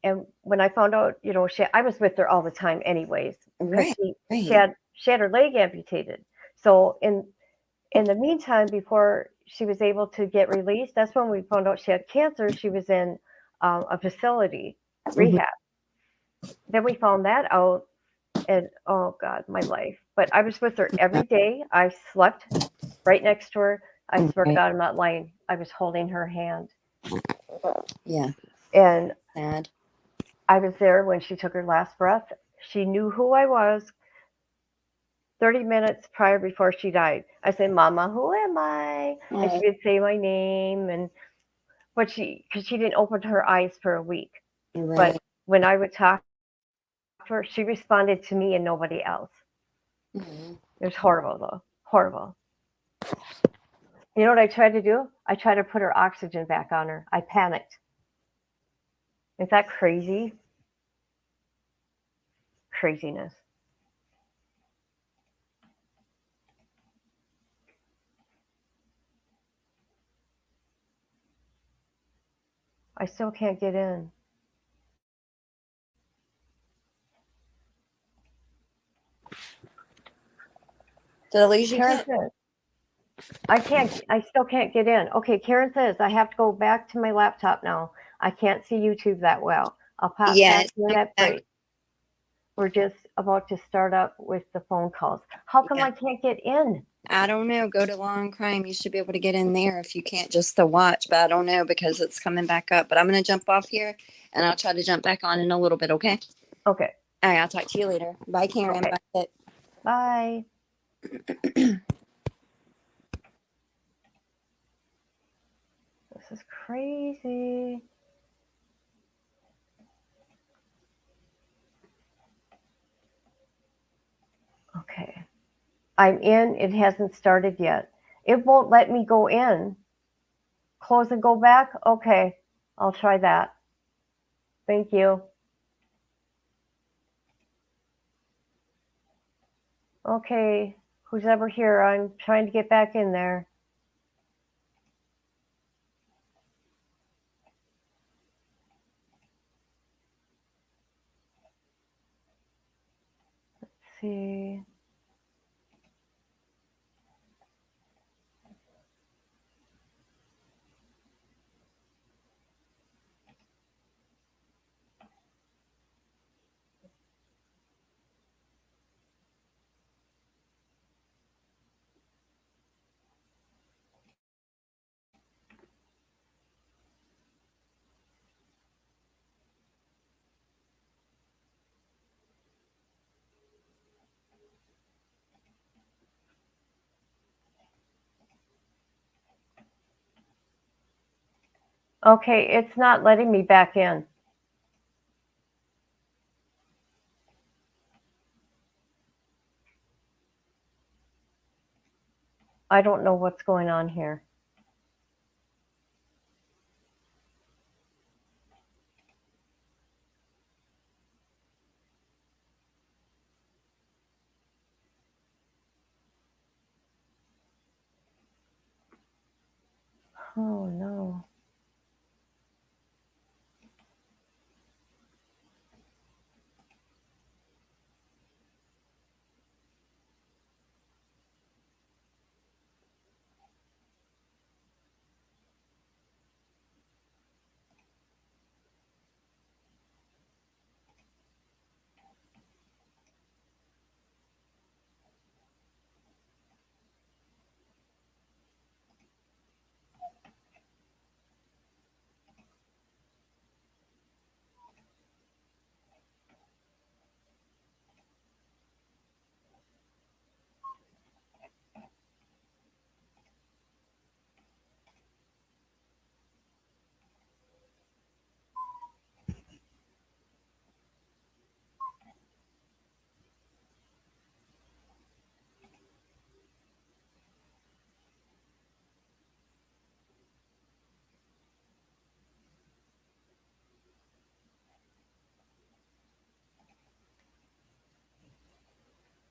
And when I found out, you know, I was with her all the time anyways, because Right. she Right. had her leg amputated. So in the meantime, before she was able to get released, that's when we found out she had cancer. She was in a facility Mhm. rehab. Then we found that out, and oh God, my life. But I was with her every day. I slept right next to her. I swear to Right. God, I'm not lying. I was holding her hand, Yeah. and Sad. I was there when she took her last breath. She knew who I was 30 minutes prior before she died. I said, Mama, who am I? And Oh, she would say my name, and but because she didn't open her eyes for a week. But right. when I would talk to her, she responded to me and nobody else. Mhm. It was horrible, though. Horrible. You know what I tried to do? I tried to put her oxygen back on her. I panicked. Is that crazy? Craziness. I still can't get in. Did I lose you, Karen Kit? says, I still can't get in. Okay, Karen says I have to go back to my laptop now. I can't see YouTube that well. I'll pop Yeah, back it's in coming at back. break. We're just about to start up with the phone calls. How come Yeah. I can't get in? I don't know. Go to Law and Crime. You should be able to get in there if you can't just to watch, but I don't know because it's coming back up. But I'm going to jump off here and I'll try to jump back on in a little bit, okay? Okay. All right, I'll talk to you later. Bye, Karen. Okay. Bye, Kit. Bye. This is crazy. Okay. I'm in. It hasn't started yet. It won't let me go in. Close and go back? Okay. I'll try that. Thank you. Okay. Who's ever here? I'm trying to get back in there. Let's see. Okay, it's not letting me back in. I don't know what's going on here. Oh no.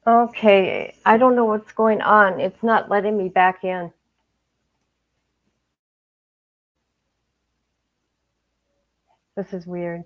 Okay, I don't know what's going on. It's not letting me back in. This is weird.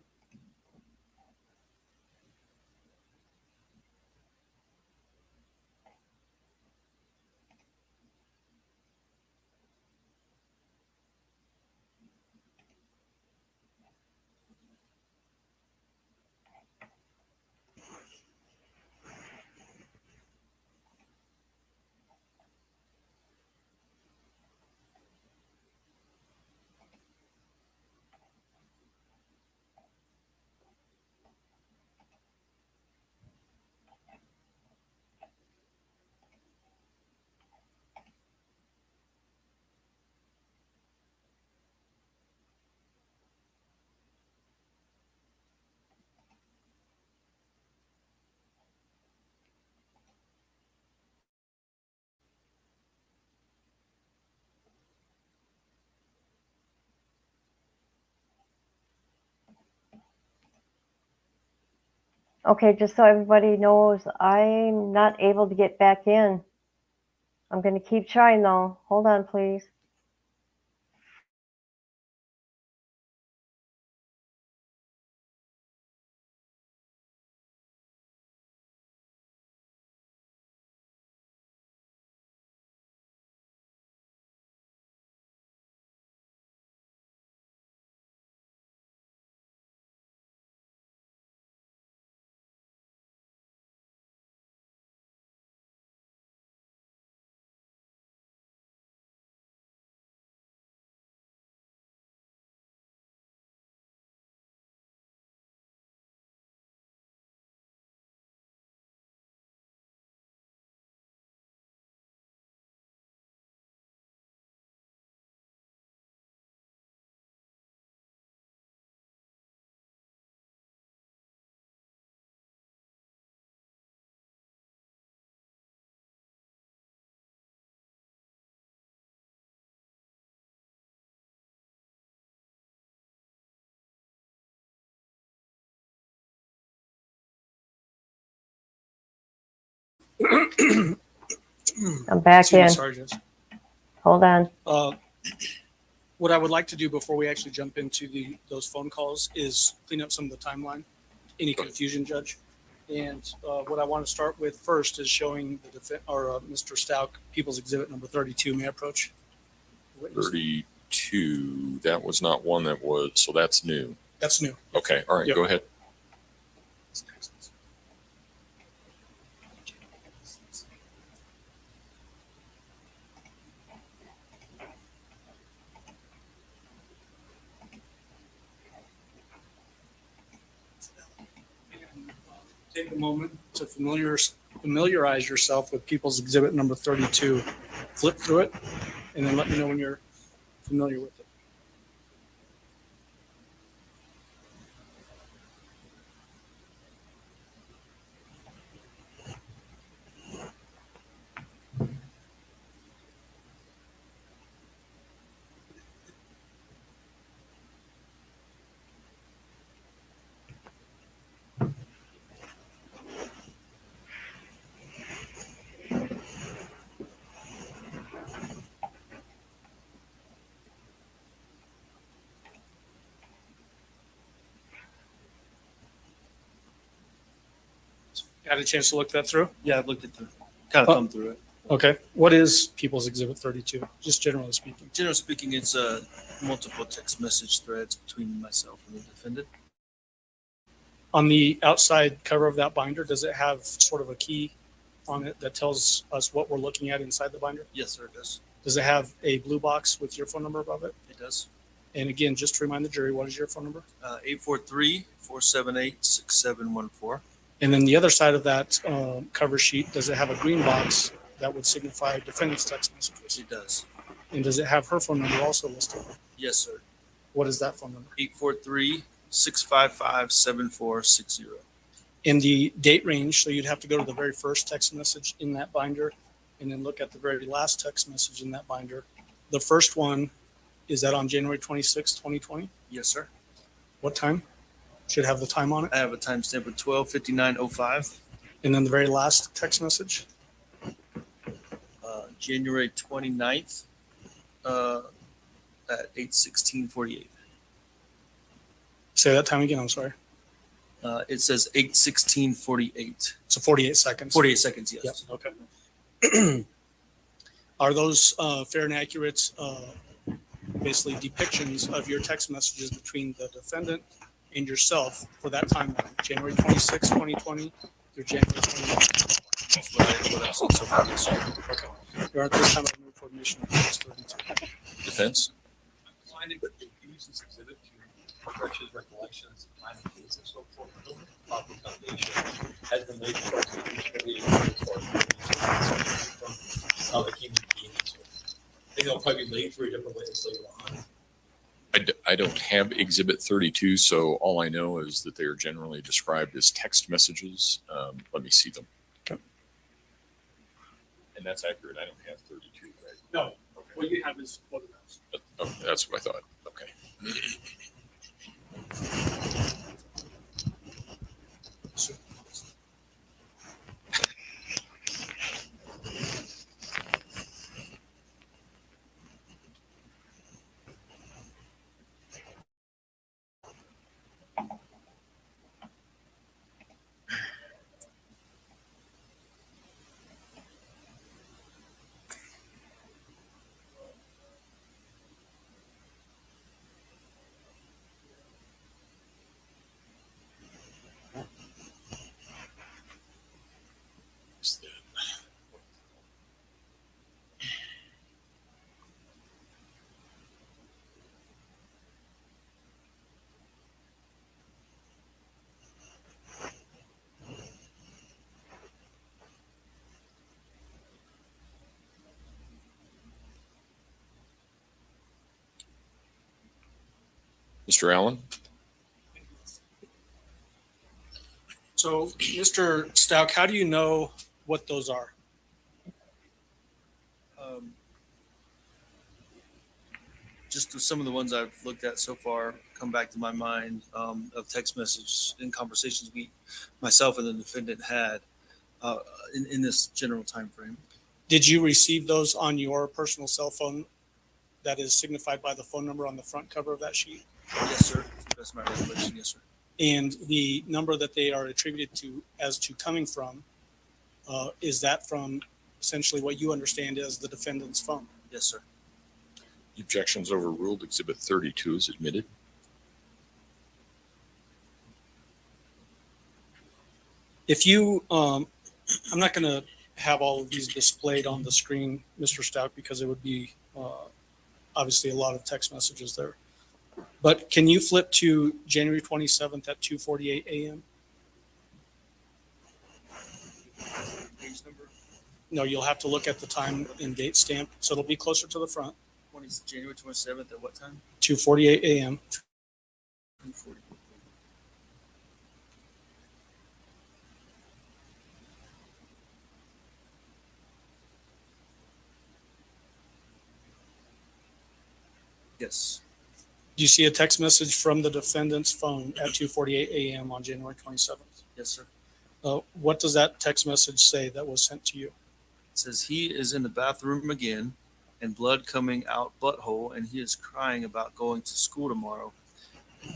Okay, just so everybody knows, I'm not able to get back in. I'm going to keep trying though. Hold on, please. I'm back Excuse me, in. sorry, Jess. Hold on. What I would like to do before we actually jump into those phone calls is clean up some of the timeline, any confusion, Judge. And what I want to start with first is showing Mr. Stauch, People's Exhibit number 32. May I approach? 32, that was not one that was, so that's new. That's new. Okay, all right, Yep. go ahead. Take a moment to familiarize yourself with People's Exhibit number 32. Flip through it, and then let me know when you're familiar with it. Had a chance to look that through? Yeah, I've looked at the kind of thumbed through it. Okay. What is People's Exhibit 32, just generally speaking? Generally speaking, it's multiple text message threads between myself and the defendant. On the outside cover of that binder, does it have sort of a key on it that tells us what we're looking at inside the binder? Yes, sir, it does. Does it have a blue box with your phone number above it? It does. And again, just to remind the jury, what is your phone number? 843-478-6714. And then the other side of that cover sheet, does it have a green box that would signify defendant's text messages? It does. And does it have her phone number also listed? Yes, sir. What is that phone number? 843-655-7460. In the date range, so you'd have to go to the very first text message in that binder and then look at the very last text message in that binder. The first one, is that on January 26, 2020? Yes, sir. What time? Should have the time on it. I have a timestamp of 12:59:05. And then the very last text message? January 29th at 8:16:48. Say that time again, I'm sorry. It says 8:16:48. So 48 seconds. 48 seconds, yes. Yep, okay. Are those fair and accurate, basically depictions of your text messages between the defendant and yourself for that timeline, January 26, 2020 through January 29th? That's what I've seen so far, yes, sir. Okay. Your Honor, this time I move for admission of case 32. Defense? Finding that they use this exhibit to refresh his recollections, time and dates and so forth. No proper foundation has been laid for how they came to be. I think they'll probably be laid for a different way later on. I don't have Exhibit 32, so all I know is that they are generally described as text messages. Let me see them. Okay. And that's accurate. I don't have 32, right? No. Okay. What you have is photographs. Oh, that's what I thought. Okay. Mr. Allen? So, Mr. Stauch, how do you know what those are? Just some of the ones I've looked at so far come back to my mind of text messages and conversations myself and the defendant had in this general time frame. Did you receive those on your personal cell phone that is signified by the phone number on the front cover of that sheet? Yes, sir. That's my recollection. Yes, sir. And the number that they are attributed to as to coming from, is that from essentially what you understand as the defendant's phone? Yes, sir. The objection's overruled. Exhibit 32 is admitted. If you, I'm not going to have all of these displayed on the screen, Mr. Stauch, because it would be obviously a lot of text messages there. But can you flip to January 27th at 2:48 a.m.? Page number? No, you'll have to look at the time and date stamp, so it'll be closer to the front. January 27th at what time? 2:48 a.m. 2:40. Yes. Do you see a text message from the defendant's phone at 2:48 a.m. on January 27th? Yes, sir. What does that text message say that was sent to you? It says he is in the bathroom again and blood coming out butthole, and he is crying about going to school tomorrow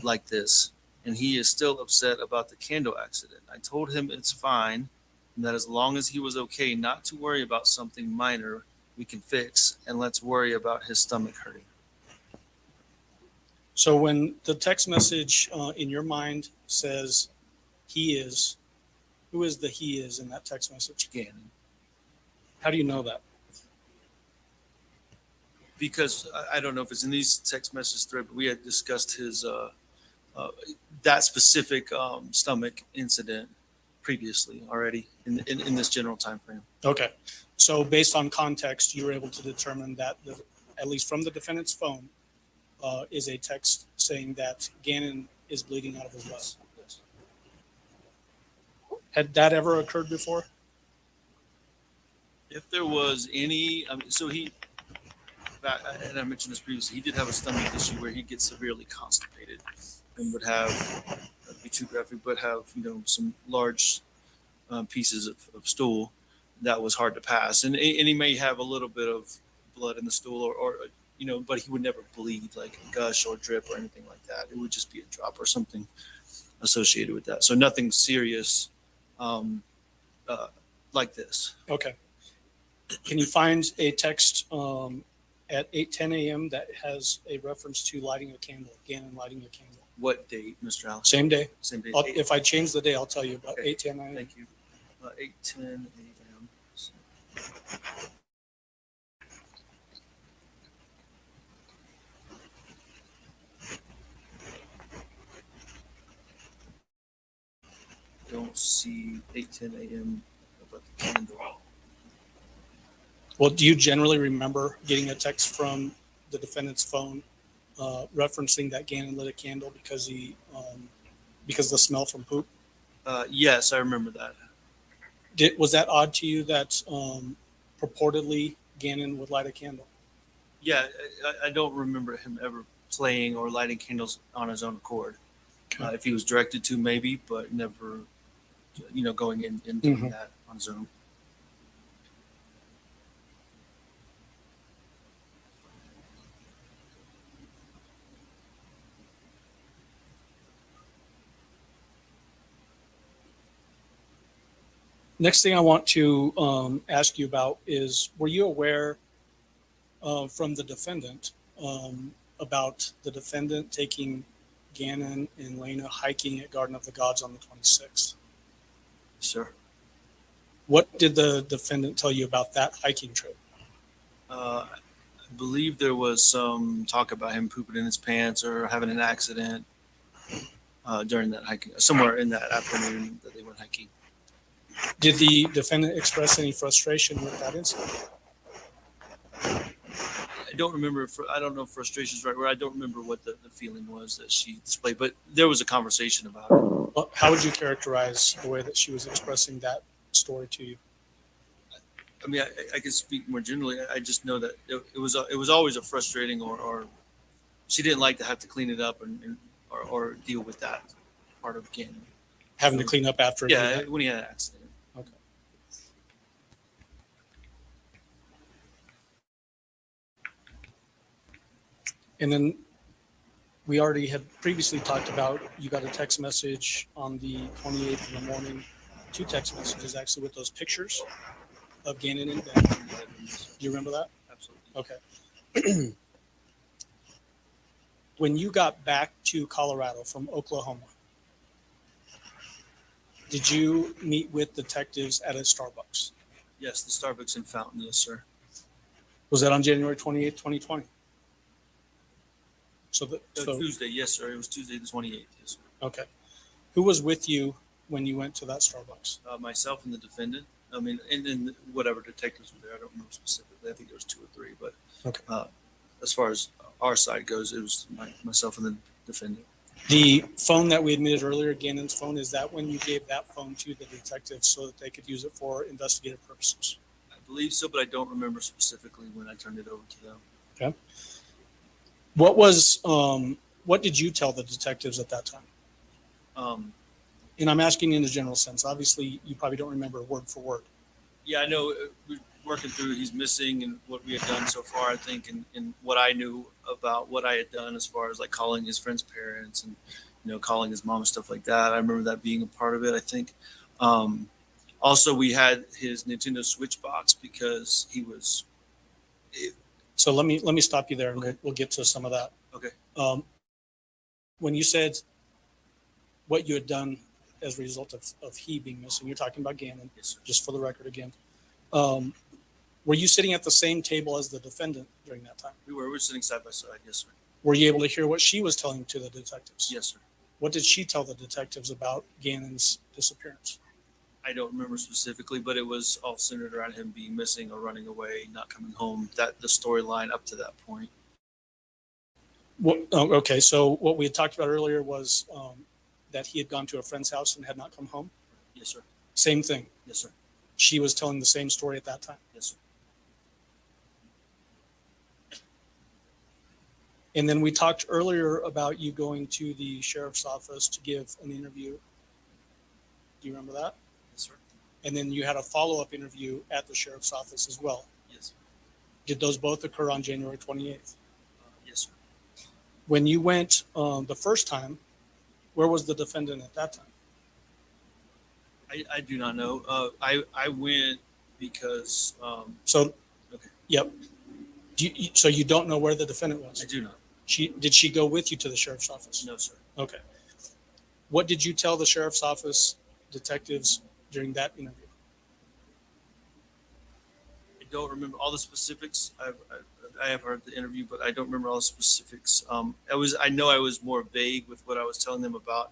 like this. And he is still upset about the candle accident. I told him it's fine, and that as long as he was okay not to worry about something minor we can fix, and let's worry about his stomach hurting. So when the text message in your mind says he is, who is the he is in that text message? Gannon. How do you know that? Because I don't know if it's in these text message thread, but we had discussed his that specific stomach incident previously already in this general time frame. Okay. So based on context, you were able to determine that, at least from the defendant's phone, is a text saying that Gannon is bleeding out of his butt. Yes. Had that ever occurred before? If there was any, so he, and I mentioned this previously, he did have a stomach issue where he'd get severely constipated and would have, not to be too graphic, but have, some large pieces of stool that was hard to pass. And he may have a little bit of blood in the stool or but he would never bleed, like gush or drip or anything like that. It would just be a drop or something associated with that. So nothing serious like this. Okay. Can you find a text at 8:10 a.m. that has a reference to lighting a candle, Gannon lighting a candle? What date, Mr. Allen? Same day. Same day. If I change the day, I'll tell you about Okay. 8:10 a.m. Thank you. 8:10 a.m. Don't see 8:10 a.m. about the candle. Well, do you generally remember getting a text from the defendant's phone referencing that Gannon lit a candle because because of the smell from poop? Yes, I remember that. Was that odd to you that purportedly Gannon would light a candle? Yeah, I don't remember him ever playing or lighting candles on his own accord. Okay. If he was directed to, maybe, but never, going in and doing Mhm. that on his own. Next thing I want to ask you about is, were you aware from the defendant about the defendant taking Gannon and Lena hiking at Garden of the Gods on the 26th? Sir. What did the defendant tell you about that hiking trip? I believe there was some talk about him pooping in his pants or having an accident during that hiking, somewhere in that afternoon that they went hiking. Did the defendant express any frustration with that incident? I don't remember. I don't know if frustration is right word. I don't remember what the feeling was that she displayed, but there was a conversation about it. Well, how would you characterize the way that she was expressing that story to you? I mean, I can speak more generally. I just know that it was always a frustrating or she didn't like to have to clean it up or deal with that part of Gannon. Having to clean up after? Yeah, when he had an accident. Okay. And then we already had previously talked about, you got a text message on the 28th in the morning, 2 text messages actually with those pictures of Gannon and Ben. Do you remember that? Absolutely. Okay. When you got back to Colorado from Oklahoma, did you meet with detectives at a Starbucks? Yes, the Starbucks in Fountain. Yes, sir. Was that on January 28th, 2020? So Tuesday. Yes, sir. It was Tuesday the 28th. Yes, sir. Okay. Who was with you when you went to that Starbucks? Myself and the defendant. I mean, and then whatever detectives were there. I don't remember specifically. I think there was 2 or 3. But Okay. As far as our side goes, it was myself and the defendant. The phone that we admitted earlier, Gannon's phone, is that when you gave that phone to the detectives so that they could use it for investigative purposes? I believe so, but I don't remember specifically when I turned it over to them. Okay. What did you tell the detectives at that time? And I'm asking in a general sense. Obviously, you probably don't remember word for word. Yeah, I know. We're working through he's missing and what we had done so far, I think, and what I knew about what I had done as far as like calling his friends' parents and, calling his mom and stuff like that. I remember that being a part of it, I think. Also, we had his Nintendo Switch box because he was. So let me stop you there, and Okay. we'll get to some of that. Okay. When you said what you had done as a result of he being missing, you're talking about Gannon, Yes, sir. just for the record again. Were you sitting at the same table as the defendant during that time? We were sitting side by side. Yes, sir. Were you able to hear what she was telling to the detectives? Yes, sir. What did she tell the detectives about Gannon's disappearance? I don't remember specifically, but it was all centered around him being missing or running away, not coming home. That the storyline up to that point. Okay, so what we had talked about earlier was that he had gone to a friend's house and had not come home. Yes, sir. Same thing. Yes, sir. She was telling the same story at that time. Yes, sir. And then we talked earlier about you going to the sheriff's office to give an interview. Do you remember that? Yes, sir. And then you had a follow-up interview at the sheriff's office as well. Yes, sir. Did those both occur on January 28th? Yes, sir. When you went the first time, where was the defendant at that time? I do not know. I went because. So, Okay. Yep. So you don't know where the defendant was? I do not. Did she go with you to the sheriff's office? No, sir. Okay. What did you tell the sheriff's office detectives during that interview? I don't remember all the specifics. I have heard the interview, but I don't remember all the specifics. I know I was more vague with what I was telling them about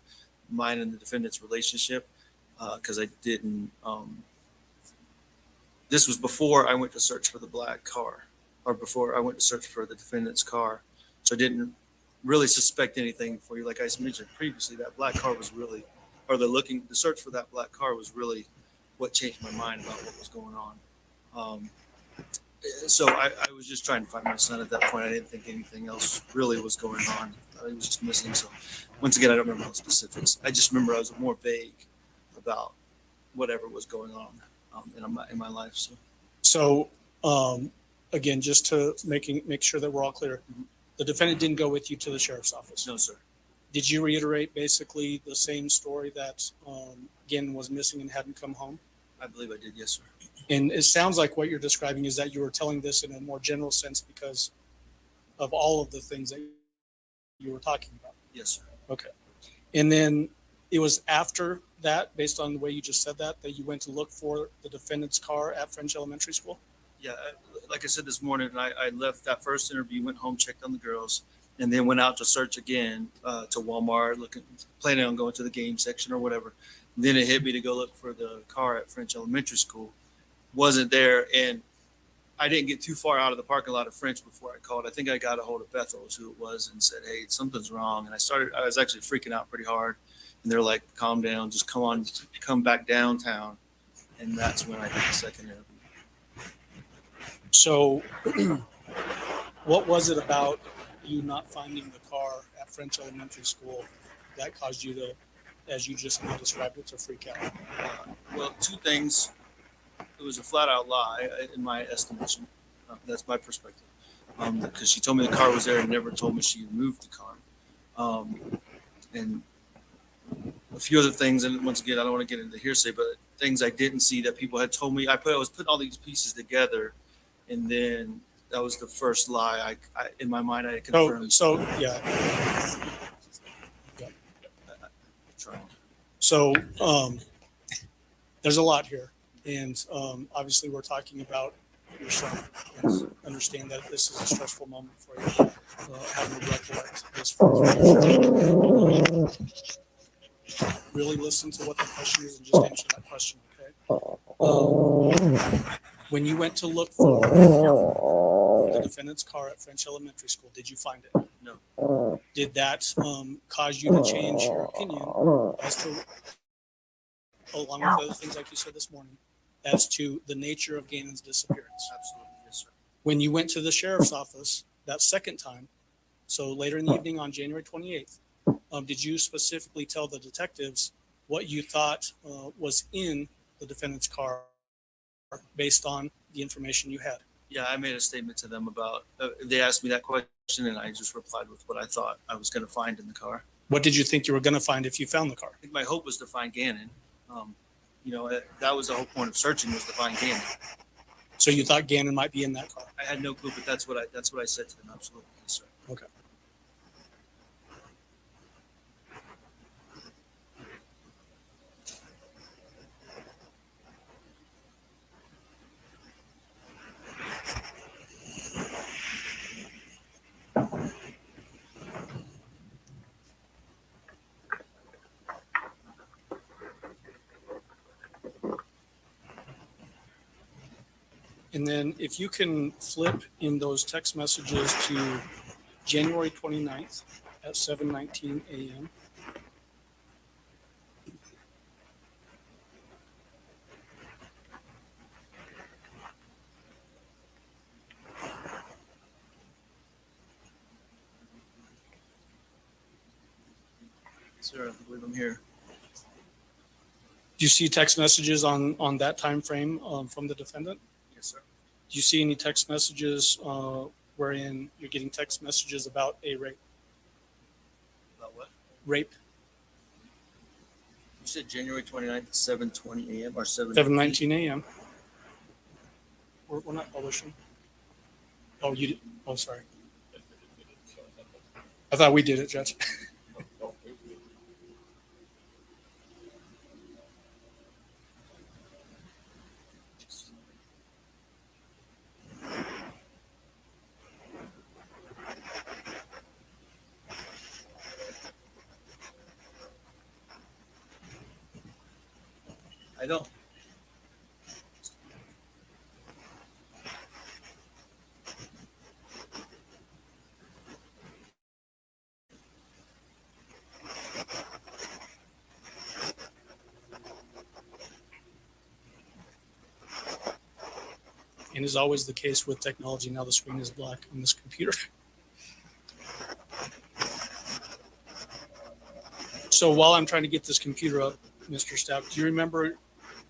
mine and the defendant's relationship because I didn't. This was before I went to search for the black car, or before I went to search for the defendant's car. So I didn't really suspect anything for you. Like I mentioned previously, that black car was really, or the search for that black car was really what changed my mind about what was going on. So I was just trying to find my son at that point. I didn't think anything else really was going on. He was just missing. So once again, I don't remember the specifics. I just remember I was more vague about whatever was going on in my life. So again, just to make sure that we're all clear, the defendant didn't go with you to the sheriff's office. No, sir. Did you reiterate basically the same story that Gannon was missing and hadn't come home? I believe I did. Yes, sir. And it sounds like what you're describing is that you were telling this in a more general sense because of all of the things that you were talking about. Yes, sir. Okay. And then it was after that, based on the way you just said that you went to look for the defendant's car at French Elementary School? Yeah, like I said this morning, I left that first interview, went home, checked on the girls, and then went out to search again to Walmart, planning on going to the game section or whatever. And then it hit me to go look for the car at French Elementary School. Wasn't there, and I didn't get too far out of the parking lot of French before I called. I think I got a hold of Bethel, who it was, and said, "Hey, something's wrong." And I was actually freaking out pretty hard. And they're like, "Calm down, just come back downtown." And that's when I did the second interview. So what was it about you not finding the car at French Elementary School that caused you to, as you just described it, to freak out? Well, two things. It was a flat out lie in my estimation. That's my perspective. Because she told me the car was there and never told me she had moved the car. And a few other things, and once again, I don't want to get into hearsay, but things I didn't see that people had told me. I was putting all these pieces together, and then that was the first lie. I in my mind, I confirmed. So yeah. So there's a lot here, and obviously we're talking about your son. And understand that this is a stressful moment for you, having to recollect this. Really listen to what the question is and just answer that question, okay? When you went to look for the defendant's car at French Elementary School, did you find it? No. Did that cause you to change your opinion as to, along with other things like you said this morning, as to the nature of Gannon's disappearance? Absolutely, yes, sir. When you went to the sheriff's office that second time, so later in the evening on January 28th, did you specifically tell the detectives what you thought was in the defendant's car based on the information you had? Yeah, I made a statement to them about, they asked me that question, and I just replied with what I thought I was going to find in the car. What did you think you were going to find if you found the car? I think my hope was to find Gannon. that was the whole point of searching, was to find Gannon. So you thought Gannon might be in that car? I had no clue, but that's what I said to them. Absolutely, yes, sir. Okay. And then if you can flip in those text messages to January 29th at 7:19 a.m. Sir, I believe I'm here. Do you see text messages on that time frame from the defendant? Yes, sir. Do you see any text messages wherein you're getting text messages about a rape? About what? Rape. You said January 29th at 7:20 a.m. or 7:19 a.m. We're not publishing. Oh, you did. Oh, sorry. I thought we did it, Judge. I don't. And as always the case with technology, now the screen is black on this computer. So while I'm trying to get this computer up, Mr. Stauch, do you remember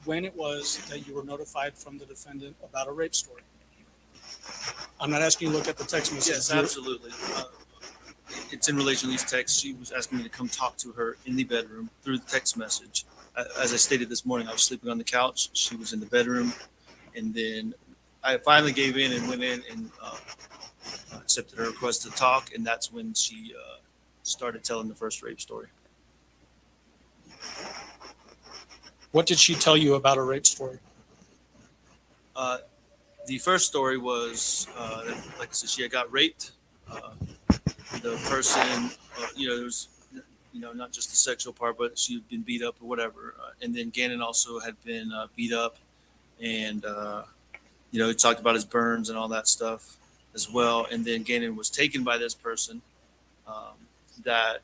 when it was that you were notified from the defendant about a rape story? I'm not asking you to look at the text messages. Yes, absolutely. It's in relation to these texts. She was asking me to come talk to her in the bedroom through the text message. As I stated this morning, I was sleeping on the couch. She was in the bedroom. And then I finally gave in and went in and accepted her request to talk. And that's when she started telling the first rape story. What did she tell you about a rape story? The first story was, like I said, she had got raped. The person, there was, not just the sexual part, but she had been beat up or whatever. And then Gannon also had been beat up, and he talked about his burns and all that stuff as well. And then Gannon was taken by this person. That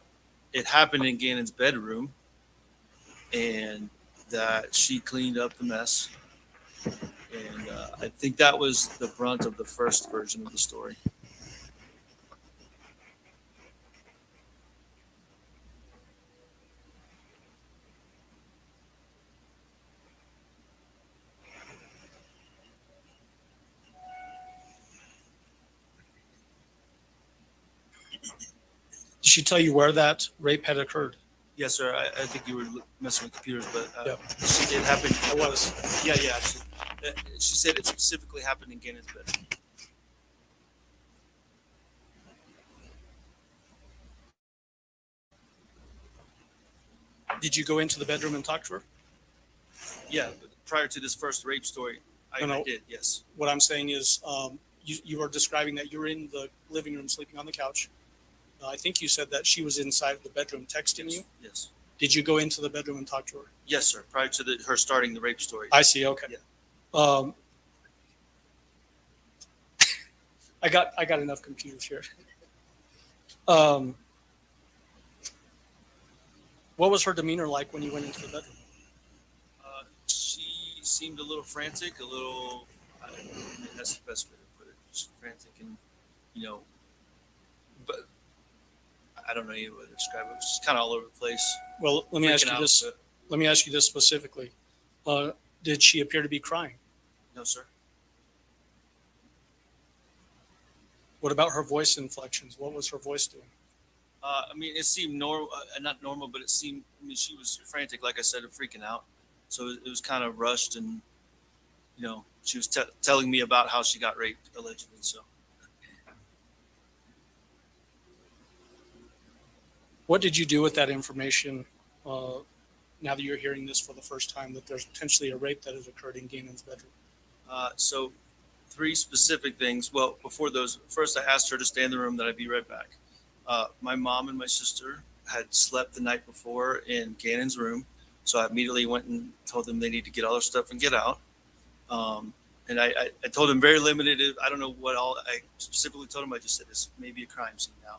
it happened in Gannon's bedroom, and that she cleaned up the mess. And I think that was the brunt of the first version of the story. Did she tell you where that rape had occurred? Yes, sir. I think you were messing with computers, but Yeah. it happened. I was. Yeah. She said it specifically happened in Gannon's bedroom. Did you go into the bedroom and talk to her? Yeah, but prior to this first rape story, I did, yes. What I'm saying is you are describing that you're in the living room sleeping on the couch. I think you said that she was inside the bedroom texting you. Yes. Did you go into the bedroom and talk to her? Yes, sir. Prior to her starting the rape story. I see. Okay. Yeah. I got enough computers here. What was her demeanor like when you went into the bedroom? She seemed a little frantic, that's the best way to put it. She's frantic and, but I don't know any way to describe it. It was just kind of all over the place. Well, let me ask you Freaking out, this. but- Let me ask you this specifically. Did she appear to be crying? No, sir. What about her voice inflections? What was her voice doing? It seemed normal, not normal, but it seemed, she was frantic, like I said, and freaking out. So it was kind of rushed, and she was telling me about how she got raped allegedly. So What did you do with that information now that you're hearing this for the first time, that there's potentially a rape that has occurred in Ganon's bedroom? So 3 specific things. Well, before those, first I asked her to stay in the room, that I'd be right back. My mom and my sister had slept the night before in Ganon's room. So I immediately went and told them they need to get all their stuff and get out. And I told them very limited. I don't know what all I specifically told them. I just said this may be a crime scene now.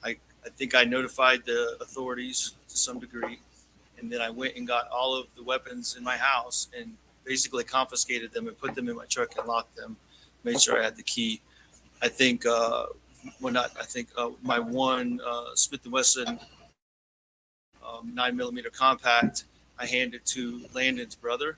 I think I notified the authorities to some degree. And then I went and got all of the weapons in my house and basically confiscated them and put them in my truck and locked them, made sure I had the key. I think, my one Smith & Wesson 9mm compact, I handed to Landon's brother,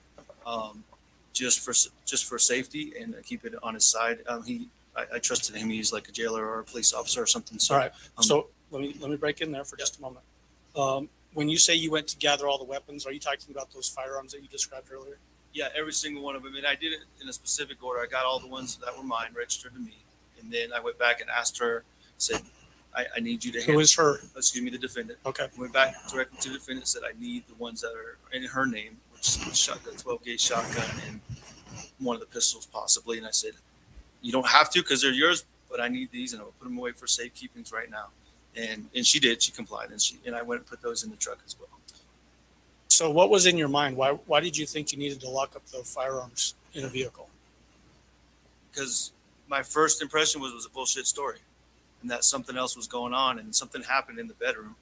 just for safety, and keep it on his side. I trusted him. He's like a jailer or a police officer or something. So, all right. So let me break in there for just a moment. When you say you went to gather all the weapons, are you talking about those firearms that you described earlier? Yeah, every single one of them. And I did it in a specific order. I got all the ones that were mine registered to me. And then I went back and asked her, said, I need you to Who is her? Excuse me, the defendant. Okay. Went back directly to the defendant, said, I need the ones that are in her name, which is the shotgun, 12-gauge shotgun, and one of the pistols possibly. And I said, you don't have to because they're yours, but I need these, and I'll put them away for safekeepings right now. And she did. She complied, and I went and put those in the truck as well. So what was in your mind? Why did you think you needed to lock up the firearms in a vehicle? Because my first impression was a bullshit story, and that something else was going on, and something happened in the bedroom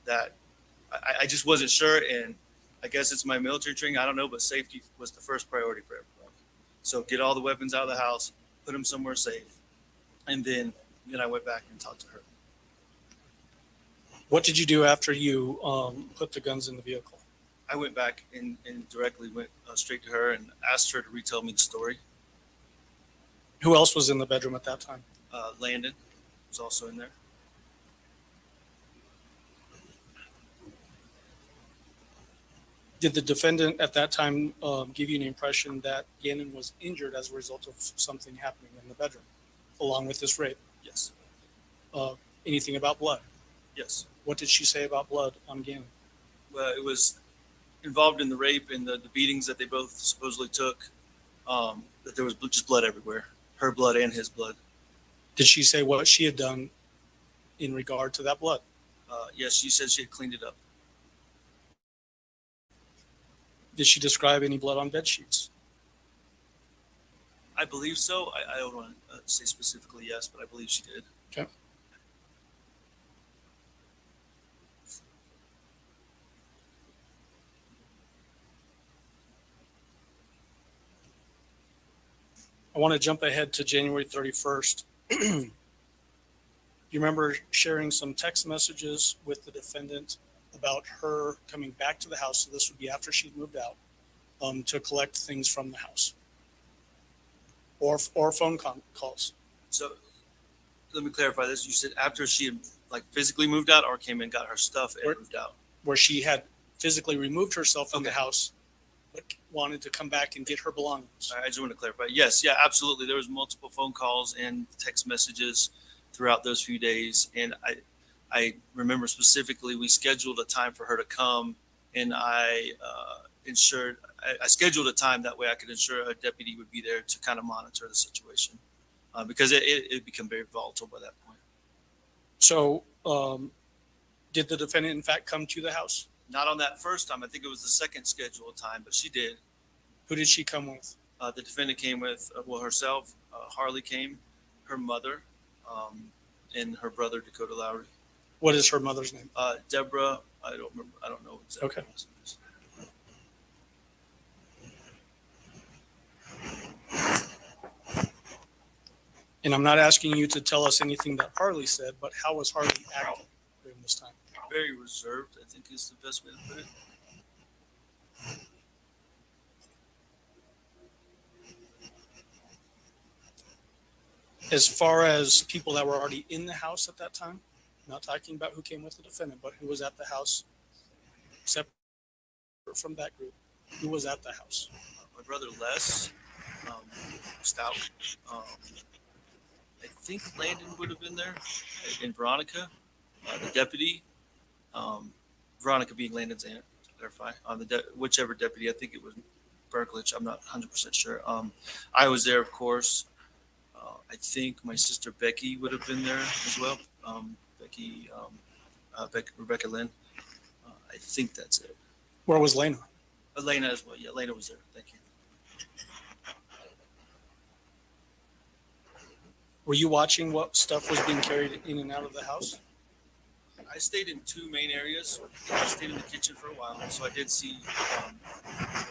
that I just wasn't sure. And I guess it's my military training. I don't know, but safety was the first priority for everyone. So get all the weapons out of the house, put them somewhere safe, and then I went back and talked to her. What did you do after you put the guns in the vehicle? I went back and directly went straight to her and asked her to retell me the story. Who else was in the bedroom at that time? Landon was also in there. Did the defendant at that time give you an impression that Gannon was injured as a result of something happening in the bedroom, along with this rape? Yes. Anything about blood? Yes. What did she say about blood on Gannon? Well, it was involved in the rape and the beatings that they both supposedly took, that there was just blood everywhere, her blood and his blood. Did she say what she had done in regard to that blood? Yes, she said she had cleaned it up. Did she describe any blood on bed sheets? I believe so. I don't want to say specifically yes, but I believe she did. Okay. I want to jump ahead to January 31st. You remember sharing some text messages with the defendant about her coming back to the house, so this would be after she'd moved out, to collect things from the house, or phone calls. So let me clarify this. You said after she had physically moved out, or came in, got her stuff, and moved out? Where she had physically removed herself from the house, but wanted to come back and get her belongings. I just want to clarify. Yes, yeah, absolutely. There was multiple phone calls and text messages throughout those few days. And I remember specifically, we scheduled a time for her to come, and I scheduled a time that way I could ensure a deputy would be there to kind of monitor the situation, because it became very volatile by that point. So did the defendant in fact come to the house? Not on that first time. I think it was the second scheduled time, but she did. Who did she come with? The defendant came with, herself. Harley came, her mother, and her brother, Dakota Lowry. What is her mother's name? Deborah. I don't remember. I don't know exactly. Okay. And I'm not asking you to tell us anything that Harley said, but how was Harley acting during this time? Very reserved, I think is the best way to put it. As far as people that were already in the house at that time, not talking about who came with the defendant, but who was at the house separate from that group. Who was at the house? My brother Les, Stauch. I think Landon would have been there, and Veronica, the deputy. Veronica being Landon's aunt, to clarify. Whichever deputy, I think it was Berklich. I'm not 100% sure. I was there, of course. I think my sister Becky would have been there as well. Rebecca Lynn. I think that's it. Where was Lena? Elena as well. Yeah, Elena was there. Thank you. Were you watching what stuff was being carried in and out of the house? I stayed in two main areas. I stayed in the kitchen for a while, so I did see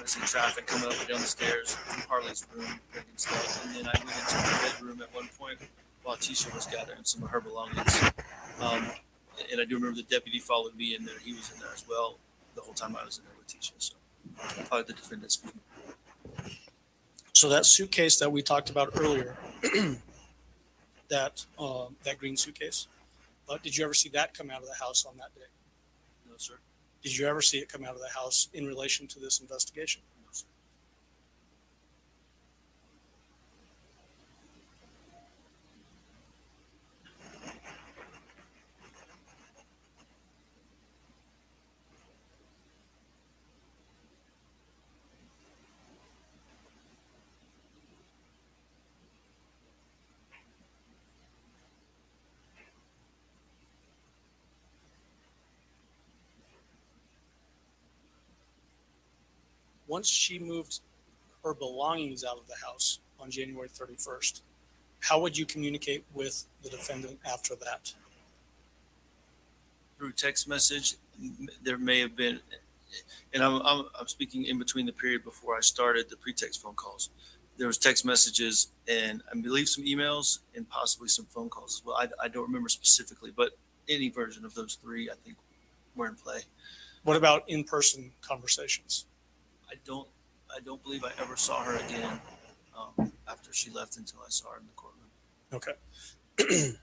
traffic coming up and down the stairs from Harley's room, bringing stuff, and then I went into the bedroom at one point while Tisha was gathering some of her belongings. And I do remember the deputy followed me in there. He was in there as well the whole time I was in there with Tisha. So probably the defendant speaking. So that suitcase that we talked about earlier, that green suitcase, did you ever see that come out of the house on that day? No, sir. Did you ever see it come out of the house in relation to this investigation? No, sir. Once she moved her belongings out of the house on January 31st, how would you communicate with the defendant after that? Through text message, there may have been, and I'm speaking in between the period before I started the pretext phone calls. There was text messages and I believe some emails and possibly some phone calls as well. I don't remember specifically, but any version of those three, I think, were in play. What about in-person conversations? I don't believe I ever saw her again after she left until I saw her in the courtroom. Okay.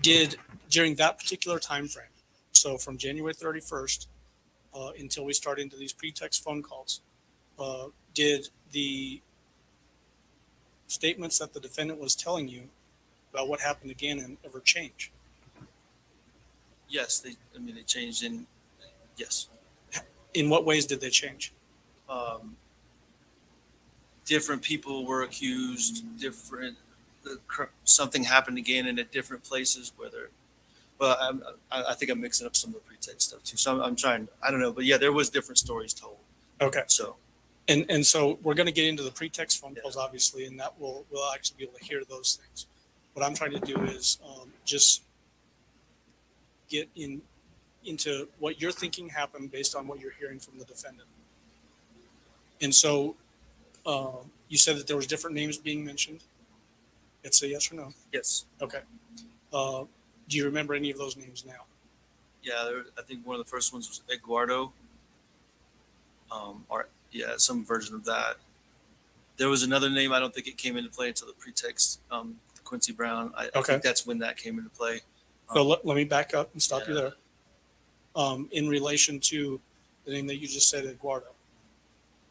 Did during that particular time frame, so from January 31st until we start into these pretext phone calls, did the statements that the defendant was telling you about what happened again and ever change? Yes, they changed in, yes. In what ways did they change? Different people were accused, something happened again in at different places, I think I'm mixing up some of the pretext stuff too. So I'm trying, I don't know, but yeah, there was different stories told. Okay. So. And so we're going to get into the pretext phone calls, obviously, and that we'll actually be able to hear those things. What I'm trying to do is just get into what you're thinking happened based on what you're hearing from the defendant. And so you said that there was different names being mentioned. It's a yes or no? Yes. Okay. Do you remember any of those names now? Yeah, I think one of the first ones was Eduardo. Some version of that. There was another name. I don't think it came into play until the pretext, Quincy Brown. I think that's when that came into play. So let me back up and stop you there. In relation to the name that you just said, Eduardo,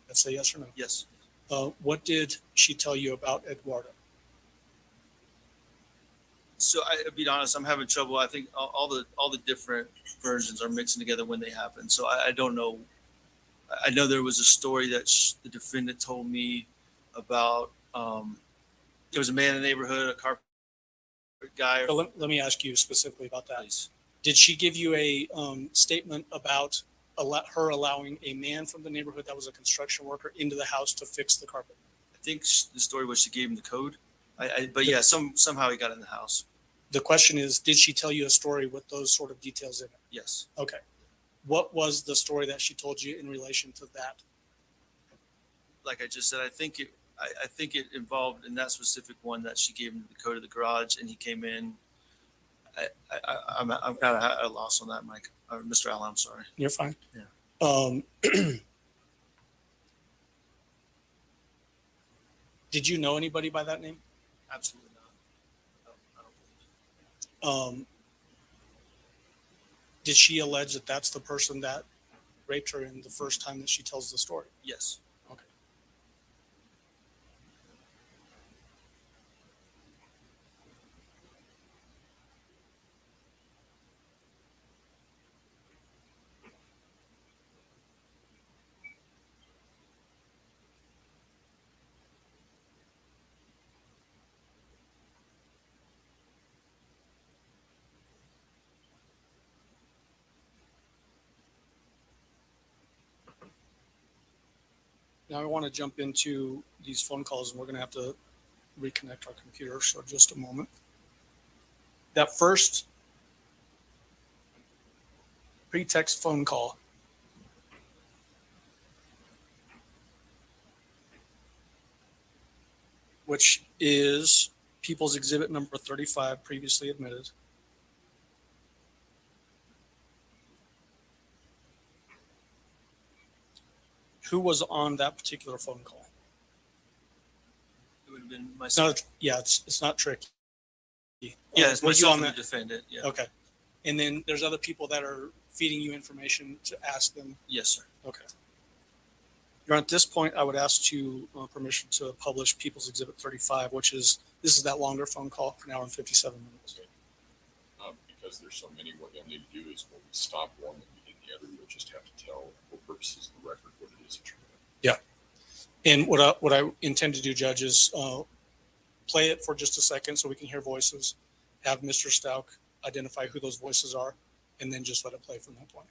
that's a yes or no? Yes. What did she tell you about Eduardo? So I'll be honest, I'm having trouble. I think all the different versions are mixing together when they happen. So I don't know. I know there was a story that the defendant told me about. There was a man in the neighborhood, a carpet guy. So let me ask you specifically about that. Please. Did she give you a statement about her allowing a man from the neighborhood that was a construction worker into the house to fix the carpet? I think the story was she gave him the code. But yeah, somehow he got in the house. The question is, did she tell you a story with those sort of details in it? Yes. Okay. What was the story that she told you in relation to that? Like I just said, I think it involved in that specific one that she gave him the code of the garage and he came in. I'm kind of at a loss on that, Mike. Mr. Allen, I'm sorry. You're fine. Yeah. Did you know anybody by that name? Absolutely not. I don't believe. Did she allege that that's the person that raped her in the first time that she tells the story? Yes. Okay. Now I want to jump into these phone calls, and we're going to have to reconnect our computer. So just a moment. That first pretext phone call, which is People's Exhibit number 35, previously admitted. Who was on that particular phone call? It would have been It's myself. not, yeah, it's not tricky. Yeah, it's Was you myself on and the that? defendant. Yeah. Okay. And then there's other people that are feeding you information to ask them. Yes, sir. Okay. You're at this point, I would ask to permission to publish People's Exhibit 35, which is, this is that longer phone call, an hour and 57 minutes. Because there's so many, what you'll need to do is when we stop one and begin the other, you'll just have to tell, for purposes of the record, what it is that you're doing. Yeah. And what I intend to do, Judge, is play it for just a second so we can hear voices, have Mr. Stauch identify who those voices are, and then just let it play from that point.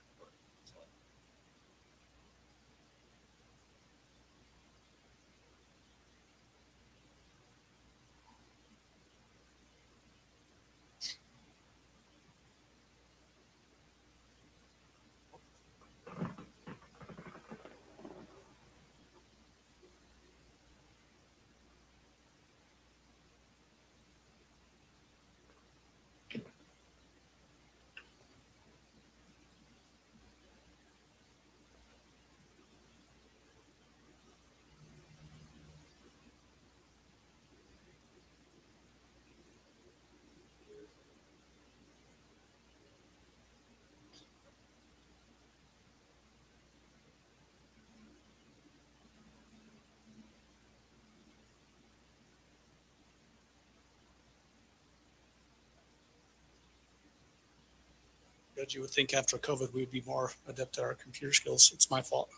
Judge, you would think after COVID we would be more adept at our computer skills. It's my fault.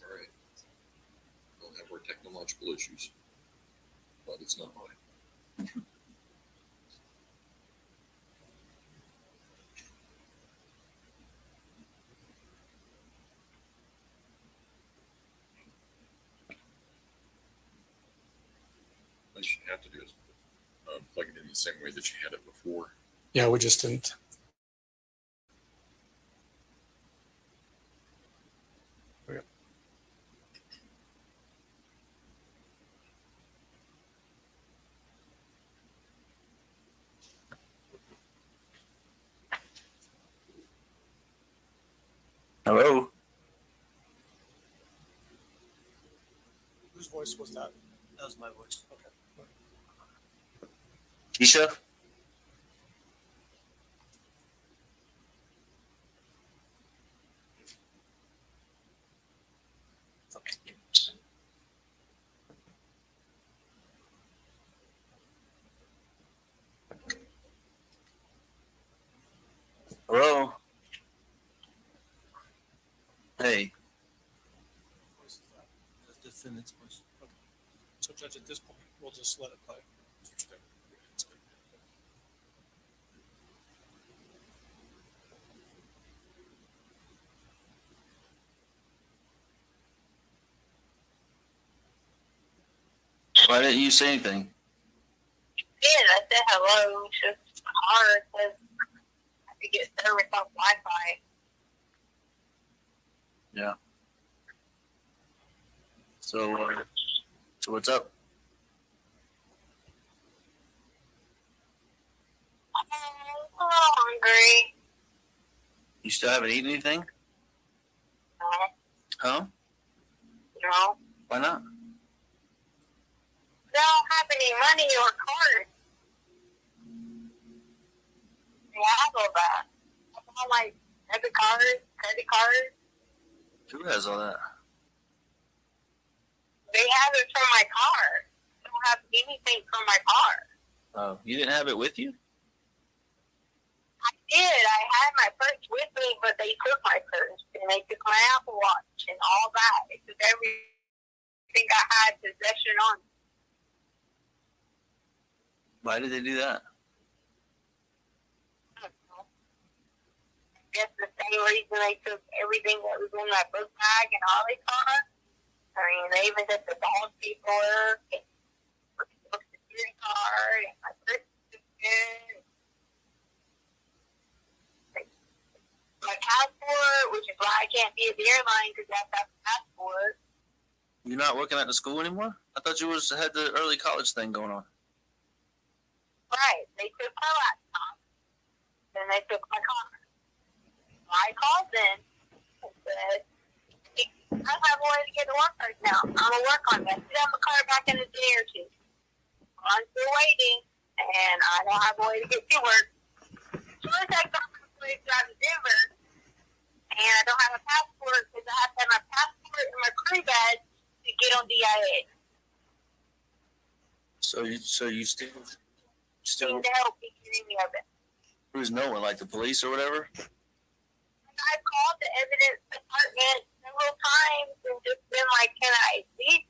All right. Don't have our technological issues, but it's not mine. What you have to do is plug it in the same way that you had it before. Yeah, we just didn't. Okay. Hello. Whose voice was that? That was my voice. Okay. Keisha. Hello. Hey. That's defendant's voice. Okay. So, Judge, at this point, we'll just let it play. Why didn't you say anything? Yeah, I said hello. It's just hard because I have to get service off Wi-Fi. Yeah. So what's up? I'm a little hungry. You still haven't eaten anything? No. Huh? No. Why not? They don't have any money or cards. Yeah, I know that. I want like debit cards, credit cards. Who has all that? They have it from my car. I don't have anything from my car. Oh, you didn't have it with you? I did. I had my purse with me, but they took my purse and they took my Apple Watch and all that. They took everything I had possession on. Why did they do that? I don't know. I guess the same reason they took everything that was in my book bag and all they car. I mean, they even took the dog paperwork and the social security card and my birth certificate. My passport, which is why I can't be at the airline because I have to have a passport. You're not working at the school anymore? I thought you had the early college thing going on. Right. They took my laptop. Then they took my car. I called in and said, I don't have a way to get to work right now. I'm going to work on that. I have a car back in a day or two. I'm still waiting, and I don't have a way to get to work. So I got my place out of Denver, and I don't have a passport because I have to have my passport and my crew badge to get on DIA. So you still Need to help me get any of it. who's no one, like the police or whatever? I called the evidence department several times and just been like, can I at least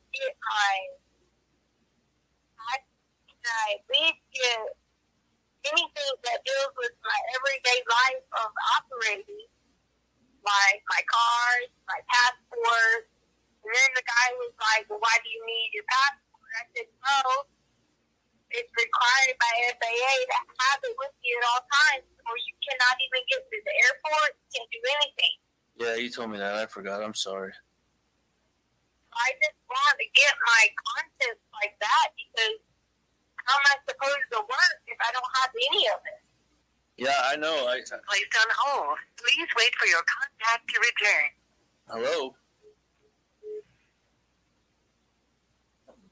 get anything that deals with my everyday life of operating, like my cars, my passport. And then the guy was like, well, why do you need your passport? I said, no, it's required by FAA to have it with you at all times, or you cannot even get to the airport, can't do anything. Yeah, you told me that. I forgot. I'm sorry. I just want to get my content like that because how am I supposed to work if I don't have any of it? Yeah, I know. Placed on hold. Please wait for your contact to return. Hello?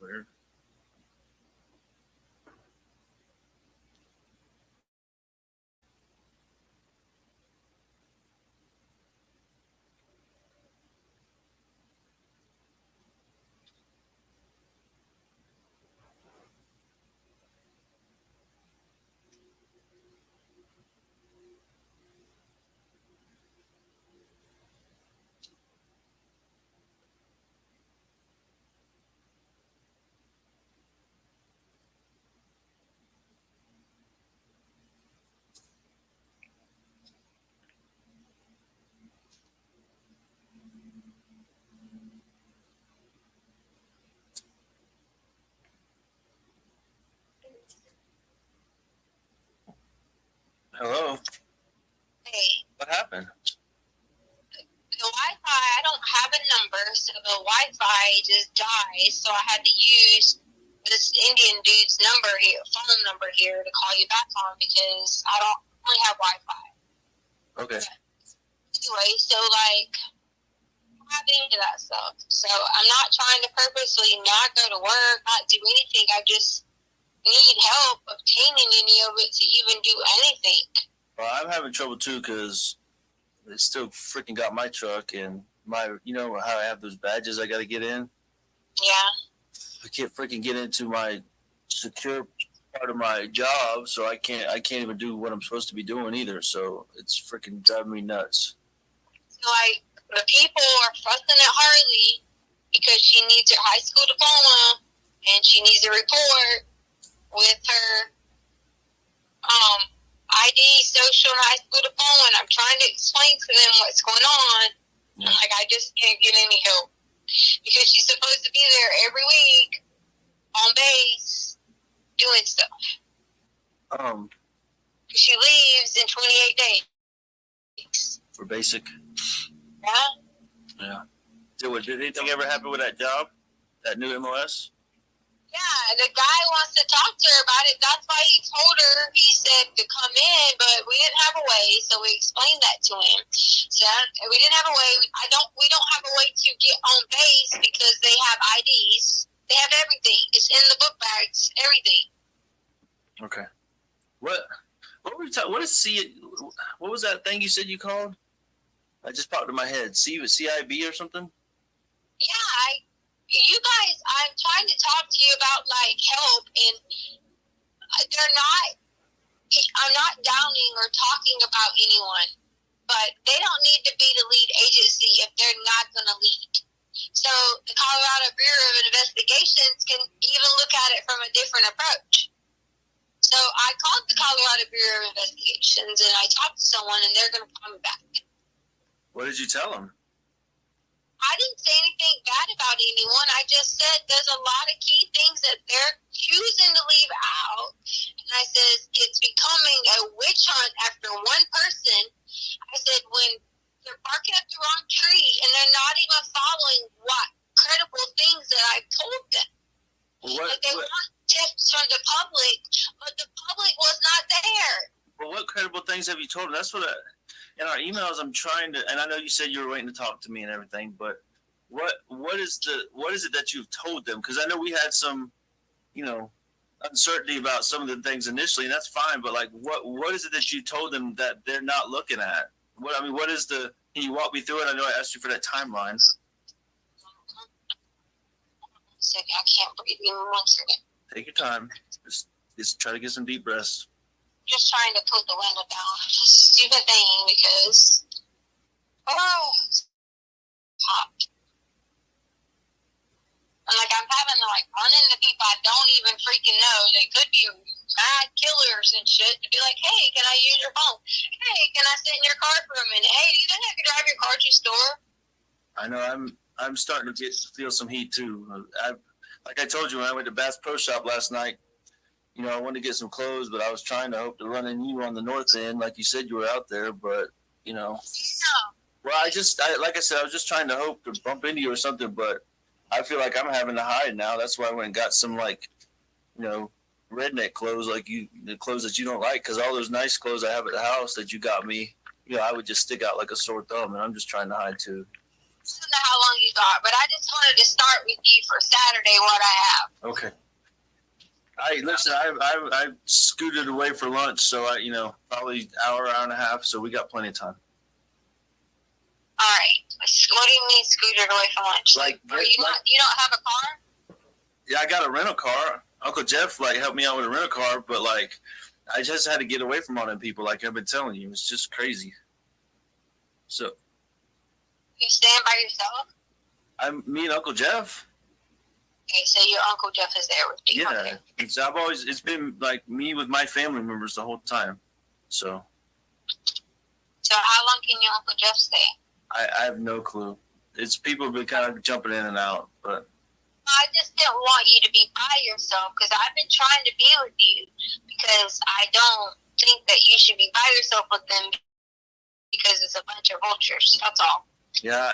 Weird. Hello? Hey, What happened? the Wi-Fi, I don't have a number, so the Wi-Fi just died, so I had to use this Indian dude's phone number here to call you back on because I don't only have Wi-Fi. Okay. Anyway, so I'm not into that stuff. So I'm not trying to purposely not go to work, not do anything. I just need help obtaining any of it to even do anything. Well, I'm having trouble too because they still freaking got my truck and you know how I have those badges I got to get in? Yeah. I can't freaking get into my secure part of my job, so I can't even do what I'm supposed to be doing either. So it's freaking driving me nuts. So the people are fussing at Harley because she needs her high school diploma and she needs a report with her ID, social, and high school diploma. And I'm trying to explain to them what's going on. Yeah. I just can't get any help because she's supposed to be there every week on base doing stuff. She leaves in 28 days. For basic. Yeah. Yeah. So did anything ever happen with that job? That new MOS? Yeah, the guy wants to talk to her about it. That's why he told her, he said to come in, but we didn't have a way, so we explained that to him. So we didn't have a way. We don't have a way to get on base because they have IDs. They have everything. It's in the book bags, everything. Okay. What were we talking? What was that thing you said you called? I just popped in my head. CIB or something? Yeah, you guys, I'm trying to talk to you about like help, and they're not. I'm not downing or talking about anyone, but they don't need to be the lead agency if they're not going to lead. So the Colorado Bureau of Investigations can even look at it from a different approach. So I called the Colorado Bureau of Investigations and I talked to someone, and they're going to call me back. What did you tell them? I didn't say anything bad about anyone. I just said there's a lot of key things that they're choosing to leave out. And I said it's becoming a witch hunt after one person. I said when they're barking up the wrong tree and they're not even following what credible things that I've told them. Like they want tips from the public, but the public was not there. Well, what credible things have you told them? That's what in our emails I'm trying to, and I know you said you were waiting to talk to me and everything, but what is it that you've told them? Because I know we had some, uncertainty about some of the things initially, and that's fine. But like, what is it that you told them that they're not looking at? What is the? Can you walk me through it? I know I asked you for that timeline. Second, I can't breathe. Even 1 second. Take your time. Just try to get some deep breaths. Just trying to put the window down. Just stupid thing because it's hot. And like I'm having to like run into people I don't even freaking know. They could be mad killers and shit to be like, hey, can I use your phone? Hey, can I sit in your car for a minute? Hey, do you think I can drive your car to the store? I know I'm starting to feel some heat too. Like I told you when I went to Bass Pro Shop last night, I wanted to get some clothes, but I was trying to hope to run into you on the north end, like you said you were out there. But well, like I said, I was just trying to hope to bump into you or something. But I feel like I'm having to hide now. That's why I went and got some redneck clothes, like the clothes that you don't like, because all those nice clothes I have at the house that you got me, I would just stick out like a sore thumb, and I'm just trying to hide too. I don't know how long you got, but I just wanted to start with you for Saturday what I have. Okay. Listen, I scooted away for lunch, so probably hour and a half, so we got plenty of time. All right. What do you mean scooted away from lunch? You don't have a car? Yeah, I got a rental car. Uncle Jeff helped me out with a rental car, but I just had to get away from all them people, like I've been telling you. It's just crazy. So you staying by yourself? Me and Uncle Jeff. Okay, so your Uncle Jeff is there with you. Yeah, okay. It's been like me with my family members the whole time. So how long can your Uncle Jeff stay? I have no clue. It's people have been kind of jumping in and out, but I just didn't want you to be by yourself because I've been trying to be with you because I don't think that you should be by yourself with them because it's a bunch of vultures. That's all. Yeah,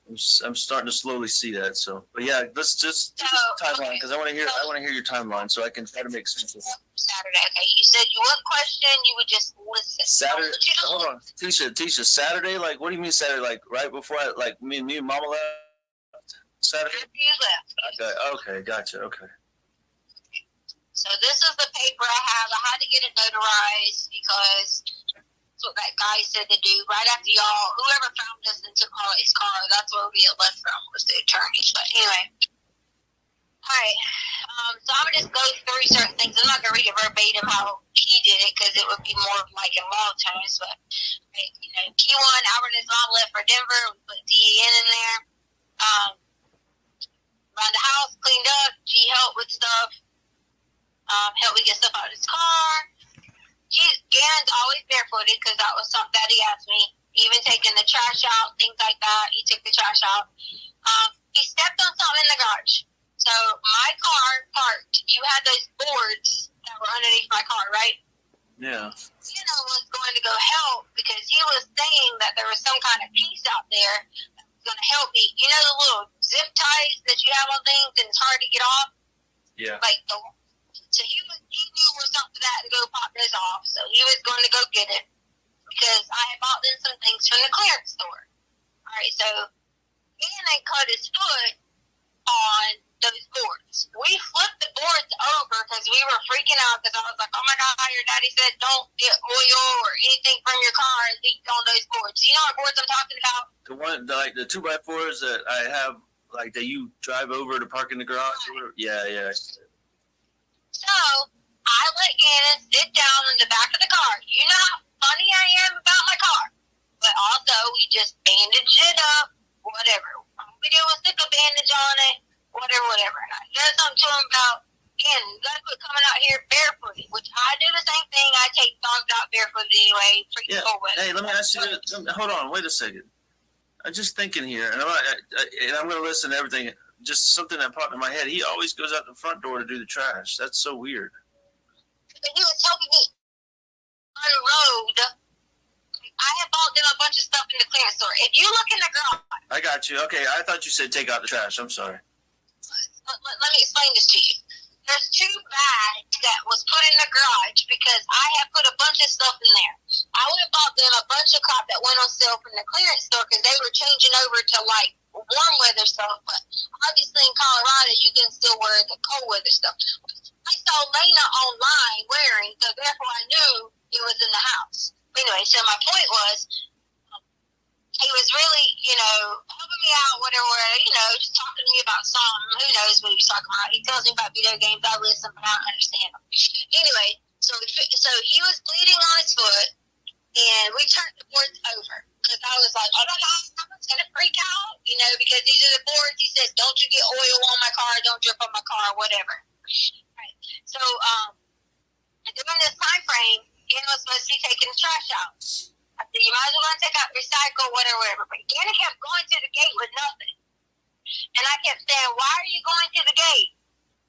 I'm starting to slowly see that. So, but yeah, let's just timeline because I want to hear your timeline so I can try to make sense of it. Saturday, okay. You said you wouldn't question, you would just listen. Saturday, hold on, Tisha. Saturday, what do you mean Saturday? Right before me and Mama left. Saturday. After you left. Okay, gotcha. Okay. So this is the paper I have. I had to get it notarized because that's what that guy said to do. Right after whoever found us and took his car, that's where we had left from, was the attorneys. But anyway. All right. So I'm going to just go through certain things. I'm not going to read it verbatim how he did it because it would be more like in law terms. But, key one, Albert and his mom left for Denver. We put DEN in there. Around the house, cleaned up. G helped with stuff. Helped me get stuff out of his car. Gannon's always barefooted because that was something that he asked me. Even taking the trash out, things like that. He took the trash out. He stepped on something in the garage. So my car parked. You had those boards that were underneath my car, right? Yeah. Was going to go help because he was saying that there was some kind of piece out there that was going to help me. You know the little zip ties that you have on things and it's hard to get off? Yeah. So he knew where something that to go pop this off. So he was going to go get it because I had bought them some things from the clearance store. All right, so he cut his foot on those boards. We flipped the boards over because we were freaking out because I was like, oh my God, your daddy said don't get oil or anything from your car leaked on those boards. You know what boards I'm talking about? The one, like the 2x4s that I have, like that you drive over to park in the garage. Yeah, yeah. So I let Gannon sit down in the back of the car. You know how funny I am about my car. But also, we just bandaged it up, whatever. All we did was stick a bandage on it, whatever. And I said something to him about, Gannon, you gotta quit coming out here barefooted, which I do the same thing. I take dogs out barefooted anyway. Yeah. Hey, let me ask you. Hold on, wait a second. I'm just thinking here, and I'm going to listen to everything. Just something that popped in my head. He always goes out the front door to do the trash. That's so weird. But he was helping me on the road. I had bought them a bunch of stuff in the clearance store. If you look in the garage. I got you. Okay, I thought you said take out the trash. I'm sorry. Let me explain this to you. There's 2 bags that was put in the garage because I had put a bunch of stuff in there. I went and bought them a bunch of crap that went on sale from the clearance store because they were changing over to like warm weather stuff. But obviously in Colorado, you can still wear the cold weather stuff. I saw Lena online wearing, so therefore I knew it was in the house. Anyway, so my point was, he was really, helping me out, whatever, just talking to me about something. Who knows what he was talking about? He tells me about video games. I listen, but I don't understand them. Anyway, so he was bleeding on his foot, and we turned the boards over. Because I was like, oh my God, someone's going to freak out, because these are the boards. He says, don't you get oil on my car, don't drip on my car, whatever. Right. So, during this time frame, was supposed to be taking the trash out. I said, you might as well take out recycle, whatever. But Gannon kept going to the gate with nothing. And I kept saying, why are you going to the gate?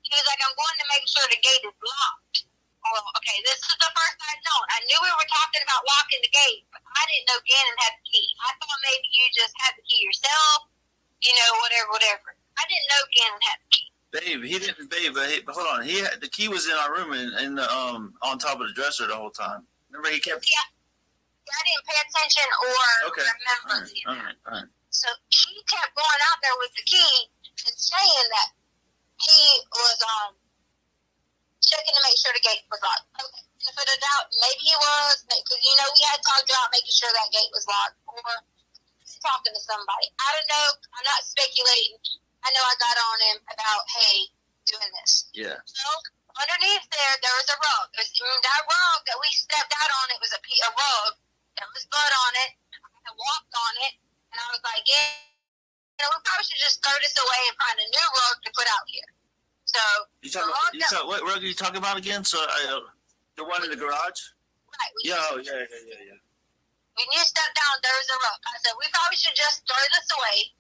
He was like, I'm going to make sure the gate is locked. Well, okay, this is the first I'd known. I knew we were talking about locking the gate, but I didn't know Gannon had the key. I thought maybe you just had the key yourself, whatever. I didn't know Gannon had the key. Babe, he didn't, but hold on. The key was in our room in the on top of the dresser the whole time. Remember, he kept. Yeah. I didn't pay attention or remember. All right. So he kept going out there with the key and saying that he was checking to make sure the gate was locked. Okay, benefit of doubt, maybe he was, because we had talked about making sure that gate was locked, or talking to somebody. I don't know. I'm not speculating. I know I got on him about, hey, doing this. Yeah. So underneath there was a rug. That rug that we stepped out on, it was a rug. There was blood on it. I walked on it, and I was like, we probably should just throw this away and find a new rug to put out here. So, what rug are you talking about again? So, the one in the garage? Right. Yeah. When you step down, there's a rug. I said, we probably should just throw this away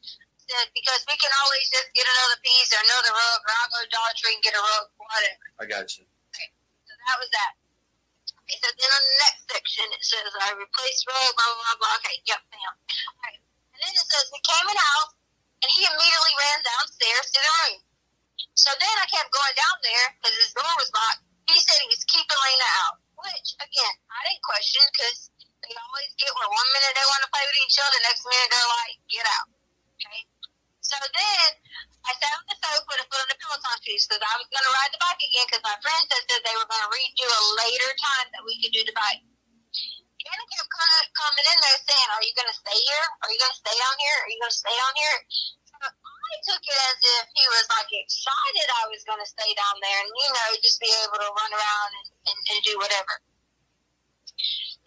because we can always just get another piece or another rug, or I'll go to Dollar Tree and get a rug, whatever. I got you. Okay, so that was that. Okay, so then on the next section, it says, I replaced rug, blah, blah, blah. Okay, yep, bam. Okay. And then it says, he came in the house, and he immediately ran downstairs to the room. So then I kept going down there, because his door was locked. He said he was keeping Lena out, which, again, I didn't question, because they always get where one minute they want to play with each other, next minute they're like, get out. Okay? So then I sat on the sofa with a foot on the Peloton shoes because I was going to ride the bike again because my friend said they were going to redo a later time that we could do the bike. Gannon kept coming in there saying, are you going to stay here? Are you going to stay down here? Are you going to stay down here? So I took it as if he was like excited I was going to stay down there and, just be able to run around and do whatever.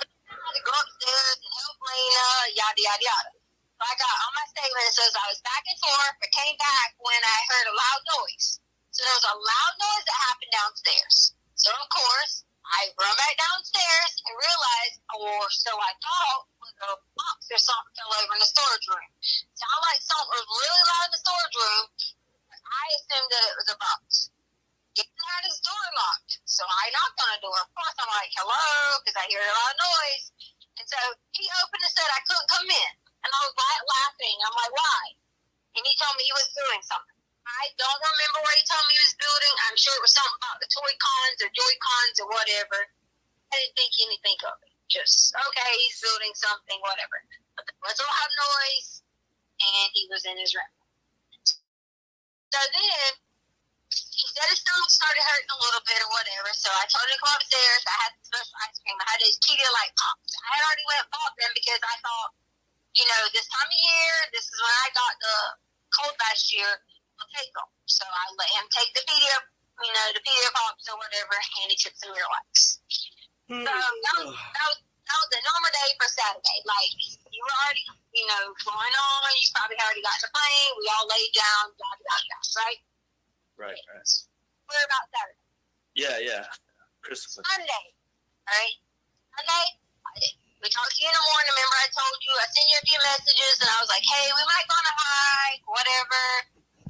But I had to go upstairs and help Lena, yada, yada, yada. So I got on my statement, it says I was back and forth, but came back when I heard a loud noise. So there was a loud noise that happened downstairs. So of course, I run back downstairs and realized, or so I thought, was a box or something fell over in the storage room. Sounded like something was really loud in the storage room. I assumed that it was a box. Gannon had his door locked. So I knocked on the door. Of course, I'm like, hello, because I hear a loud noise. And so he opened and said I couldn't come in. And I was laughing. I'm like, why? And he told me he was doing something. I don't remember what he told me he was building. I'm sure it was something about the Toy Cons or Joy Cons or whatever. I didn't think anything of it. Just, okay, he's building something, whatever. But there was a loud noise, and he was in his room. So then he said his stomach started hurting a little bit or whatever, so I told him to come upstairs. I had special ice cream. I had his Pedialyte pops. I had already went and bought them because I thought, you know, this time of year, this is when I got the cold last year, I'll take them. So I let him take the Pedia pops or whatever, and he took some Miralax. So that was a normal day for Saturday. Like, you were already, you know, going on. You probably already got the plane. We all laid down, right? Right. We're about Saturday. Yeah. Crystal. Sunday, all right? Sunday, we talked to you in the morning. Remember I told you, I sent you a few messages, and I was like, hey, we might go on a hike, whatever.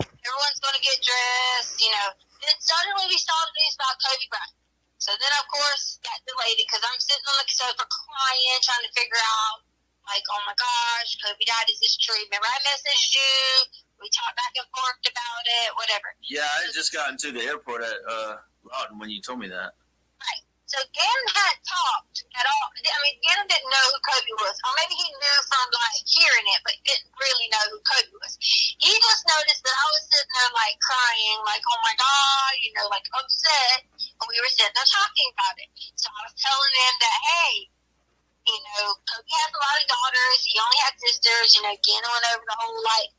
Everyone's going to get dressed, you know. Then suddenly we saw the news about Kobe Bryant. So then, of course, that delayed it because I'm sitting on the sofa crying, trying to figure out, like, oh my gosh, Kobe died. Is this true? Remember I messaged you. We talked back and forth about it, whatever. Yeah, I had just gotten to the airport at Loudon when you told me that. Right. So Gannon hadn't talked at all. I mean, Gannon didn't know who Kobe was. Or maybe he knew from, like, hearing it, but didn't really know who Kobe was. He just noticed that I was sitting there, like, crying, like, oh my God, you know, like, upset. And we were sitting there talking about it. So I was telling him that, hey, you know, Kobe has a lot of daughters. He only had sisters. You know, Gannon went over the whole, like,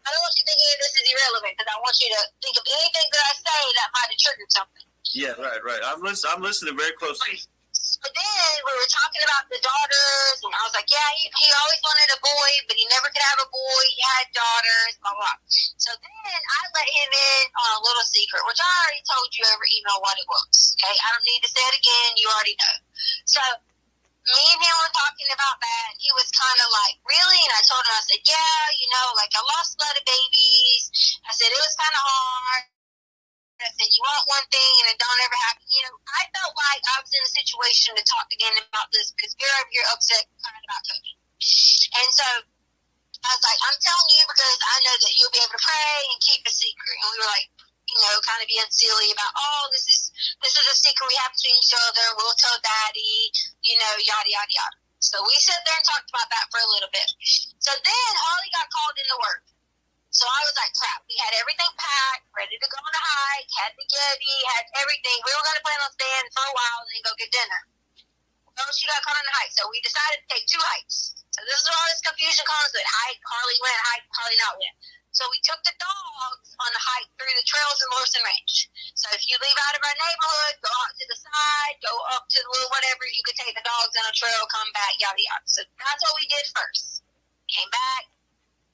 I don't want you thinking this is irrelevant because I want you to think of anything that I say that might have triggered something. Yeah, right. I'm listening very closely. So then we were talking about the daughters, and I was like, yeah, he always wanted a boy, but he never could have a boy. He had daughters, blah, blah. So then I let him in on a little secret, which I already told you over email what it was. Okay, I don't need to say it again. You already know. So me and him were talking about that. He was kind of like, really? And I told him, I said, yeah, you know, like I lost a lot of babies. I said, it was kind of hard. I said, you want one thing and it don't ever happen. You know, I felt like I was in a situation to talk again about this because you're upset crying about Kobe. And so I was like, I'm telling you because I know that you'll be able to pray and keep a secret. And we were like, you know, kind of being silly about, oh, this is a secret we have between each other. We'll tell Daddy, you know, yada, yada, yada. So we sat there and talked about that for a little bit. So then Holly got called into work. So I was like, crap, we had everything packed, ready to go on a hike, had the Getty, had everything. We were going to plan on staying for a while and then go get dinner. Well, she got called on a hike. So we decided to take 2 hikes. So this is where all this confusion comes with hike, Harley went, hike, Harley not went. So we took the dogs on the hike through the trails in Lawson Ranch. So if you leave out of our neighborhood, go out to the side, go up to the little whatever, you could take the dogs on a trail, come back, yada, yada. So that's what we did first. Came back.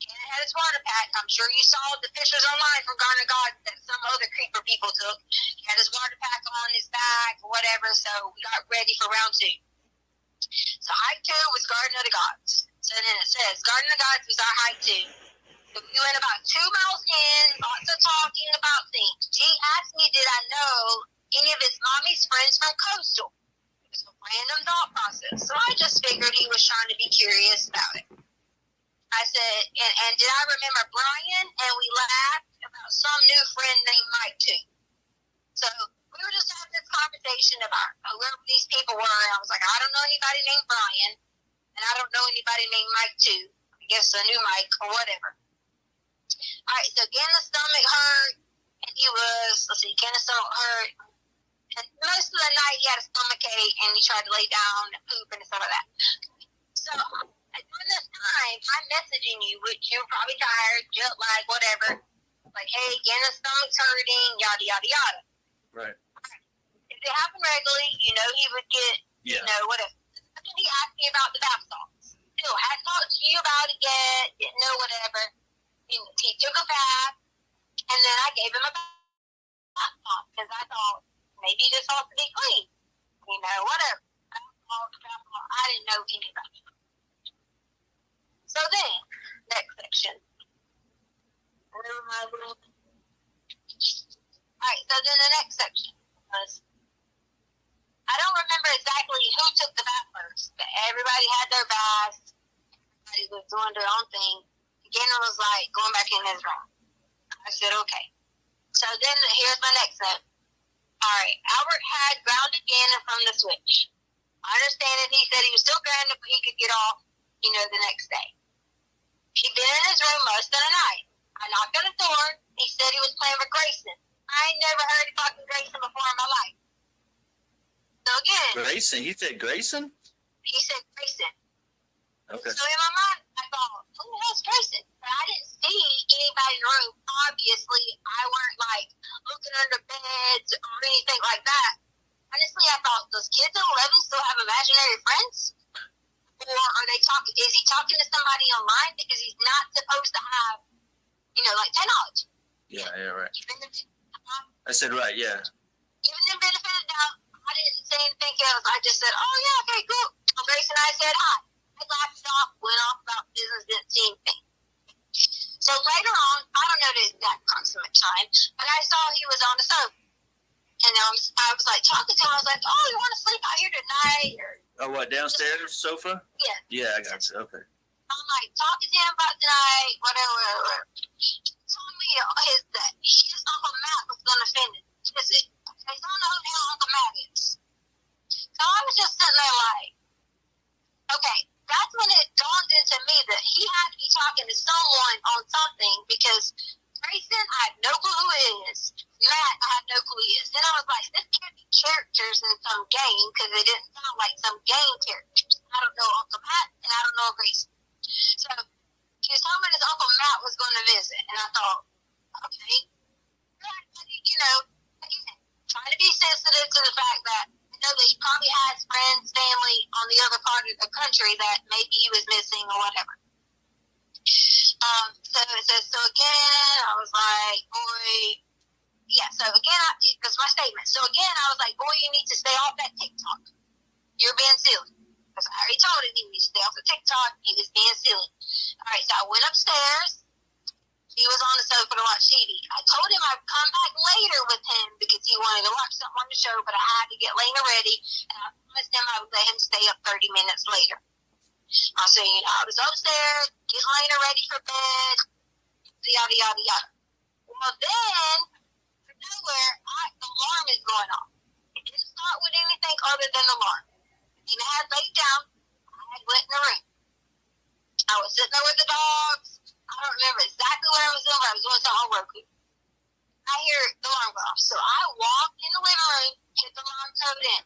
Gannon had his water pack. I'm sure you saw the pictures online from Garden of God that some other creeper people took. He had his water pack on his back, whatever, so we got ready for round 2. So hike 2 was Garden of the Gods. So then it says, Garden of the Gods was our hike 2. So we went about 2 miles in, lots of talking about things. G asked me, did I know any of his mommy's friends from Coastal? It was a random thought process. So I just figured he was trying to be curious about it. I said, and did I remember Brian? And we laughed about some new friend named Mike too. So we were just having this conversation about whoever these people were. And I was like, I don't know anybody named Brian, and I don't know anybody named Mike too. I guess a new Mike or whatever. All right, so Gannon's stomach hurt, and he was, Gannon's stomach hurt. And most of the night he had a stomach ache, and he tried to lay down and poop and stuff like that. So during this time, I'm messaging you, which you're probably tired, jet lag, whatever. Like, hey, Gannon's stomach's hurting, yada, yada, yada. Right. If it happened regularly, you know, he would get, you know, whatever. Then he asked me about the bath salts. Still, hadn't talked to you about it yet, didn't know whatever. He took a bath, and then I gave him a bath salt because I thought maybe this ought to be clean. You know, whatever. I didn't know any about it. So then, next section. Alright, so then the next section was, I don't remember exactly who took the bath first, but everybody had their baths. Everybody was doing their own thing. Gannon was like going back in his room. I said, okay. So then here's my next note. Alright, Albert had grounded Gannon from the switch. I understand it. He said he was still grounded, but he could get off, you know, the next day. He'd been in his room most of the night. I knocked on the door. He said he was playing with Grayson. I ain't never heard of fucking Grayson before in my life. So again. Grayson? He said Grayson? He said Grayson. Okay. So in my mind, I thought, who the hell's Grayson? But I didn't see anybody in the room. Obviously, I weren't like looking under beds or anything like that. Honestly, I thought, does kids at 11 still have imaginary friends? Or are they talking? Is he talking to somebody online because he's not supposed to have, like technology? Yeah, right. I said right, yeah. Giving them benefit of the doubt, I didn't say anything else. I just said, oh yeah, okay, cool. Well, Grace and I said hi. I laughed it off, went off about business, didn't see anything. So later on, I don't know the exact consummate time, but I saw he was on the sofa. And I was like talking to him. I was like, oh, you want to sleep out here tonight? Oh, what, downstairs sofa? Yeah. Yeah, I got you. Okay. I'm like talking to him about tonight, whatever. He told me that his Uncle Matt was going to visit. I don't know who the hell Uncle Matt is. So I was just sitting there like, okay, that's when it dawned into me that he had to be talking to someone on something because Grayson, I had no clue who it is. Matt, I had no clue who he is. Then I was like, this can't be characters in some game because it didn't sound like some game characters. I don't know Uncle Matt and I don't know Grayson. So he was telling me his Uncle Matt was going to visit, and I thought, okay, again, trying to be sensitive to the fact that I know that he probably has friends, family on the other part of the country that maybe he was missing or whatever. So again, I was like, boy, yeah. So again, that's my statement. So again, I was like, boy, you need to stay off that TikTok. You're being silly. Because I already told him he needs to stay off the TikTok. He was being silly. All right, so I went upstairs. He was on the sofa to watch TV. I told him I'd come back later with him because he wanted to watch something on the show, but I had to get Lena ready, and I promised him I would let him stay up 30 minutes later. I said, I was upstairs, getting Lena ready for bed, yada, yada, yada. Well, then, from nowhere, the alarm is going off. It didn't start with anything other than the alarm. Lena had laid down. I had went in the room. I was sitting there with the dogs. I don't remember exactly what I was doing, but I was doing something on Roku. I hear the alarm go off. So I walked in the living room, hit the alarm code in.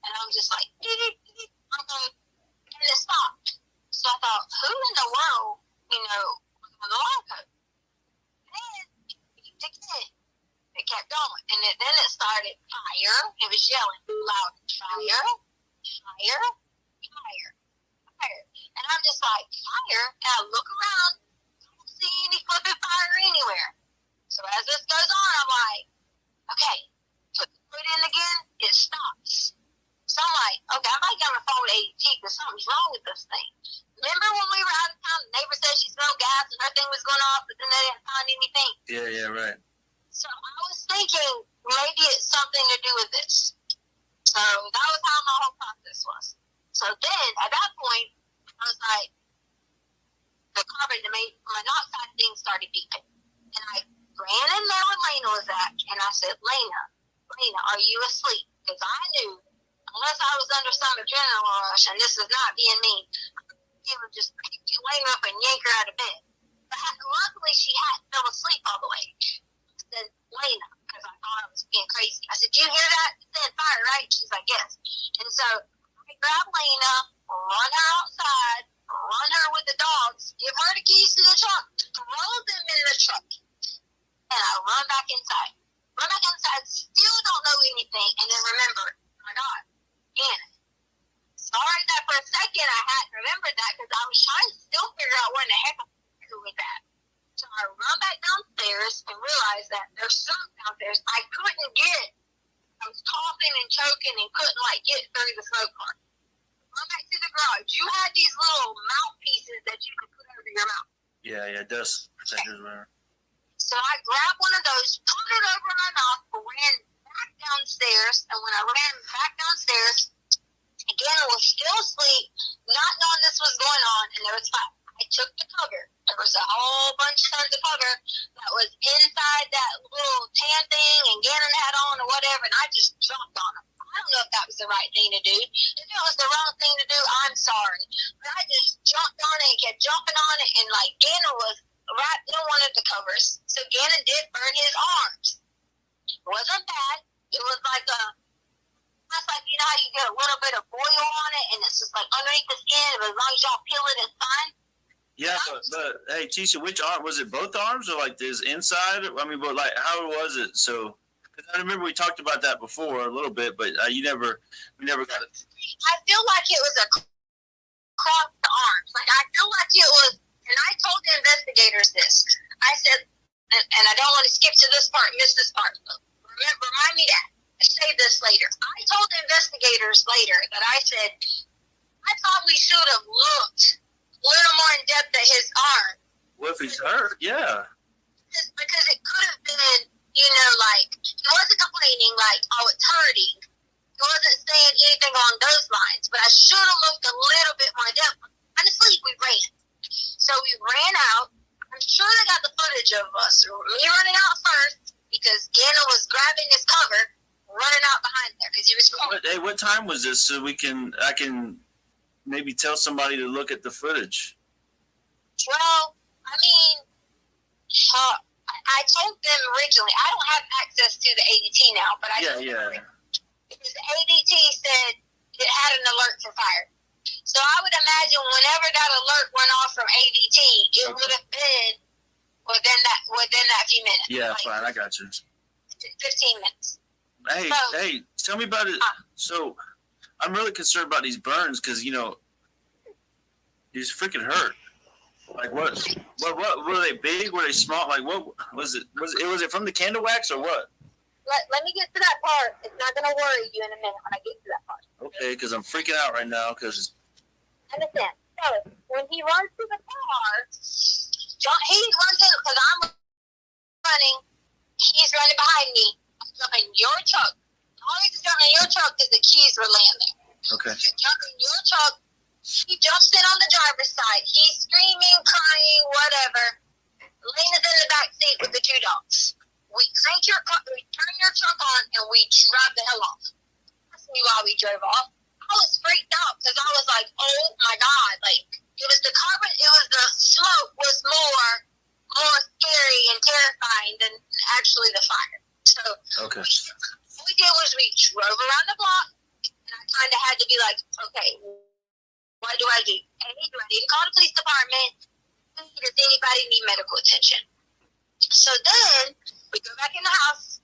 And I'm just like, and it stopped. So I thought, who in the world, was on the alarm code? And then it kept going. And then it started fire. It was yelling loud, fire, fire, fire, fire. And I'm just like, fire? And I look around, don't see any flipping fire anywhere. So as this goes on, I'm like, okay, put it in again, it stops. So I'm like, okay, I might get on the phone with ADT because something's wrong with this thing. Remember when we were out of town, the neighbor said she smelled gas and her thing was going off, but then they didn't find anything? Yeah, right. So I was thinking maybe it's something to do with this. So that was how my whole process was. So then, at that point, I was like, the carbon monoxide thing started beeping. And I ran in there where Lena was at, and I said, Lena, are you asleep? Because I knew, unless I was under some adrenaline rush, and this is not being mean, he would just pick Lena up and yank her out of bed. But luckily, she hadn't fell asleep all the way. I said, Lena, because I thought I was being crazy. I said, you hear that? It said fire, right? She's like, yes. And so I grabbed Lena, run her outside, run her with the dogs, give her the keys to the truck, throw them in the truck, and I run back inside. Run back inside, still don't know anything, and then remember, oh my God, again. Sorry that for a second I hadn't remembered that because I was trying to still figure out where in the heck I was at. So I run back downstairs and realized that there's smoke downstairs. I couldn't get. I was coughing and choking and couldn't get through the smoke car. Run back to the garage. You had these little mouthpieces that you could put over your mouth. Yeah, dust protectors, whatever. So I grabbed one of those, put it over my mouth, ran back downstairs, and when I ran back downstairs, again I was still asleep, not knowing this was going on, and there was fire. I took the cover. There was a whole bunch of tons of cover that was inside that little tan thing and Gannon had on or whatever, and I just jumped on them. I don't know if that was the right thing to do. If it was the wrong thing to do, I'm sorry. But I just jumped on it and kept jumping on it, and Gannon was right in one of the covers. So Gannon did burn his arms. wasn't bad. It was like that's like, you know how you get a little bit of oil on it and it's just like underneath the skin, but as long as y'all peel it, it's fine. Yeah, but hey, Tisha, which arm was it? Both arms or like this inside? I mean, but like, how was it? So, because I remember we talked about that before a little bit, but we never got it. I feel like it was across the arms. Like I feel like it was, and I told the investigators this. I said, and I don't want to skip to this part, miss this part. But remind me that. I say this later. I told the investigators later that I said I probably should have looked a little more in depth at his arm. What if he's hurt? Yeah. Because it could have been, you know, like he wasn't complaining like, oh, it's hurting. He wasn't saying anything along those lines. But I should have looked a little bit more in depth. Honestly, we ran. So we ran out. I'm sure they got the footage of us. Me running out first because Gannon was grabbing his cover, running out behind there because he was crawling. Hey, what time was this? So I can maybe tell somebody to look at the footage. Well, I mean, I told them originally I don't have access to the ADT now, but I because the ADT said it had an alert for fire. So I would imagine whenever that alert went off from ADT, it would have been within that few minutes. Yeah, like, fine, I got you. 15 minutes. Hey, tell me about it. So I'm really concerned about these burns because he's freaking hurt. Like what were they big? Were they small? Like what was it? Was it from the candle wax or what? Let me get to that part. It's not going to worry you in a minute when I get to that part. Okay, because I'm freaking out right now because. Understand. So when he runs to the car, he runs in because I'm running. He's running behind me. I'm jumping your truck. All he's jumping your truck is the keys were laying there. Okay. I'm jumping your truck. He jumps in on the driver's side. He's screaming, crying, whatever. Lena's in the back seat with the two dogs. We turn your truck on and we drive the hell off. That's me while we drove off. I was freaked out because I was like, oh my God. Like, it was the smoke was more scary and terrifying than actually the fire. So okay. What we did was we drove around the block and I kind of had to be like, okay, what do I do? Hey, do I need to call the police department? Does anybody need medical attention? So then we go back in the house.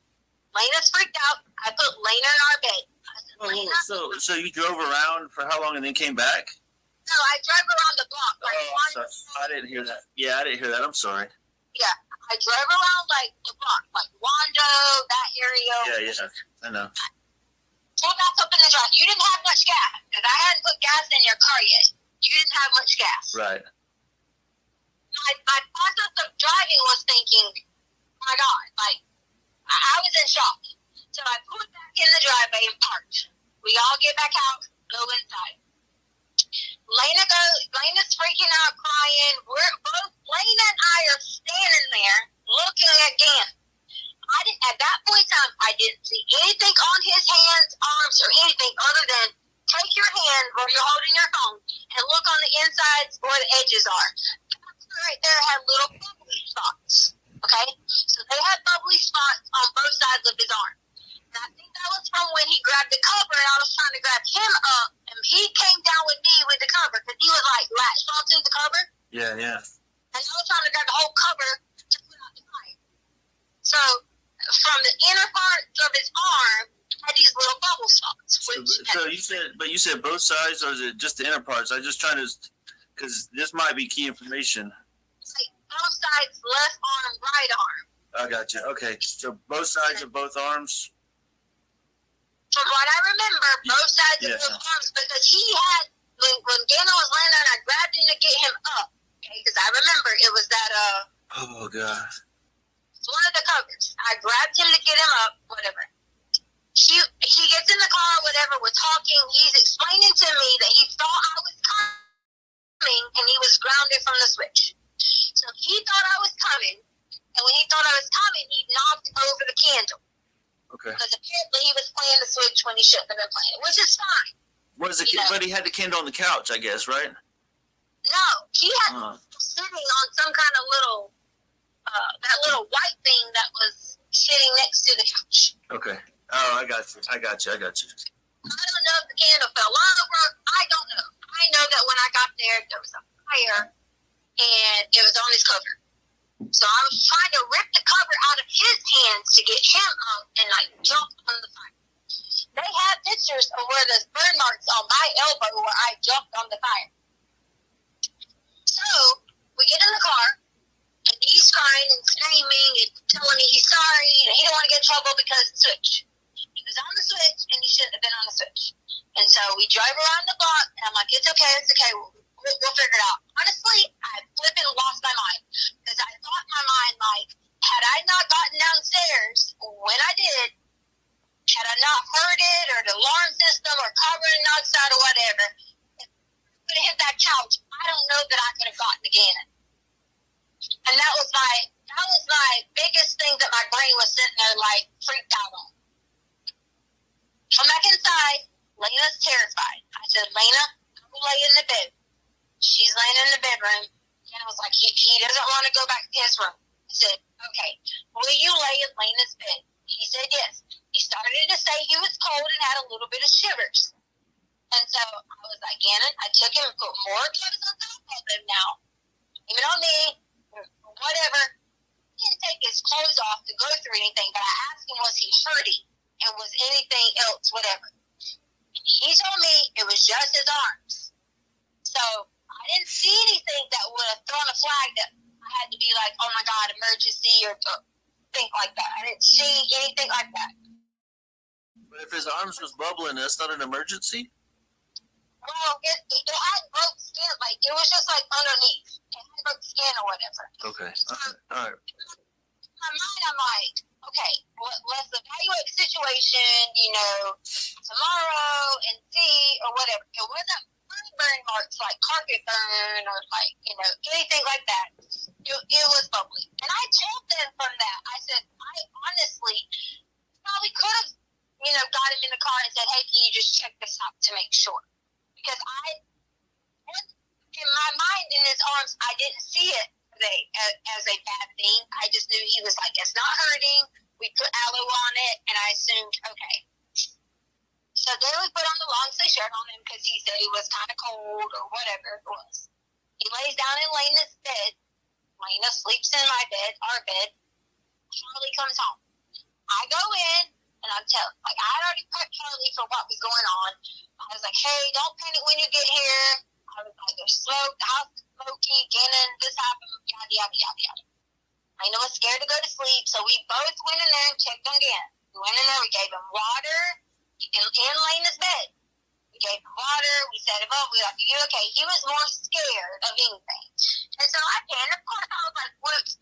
Lena's freaked out. I put Lena in our bed. So you drove around for how long and then came back? No, I drove around the block. I didn't hear that. Yeah, I didn't hear that. I'm sorry. Yeah, I drove around like the block, like Wando, that area. Yeah, I know. Pull back up in the drive. You didn't have much gas because I hadn't put gas in your car yet. You didn't have much gas. Right. My process of driving was thinking, oh my God, like I was in shock. So I pulled back in the driveway and parked. We all get back out, go inside. Lena's freaking out, crying. Lena and I are standing there looking at Dan. At that point in time, I didn't see anything on his hands, arms, or anything other than take your hand where you're holding your phone and look on the insides where the edges are. Right there had little bubbly spots. Okay? So they had bubbly spots on both sides of his arm. And I think that was from when he grabbed the cover and I was trying to grab him up and he came down with me with the cover because he was like latched onto the cover. Yeah. And I was trying to grab the whole cover to put out the fire. So from the inner parts of his arm had these little bubble spots. So you said both sides or is it just the inner parts? I just trying to, because this might be key information. Like both sides, left arm, right arm. I got you. Okay, so both sides of both arms. From what I remember, both sides of both arms, because he had when Gannon was laying down, I grabbed him to get him up. Okay, because I remember it was that Oh God. It's one of the covers. I grabbed him to get him up. Whatever. He gets in the car. Whatever. We're talking. He's explaining to me that he thought I was coming and he was grounded from the switch. So he thought I was coming, and when he thought I was coming, he knocked over the candle. Okay. Because apparently he was playing the switch when he shouldn't have been playing, which is fine. But he had the candle on the couch, I guess, right? No, he had sitting on some kind of little, that little white thing that was sitting next to the couch. Okay. Oh, I got you. I don't know if the candle fell over. I don't know. I know that when I got there was a fire, and it was on his cover. So I was trying to rip the cover out of his hands to get him out and like jump on the fire. They have pictures of where there's burn marks on my elbow where I jumped on the fire. So we get in the car, and he's crying and screaming and telling me he's sorry and he don't want to get in trouble because of the switch. He was on the switch and he shouldn't have been on the switch. And so we drive around the block, and I'm like, it's okay. We'll figure it out. Honestly, I flipping lost my mind because I thought in my mind, like, had I not gotten downstairs when I did, had I not heard it or the alarm system or carbon monoxide or whatever, if I could have hit that couch, I don't know that I could have gotten again. And that was my biggest thing that my brain was sitting there like freaked out on. Come back inside. Lena's terrified. I said, Lena, go lay in the bed. She's laying in the bedroom. And I was like, he doesn't want to go back to his room. I said, okay, will you lay in Lena's bed? He said yes. He started to say he was cold and had a little bit of shivers. And so I was like, Gannon, I took him and put more clothes on top of him now. Even on me, whatever. He didn't take his clothes off to go through anything, but I asked him, was he hurting? And was anything else, whatever. He told me it was just his arms. So I didn't see anything that would have thrown a flag that I had to be like, oh my God, emergency or think like that. I didn't see anything like that. But if his arms was bubbling, that's not an emergency? Well, it had broke skin. Like, it was just like underneath. It had broke skin or whatever. Okay. All right. In my mind, I'm like, okay, let's evaluate the situation, tomorrow and see or whatever. It wasn't burn marks like carpet burn or like, anything like that. It was bubbly. And I told them from that, I said, I honestly probably could have, got him in the car and said, hey, can you just check this out to make sure? Because in my mind, in his arms, I didn't see it as a bad thing. I just knew he was like, it's not hurting. We put aloe on it, and I assumed, okay. So then we put on the long sleeve shirt on him because he said he was kind of cold or whatever it was. He lays down in Lena's bed. Lena sleeps in my bed, our bed. Charlie comes home. I go in, and I'm telling, like, I had already prepped Charlie for what was going on. I was like, hey, don't panic when you get here. I was like, there's smoke, the house is smoky, Gannon, this happened, yada, yada, yada, yada. Lena was scared to go to sleep, so we both went in there and checked on Gannon. We went in there, we gave him water in Lena's bed. We gave him water, we set him up, we were like, are you okay? He was more scared of anything. And so I panicked. Of course, I was like, whoops,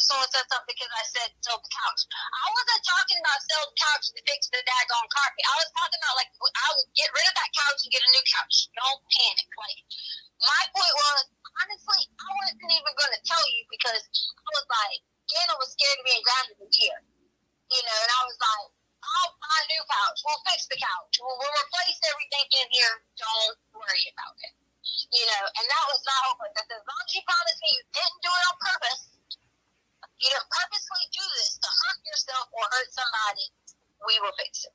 someone said something because I said sell the couch. I wasn't talking about sell the couch to fix the daggone carpet. I was talking about, like, I would get rid of that couch and get a new couch. Don't panic. Like, my point was, honestly, I wasn't even going to tell you because I was like, Gannon was scared of being grounded in here. And I was like, I'll buy a new couch. We'll fix the couch. We'll replace everything in here. Don't worry about it. And that was my hope. That as long as you promise me you didn't do it on purpose, you didn't purposely do this to hurt yourself or hurt somebody, we will fix it.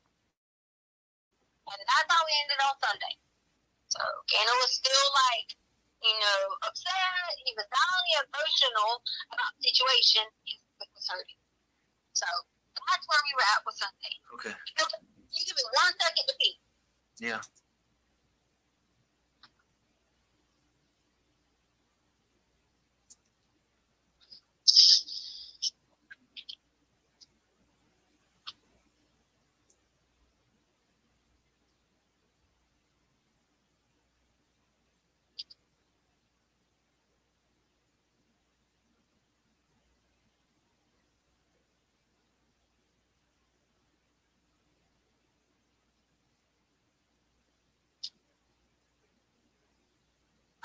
And that's how we ended on Sunday. So Gannon was still like, upset. He was not only emotional about the situation, he was hurting. So that's where we were at with Sunday. Okay. You give me 1 second to pee. Yeah.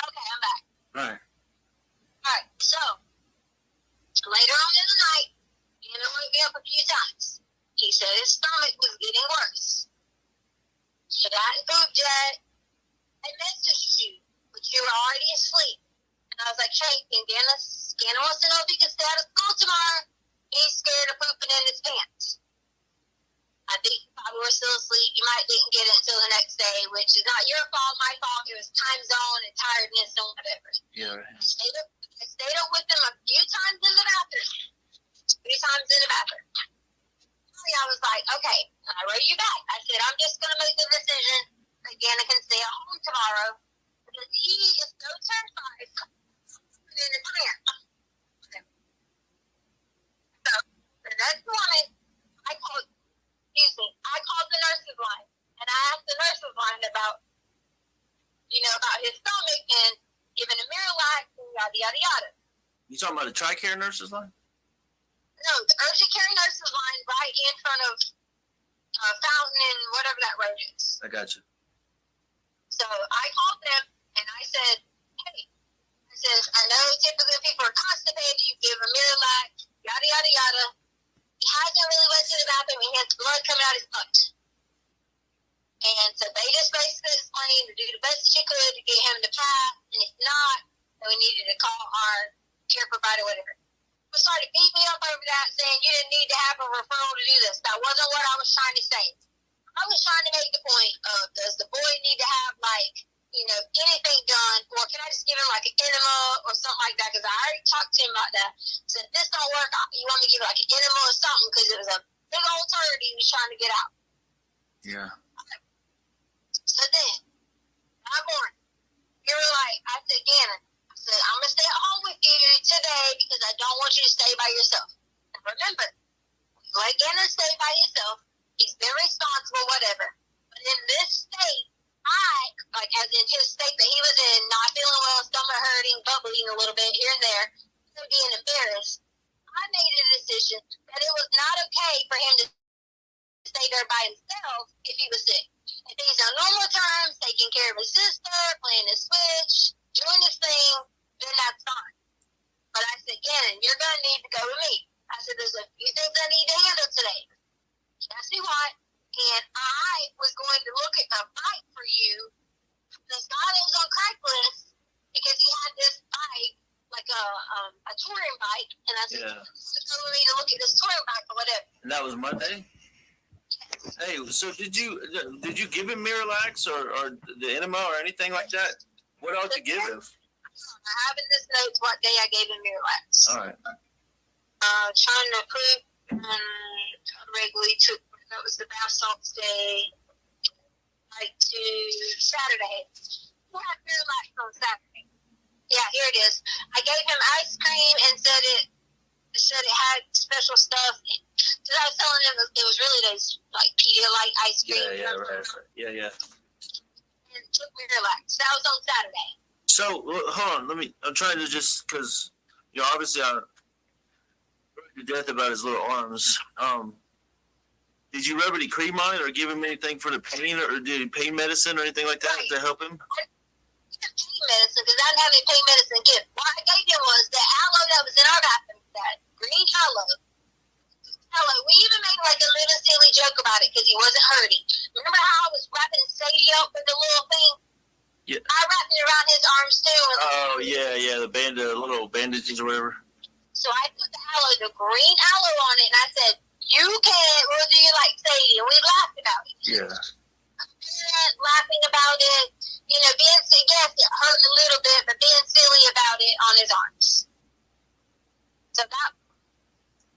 Okay, I'm back. Right. All right, so later on in the night, Gannon woke me up a few times. He said his stomach was getting worse. Should I hadn't moved yet. I messaged you, but you were already asleep. And I was like, hey, Gannon wants to know if he can stay out of school tomorrow. He's scared of pooping in his pants. I think you probably were still asleep. You might didn't get it until the next day, which is not your fault, my fault. It was time zone and tiredness and whatever. Yeah. I stayed up with him a few times in the bathroom. Finally, I was like, okay, I wrote you back. I said, I'm just going to make the decision. Again, I can stay at home tomorrow. Because he is so terrified of pooping in his pants. So, the next morning, I called the nurse's line. And I asked the nurse's line about his stomach and giving him Miralax and yada, yada, yada. You talking about the TRICARE nurses line? No, the urgent care nurse's line right in front of Fountain and whatever that road is. I got you. So I called them and I said, hey, I know typically people are constipated, you give them Miralax, yada, yada, yada. He hasn't really went to the bathroom, he has blood coming out his butt. And so they just basically explained to do the best she could to get him to pass, and if not, then we needed to call our care provider, whatever. They started beating me up over that, saying you didn't need to have a referral to do this. That wasn't what I was trying to say. I was trying to make the point of, does the boy need to have, anything done, or can I just give him, an enema or something like that? Because I already talked to him about that. So if this don't work, you want me to give him, an enema or something, because it was a big old turd he was trying to get out. Yeah. So then, that morning, I said, Gannon, I'm going to stay at home with you today because I don't want you to stay by yourself. And remember, let Gannon stay by himself. He's been responsible, whatever. But in this state, as in his state that he was in, not feeling well, stomach hurting, bubbling a little bit here and there, and being embarrassed, I made a decision that it was not okay for him to stay there by himself if he was sick. If he's on normal times, taking care of his sister, playing his Switch, doing his thing, then that's fine. But I said, Gannon, you're going to need to go with me. I said, there's a few things I need to handle today. He asked me what, and I was going to look at a bike for you. This guy that was on Craigslist, because he had this bike, like a touring bike, and I said, telling me to look at this touring bike or whatever. And that was Monday? Hey, so did you give him Miralax or the enema or anything like that? What else did you give him? I have in this notes what day I gave him Miralax. All right. Trying to poop regularly took, that was the bath salts day, to Saturday. Who had Miralax on Saturday? Yeah, here it is. I gave him ice cream and said it had special stuff. Because I was telling him it was really those Pedialyte ice cream. Yeah, right. Yeah. And took Miralax. That was on Saturday. So hold on, I'm trying to just because obviously I'm to death about his little arms. Did you rub any cream on it or give him anything for the pain or did he pain medicine or anything like that to help him? Pain medicine because I didn't have any pain medicine to give. What I gave him was the aloe that was in our bathroom, that green aloe. We even made a little silly joke about it because he wasn't hurting. Remember how I was wrapping Sadie up with the little thing? Yeah. I wrapped it around his arms too. Oh yeah, the little bandages or whatever. So I put the green aloe on it, and I said, "You can, or do you like Sadie?" And we laughed about it. Yeah. Laughing about it, being yes, it hurt a little bit, but being silly about it on his arms. So that.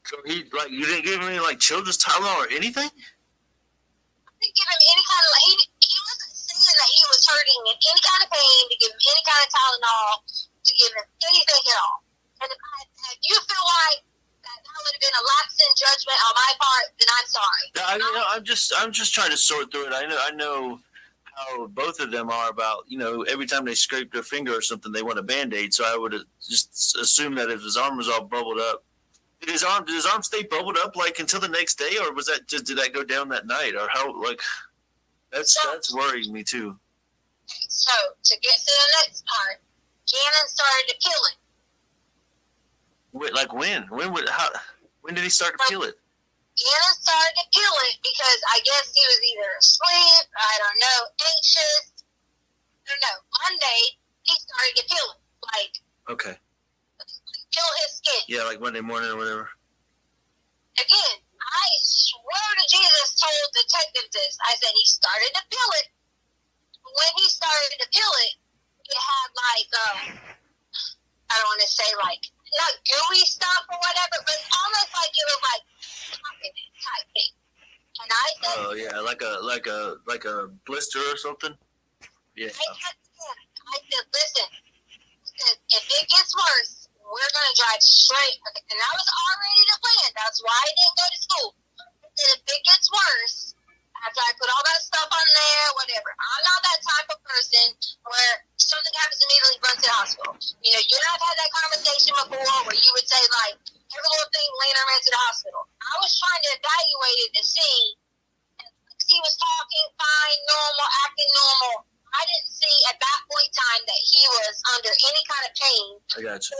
So you didn't give him any children's Tylenol or anything? I didn't give him any kind of he wasn't saying that he was hurting in any kind of pain to give him any kind of Tylenol, to give him anything at all. And if you feel like that would have been a lapse in judgment on my part, then I'm sorry. I'm just trying to sort through it. I know how both of them are about, every time they scrape their finger or something, they want a Band-Aid. So I would just assume that if his arm was all bubbled up, did his arm stay bubbled up until the next day, or was that did that go down that night, or how that's worrying me too. So to get to the next part, Gannon started to peel it. Wait, when did he start to peel it? Gannon started to peel it because I guess he was either asleep, I don't know, anxious. I don't know. Monday he started to peel it, Okay. peel his skin. Yeah, Monday morning or whatever. Again, I swear to Jesus told detective this. I said he started to peel it. When he started to peel it, it had like, I don't want to say like, not gooey stuff or whatever, but almost like it was like popping it type thing. And I said, Oh yeah, like a blister or something. Yeah. I said, listen, if it gets worse, we're gonna drive straight. And I was all ready to plan. That's why I didn't go to school. I said, if it gets worse, after I put all that stuff on there, whatever. I'm not that type of person where something happens immediately, run to the hospital. You know, you and I've had that conversation before where you would say like, every little thing, Lena ran to the hospital. I was trying to evaluate it to see if he was talking fine, normal, acting normal. I didn't see at that point in time that he was under any kind of pain. I got you.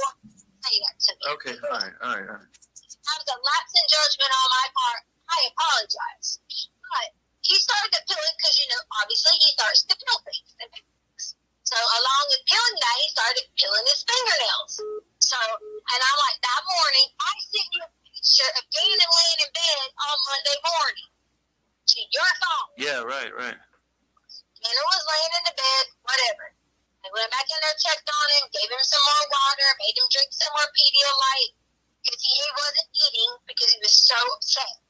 Say that to me. Okay, all right. That was a lapse in judgment on my part. I apologize. But he started to peel it because, you know, obviously he starts to peel things. So along with peeling that, he started peeling his fingernails. So, and I'm like, that morning, I sent you a picture of Gannon laying in bed on Monday morning. To your phone. Yeah, right. Gannon was laying in the bed, whatever. I went back in there, checked on him, gave him some more water, made him drink some more Pedialyte, because he wasn't eating because he was so upset.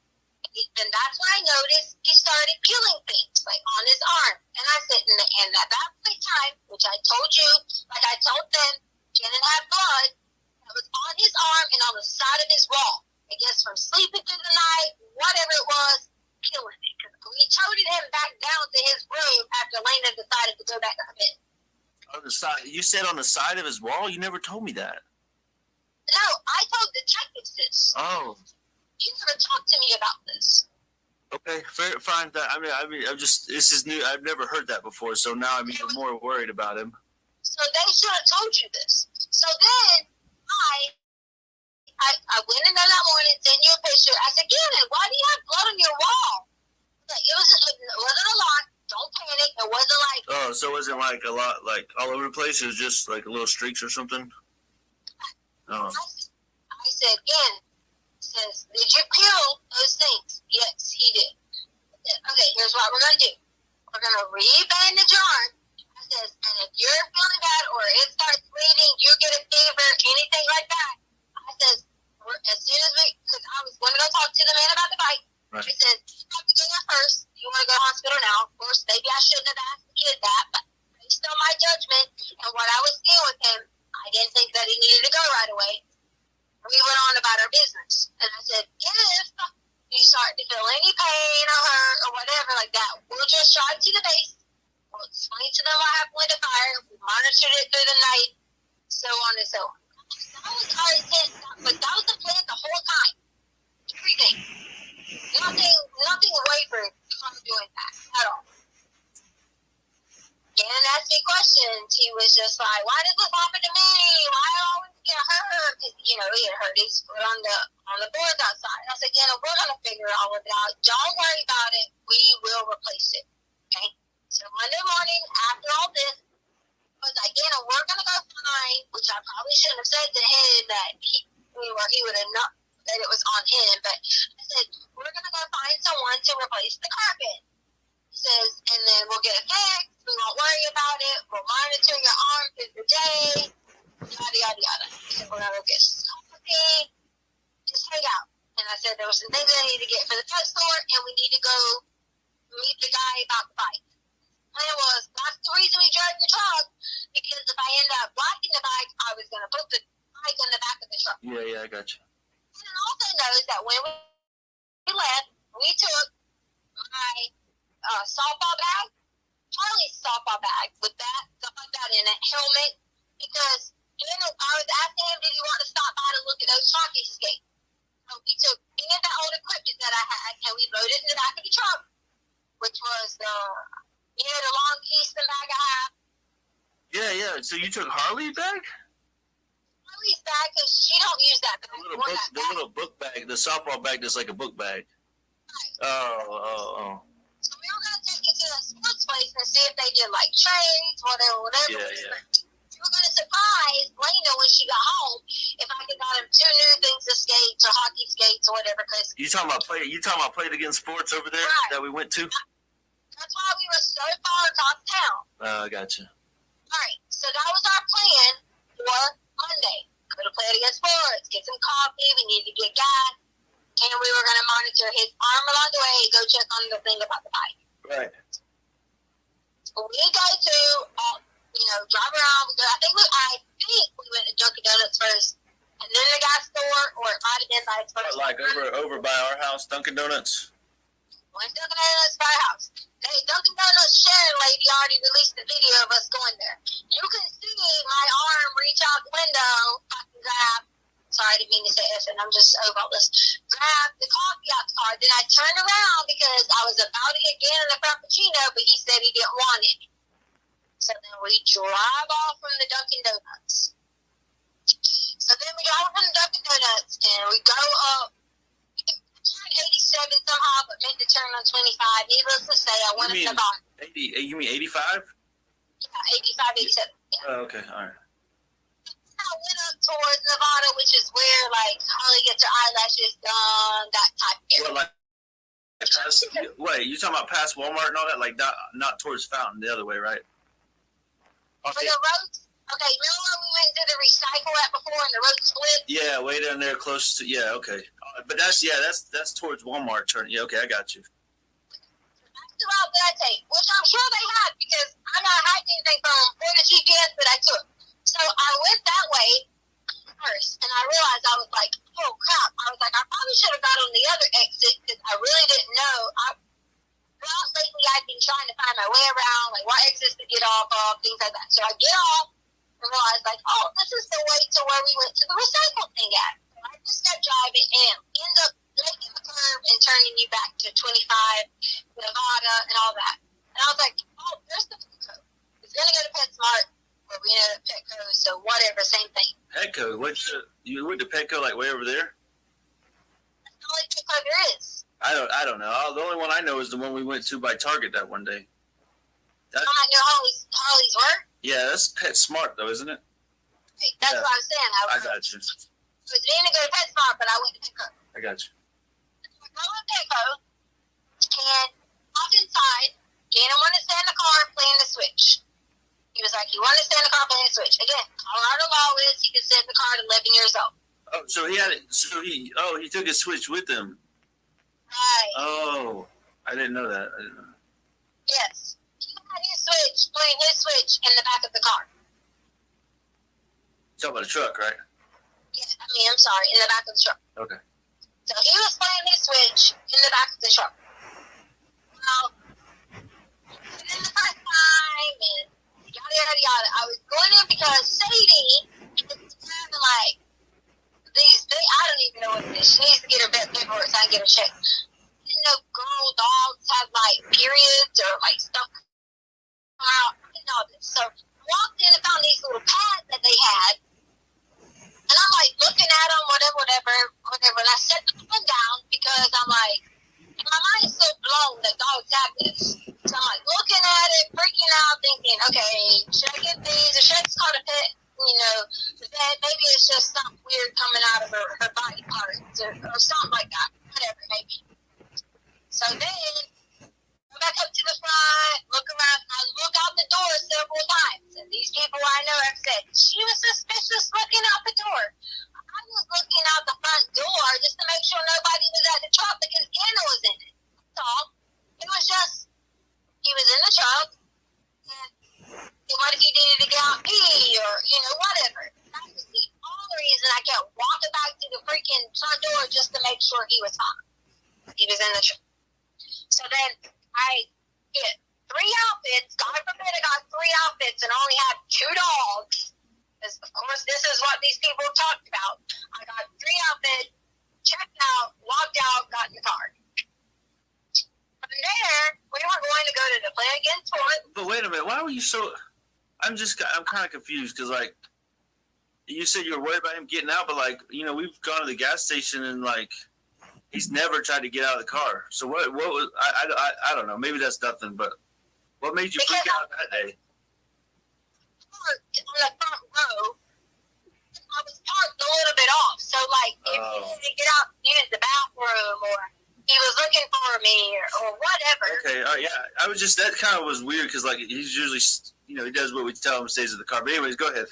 And that's when I noticed he started peeling things, like on his arm. And I said, and at that point in time, which I told you, like I told them, Gannon had blood that was on his arm and on the side of his wall. I guess from sleeping through the night, whatever it was, peeling it. We toted him back down to his room after Lena decided to go back to her bed. On the side, you said on the side of his wall. You never told me that. No, I told detectives this. Oh. You never talked to me about this. Okay, fair, fine. I mean, I'm just. This is new. I've never heard that before. So now I'm even more worried about him. So they should have told you this. So then I went in there that morning, sent you a picture. I said, Gannon, why do you have blood on your wall? Like, it wasn't a lot. Don't panic. It wasn't like. Oh, so it wasn't like a lot, like all over the place. It was just like a little streaks or something. Oh. I said, Gannon, says, did you peel those things? Yes, he did. I said, okay, here's what we're going to do. We're going to re-bandage your arm. I says, and if you're feeling bad or it starts bleeding, you get a fever, anything like that, I says, as soon as because I was going to go talk to the man about the bike. Right. I said, you have to go there first. You want to go to the hospital now. Of course, maybe I shouldn't have asked the kid that, but based on my judgment and what I was seeing with him, I didn't think that he needed to go right away. We went on about our business. And I said, if you start to feel any pain or hurt or whatever like that, we'll just drive to the base. We'll explain to them what happened with the fire. We monitored it through the night, so on and so on. That was our intent, but that was the plan the whole time. Everything. Nothing wavered from doing that at all. Gannon asked me questions. He was just like, why does this happen to me? Why do I always get hurt? You know, he had hurt his foot on the boards outside. And I said, Gannon, we're going to figure all of it out. Don't worry about it. We will replace it. Okay? So Monday morning, after all this, I was like, Gannon, we're going to go find, which I probably shouldn't have said to him that he would have not, that it was on him. But I said, we're going to go find someone to replace the carpet. He says, and then we'll get it fixed. We won't worry about it. We'll monitor your arm through the day. Yada, yada, yada. He said, we're going to get something. Just hang out. And I said, there were some things I need to get for the pet store, and we need to go meet the guy about the bike. Plan was, that's the reason we drove the truck, because if I end up blocking the bike, I was going to put the bike in the back of the truck. Yeah, I got you. And also knows that when we left, we took my softball bag, Charlie's softball bag with that, stuff like that in it, helmet, because I was asking him, did he want to stop by to look at those hockey skates? So we took any of that old equipment that I had, and we loaded it in the back of the truck, which was the long Keystone bag I have. Yeah. So you took Harley's bag? Harley's bag, because she don't use that bag. The little book bag, the softball bag that's like a book bag. Right. Oh. So we were going to take it to a sports place and see if they did like trades, whatever. Yeah. we were going to surprise Lena when she got home if I could got him 2 new things of skates or hockey skates or whatever. Because You talking about Play It Again Sports over there that we went to? that's why we were so far across town. Gotcha. All right, so that was our plan for Monday. Go to Play It Again Sports, get some coffee. We need to get gas, and we were going to monitor his arm along the way. Go check on the thing about the bike. Right. We go to, drive around. I think we went to Dunkin' Donuts first, and then the gas store, or it might have been by its first. Like over by our house, Dunkin' Donuts. Went to Dunkin' Donuts by our house. Hey, Dunkin' Donuts Sharon lady already released the video of us going there. You can see my arm reach out the window, fucking grab. Sorry, I didn't mean to say F, and I'm just over all this. Grab the coffee out the car. Then I turned around because I was about to get in a frappuccino, but he said he didn't want it. So then we drive off from the Dunkin' Donuts. So then we drive from the Dunkin' Donuts, and we go up. Turn 87 somehow, but meant to turn on 25. Needless to say, I went up the bottom. 80? You mean 85? Yeah, 85, 87. Yeah. Oh, okay, all right. I went up towards Nevada, which is where, Holly gets her eyelashes done, that type of area. Well, wait, you talking about past Walmart and all that? Like, not towards Fountain, the other way, right? Okay. The roads, remember when we went to the recycle at before and the road split? Yeah, way down there close to, okay. But that's towards Walmart turn. Yeah, okay, I got you. That's the route that I take, which I'm sure they had because I'm not hiding anything from the GPS that I took. So I went that way first, and I realized I was like, oh crap. I was like, I probably should have got on the other exit because I really didn't know. Lately I've been trying to find my way around, like what exits to get off of, things like that. So I get off and realize, this is the way to where we went to the recycle thing at. So I just kept driving and end up making the curve and turning you back to 25, Nevada, and all that. And I was like, oh, there's the Petco. It's going to go to PetSmart, or we ended up Petco, so whatever, same thing. Petco? You went to Petco like way over there? That's the only Petco there is. I don't know. The only one I know is the one we went to by Target that one day. I know Holly's work? Yeah, that's PetSmart though, isn't it? That's what I'm saying. I got you. So it didn't go to PetSmart, but I went to Petco. I got you. I go to Petco, and off inside, Gannon wanted to stay in the car playing the Switch. He was like, he wanted to stay in the car playing the Switch. Again, Colorado law is he could sit in the car at 11 years old. Oh, so he had it. So he took his Switch with him. Right. Oh, I didn't know that. Yes. He had his Switch, playing his Switch in the back of the car. You're talking about a truck, right? Yeah, I'm sorry, in the back of the truck. Okay. So he was playing his Switch in the back of the truck. Well, and then the first time, and yada, yada, yada. I was going in because Sadie is having I don't even know what it is. She needs to get her vet paperwork so I can get her checked. I didn't know girl dogs have periods or stuff come out. I didn't know this. So I walked in and found these little pads that they had. And I'm looking at them, whatever. And I set the phone down because I'm my mind is so blown that dogs have this. So I'm looking at it, freaking out, thinking, okay, should I get these or should I just call a pet? Maybe it's just something weird coming out of her body parts or something like that. Whatever, maybe. So then, go back up to the front, look around. I look out the door several times. And these people I know have said, she was suspicious looking out the door. I was looking out the front door just to make sure nobody was at the truck because Anna was in it. That's all. It was just, he was in the truck. And what if he needed to get out pee or, whatever. That was the only reason I kept walking back to the freaking front door just to make sure he was fine. He was in the truck. So then I get 3 outfits. God forbid I got 3 outfits and only had 2 dogs. Because, of course, this is what these people talked about. I got 3 outfits, checked out, walked out, got in the car. From there, we were going to go to the Play Again Sport. But wait a minute, why were you so? I'm kind of confused because you said you were worried about him getting out, but we've gone to the gas station and he's never tried to get out of the car. So what was I don't know, maybe that's nothing, but what made you freak out that day? On the front me or whatever. Okay, yeah. I was just, that kind of was weird because, like, he's usually, he does what we tell him, stays in the car. But anyways, go ahead.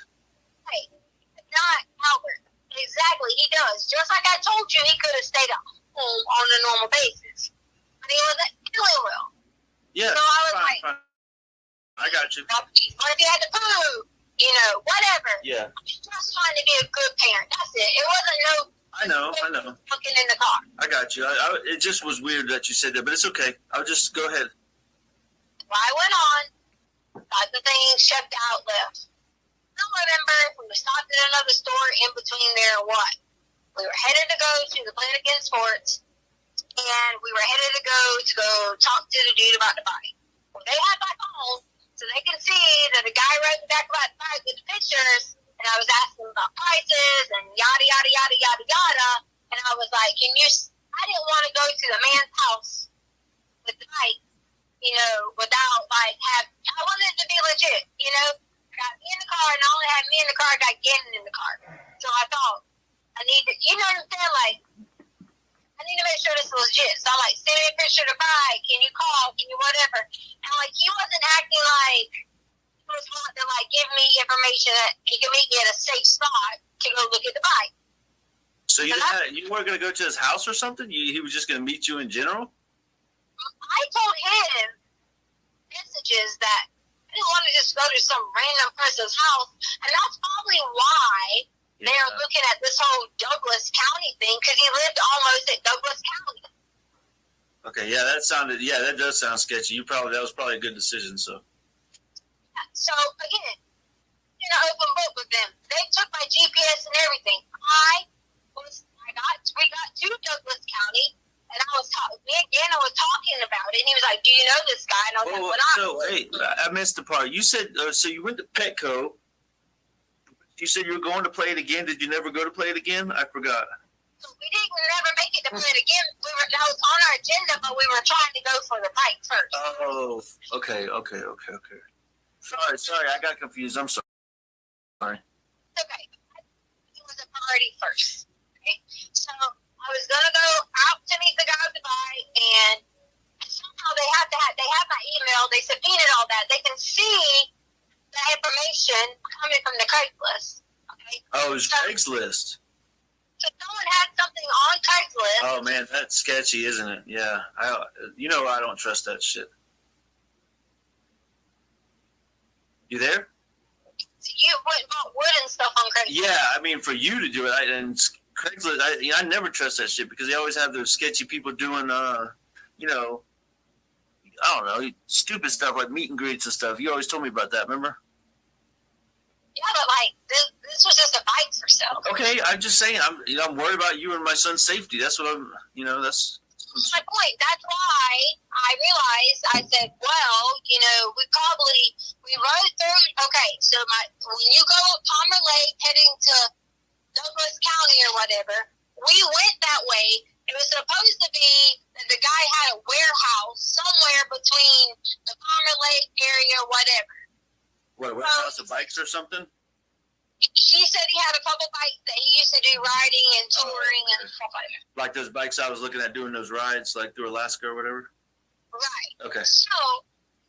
Right. Not Albert. Exactly, he does. Just like I told you, he could have stayed at home on a normal basis. But he wasn't feeling well. Yeah. So I was like, fine. I got you. what if you had to poo? Whatever. Yeah. Just trying to be a good parent. That's it. It wasn't no. I know. Looking in the car. I got you. It just was weird that you said that, but it's okay. I'll just go ahead. Well, I went on, got the thing checked out, left. I don't remember if we were stopped at another store in between there or what. We were headed to go to the Planet Against Sports, and we were headed to go talk to the dude about the bike. Well, they had my phone, so they could see that the guy right in the back of my bike with the pictures, and I was asking about prices and yada, yada, yada, yada, yada. And I was like, I didn't want to go to the man's house with the bike, without, I wanted it to be legit, got me in the car, and not only had me in the car, I got getting in the car. So I thought, I need to, you know what I'm saying? Like, I need to make sure this is legit. So I'm like, send me a picture of the bike. Can you call? Can you whatever? And like, he wasn't acting like he was wanting to like give me information that he could meet me at a safe spot to go look at the bike. So you weren't going to go to his house or something? He was just going to meet you in general? I told him messages that I didn't want to just go to some random person's house, and that's probably why they're looking at this whole Douglas County thing, because he lived almost at Douglas County. Okay, that does sound sketchy. That was probably a good decision. So. So again, open book with them. They took my GPS and everything. We got to Douglas County, and me and Gannon was talking about it, and he was like, "Do you know this guy?" And I was like, "What?" So wait, I missed the part. You said so you went to Petco. You said you were going to play it again. Did you never go to play it again? I forgot. So we didn't never make it to play it again. That was on our agenda, but we were trying to go for the bike first. Oh, okay. Sorry, I got confused. I'm sorry. Okay, it was a priority first. Okay, so I was gonna go out to meet the guy with the bike, and somehow they have my email. They subpoenaed all that. They can see the information coming from the Craigslist. Okay. Oh, it was Craigslist. So someone had something on Craigslist. Oh man, that's sketchy, isn't it? Yeah, I don't trust that shit. You there? You went and bought wood and stuff on Craigslist. Yeah, I mean, for you to do it, and Craigslist, I never trust that shit because they always have those sketchy people doing, I don't know, stupid stuff like meet and greets and stuff. You always told me about that, remember? Yeah, but like this was just a bike for sale. Okay, I'm just saying, I'm worried about you and my son's safety. That's what that's my point. That's why I realized. I said, well, we rode through. Okay, so when you go up Palmer Lake heading to Douglas County or whatever, we went that way. It was supposed to be that the guy had a warehouse somewhere between the Palmer Lake area, whatever. What, a warehouse of bikes or something? She said he had a couple bikes that he used to do riding and touring and stuff like that. Like those bikes I was looking at doing those rides, like through Alaska or whatever? Right. Okay. So,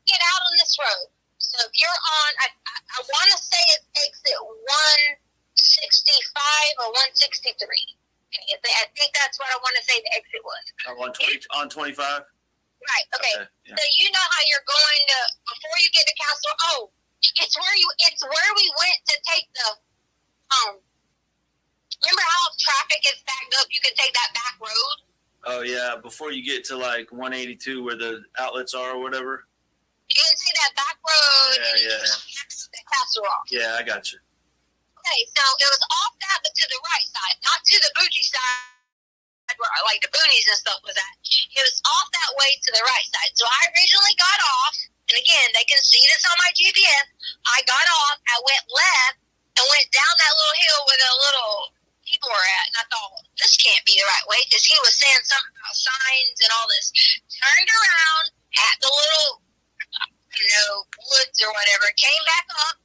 get out on this road. So, if you're on, I want to say it's exit 165 or 163. Okay, I think that's what I want to say the exit was. On 25? Right. Okay. Yeah. So, you know how you're going to, before you get to Castle, it's where we went to take the, remember how traffic is backed up? You can take that back road. Oh yeah, before you get to like 182 where the outlets are or whatever. You can see that back road. Yeah. The Castle Rock. Yeah, I got you. Okay, so it was off that, but to the right side, not to the bougie side where like the boonies and stuff was at. It was off that way to the right side. So I originally got off, and again, they can see this on my GPS. I got off, I went left, and went down that little hill where the little people were at, and I thought, this can't be the right way, because he was saying something about signs and all this. Turned around at the little, woods or whatever, came back up,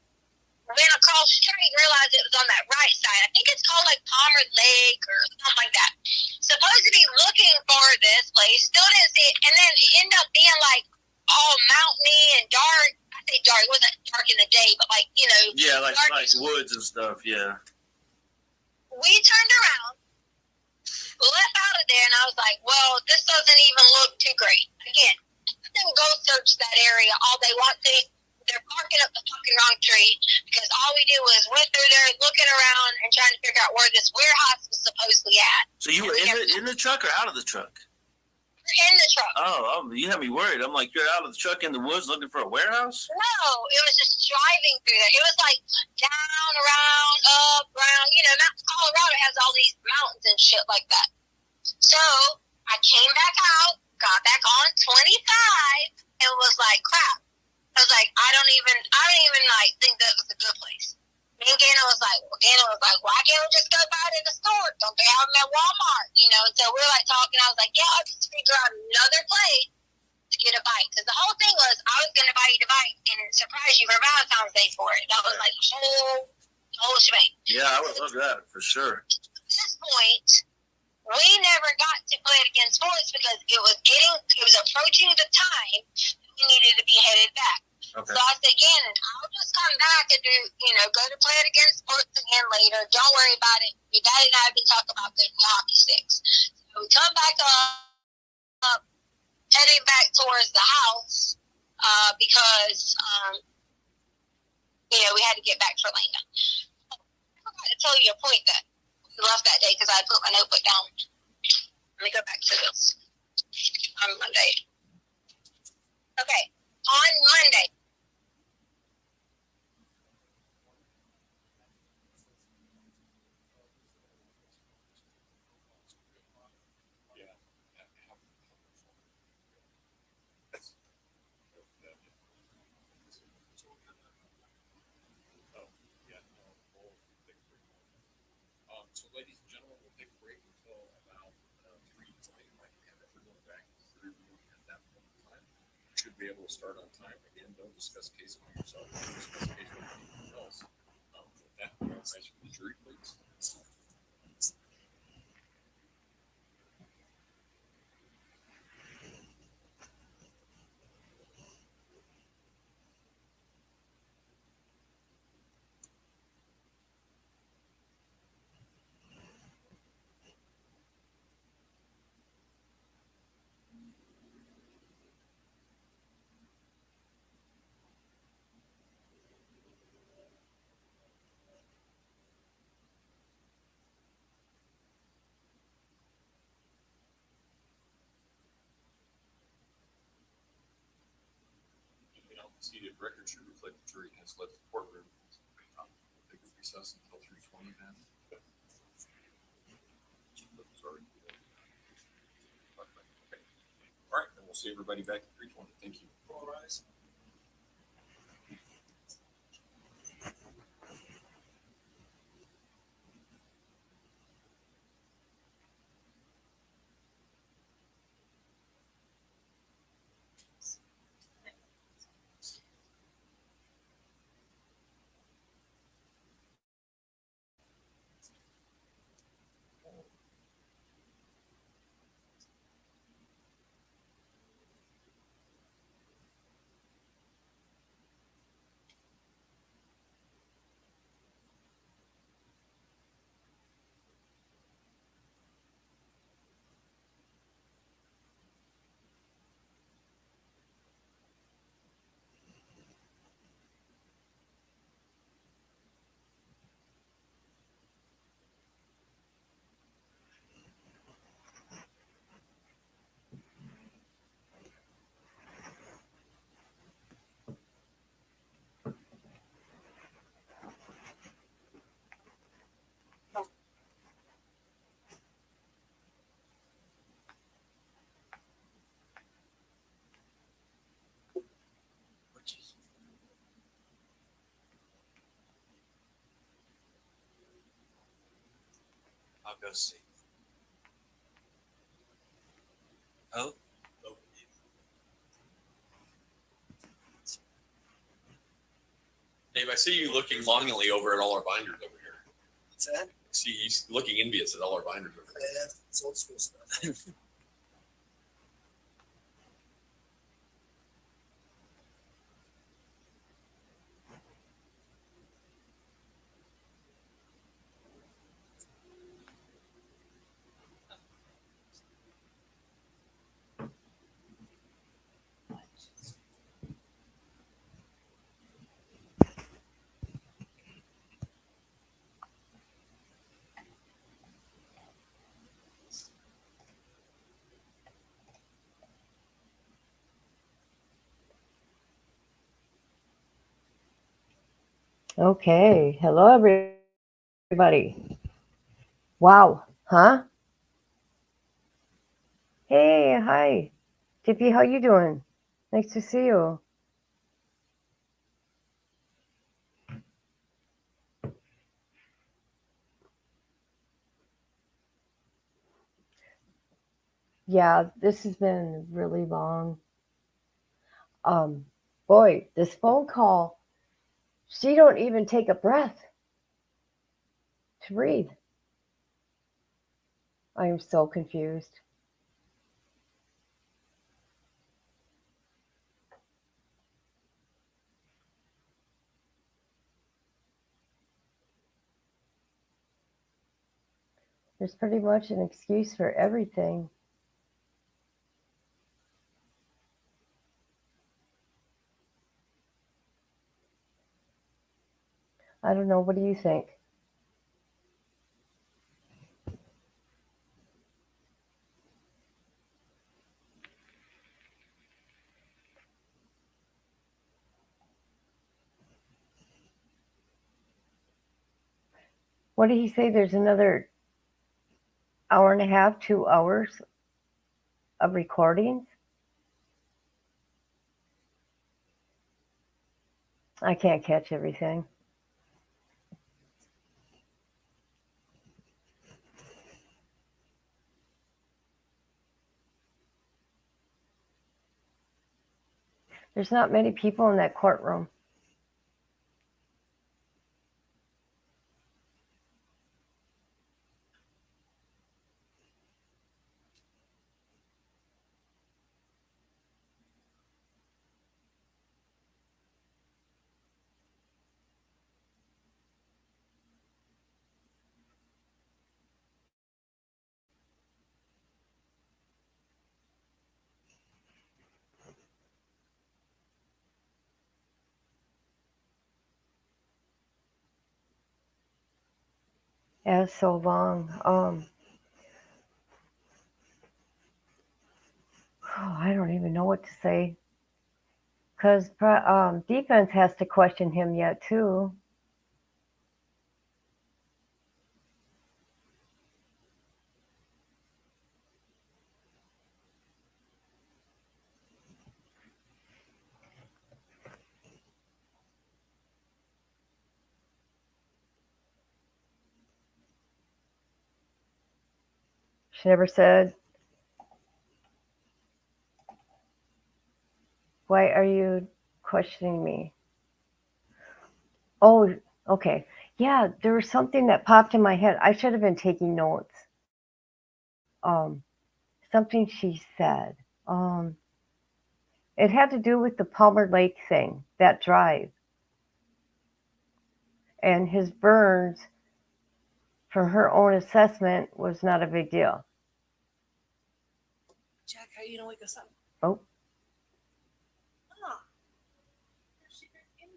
went across the street, realized it was on that right side. I think it's called like Palmer Lake or something like that. So supposed to be looking for this place, still didn't see it, and then it ended up being like all mountainy and dark. I say dark, it wasn't dark in the day, but like, you know. Yeah, like dark. woods and stuff. Yeah. We turned around, left out of there, and I was like, well, this doesn't even look too great. Again, I didn't go search that area all they want to. They're parking up the fucking wrong tree because all we did was went through there looking around and trying to figure out where this warehouse was supposedly at. So you were in the truck or out of the truck? We're in the truck. Oh, you had me worried. I'm like, you're out of the truck in the woods looking for a warehouse? No, it was just driving through there. It was like down, around, up, around. You know, Colorado has all these mountains and shit like that. So I came back out, got back on 25, and was like, crap. I was like, I don't even like think that was a good place. Me and Gana was like, why can't we just go buy it in the store? Don't they have them at Walmart? You know, and so we were like talking. I was like, yeah, I'll just figure out another place to get a bike. Because the whole thing was I was going to buy you the bike and surprise you for Valentine's Day for it. That was like the whole shebang. Yeah, I would love that for sure. At this point, we never got to play it against sports because it was approaching the time we needed to be headed back. Okay. So I said, Gannon, I'll just come back and do, go to play it against sports again later. Don't worry about it. Your daddy and I have been talking about the hockey sticks. So we come back up, heading back towards the house because, we had to get back for Lena. I forgot to tell you a point that we left that day because I put my notebook down. Let me go back to this. On Monday. Okay. On Monday. So, ladies and gentlemen, we'll take a break until about 3:20. We're going back through at that point in time. Should be able to start on time. Again, don't discuss case by yourself. Don't discuss case with anyone else. With that, I'll ask the jury, please. Seated record should reflect the jury has left the courtroom. We'll take a recess until 3:20 then. Sorry. Okay. All right, then we'll see everybody back at 3:20. Thank you. All rise. I'll go see. Oh? Dave, I see you looking longingly over at all our binders over here. What's that? See, he's looking envious at all our binders. Yeah, it's old school stuff. Okay. Hello, everybody. Wow. Huh? Hey, hi. Tippy, how you doing? Nice to see you. Yeah, this has been really long. Boy, this phone call, she don't even take a breath to breathe. I am so confused. There's pretty much an excuse for everything. I don't know. What do you think? What did he say? There's another hour and a half, 2 hours of recordings? I can't catch everything. There's not many people in that courtroom. Yeah, it's so long. I don't even know what to say. Because defense has to question him yet, too. She never said, why are you questioning me? Oh, okay. Yeah, there was something that popped in my head. I should have been taking notes. Um, Something she said. It had to do with the Palmer Lake thing, that drive. And his burns, from her own assessment, was not a big deal. Jack, how are you gonna wake us up? Oh, Ah, there's secret candy.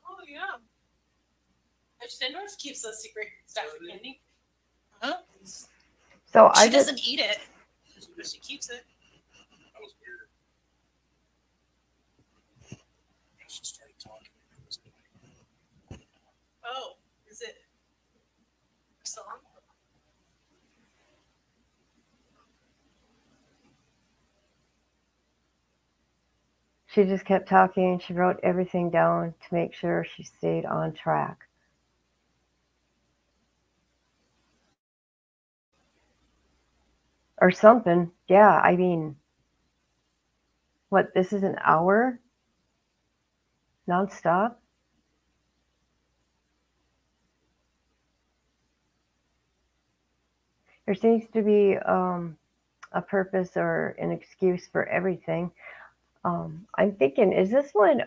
Oh yeah. Stendorf keeps a secret stash of candy. Huh? so She I just doesn't eat it. She keeps it. That was weird. She started talking. Oh, is it a song? she just kept talking. She wrote everything down to make sure she stayed on track. Or something. Yeah, I mean, what, this is an hour nonstop? There seems to be a purpose or an excuse for everything. I'm thinking, is this when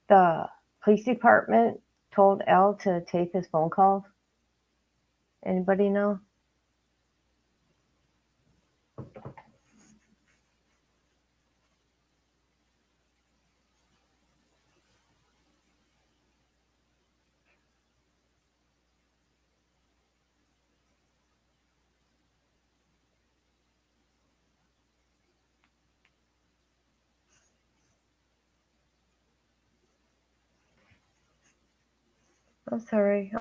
the police department told Al to tape his phone calls? Anybody know? I'm sorry.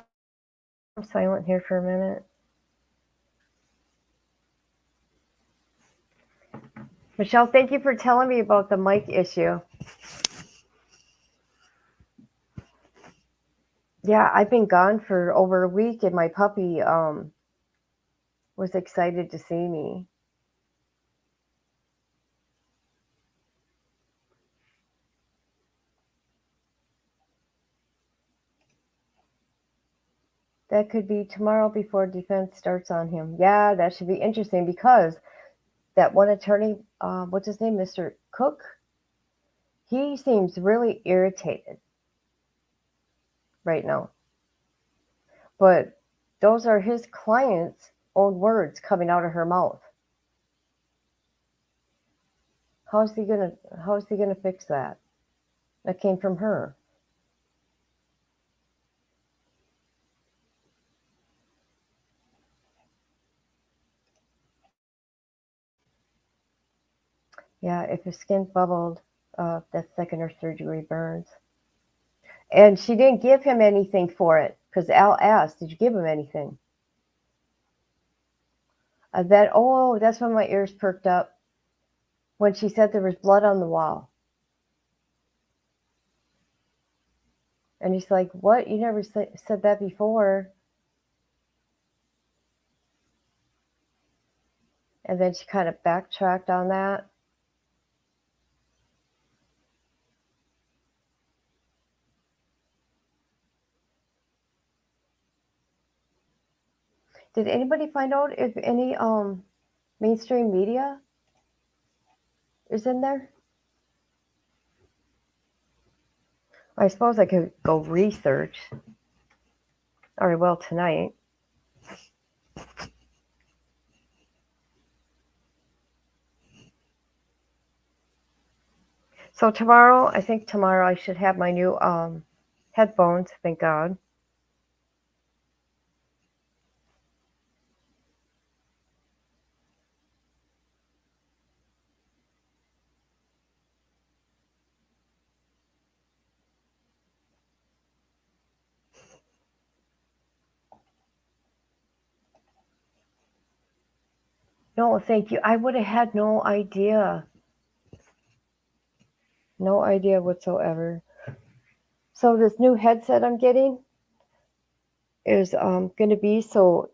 I'm silent here for a minute. Michelle, thank you for telling me about the mic issue. Yeah, I've been gone for over a week, and my puppy was excited to see me. That could be tomorrow before defense starts on him. Yeah, that should be interesting because that one attorney, what's his name, Mr. Cook, he seems really irritated right now. But those are his client's own words coming out of her mouth. How's he gonna fix that? That came from her. Yeah, if his skin bubbled, that's second or third degree burns. And she didn't give him anything for it because Al asked, "Did you give him anything?" That's when my ears perked up when she said there was blood on the wall. And he's like, "What? You never said that before." And then she kind of backtracked on that. Did anybody find out if any mainstream media is in there? I suppose I could go research. Or I will tonight. So tomorrow, I think tomorrow I should have my new headphones, thank God. No, thank you. I would have had no idea. No idea whatsoever. So this new headset I'm getting is going to be so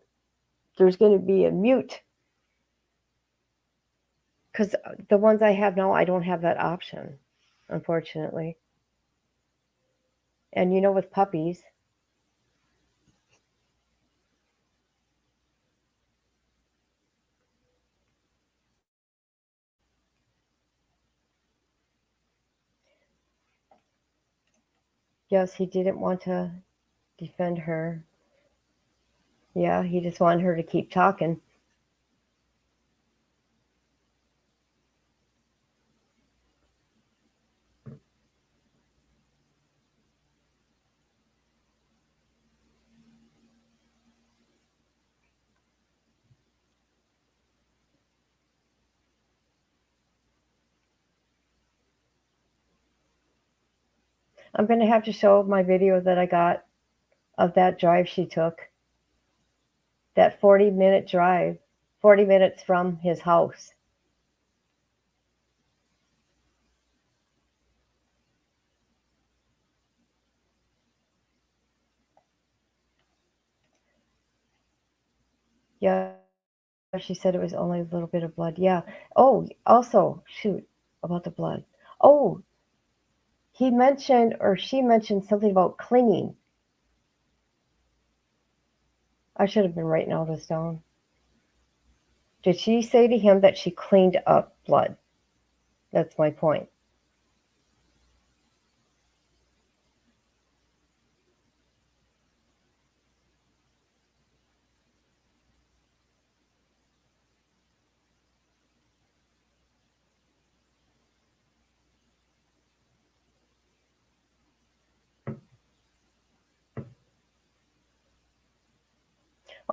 there's going to be a mute because the ones I have now, I don't have that option, unfortunately. And with puppies, yes, he didn't want to defend her. Yeah, he just wanted her to keep talking. I'm going to have to show my video that I got of that drive she took. That 40-minute drive, 40 minutes from his house. Yeah, she said it was only a little bit of blood. Yeah. Oh, also, shoot, about the blood. Oh, he mentioned or she mentioned something about clinging. I should have been writing all this down. Did she say to him that she cleaned up blood? That's my point.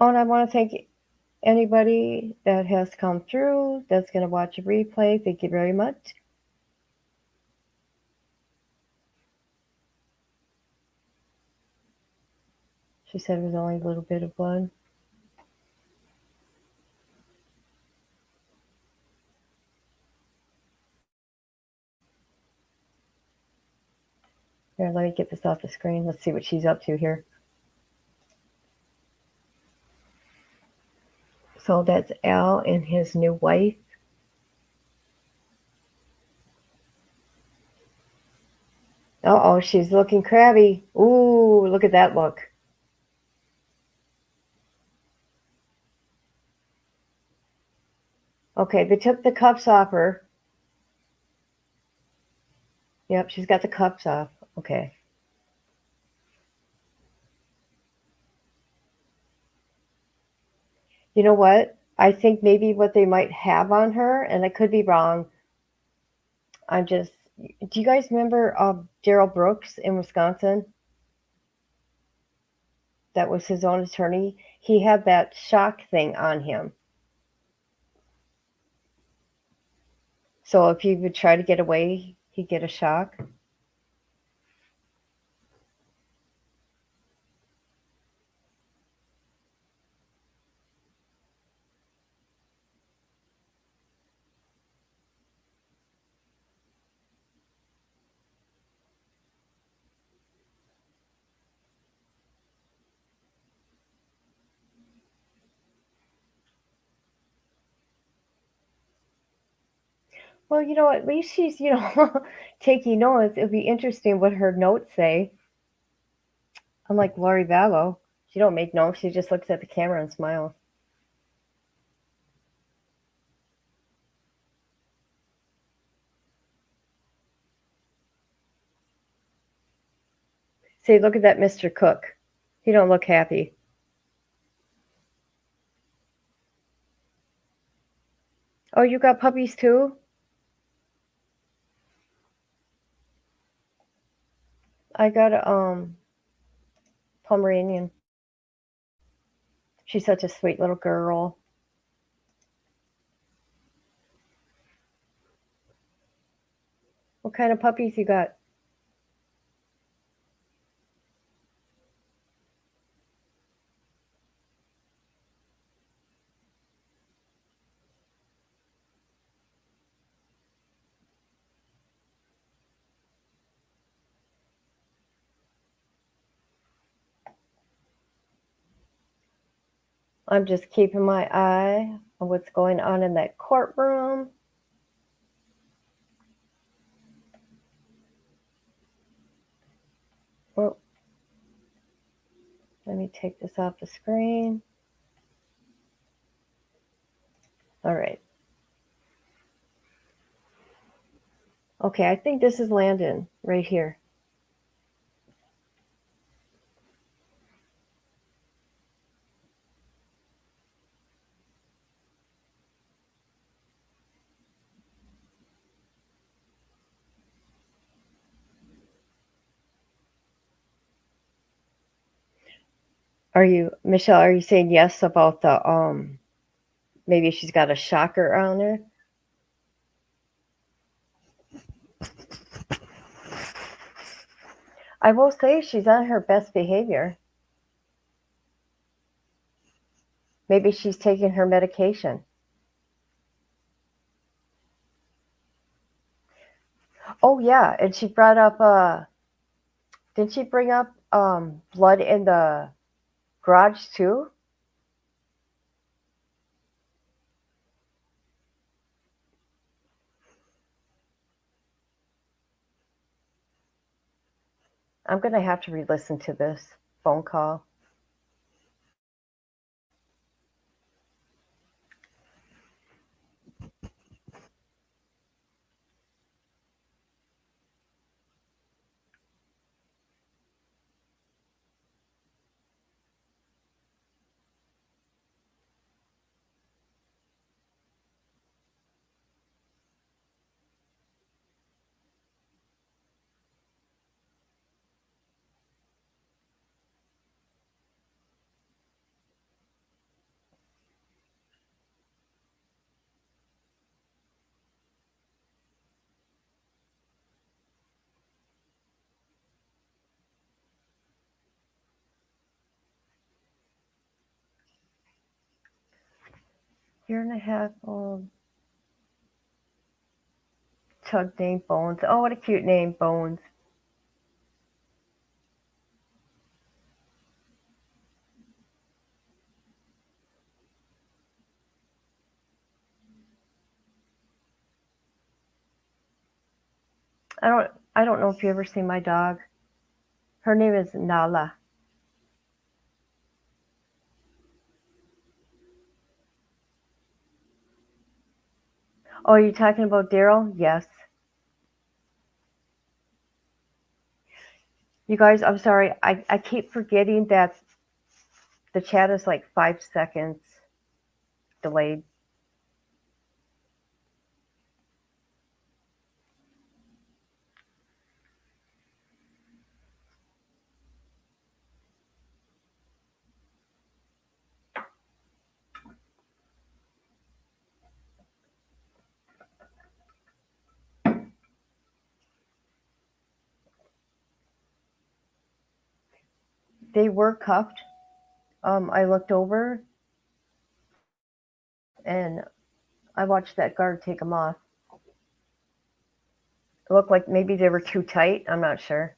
Oh, and I want to thank anybody that has come through that's going to watch a replay. Thank you very much. She said it was only a little bit of blood. Here, let me get this off the screen. Let's see what she's up to here. So that's Al and his new wife. Uh-oh, she's looking crabby. Ooh, look at that look. Okay, they took the cuffs off her. Yep, she's got the cuffs off. Okay. You know what? I think maybe what they might have on her, and I could be wrong. Do you guys remember Daryl Brooks in Wisconsin? That was his own attorney. He had that shock thing on him. So if he would try to get away, he'd get a shock. Well, you know, at least she's, taking notes. It'll be interesting what her notes say. Unlike Lori Vallow, she don't make notes. She just looks at the camera and smiles. See, look at that Mr. Cook. He don't look happy. Oh, you got puppies too? I got a Pomeranian. She's such a sweet little girl. What kind of puppies you got? I'm just keeping my eye on what's going on in that courtroom. Oh, let me take this off the screen. All right. Okay, I think this is Landon right here. Michelle, are you saying yes about the maybe she's got a shocker on her? I will say she's on her best behavior. Maybe she's taking her medication. Oh yeah, and she brought up did she bring up blood in the garage too? I'm gonna have to re-listen to this phone call. year and a half old. Chug named Bones. Oh, what a cute name, Bones. I don't know if you ever seen my dog. Her name is Nala. Oh, you talking about Daryl? Yes. You guys, I'm sorry. I keep forgetting that the chat is like 5 seconds delayed. They were cuffed. I looked over and I watched that guard take them off. It looked like maybe they were too tight. I'm not sure.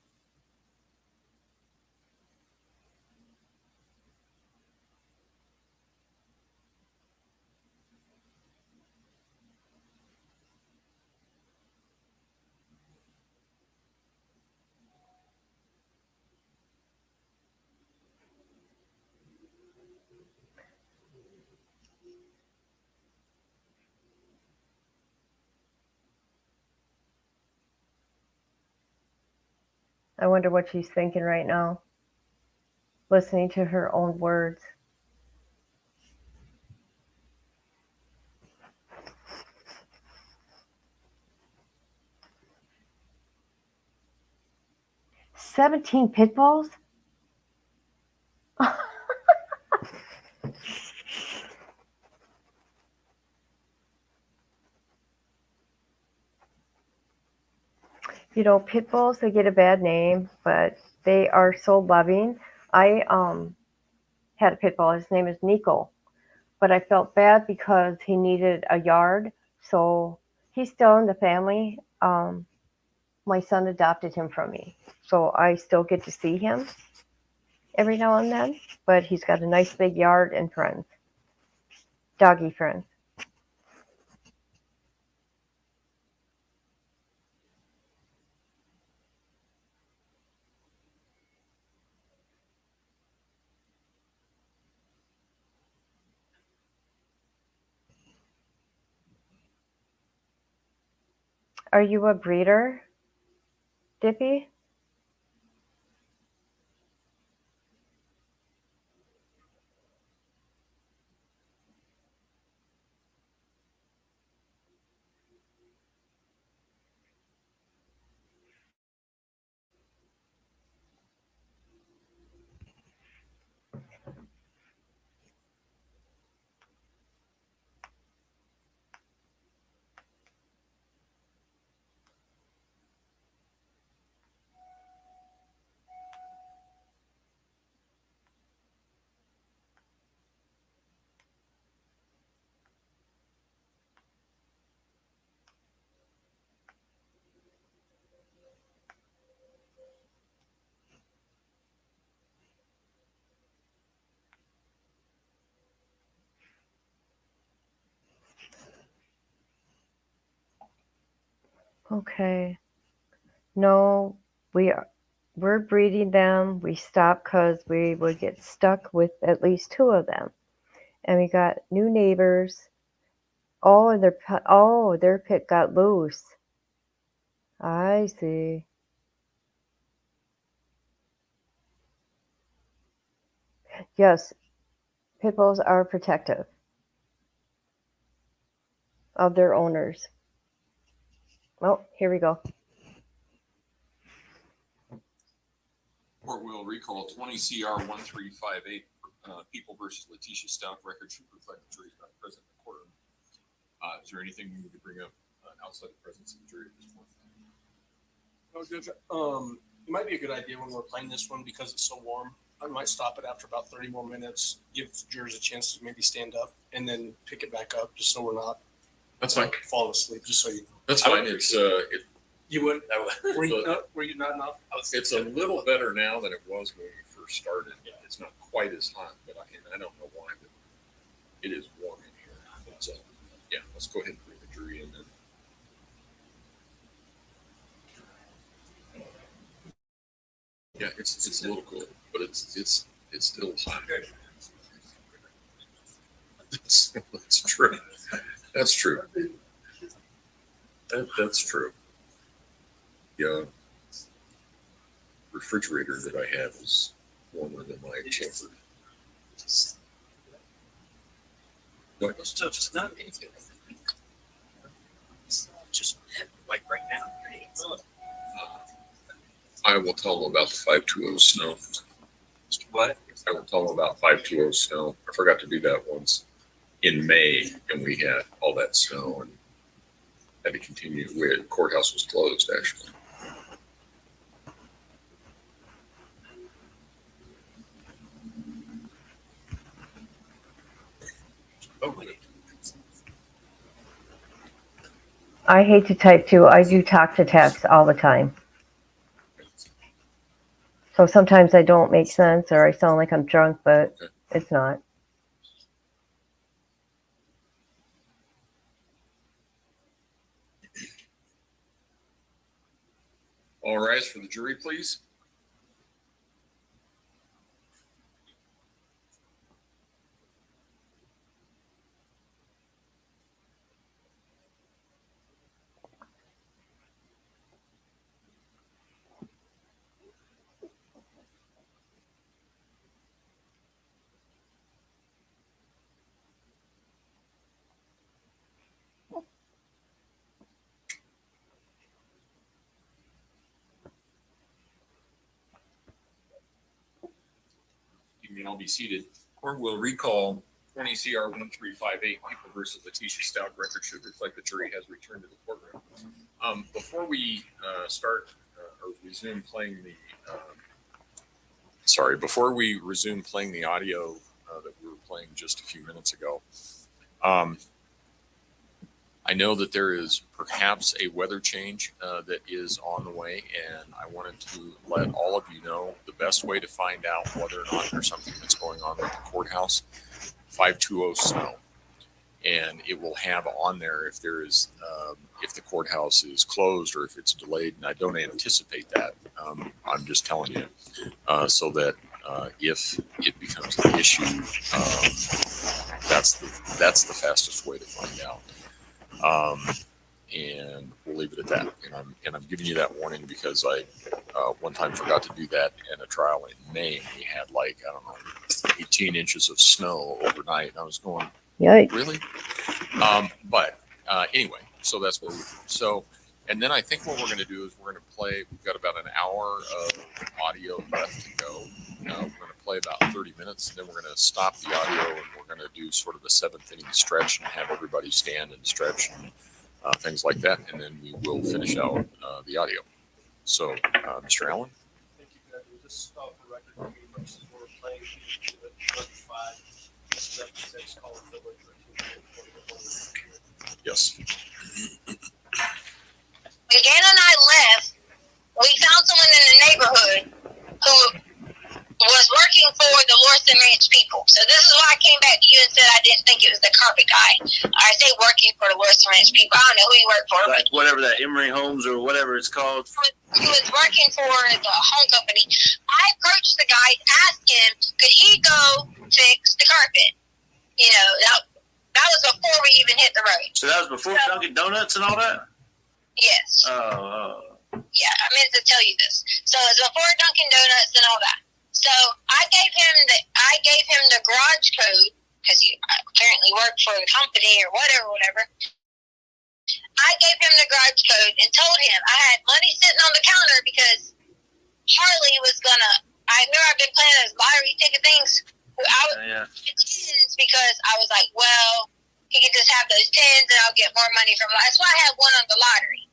I wonder what she's thinking right now, listening to her own words. "17 pit bulls?" You know, pit bulls, they get a bad name, but they are so loving. I had a pit bull. His name is Nico, but I felt bad because he needed a yard, so he's still in the family. My son adopted him from me, so I still get to see him every now and then, but he's got a nice big yard and friends, doggy friends. Are you a breeder, Dippy? Okay. No, we're breeding them. We stopped because we would get stuck with at least two of them, and we got new neighbors. Oh, and their pit got loose. I see. Yes, pit bulls are protective of their owners. Oh, here we go. Court will recall 20 CR 1358, People versus Letecia Stauch. Record should reflect the jury's not present in the courtroom. Is there anything we need to bring up outside the presence of the jury at this point? No, Judge. It might be a good idea when we're playing this one because it's so warm. I might stop it after about 30 more minutes, give jurors a chance to maybe stand up, and then pick it back up, just so we're not That's fine. fall asleep. Just so you know. That's fine. It's You would? Were you not enough? it's a little better now than it was when we first started. It's not quite as hot, but I don't know why, but it is warm in here. But, yeah, let's go ahead and bring the jury in then. Yeah, it's a little cool, but it's still hot. That's true. That's true. That's true. The refrigerator that I have is warmer than my chamber. What? Just not anything. Just like right now. I will tell them about the 520 snow. What? I will tell them about 520 snow. I forgot to do that once in May, and we had all that snow and had to continue. The courthouse was closed, actually. I hate to type too. I do talk to text all the time. So sometimes I don't make sense or I sound like I'm drunk, but it's not. All rise for the jury, please. You may all be seated. Court will recall 20 CR 1358 people versus Letecia Stauch. Record should reflect the jury has returned to the courtroom. Before we start or resume playing the before we resume playing the audio that we were playing just a few minutes ago, I know that there is perhaps a weather change that is on the way, and I wanted to let all of you know the best way to find out whether or not there's something that's going on with the courthouse. 520 snow, and it will have on there if there is if the courthouse is closed or if it's delayed, and I don't anticipate that. I'm just telling you so that if it becomes an issue, that's the fastest way to find out. And we'll leave it at that. And I'm giving you that warning because I one time forgot to do that in a trial in May. And we had 18 inches of snow overnight. And I was going, Yikes. Really? But anyway, so that's what we do. So, and then I think what we're going to do is we're going to play. We've got about an hour of audio left to go. We're going to play about 30 minutes, and then we're going to stop the audio, and we're going to do sort of a 7th inning stretch and have everybody stand and stretch and things like that, and then we will finish out the audio. So, Mr. Allen? Thank you, Greg. This is off the record. We're playing the 76 call for Yes. When Gannon and I left, we found someone in the neighborhood who was working for the Lorson Ranch people. So this is why I came back to you and said I didn't think it was the carpet guy. I say working for the Lorson Ranch people. I don't know who he worked for. Like whatever that Emery Homes or whatever it's called. He was working for the home company. I approached the guy, asked him, could he go fix the carpet? You know, that was before we even hit the road. So that was before Dunkin' Donuts and all that? Yes. Oh. Yeah, I meant to tell you this. So it was before Dunkin' Donuts and all that. So I gave him the garage code because he apparently worked for the company or whatever. I gave him the garage code and told him I had money sitting on the counter because Harley was gonna. I remember I've been playing those lottery ticket things. I was tens because I was like, well, he can just have those tens and I'll get more money from. That's why I had one on the lottery.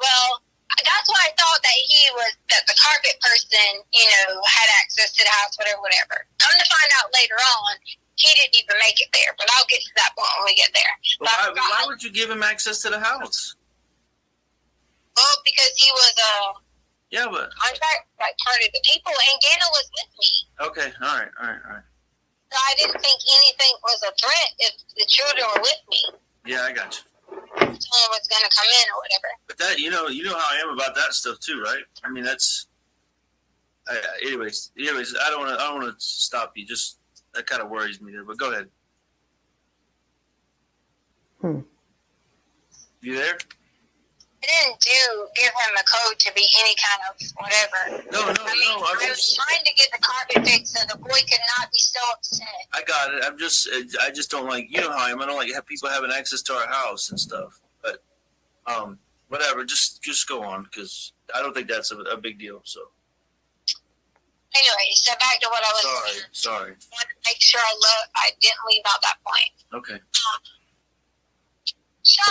Well, I got that's why I thought that the carpet person, had access to the house, whatever. Come to find out later on, he didn't even make it there. But I'll get to that point when we get there. Why would you give him access to the house? Well, because he was Yeah, but contract, like part of the people, and Ganna was with me. okay, all right. So I didn't think anything was a threat if the children were with me. Yeah, I got you. Someone was going to come in or whatever. But that you know how I am about that stuff too, right? I mean, that's. Anyways, I don't want to stop you. Just that kind of worries me there. But go ahead. You there? I didn't give him a code to be any kind of whatever. No. I was trying to get the carpet fixed so the boy could not be so upset. I got it. I just don't like, how I am. I don't like have people having access to our house and stuff. But, whatever. Just go on because I don't think that's a big deal. So. Anyway, so back to what I was saying. Sorry. I wanted to make sure I didn't leave out that point. Okay. So,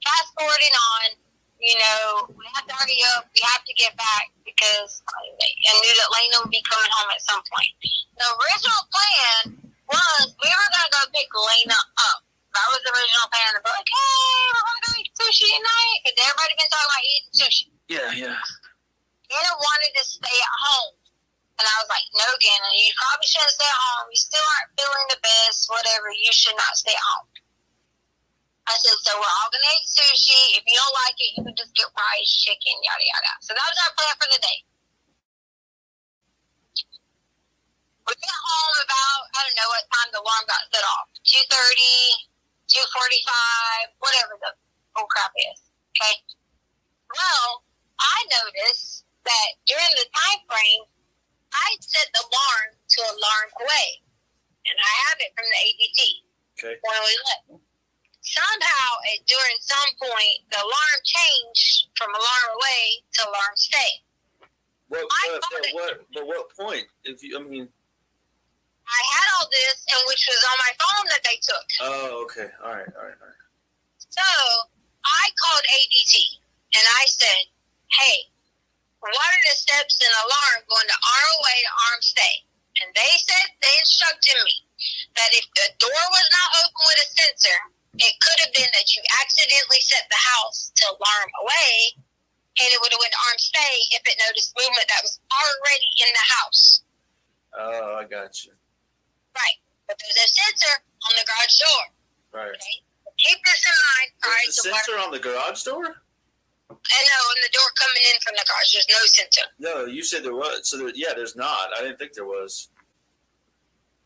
fast forwarding on, we have to hurry up. We have to get back because I knew that Lena would be coming home at some point. The original plan was we were going to go pick Lena up. That was the original plan. But like, hey, we're going to go eat sushi tonight. Because everybody been talking about eating sushi. Yeah. Ganna wanted to stay at home. And I was like, no, Ganna, you probably shouldn't stay at home. You still aren't feeling the best, whatever. You should not stay at home. I said, so we're all going to eat sushi. If you don't like it, you can just get rice, chicken, yada, yada. So that was our plan for the day. We got home about, I don't know what time the alarm got set off. 2:30, 2:45, whatever the whole crap is. Okay? Well, I noticed that during the time frame, I set the alarm to alarm away. And I have it from the ADT. Okay. When we left. Somehow, during some point, the alarm changed from alarm away to alarm stay. What point? I had all this, and which was on my phone that they took. Oh, okay. All right. So I called ADT, and I said, hey, what are the steps in alarm going to arm away to arm stay? And they instructed me that if the door was not open with a sensor, it could have been that you accidentally set the house to alarm away, and it would have went to arm stay if it noticed movement that was already in the house. Oh, I got you. Right. But there's a sensor on the garage door. Right. Okay? Keep this in mind. There's a sensor on the garage door? I know, on the door coming in from the garage, there's no sensor. No, you said there was. So, there's not. I didn't think there was.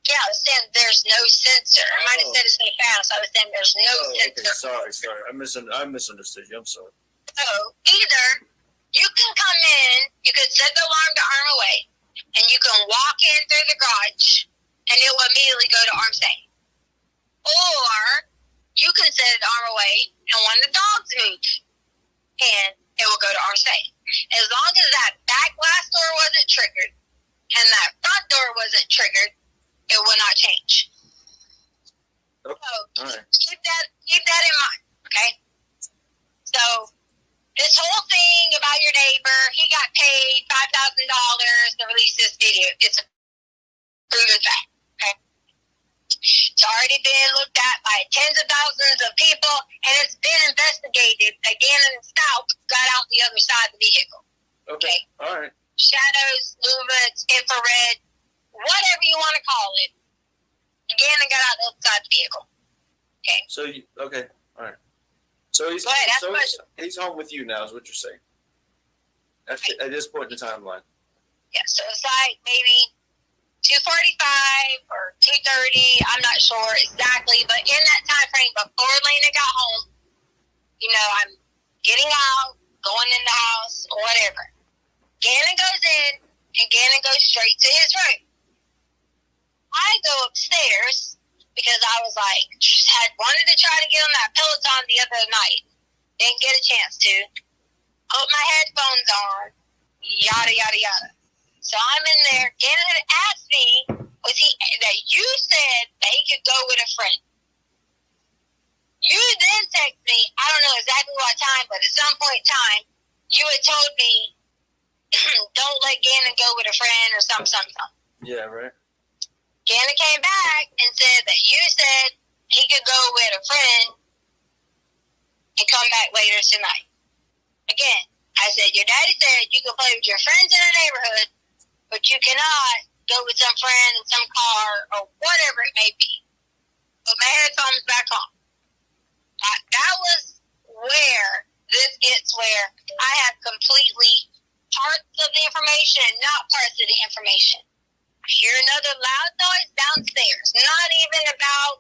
Yeah, I was saying there's no sensor. I might have said it's in the fast. I was saying there's no sensor. Okay. Sorry. I misunderstood you. I'm sorry. So, either you can come in, you can set the alarm to arm away, and you can walk in through the garage, and it will immediately go to arm stay. Or, you can set it to arm away, and when the dogs move, and it will go to arm stay. As long as that back glass door wasn't triggered, and that front door wasn't triggered, it will not change. Okay. So, all right. keep that in mind, okay? So, this whole thing about your neighbor, he got paid $5,000 to release this video. It's a proven fact, okay? It's already been looked at by tens of thousands of people, and it's been investigated. Again, and Stauch got out the other side of the vehicle. Okay. All right. Shadows, movements, infrared, whatever you want to call it. Again, and got out the other side of the vehicle. Okay. So, okay. All right. So he's home with you now, is what you're saying. At this point in the timeline. Yeah, so it's like maybe 2:45 or 2:30. I'm not sure exactly, but in that time frame before Lena got home, I'm getting out, going in the house, or whatever. Gannon goes in, and Gannon goes straight to his room. I go upstairs because I was like, had wanted to try to get on that Peloton the other night. Didn't get a chance to. Put my headphones on. Yada, yada, yada. So I'm in there. Gannon had asked me, that you said that he could go with a friend. You then text me, I don't know exactly what time, but at some point in time, you had told me, don't let Gannon go with a friend or something. Yeah, right. Gannon came back and said that you said he could go with a friend and come back later tonight. Again, I said, your daddy said you can play with your friends in the neighborhood, but you cannot go with some friend in some car or whatever it may be. Put my headphones back on. That was where this gets where I have completely parts of the information and not parts of the information. I hear another loud noise downstairs. Not even about,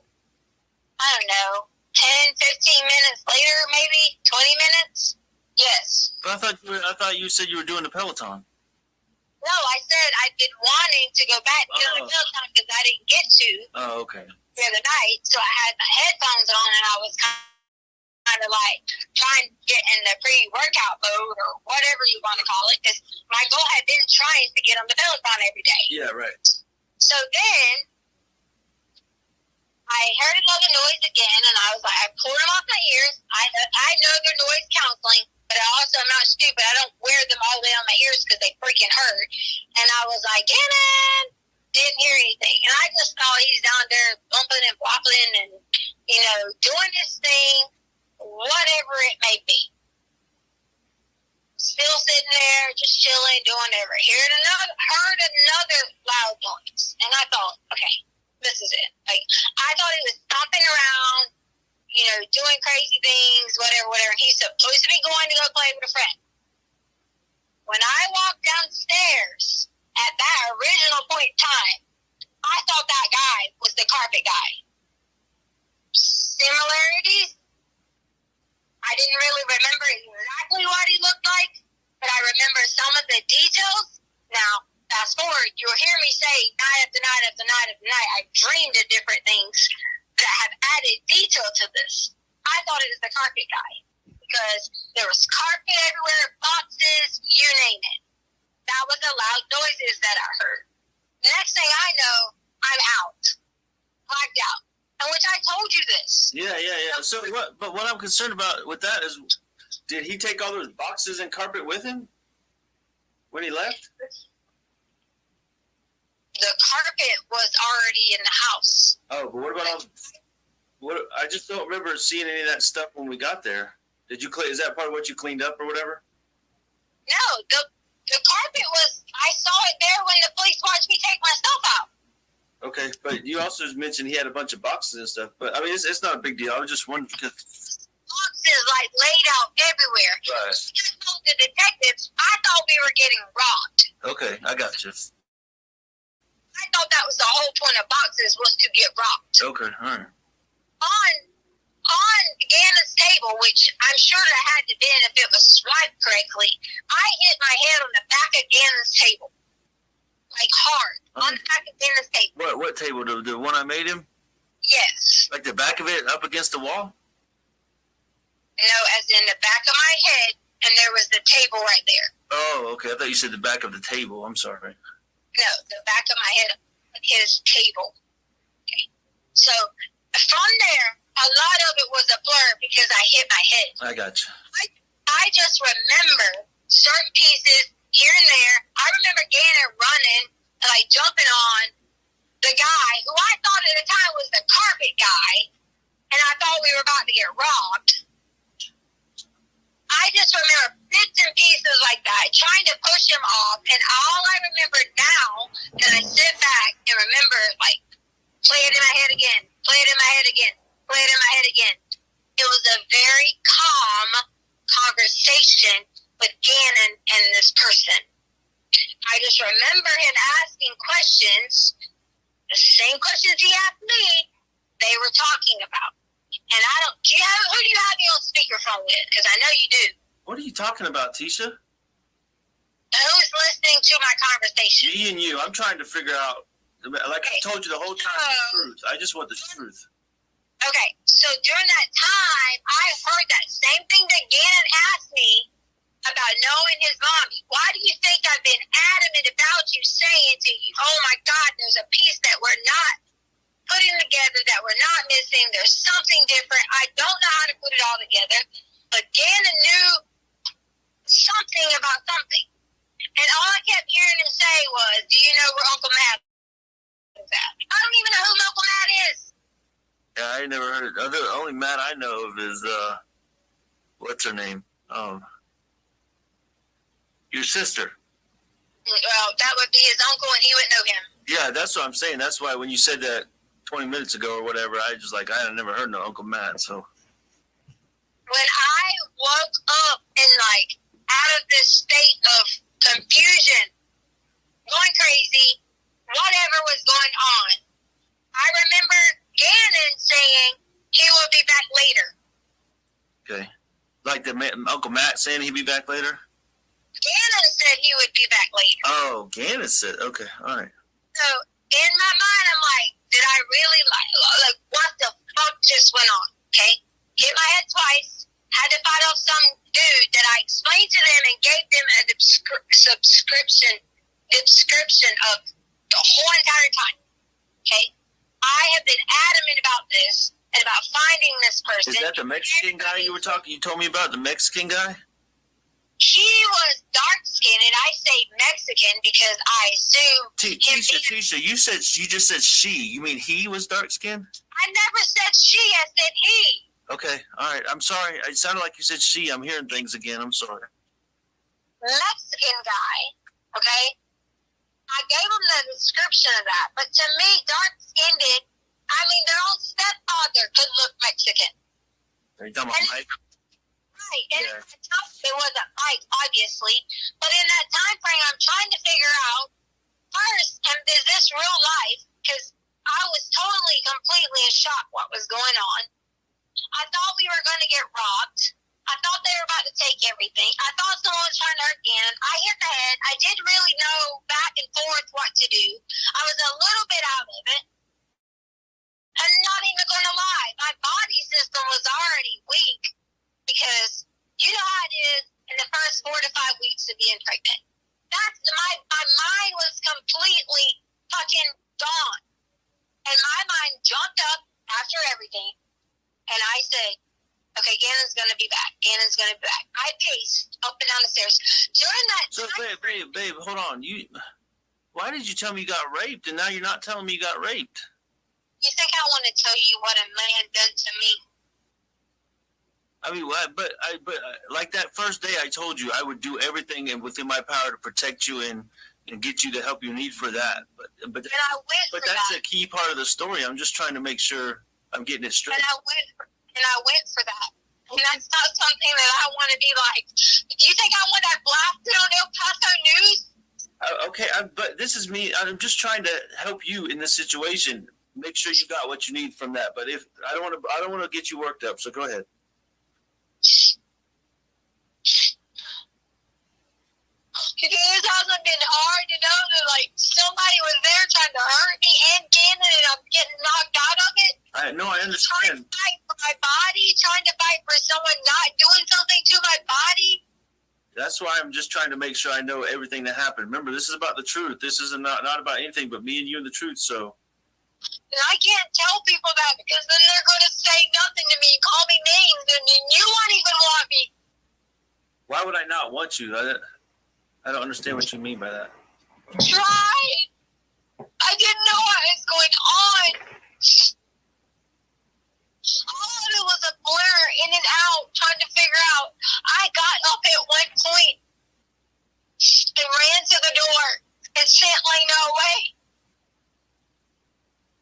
I don't know, 10, 15 minutes later, maybe 20 minutes. Yes. But I thought you said you were doing the Peloton. No, I said I've been wanting to go back to the Peloton because I didn't get to Oh, okay. the other night. So I had my headphones on and I was kind of like trying to get in the pre-workout mode or whatever you want to call it, because my goal had been trying to get on the Peloton every day. Yeah, right. So then I heard another noise again, and I was like, I pulled them off my ears. I know they're noise counseling, but I also am not stupid. I don't wear them all the way on my ears because they freaking hurt. And I was like, Gannon! Didn't hear anything. And I just thought he's down there bumping and wobbling and, doing his thing, whatever it may be. Still sitting there, just chilling, doing whatever. Heard another loud noise. And I thought, okay, this is it. Like, I thought he was stomping around, doing crazy things, whatever. He's supposed to be going to go play with a friend. When I walked downstairs at that original point in time, I thought that guy was the carpet guy. Similarities? I didn't really remember exactly what he looked like, but I remember some of the details. Now, fast forward, you'll hear me say night after night after night after night, I dreamed of different things that have added detail to this. I thought it was the carpet guy because there was carpet everywhere, boxes, you name it. That was the loud noises that I heard. Next thing I know, I'm out. Blacked out. And which I told you this. Yeah. So what I'm concerned about with that is, did he take all those boxes and carpet with him when he left? The carpet was already in the house. Oh, but what about I just don't remember seeing any of that stuff when we got there. Did you clean? Is that part of what you cleaned up or whatever? No, the carpet was. I saw it there when the police watched me take my stuff out. Okay, but you also mentioned he had a bunch of boxes and stuff. But I mean, it's not a big deal. I was just wondering because boxes like laid out everywhere. Right. I told the detectives I thought we were getting robbed. Okay, I got you. I thought that was the whole point of boxes was to get robbed. Okay, all right. On Gannon's table, which I'm sure it had to been if it was swiped correctly, I hit my head on the back of Gannon's table. Like hard. On the back of Gannon's table. What table? The one I made him? Yes. Like the back of it up against the wall? No, as in the back of my head, and there was the table right there. Oh, okay. I thought you said the back of the table. I'm sorry. No, the back of my head, his table. Okay. So, from there, a lot of it was a blur because I hit my head. I got you. I just remember certain pieces here and there. I remember Gannon running and like jumping on the guy who I thought at the time was the carpet guy, and I thought we were about to get robbed. I just remember bits and pieces like that, trying to push him off, and all I remember now, and I sit back and remember, like, play it in my head again, play it in my head again, play it in my head again. It was a very calm conversation with Gannon and this person. I just remember him asking questions, the same questions he asked me, they were talking about. And who do you have me on speakerphone with? Because I know you do. What are you talking about, Tisha? Who's listening to my conversation? Me and you. I'm trying to figure out, like I told you the whole time, the truth. I just want the truth. Okay, so during that time, I heard that same thing that Gannon asked me about knowing his mommy. Why do you think I've been adamant about you saying to you, oh my God, there's a piece that we're not putting together, that we're not missing, there's something different. I don't know how to put it all together, but Gannon knew something about something. And all I kept hearing him say was, do you know where Uncle Matt is at? I don't even know who Uncle Matt is. Yeah, I ain't never heard it. The only Matt I know of is, what's her name? Your sister. Well, that would be his uncle, and he wouldn't know him. Yeah, that's what I'm saying. That's why when you said that 20 minutes ago or whatever, I just like, I had never heard no Uncle Matt, so. When I woke up and like out of this state of confusion, going crazy, whatever was going on, I remember Gannon saying he will be back later. Okay. Like Uncle Matt saying he'd be back later? Gannon said he would be back later. Oh, Gannon said, okay, all right. So in my mind, I'm like, did I really like what the fuck just went on? Okay, hit my head twice. Had to fight off some dude that I explained to them and gave them a description of the whole entire time. Okay, I have been adamant about this and about finding this person. Is that the Mexican guy you told me about, the Mexican guy? He was dark skinned, and I say Mexican because I assume Tisha, you just said she. You mean he was dark skinned? I never said she, I said he. Okay, all right. I'm sorry. It sounded like you said she. I'm hearing things again. I'm sorry. Mexican guy, okay? I gave him the description of that, but to me, dark skinned, I mean, their own stepfather could look Mexican. Are you talking about Mike? Right, and at the time, it wasn't Mike, obviously, but in that time frame, I'm trying to figure out, first, is this real life? Because I was totally, completely in shock what was going on. I thought we were going to get robbed. I thought they were about to take everything. I thought someone was trying to hurt Gannon. I hit the head. I didn't really know back and forth what to do. I was a little bit out of it. I'm not even going to lie. My body system was already weak because you know how it is in the first 4 to 5 weeks of being pregnant. That's my mind was completely fucking gone. And my mind jumped up after everything. And I said, okay, Gannon's going to be back. Gannon's going to be back. I paced up and down the stairs. During that So, babe, hold on. Why did you tell me you got raped, and now you're not telling me you got raped? You think I want to tell you what a man done to me? I mean, but like that first day I told you I would do everything and within my power to protect you and get you the help you need for that. But that's a key part of the story. I'm just trying to make sure I'm getting it straight. And I went for that. And that's not something that I want to be like. Do you think I want that blasted on El Paso News? Okay, but this is me. I'm just trying to help you in this situation. Make sure you got what you need from that. But if I don't want to get you worked up. So go ahead. It hasn't been hard to know that like somebody was there trying to hurt me and Gannon, and I'm getting knocked out of it. I understand. Trying to fight for my body, trying to fight for someone not doing something to my body. That's why I'm just trying to make sure I know everything that happened. Remember, this is about the truth. This is not about anything but me and you and the truth. So. And I can't tell people that because then they're going to say nothing to me, call me names, and then you won't even want me. Why would I not want you? I don't understand what you mean by that. Try. I didn't know what was going on. All of it was a blur, in and out, trying to figure out. I got up at one point and ran to the door and sent Lena away.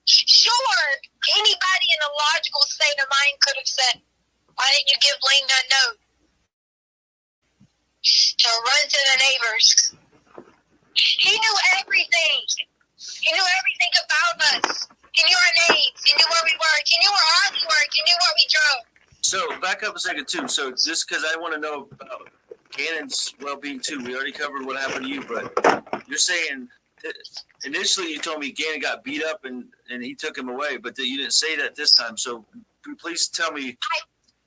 Sure, anybody in a logical state of mind could have said, why didn't you give Lena a note? To run to the neighbors. He knew everything. He knew everything about us. He knew our names. He knew where we worked. He knew where Harley worked. He knew where we drove. So back up a second too. So just because I want to know about Gannon's well-being too. We already covered what happened to you, but you're saying initially you told me Gannon got beat up and he took him away, but you didn't say that this time. So please tell me.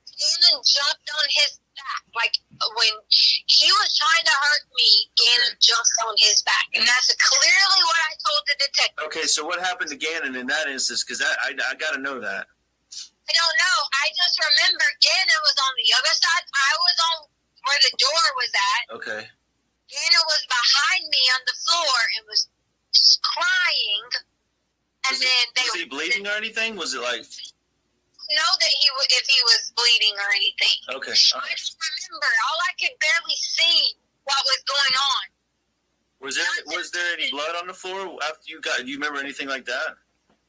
Gannon jumped on his back. Like when he was trying to hurt me, Gannon jumped on his back. And that's clearly what I told the detective. Okay, so what happened to Gannon in that instance? Because I got to know that. I don't know. I just remember Gannon was on the other side. I was on where the door was at. Okay. Dana was behind me on the floor and was crying. And then they was he bleeding or anything? Was it like? Know that if he was bleeding or anything. Okay. I just remember, all I could barely see what was going on. Was there any blood on the floor after you got? Do you remember anything like that?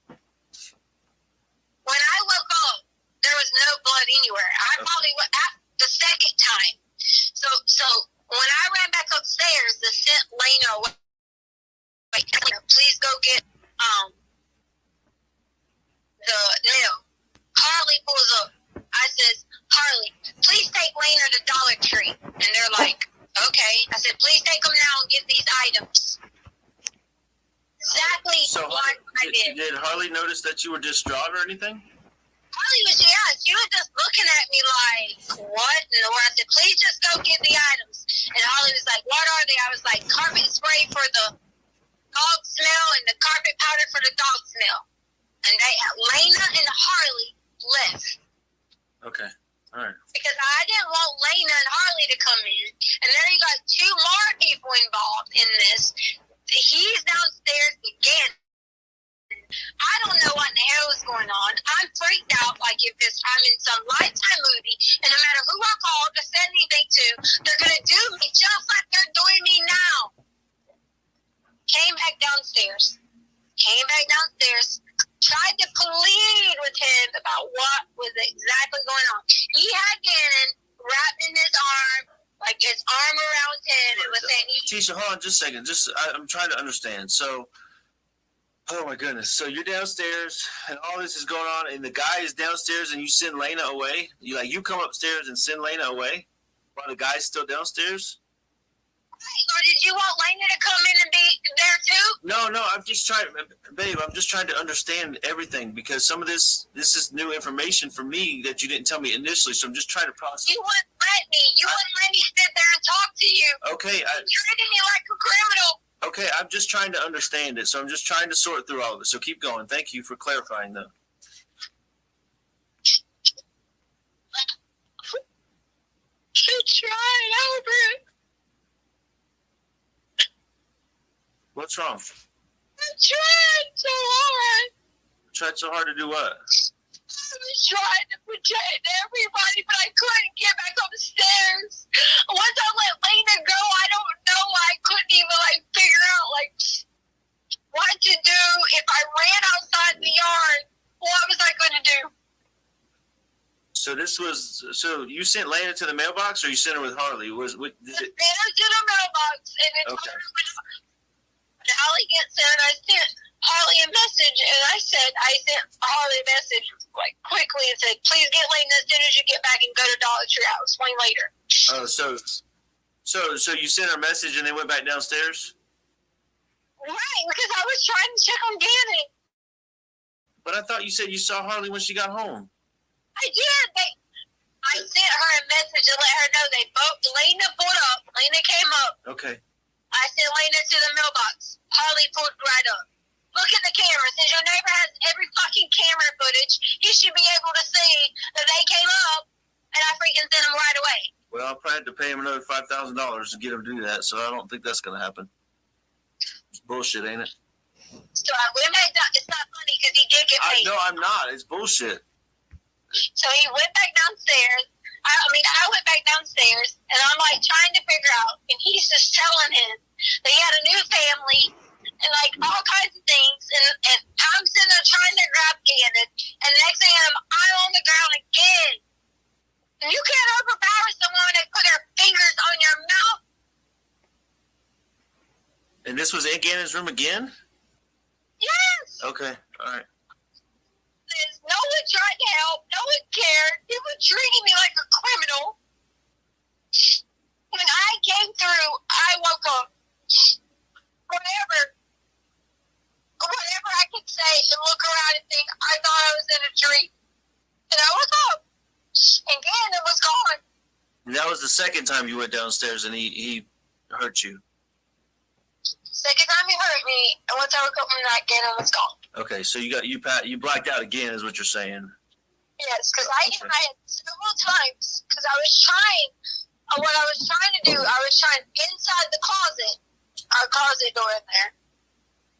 When I woke up, there was no blood anywhere. I probably went at the second time. So when I ran back upstairs, the sent Lena away. Like, please go get the nail. Harley pulls up. I says, Harley, please take Lena to Dollar Tree. And they're like, okay. I said, please take them now and get these items. Exactly what I did. Did Harley notice that you were distraught or anything? Harley was, she was just looking at me like, what? And I said, please just go get the items. And Harley was like, what are they? I was like, carpet spray for the dog smell and the carpet powder for the dog smell. And Lena and Harley left. Okay. All right. Because I didn't want Lena and Harley to come in. And there you got two more people involved in this. He's downstairs again. I don't know what in the hell is going on. I'm freaked out like if I'm in some Lifetime movie, and no matter who I call to send anything to, they're going to do me just like they're doing me now. Came back downstairs. Tried to plead with him about what was exactly going on. He had Gannon wrapped in his arm, like his arm around him, and was saying, Tisha, hold on just a second. I'm trying to understand. So, oh my goodness. So you're downstairs, and all this is going on, and the guy is downstairs, and you send Lena away? You come upstairs and send Lena away while the guy's still downstairs? or did you want Lena to come in and be there too? No, I'm just trying, babe, I'm just trying to understand everything because some of this is new information for me that you didn't tell me initially, so I'm just trying to process. You wouldn't let me. You wouldn't let me sit there and talk to you. Okay. You're treating me like a criminal. Okay, I'm just trying to understand it, so I'm just trying to sort through all of it. So keep going. Thank you for clarifying, though. Keep trying, Albert. What's wrong? I'm trying so hard. Tried so hard to do what? I was trying to protect everybody, but I couldn't get back up the stairs. Once I let Lena go, I don't know. I couldn't even figure out what to do. If I ran outside the yard, what was I going to do? So you sent Lena to the mailbox, or you sent her with Harley? Sent her to the mailbox, and then okay. Holly gets there, and I sent Harley a message, and I sent Harley a message quickly and said, please get Lena as soon as you get back and go to Dollar Tree. I'll explain later. Oh, so you sent her a message and they went back downstairs? Right, because I was trying to check on Danny. But I thought you said you saw Harley when she got home. I did. I sent her a message to let her know Lena pulled up. Lena came up. Okay. I sent Lena to the mailbox. Harley pulled right up. Look at the camera. Since your neighbor has every fucking camera footage, he should be able to see that they came up, and I freaking sent them right away. Well, I'll probably have to pay him another $5,000 to get him to do that, so I don't think that's going to happen. It's bullshit, ain't it? So I went back down. It's not funny because he did get paid. No, I'm not. It's bullshit. So he went back downstairs. I went back downstairs, and I'm trying to figure out, and he's just telling him that he had a new family and all kinds of things, and I'm sitting there trying to grab Gannon, and next thing I'm on the ground again. And you can't overpower someone that put their fingers on your mouth. And this was in Gannon's room again? Yes. Okay, all right. No one tried to help. No one cared. They were treating me like a criminal. When I came through, I woke up. Whatever I could say and look around and think, I thought I was in a dream. And I woke up. And Gannon was gone. And that was the second time you went downstairs and he hurt you. Second time he hurt me, and once I woke up from that, Gannon was gone. Okay, so you blacked out again, is what you're saying. Yes, because I had several times, because I was trying. what I was trying to do, inside the closet, our closet door in there.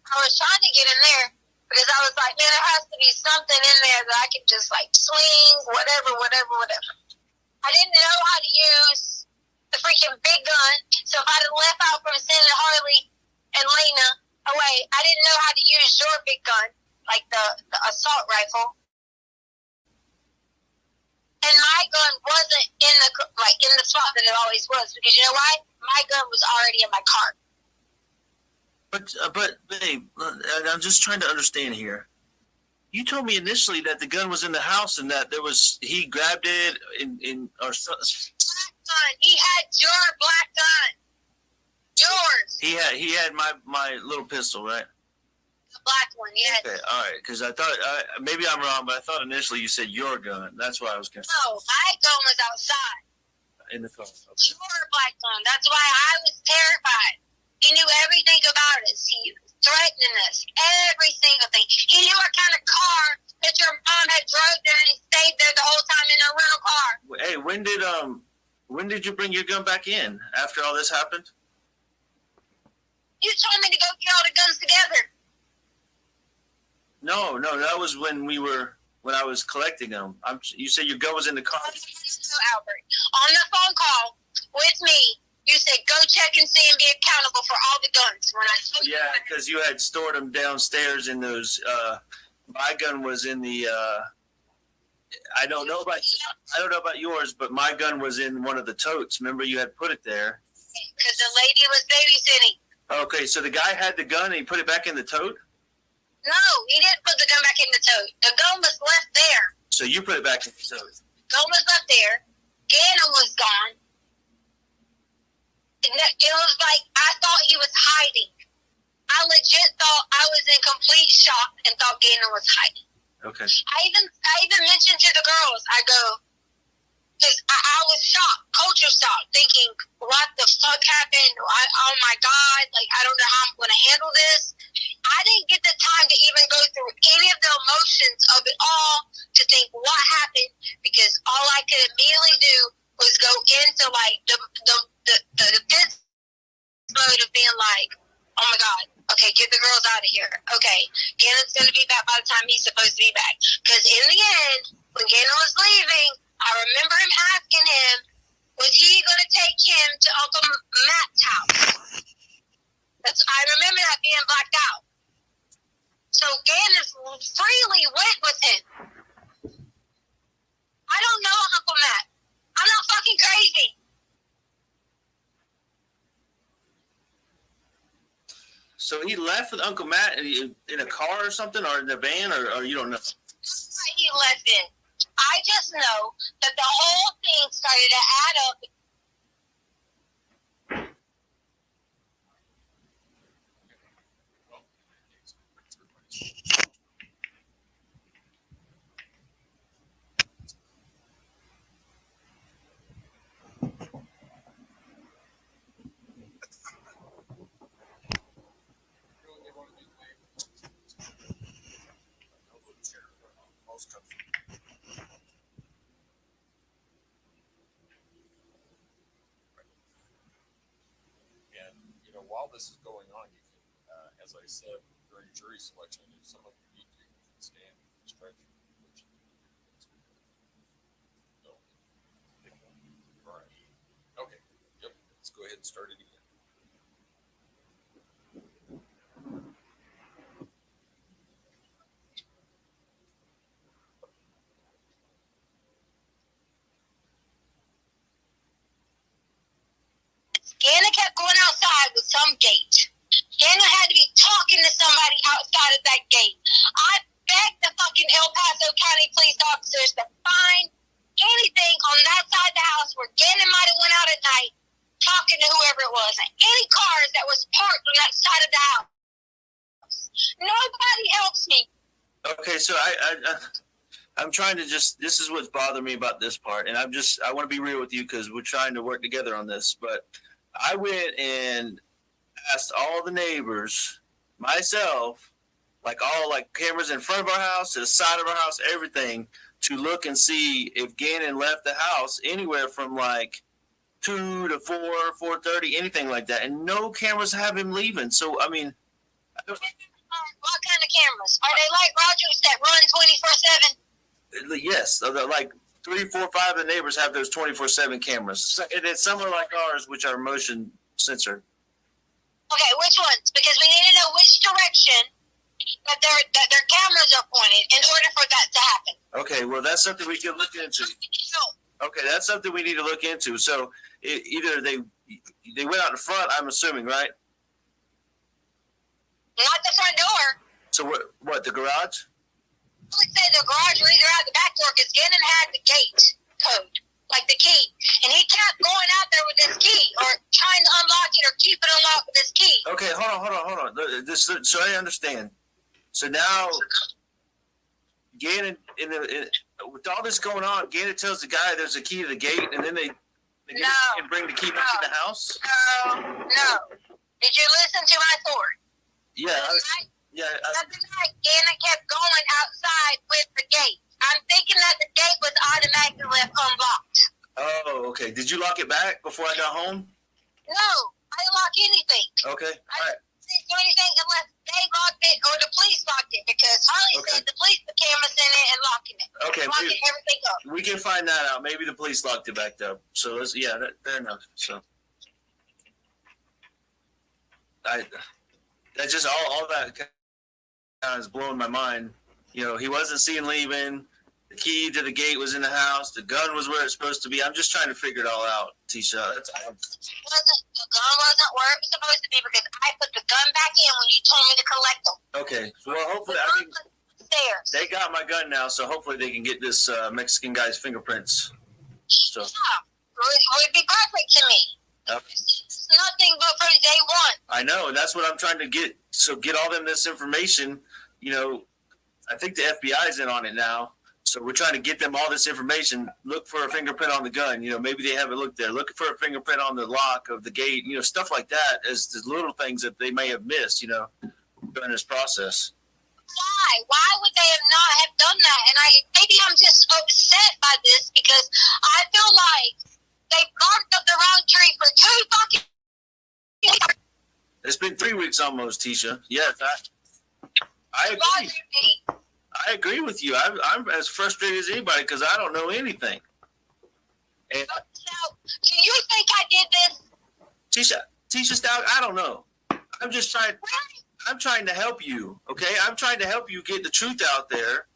I was trying to get in there because I was like, man, there has to be something in there that I could just like swing, whatever. I didn't know how to use the freaking big gun, so if I'd have left out from sending Harley and Lena away, I didn't know how to use your big gun, like the assault rifle. And my gun wasn't in the spot that it always was, because you know why? My gun was already in my car. But babe, I'm just trying to understand here. You told me initially that the gun was in the house and that he grabbed it or so. Black gun. He had your black gun. Yours. He had my little pistol, right? The black one, yes. Okay, all right. Because I thought maybe I'm wrong, but I thought initially you said your gun. That's why I was confused. No, my gun was outside. In the car. Okay. Your black gun. That's why I was terrified. He knew everything about us. He was threatening us. Every single thing. He knew what kind of car that your mom had drove there, and he stayed there the whole time in her rental car. Hey, when did you bring your gun back in after all this happened? You told me to go get all the guns together. No, that was when I was collecting them. You said your gun was in the car. No, Albert. On the phone call with me, you said go check and see and be accountable for all the guns. When I told you, because you had stored them downstairs in those. My gun was in the. I don't know about yours, but my gun was in one of the totes. Remember, you had put it there. Because the lady was babysitting. Okay, so the guy had the gun and he put it back in the tote? No, he didn't put the gun back in the tote. The gun was left there. So you put it back in the tote? Gun was left there. Gannon was gone. It was like I thought he was hiding. I legit thought I was in complete shock and thought Gannon was hiding. Okay. I even mentioned to the girls, I go, because I was shocked, culture shock, thinking, what the fuck happened? Oh my God, like, I don't know how I'm going to handle this. I didn't get the time to even go through any of the emotions of it all to think what happened, because all I could immediately do was go into like the defense mode of being like, oh my God, okay, get the girls out of here. Okay, Gannon's going to be back by the time he's supposed to be back. Because in the end, when Gannon was leaving, I remember him asking him, was he going to take him to Uncle Matt's house? I remember that being blacked out. So Gannon freely went with him. I don't know Uncle Matt. I'm not fucking crazy. So he left with Uncle Matt in a car or something, or in a van, or you don't know? That's why he left in. I just know that the whole thing started to add up. While this is going on, you can, as I said, during jury selection, if some of you need to, you can stand and stretch. So, all right. Okay. Yep. Let's go ahead and start it again. Gannon kept going outside with some gate. Gannon had to be talking to somebody outside of that gate. I begged the fucking El Paso County police officers to find anything on that side of the house where Gannon might have went out at night talking to whoever it was. Any cars that was parked on that side of the house. Nobody helps me. Okay, so I'm trying to this is what's bothering me about this part, and I want to be real with you because we're trying to work together on this, but I went and asked all the neighbors myself, like cameras in front of our house, to the side of our house, everything, to look and see if Gannon left the house anywhere from like 2 to 4, 4:30, anything like that, and no cameras have him leaving. So I mean, What kind of cameras? Are they like Rogers that run 24/7? yes, like 3, 4, 5 of the neighbors have those 24/7 cameras, and then some are like ours, which are motion censored. Okay, which ones? Because we need to know which direction that their cameras are pointed in order for that to happen. Okay, well that's something we can look into. Okay, that's something we need to look into. So either they went out in front, I'm assuming, right? Not the front door. So what the garage? I would say the garage or either out the back door because Gannon had the gate code, like the key. And he kept going out there with his key or trying to unlock it or keep it unlocked with his key. Okay, hold on. So I understand. So now, Gannon, with all this going on, Gannon tells the guy there's a key to the gate, and then they and bring the key back in the house? No. Did you listen to my story? Yeah. The night, Gannon kept going outside with the gate. I'm thinking that the gate was automatically left unlocked. Oh, okay. Did you lock it back before I got home? No, I didn't lock anything. Okay. I didn't do anything unless they locked it or the police locked it because Harley said the police put cameras in it and locking it. Okay. Locking everything up. We can find that out. Maybe the police locked it back up. So fair enough. So that's just all that kind of is blowing my mind. You know, he wasn't seen leaving. The key to the gate was in the house. The gun was where it's supposed to be. I'm just trying to figure it all out, Tisha. That's all. The gun wasn't where it was supposed to be because I put the gun back in when you told me to collect them. Okay. Well, hopefully, they got my gun now, so hopefully they can get this Mexican guy's fingerprints. So. Yeah, would be perfect to me. It's nothing but from day one. I know, and that's what I'm trying to get. So get all them this information. You know, I think the FBI's in on it now. So we're trying to get them all this information. Look for a fingerprint on the gun. You know, maybe they haven't looked there. Look for a fingerprint on the lock of the gate. You know, stuff like that as the little things that they may have missed, you know, during this process. Why? Why would they not have done that? And maybe I'm just upset by this because I feel like they barked up the wrong tree for 2 fucking. It's been 3 weeks almost, Tisha. Yes, I agree. I agree with you. I'm as frustrated as anybody because I don't know anything. And So, do you think I did this? Tisha Stauch, I don't know. I'm just trying. I'm trying to help you. Okay, I'm trying to help you get the truth out there.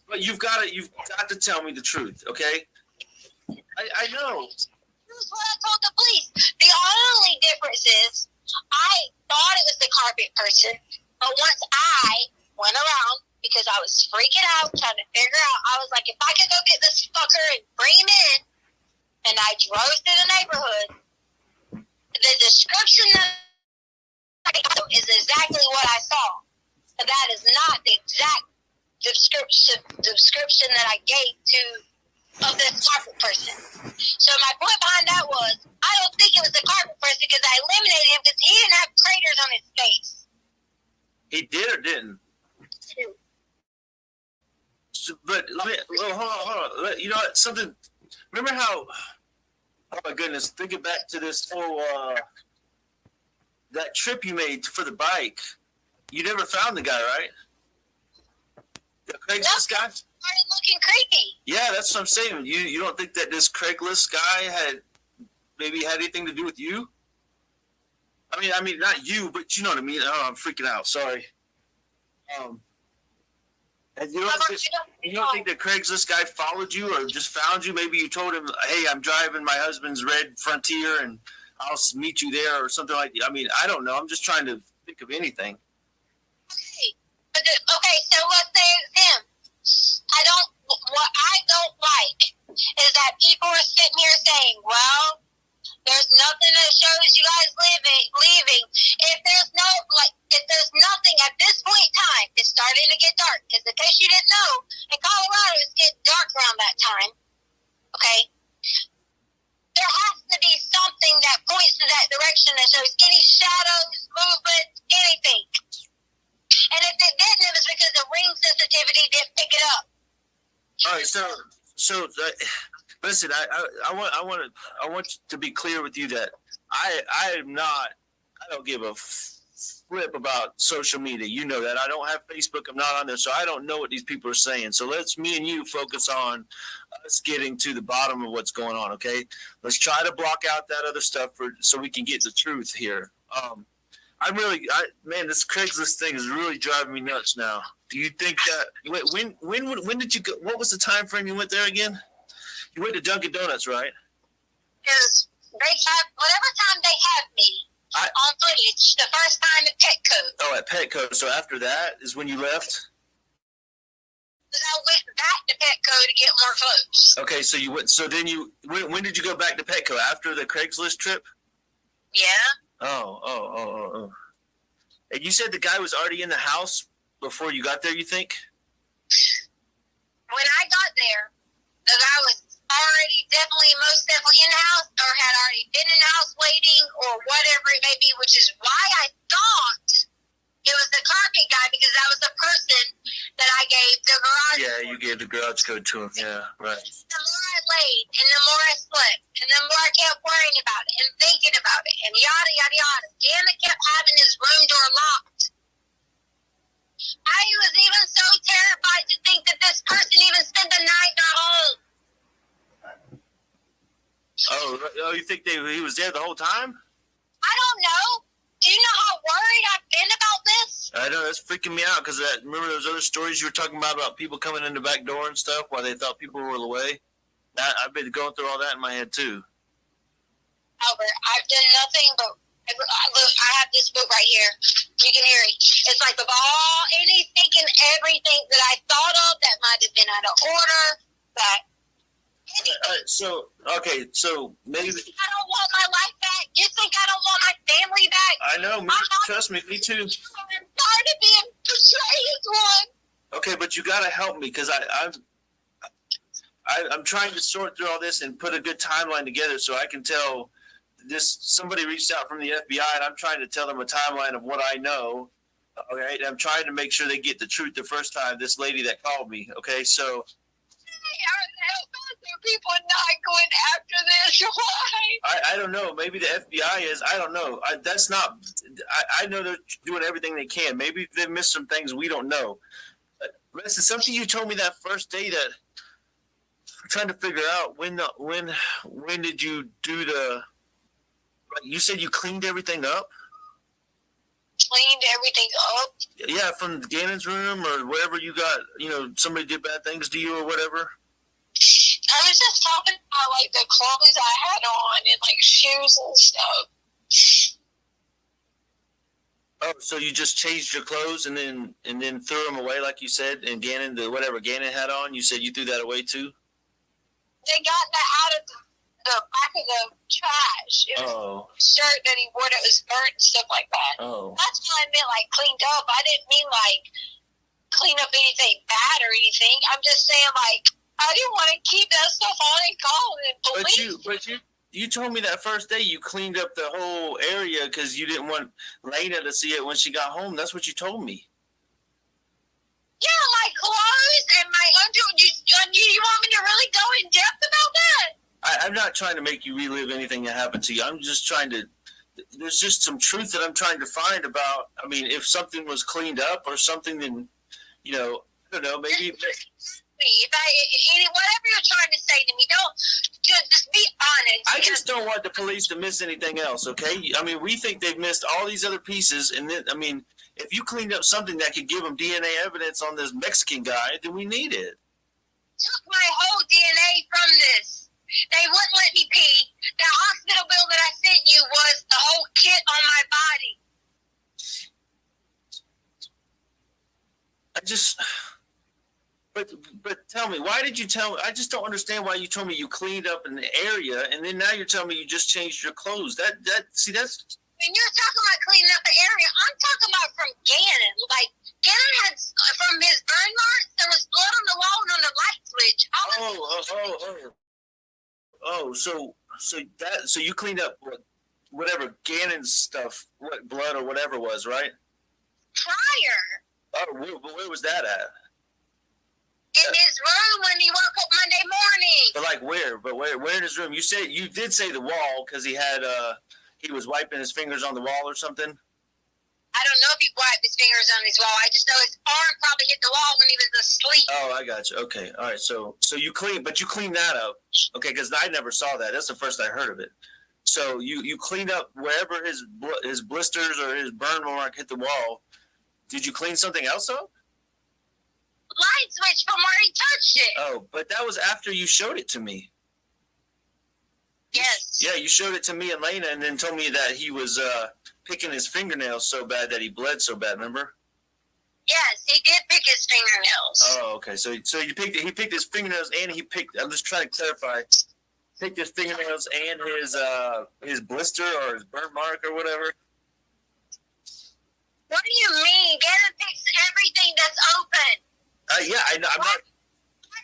But you've got to tell me the truth. Okay. I know. Here's what I told the police. The only difference is I thought it was the carpet person, but once I went around because I was freaking out trying to figure out, I was like, if I could go get this fucker and bring him in, and I drove through the neighborhood, the description that I got is exactly what I saw. But that is not the exact description that I gave of this carpet person. So my point behind that was, I don't think it was the carpet person because I eliminated him because he didn't have craters on his face. He did or didn't? But hold on. You know what? Something. Remember how? Oh my goodness! Thinking back to this whole that trip you made for the bike. You never found the guy, right? The Craigslist guy. Started looking creepy. Yeah, that's what I'm saying. You don't think that this Craigslist guy had anything to do with you? I mean, not you, but you know what I mean. Oh, I'm freaking out. Sorry. And you don't think that Craigslist guy followed you or just found you? Maybe you told him, "Hey, I'm driving my husband's red Frontier, and I'll meet you there," or something like that. I mean, I don't know. I'm just trying to think of anything. Okay, so let's say it's him. What I don't like is that people are sitting here saying, "Well, there's nothing that shows you guys leaving." If there's nothing at this point in time, it's starting to get dark. Because in case you didn't know, in Colorado it's getting dark around that time. Okay, there has to be something that points to that direction that shows any shadows, movement, anything. And if it didn't, it was because the ring sensitivity didn't pick it up. All right, so Listen, I want to be clear with you that I am not. I don't give a flip about social media. You know that. I don't have Facebook. I'm not on there, so I don't know what these people are saying. So let's me and you focus on us getting to the bottom of what's going on. Okay, let's try to block out that other stuff so we can get the truth here. Man, this Craigslist thing is really driving me nuts now. Do you think that when did you go? What was the time frame you went there again? You went to Dunkin' Donuts, right? Because they have, whatever time they have me on footage, the first time at Petco. Oh, at Petco. So after that is when you left? Because I went back to Petco to get more clothes. Okay, so you went. So then when did you go back to Petco? After the Craigslist trip? Yeah. Oh. And you said the guy was already in the house before you got there, you think? When I got there, the guy was most definitely in the house or had already been in the house waiting or whatever it may be, which is why I thought it was the carpet guy because that was the person that I gave the garage. Yeah, you gave the garage code to him. Yeah, right. The more I laid and the more I slept and the more I kept worrying about it and thinking about it and yada, yada, yada. Gamma kept having his room door locked. I was even so terrified to think that this person even spent the night at home. Oh, you think he was there the whole time? I don't know. Do you know how worried I've been about this? I know, that's freaking me out because remember those other stories you were talking about people coming in the back door and stuff while they thought people were away? I've been going through all that in my head too. Albert, I've done nothing but look, I have this book right here. You can hear it. It's like of all anything and everything that I thought of that might have been out of order, that so maybe you think I don't want my life back? You think I don't want my family back? I know, trust me, me too. I'm tired of being portrayed as one. Okay, but you got to help me because I'm trying to sort through all this and put a good timeline together so I can tell this. Somebody reached out from the FBI and I'm trying to tell them a timeline of what I know. Okay, and I'm trying to make sure they get the truth the first time. This lady that called me. Okay, so. People not going after this. Why? I don't know. Maybe the FBI is. I don't know. That's not. I know they're doing everything they can. Maybe they missed some things we don't know. Listen, something you told me that first day that I'm trying to figure out when did you do the? You said you cleaned everything up. Cleaned everything up. Yeah, from Gannon's room or wherever you got. Somebody did bad things to you or whatever. I was just talking about like the clothes I had on and like shoes and stuff. Oh, so you just changed your clothes and then threw them away like you said, and whatever Gannon had on, you said you threw that away too? They got that out of the back of the trash. It was a shirt that he wore that was burnt and stuff like that. Oh. That's what I meant, like cleaned up. I didn't mean like clean up anything bad or anything. I'm just saying like I didn't want to keep that stuff on and call and police. But you told me that first day you cleaned up the whole area because you didn't want Lena to see it when she got home. That's what you told me. Yeah, my clothes and my underwear. You want me to really go in depth about that? I'm not trying to make you relive anything that happened to you. I'm just trying to. There's just some truth that I'm trying to find about. I mean, if something was cleaned up or something, then I don't know, maybe. Whatever you're trying to say to me, don't just be honest. I just don't want the police to miss anything else, okay? I mean, we think they've missed all these other pieces, and then, I mean, if you cleaned up something that could give them DNA evidence on this Mexican guy, then we need it. Took my whole DNA from this. They wouldn't let me pee. The hospital bill that I sent you was the whole kit on my body. But tell me, why did you tell me? I just don't understand why you told me you cleaned up an area, and then now you're telling me you just changed your clothes. That's. When you're talking about cleaning up the area, I'm talking about from Gannon. Like, Gannon had, from his burn marks, there was blood on the wall and on the light switch. So you cleaned up whatever Gannon's stuff, blood or whatever was, right? Prior. Oh, where was that at? in his room when he woke up Monday morning. But like where? But where in his room? You did say the wall because he had he was wiping his fingers on the wall or something. I don't know if he wiped his fingers on his wall. I just know his arm probably hit the wall when he was asleep. Oh, I got you. Okay, all right. So you clean that up, okay? Because I never saw that. That's the first I heard of it. So you cleaned up wherever his blisters or his burn mark hit the wall. Did you clean something else up? Light switch from where he touched it. Oh, but that was after you showed it to me. Yes. Yeah, you showed it to me and Lena, and then told me that he was picking his fingernails so bad that he bled so bad. Remember? Yes, he did pick his fingernails. Oh, okay. So he picked his fingernails, and he picked. I'm just trying to clarify. Picked his fingernails and his blister or his burn mark or whatever. What do you mean? Gannon picks everything that's open. Yeah, I'm not. Why are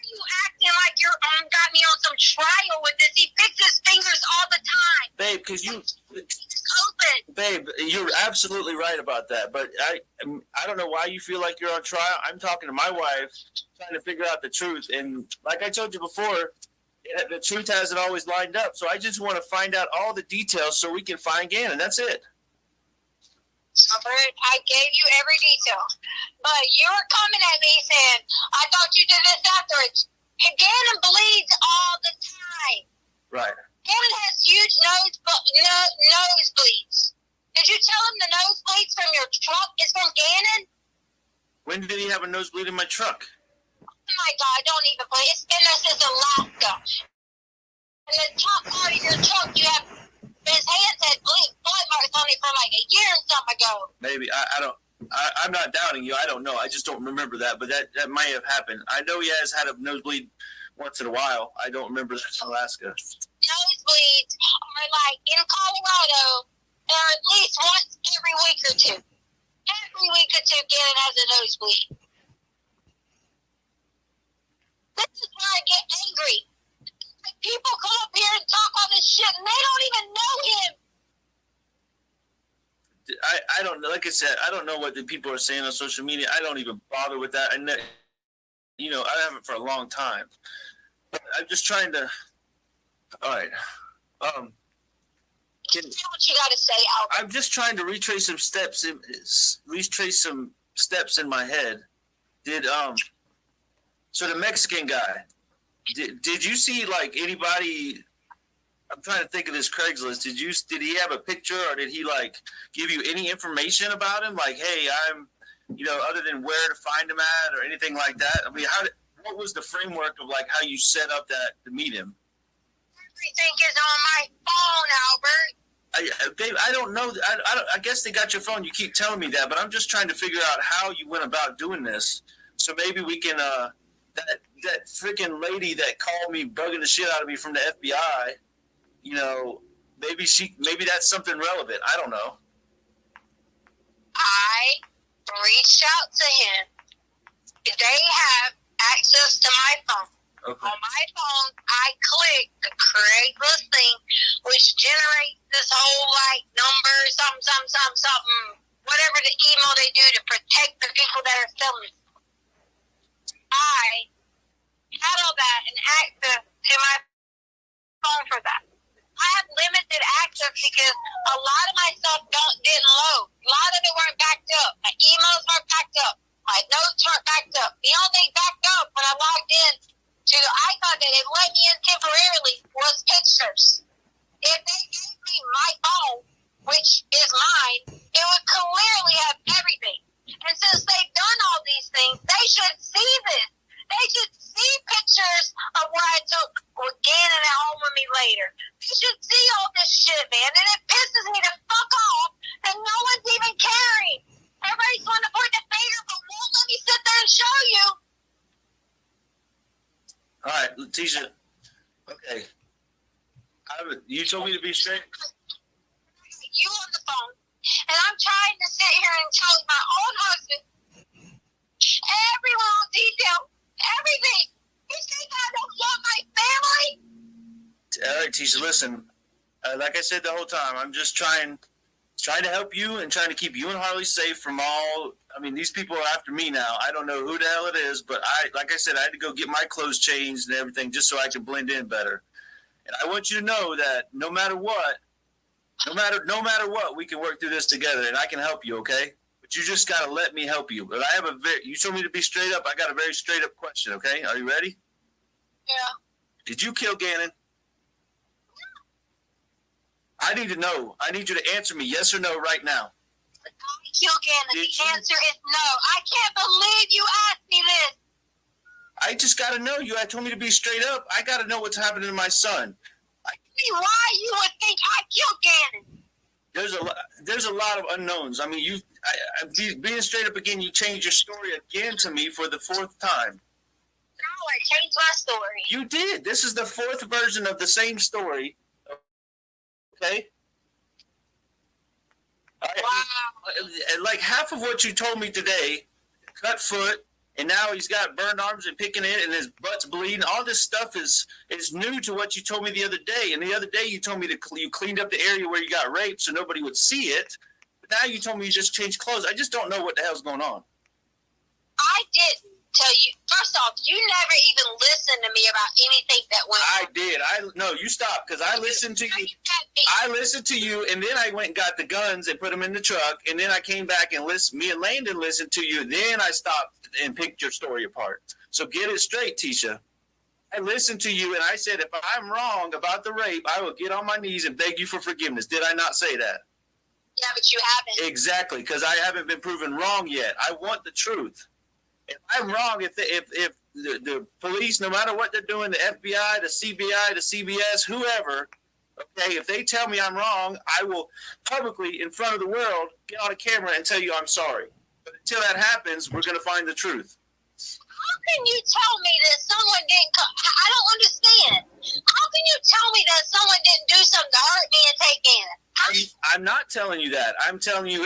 you acting like you're got me on some trial with this? He picks his fingers all the time. Babe, because It's open. Babe, you're absolutely right about that. But I don't know why you feel like you're on trial. I'm talking to my wife, trying to figure out the truth. And like I told you before, the truth hasn't always lined up. So I just want to find out all the details so we can find Gannon. That's it. Albert, I gave you every detail. But you were coming at me saying, I thought you did this afterwards. Gannon bleeds all the time. Right. Gannon has huge nosebleeds. Did you tell him the nosebleeds from your truck is from Gannon? When did he have a nosebleed in my truck? Oh my God, don't even play. It's been there since Alaska. In the top part of your truck, you have his hands had blood marks on it from like a year and something ago. Maybe. I'm not doubting you. I don't know. I just don't remember that. But that might have happened. I know he has had a nosebleed once in a while. I don't remember that in Alaska. Nosebleeds are like in Colorado, or at least once every week or two. Every week or two, Gannon has a nosebleed. This is where I get angry. Like, people come up here and talk all this shit, and they don't even know him. I don't know. Like I said, I don't know what the people are saying on social media. I don't even bother with that. And I haven't for a long time. But I'm just trying to. All right. Say what you got to say, Albert. I'm just trying to retrace some steps in my head. So the Mexican guy, did you see like anybody? I'm trying to think of this Craigslist. Did he have a picture, or did he like give you any information about him? Like, hey, I'm, other than where to find him at or anything like that. I mean, what was the framework of like how you set up that to meet him? Everything is on my phone, Albert. Babe, I don't know. I guess they got your phone. You keep telling me that, but I'm just trying to figure out how you went about doing this. So maybe we can. That freaking lady that called me, bugging the shit out of me from the FBI. Maybe that's something relevant. I don't know. I reached out to him. They have access to my phone. Okay. On my phone, I click the Craigslist thing, which generates this whole number, something, whatever the email they do to protect the people that are selling. I had all that and access to my phone for that. I have limited access because a lot of my stuff didn't load. A lot of it weren't backed up. My emails weren't backed up. My notes weren't backed up. The only thing backed up when I logged in to the icon that it let me in temporarily was pictures. If they gave me my phone, which is mine, it would clearly have everything. And since they've done all these things, they should see this. They should see pictures of where I took Gannon at home with me later. They should see all this shit, man. And it pisses me to fuck off that no one's even caring. Everybody's going to point the finger, but won't let me sit there and show you. All right, Letecia. Okay. You told me to be straight. You on the phone, and I'm trying to sit here and tell my own husband every little detail, everything. You think I don't love my family? All right, Tisha, listen. Like I said the whole time, I'm just trying to help you and trying to keep you and Harley safe from all I mean, these people are after me now. I don't know who the hell it is, but like I said, I had to go get my clothes changed and everything just so I could blend in better. And I want you to know that no matter what, we can work through this together, and I can help you, okay? But you just got to let me help you. But I have you told me to be straight up. I got a very straight up question, okay? Are you ready? Yeah. Did you kill Gannon? I need to know. I need you to answer me yes or no right now. I killed Gannon. The answer is no. I can't believe you asked me this. I just got to know. You had told me to be straight up. I got to know what's happening to my son. Why you would think I killed Gannon? There's a lot of unknowns. I mean, being straight up again, you changed your story again to me for the fourth time. No, I changed my story. You did. This is the fourth version of the same story. Okay? Wow. Like half of what you told me today, cut foot, and now he's got burned arms and picking it, and his butt's bleeding. All this stuff is new to what you told me the other day. And the other day you told me you cleaned up the area where you got raped so nobody would see it. But now you told me you just changed clothes. I just don't know what the hell's going on. I didn't tell you. First off, you never even listened to me about anything that went on. I did. No, you stopped because I listened to you. I listened to you, and then I went and got the guns and put them in the truck, and then I came back and me and Landon listened to you. Then I stopped and picked your story apart. So get it straight, Tisha. I listened to you, and I said, if I'm wrong about the rape, I will get on my knees and beg you for forgiveness. Did I not say that? Yeah, but you haven't. Exactly, because I haven't been proven wrong yet. I want the truth. If I'm wrong, if the police, no matter what they're doing, the FBI, the CBI, the CBS, whoever, okay, if they tell me I'm wrong, I will publicly, in front of the world, get on a camera and tell you I'm sorry. But until that happens, we're going to find the truth. How can you tell me that someone didn't come? I don't understand. How can you tell me that someone didn't do something to hurt me and take in? I'm not telling you that. I'm telling you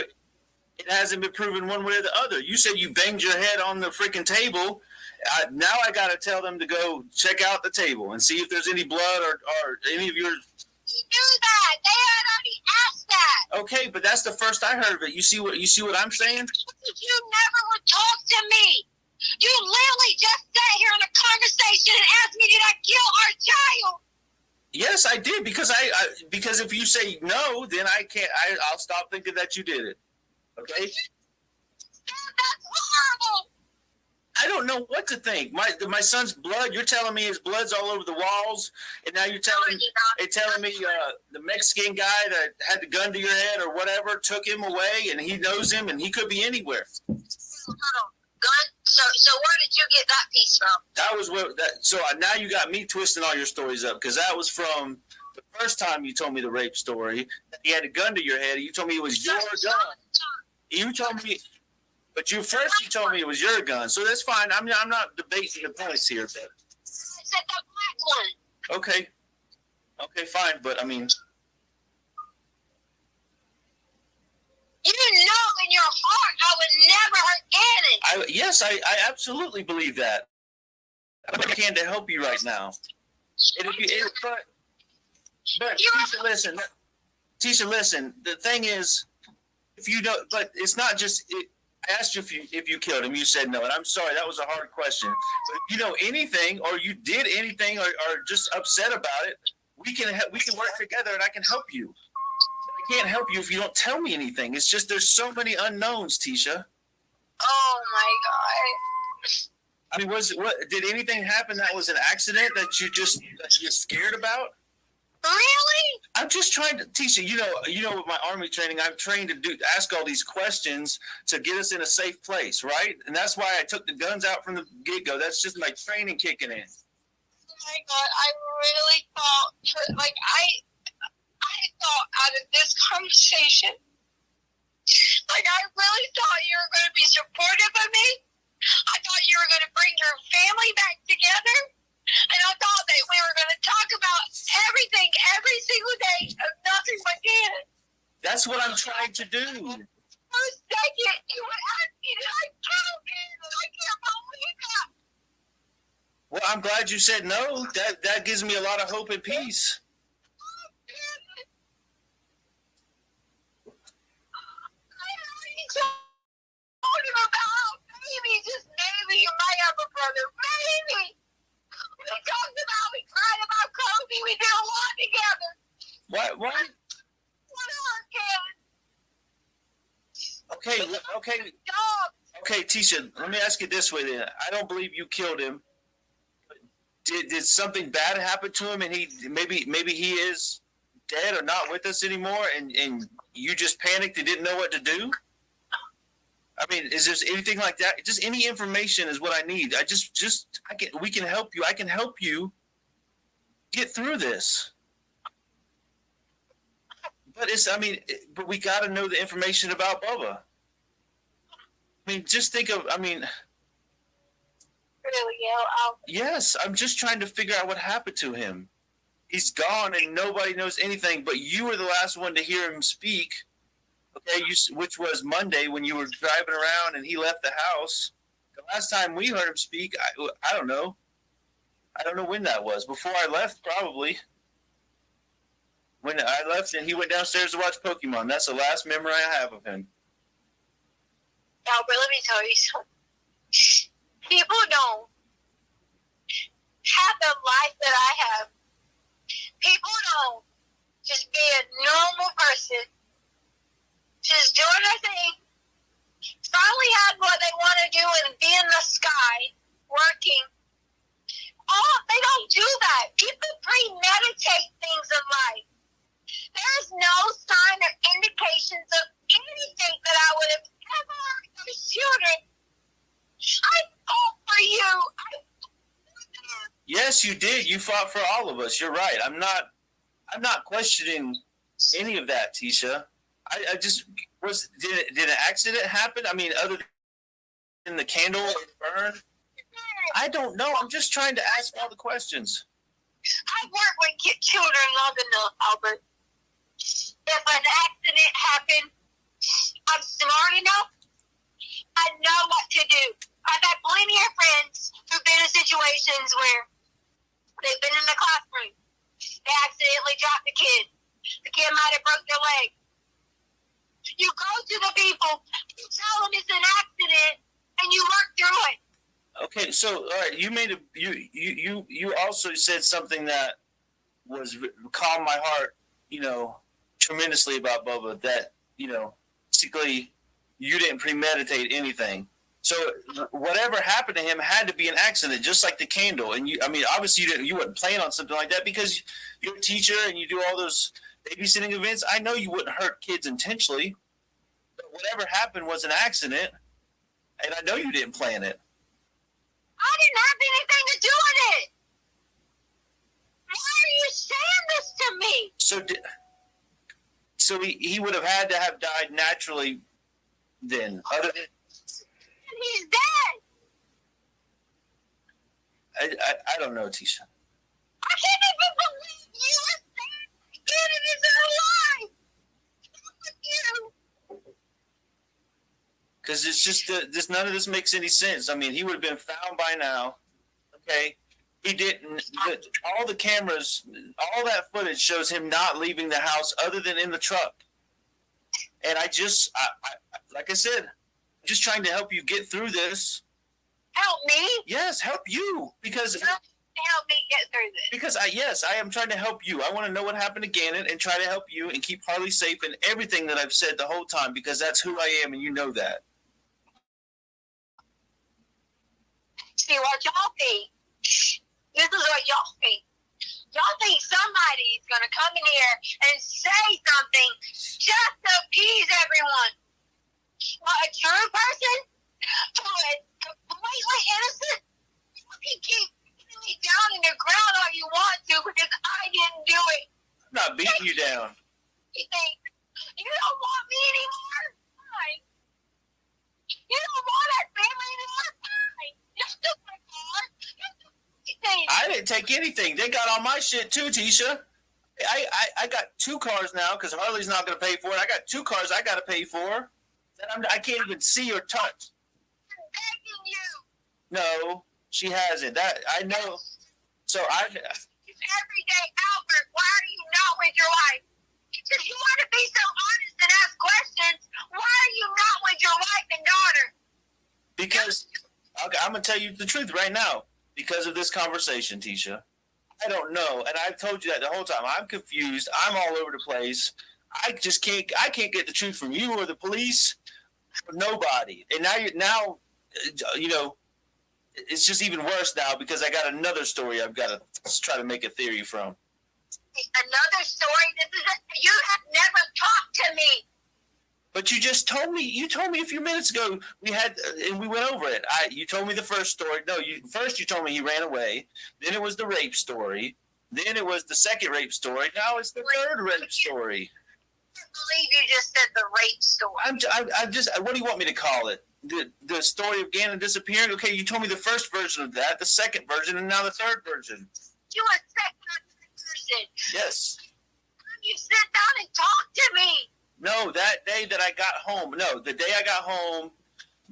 it hasn't been proven one way or the other. You said you banged your head on the freaking table. Now I got to tell them to go check out the table and see if there's any blood or any of your... Do that. They had already asked that. Okay, but that's the first I heard of it. You see what I'm saying? You never would talk to me. You literally just sat here in a conversation and asked me, did I kill our child? Yes, I did, because if you say no, then I'll stop thinking that you did it. Okay? That's horrible. I don't know what to think. My son's blood. You're telling me his blood's all over the walls, and now you're telling me the Mexican guy that had the gun to your head or whatever took him away, and he knows him, and he could be anywhere. Gun. So where did you get that piece from? That was what. So now you got me twisting all your stories up because that was from the first time you told me the rape story. He had a gun to your head. And you told me it was your gun. You told me. But you told me it was your gun, so that's fine. I'm not debating the points here. But... I said the black one. Okay, fine. But I mean, you know in your heart I would never hurt Gannon. Yes, I absolutely believe that. I can to help you right now. But Tisha, listen. The thing is, if you don't, but it's not just. I asked you if you killed him. You said no, and I'm sorry. That was a hard question. But if you know anything, or you did anything, or just upset about it, we can work together, and I can help you. I can't help you if you don't tell me anything. It's just there's so many unknowns, Tisha. Oh my God. I mean, did anything happen that was an accident that you're scared about? Really? I'm just trying to, Tisha, you know, with my Army training, I'm trained to ask all these questions to get us in a safe place, right? And that's why I took the guns out from the get-go. That's just my training kicking in. Oh my God, I really thought, I thought out of this conversation, I really thought you were going to be supportive of me. I thought you were going to bring your family back together. And I thought that we were going to talk about everything every single day of nothing but Gannon. That's what I'm trying to do. For a second, you would ask me, did I kill Gannon? I can't believe that. Well, I'm glad you said no. That gives me a lot of hope and peace. I already told him Okay, Tisha, let me ask you this way then. I don't believe you killed him. Did something bad happen to him, and he maybe he is dead or not with us anymore, and you just panicked and didn't know what to do? I mean, is there anything like that? Just any information is what I need. We can help you. I can help you get through this. But but we got to know the information about Bubba. I mean, just think of, Really, yes, I'm just trying to figure out what happened to him. He's gone and nobody knows anything, but you were the last one to hear him speak. Okay, which was Monday when you were driving around and he left the house. The last time we heard him speak, I don't know. I don't know when that was. Before I left, probably. When I left and he went downstairs to watch Pokemon. That's the last memory I have of him. Albert, let me tell you something. People don't have the life that I have. People don't just be a normal person, just doing their thing, finally have what they want to do and be in the sky, working. Oh, they don't do that. People premeditate things in life. There's no sign or indications of anything that I would have ever heard from children. I fought for you. Yes, you did. You fought for all of us. You're right. I'm not questioning any of that, Tisha. I just did an accident happen? I mean, other than the candle burn? I don't know. I'm just trying to ask all the questions. I've worked with children long enough, Albert. If an accident happened, I'm smart enough. I know what to do. I've had plenty of friends who've been in situations where they've been in the classroom. They accidentally dropped the kid. The kid might have broke their leg. You go to the people, you tell them it's an accident, and you work through it. Okay, so all right, you also said something that was calmed my heart, tremendously about Bubba. That basically you didn't premeditate anything. So whatever happened to him had to be an accident, just like the candle. And obviously you wouldn't plan on something like that because you're a teacher and you do all those babysitting events. I know you wouldn't hurt kids intentionally, but whatever happened was an accident, and I know you didn't plan it. I didn't have anything to do with it. Why are you saying this to me? So he would have had to have died naturally then. He's dead. I don't know, Tisha. I can't even believe you were saying Kennedy is alive. What's with you? Because it's just none of this makes any sense. I mean, he would have been found by now. Okay, he didn't. All the cameras, all that footage shows him not leaving the house, other than in the truck. And I like I said, I'm just trying to help you get through this. Help me? Yes, help you because. Help me get through this. Because I am trying to help you. I want to know what happened to Gannon and try to help you and keep Harley safe in everything that I've said the whole time because that's who I am and you know that. See what y'all think. This is what y'all think. Y'all think somebody's gonna come in here and say something just to appease everyone. But a true person who is completely innocent, you can keep beating me down in the ground all you want to because I didn't do it. I'm not beating you down. You think you don't want me anymore? Fine. You don't want our family anymore? Fine. You took my car. You took everything. I didn't take anything. They got all my shit too, Tisha. I got 2 cars now because Harley's not going to pay for it. I got 2 cars I got to pay for that I can't even see or touch. I'm begging you. No, she hasn't. That I know. So It's every day, Albert. Why are you not with your wife? If you want to be so honest and ask questions, why are you not with your wife and daughter? Because I'm going to tell you the truth right now. Because of this conversation, Tisha. I don't know. And I've told you that the whole time. I'm confused. I'm all over the place. I can't get the truth from you or the police. Nobody. And now, you know, it's just even worse now because I got another story I've got to try to make a theory from. Another story? You have never talked to me. But you just told me. You told me a few minutes ago we had, and we went over it. You told me the first story. No, first you told me he ran away. Then it was the rape story. Then it was the second rape story. Now it's the third rape story. I can't believe you just said the rape story. I'm just. What do you want me to call it? The story of Gannon disappearing. Okay, you told me the first version of that, the second version, and now the third version. You a second person. Yes. You sit down and talk to me. No, that day that I got home. No, the day I got home,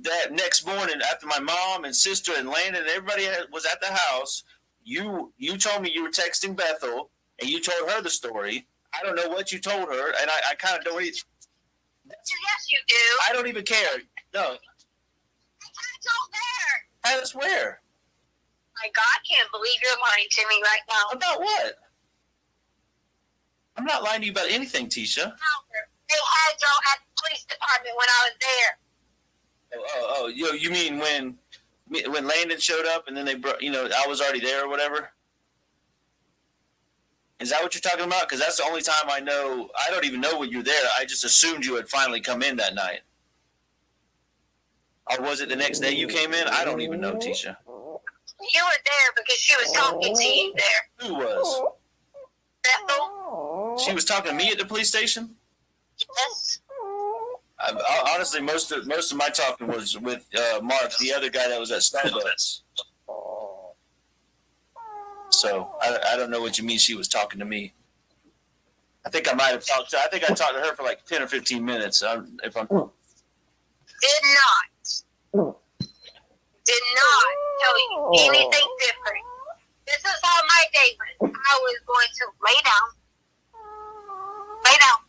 that next morning after my mom and sister and Landon and everybody was at the house, you told me you were texting Bethel and you told her the story. I don't know what you told her, and I kind of don't even. Yes, you do. I don't even care. No. I don't care. I swear. My God, I can't believe you're lying to me right now. About what? I'm not lying to you about anything, Tisha. They had y'all at the police department when I was there. You mean when Landon showed up and then they brought, I was already there or whatever? Is that what you're talking about? Because that's the only time I know. I don't even know when you're there. I just assumed you had finally come in that night. Or was it the next day you came in? I don't even know, Tisha. You were there because she was talking to you there. Who was? Bethel. She was talking to me at the police station? Yes. Honestly, most of my talking was with Mark, the other guy that was at Starbucks. So I don't know what you mean she was talking to me. I think I might have talked to. I think I talked to her for like 10 or 15 minutes. If I'm Did not tell you anything different. This is how my day went. I was going to lay down.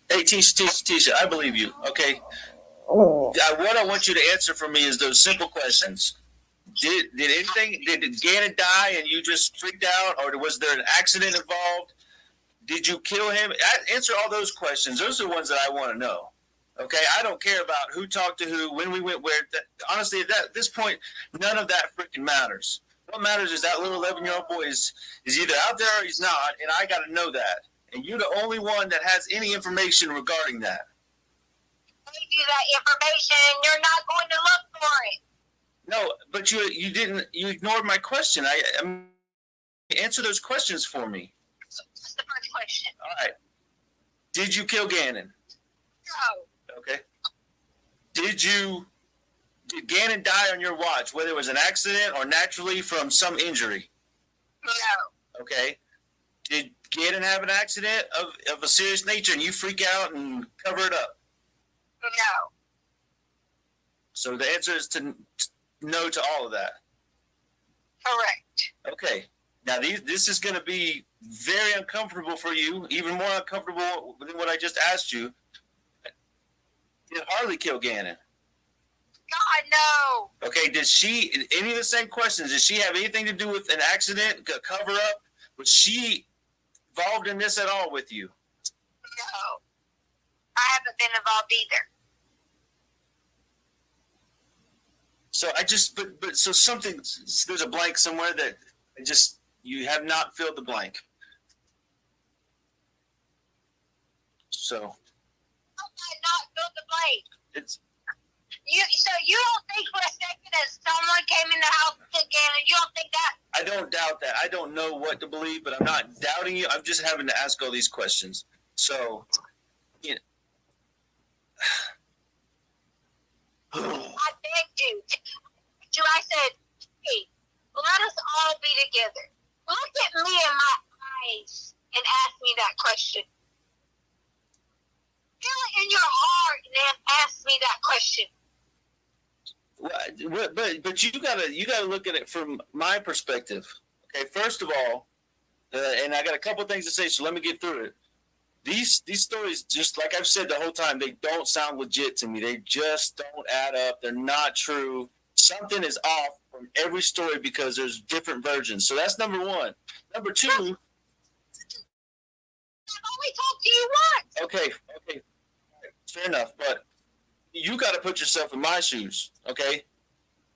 Hey, Tisha, I believe you. Okay. What I want you to answer for me is those simple questions. Did Gannon die and you just freaked out, or was there an accident involved? Did you kill him? Answer all those questions. Those are the ones that I want to know. Okay, I don't care about who talked to who, when we went where. Honestly, at this point, none of that freaking matters. What matters is that little 11-year-old boy is either out there or he's not, and I got to know that. And you're the only one that has any information regarding that. I gave you that information, and you're not going to look for it. No, but you didn't. You ignored my question. Answer those questions for me. What's the first question? All right. Did you kill Gannon? No. Okay. Did Gannon die on your watch, whether it was an accident or naturally from some injury? No. Okay. Did Gannon have an accident of a serious nature and you freak out and cover it up? No. So the answer is to no to all of that. Correct. Okay. Now this is going to be very uncomfortable for you, even more uncomfortable than what I just asked you. Did Harley kill Gannon? God, no. Okay, any of the same questions, did she have anything to do with an accident, a cover-up? Was she involved in this at all with you? No. I haven't been involved either. So there's a blank somewhere that you have not filled the blank. So. How did I not fill the blank? So you don't think for a second that someone came in the house again, and you don't think that? I don't doubt that. I don't know what to believe, but I'm not doubting you. I'm just having to ask all these questions. So, I begged you. I said, hey, let us all be together. Look at me in my eyes and ask me that question. Feel it in your heart and then ask me that question. But you gotta look at it from my perspective. Okay, first of all, and I got a couple things to say, so let me get through it. These stories, just like I've said the whole time, they don't sound legit to me. They just don't add up. They're not true. Something is off from every story because there's different versions. So that's number one. Number two. I've only talked to you once. Okay, fair enough. But you got to put yourself in my shoes, okay?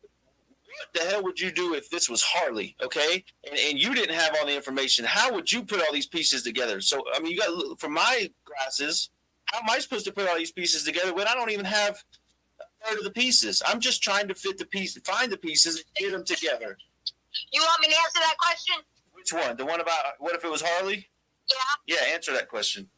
What the hell would you do if this was Harley, okay? And you didn't have all the information. How would you put all these pieces together? So, I mean, you got, from my glasses, how am I supposed to put all these pieces together when I don't even have a third of the pieces? I'm just trying to fit the piece, find the pieces, and get them together. You want me to answer that question? Which one? The one about what if it was Harley? Yeah. Yeah, answer that question.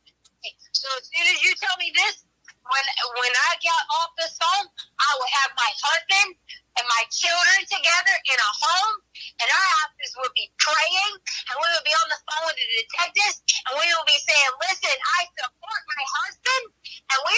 Okay. So as soon as you tell me this, when I got off the phone, I would have my husband and my children together in a home, and our houses would be praying, and we would be on the phone with the detectives, and we would be saying, "Listen, I support my husband, and we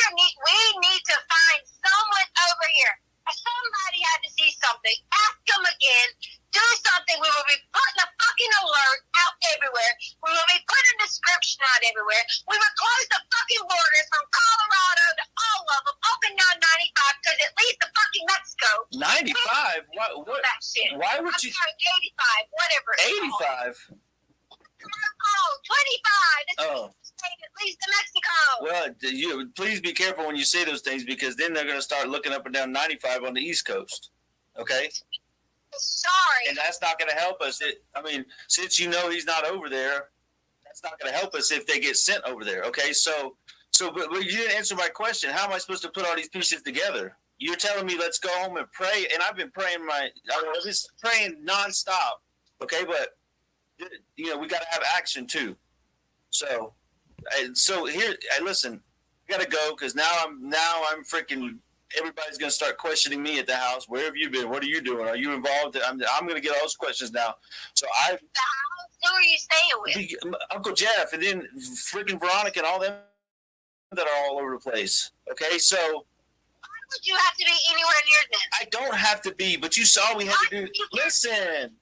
need to find someone over here." Somebody had to see something. Ask them again. Do something. We will be putting a fucking alert out everywhere. We will be putting a description out everywhere. We will close the fucking borders from Colorado to all of them, up and down 95, because it leads to fucking Mexico. 95? What? That shit. Why would I'm you? sorry, 85, whatever. 85? Oh, 25. This Oh. state it leads to Mexico. Well, please be careful when you say those things, because then they're going to start looking up and down 95 on the East Coast. Okay? Sorry. And that's not going to help us. I mean, since you know he's not over there, that's not going to help us if they get sent over there. Okay? But you didn't answer my question. How am I supposed to put all these pieces together? You're telling me let's go home and pray, and I've been praying I've been praying nonstop. Okay? But, we got to have action too. So here, listen, I got to go because now I'm freaking. Everybody's going to start questioning me at the house. Where have you been? What are you doing? Are you involved? I'm going to get all those questions now. So Who are you staying with? Uncle Jeff, and then freaking Veronica and all them that are all over the place. Okay, so why would you have to be anywhere near them? I don't have to be, but you saw we had to do. Listen, and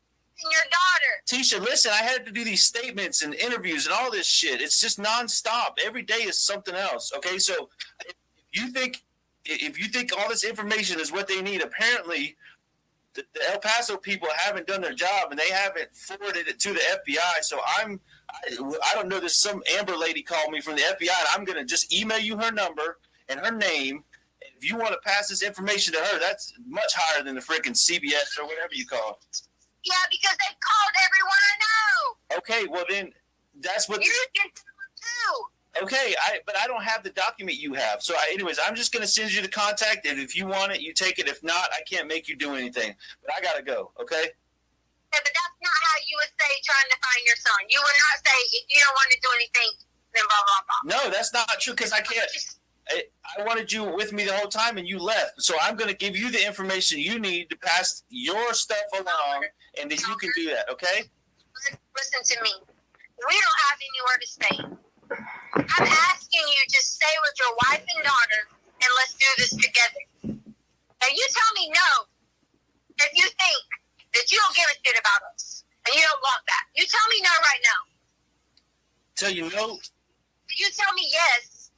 your daughter. Tisha, listen, I had to do these statements and interviews and all this shit. It's just nonstop. Every day is something else. Okay, so if you think all this information is what they need, apparently the El Paso people haven't done their job and they haven't forwarded it to the FBI. So I don't know. There's some Amber lady called me from the FBI, and I'm gonna just email you her number and her name. And if you want to pass this information to her, that's much higher than the freaking CBS or whatever you call it. Yeah, because they called everyone I know. Okay, well then that's what. You can do it too. Okay, but I don't have the document you have. So, anyways, I'm just going to send you the contact, and if you want it, you take it. If not, I can't make you do anything. But I got to go, okay? Yeah, but that's not how you would say trying to find your son. You would not say, if you don't want to do anything, then blah, blah, blah. No, that's not true, because I can't. I wanted you with me the whole time, and you left. So I'm going to give you the information you need to pass your stuff along, and then you can do that, okay? Listen to me. We don't have anywhere to stay. I'm asking you to stay with your wife and daughter, and let's do this together. Now, you tell me no if you think that you don't give a shit about us, and you don't want that. You tell me no right now. Tell you no? You tell me yes.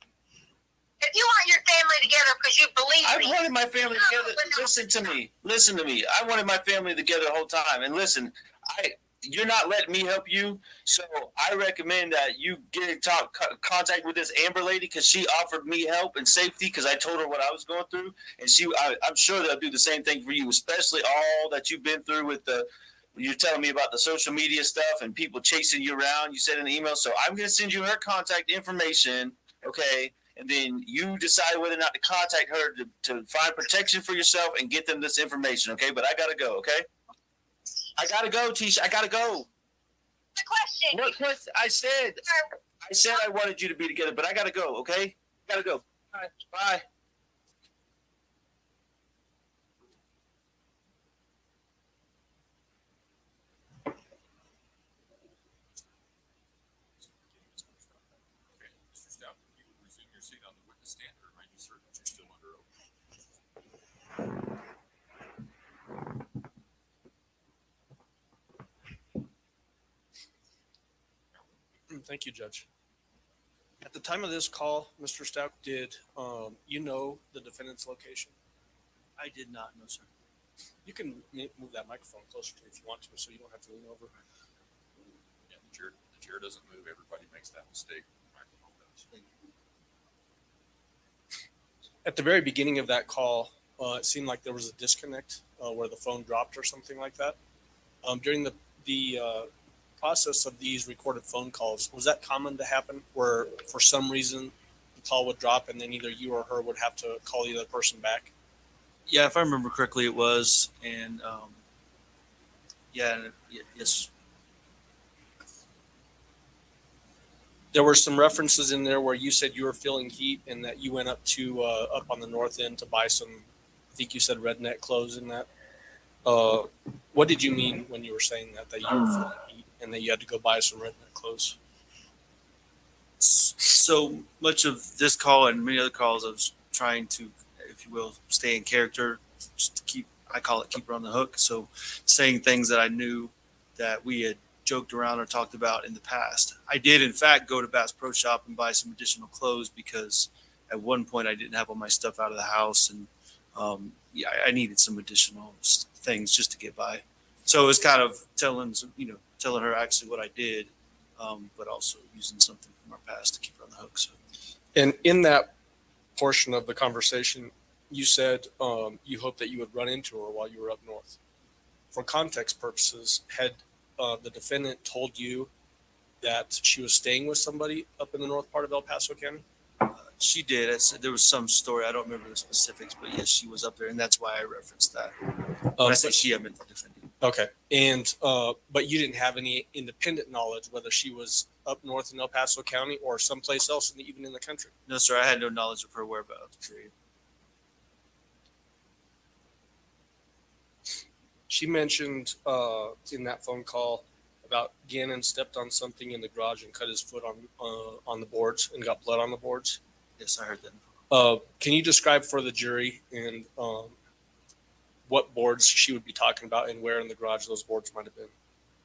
If you want your family together because you believe me. I wanted my family together. Listen to me. I wanted my family together the whole time. And listen, you're not letting me help you, so I recommend that you get in contact with this Amber lady, because she offered me help and safety because I told her what I was going through, and I'm sure they'll do the same thing for you, especially all that you've been through with you're telling me about the social media stuff and people chasing you around. You said in the email, so I'm going to send you her contact information, okay, and then you decide whether or not to contact her to find protection for yourself and get them this information, okay? But I got to go, okay? I gotta go, Tisha. I gotta go. The question. What question? I said I wanted you to be together, but I gotta go. Okay, gotta go. All right, bye. Okay, Mr. Stauch, you will resume your seat on the witness stand, or remind you, sir, that you're still under oath. Thank you, Judge. At the time of this call, Mr. Stauch, did you know the defendant's location? I did not know, sir. You can move that microphone closer to you if you want to, so you don't have to lean over. Yeah, the chair doesn't move. Everybody makes that mistake. The microphone does. At the very beginning of that call, it seemed like there was a disconnect where the phone dropped or something like that. During the process of these recorded phone calls, was that common to happen where for some reason the call would drop and then either you or her would have to call the other person back? Yeah, if I remember correctly, it was, and yes, There were some references in there where you said you were feeling heat and that you went up on the north end to buy some, I think you said redneck clothes in that. What did you mean when you were saying that you were feeling heat and that you had to go buy some redneck clothes? So much of this call and many other calls, I was trying to, if you will, stay in character, just to keep, I call it keep her on the hook. So saying things that I knew that we had joked around or talked about in the past. I did, in fact, go to Bass Pro Shop and buy some additional clothes because at one point I didn't have all my stuff out of the house, and I needed some additional things just to get by. So it was kind of telling her actually what I did, but also using something from our past to keep her on the hook. So, And in that portion of the conversation, you said you hoped that you would run into her while you were up north. For context purposes, had the defendant told you that she was staying with somebody up in the north part of El Paso County? She did. There was some story. I don't remember the specifics, but yes, she was up there, and that's why I referenced that. When I say she, I meant the defendant. Okay. And but you didn't have any independent knowledge whether she was up north in El Paso County or someplace else, even in the country? No, sir. I had no knowledge of her whereabouts. Period. She mentioned in that phone call about Gannon stepped on something in the garage and cut his foot on the boards and got blood on the boards. Yes, I heard that. Can you describe for the jury and what boards she would be talking about and where in the garage those boards might have been?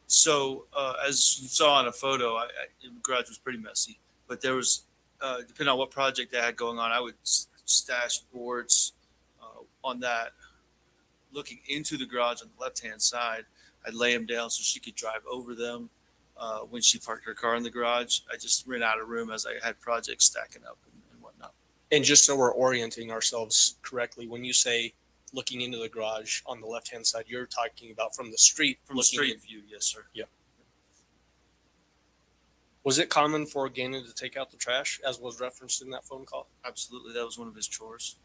So as you saw in a photo, the garage was pretty messy, but there was, depending on what project I had going on, I would stash boards on that. Looking into the garage on the left-hand side, I'd lay them down so she could drive over them. When she parked her car in the garage, I just ran out of room as I had projects stacking up and whatnot. And just so we're orienting ourselves correctly, when you say looking into the garage on the left-hand side, you're talking about from the street. From the street view, yes, sir. Yeah. Was it common for Gannon to take out the trash, as was referenced in that phone call? Absolutely. That was one of his chores.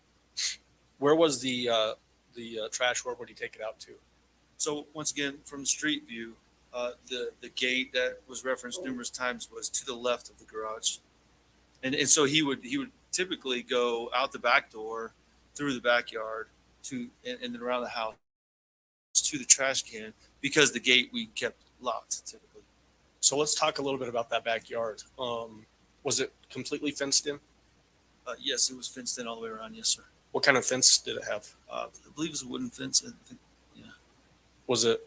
Where was the trash? Where would he take it out to? So once again, from the street view, the gate that was referenced numerous times was to the left of the garage, and so he would typically go out the back door, through the backyard and then around the house to the trash can, because the gate we kept locked typically. So let's talk a little bit about that backyard. Was it completely fenced in? Yes, it was fenced in all the way around. Yes, sir. What kind of fence did it have? I believe it was a wooden fence. I think, yeah. Was it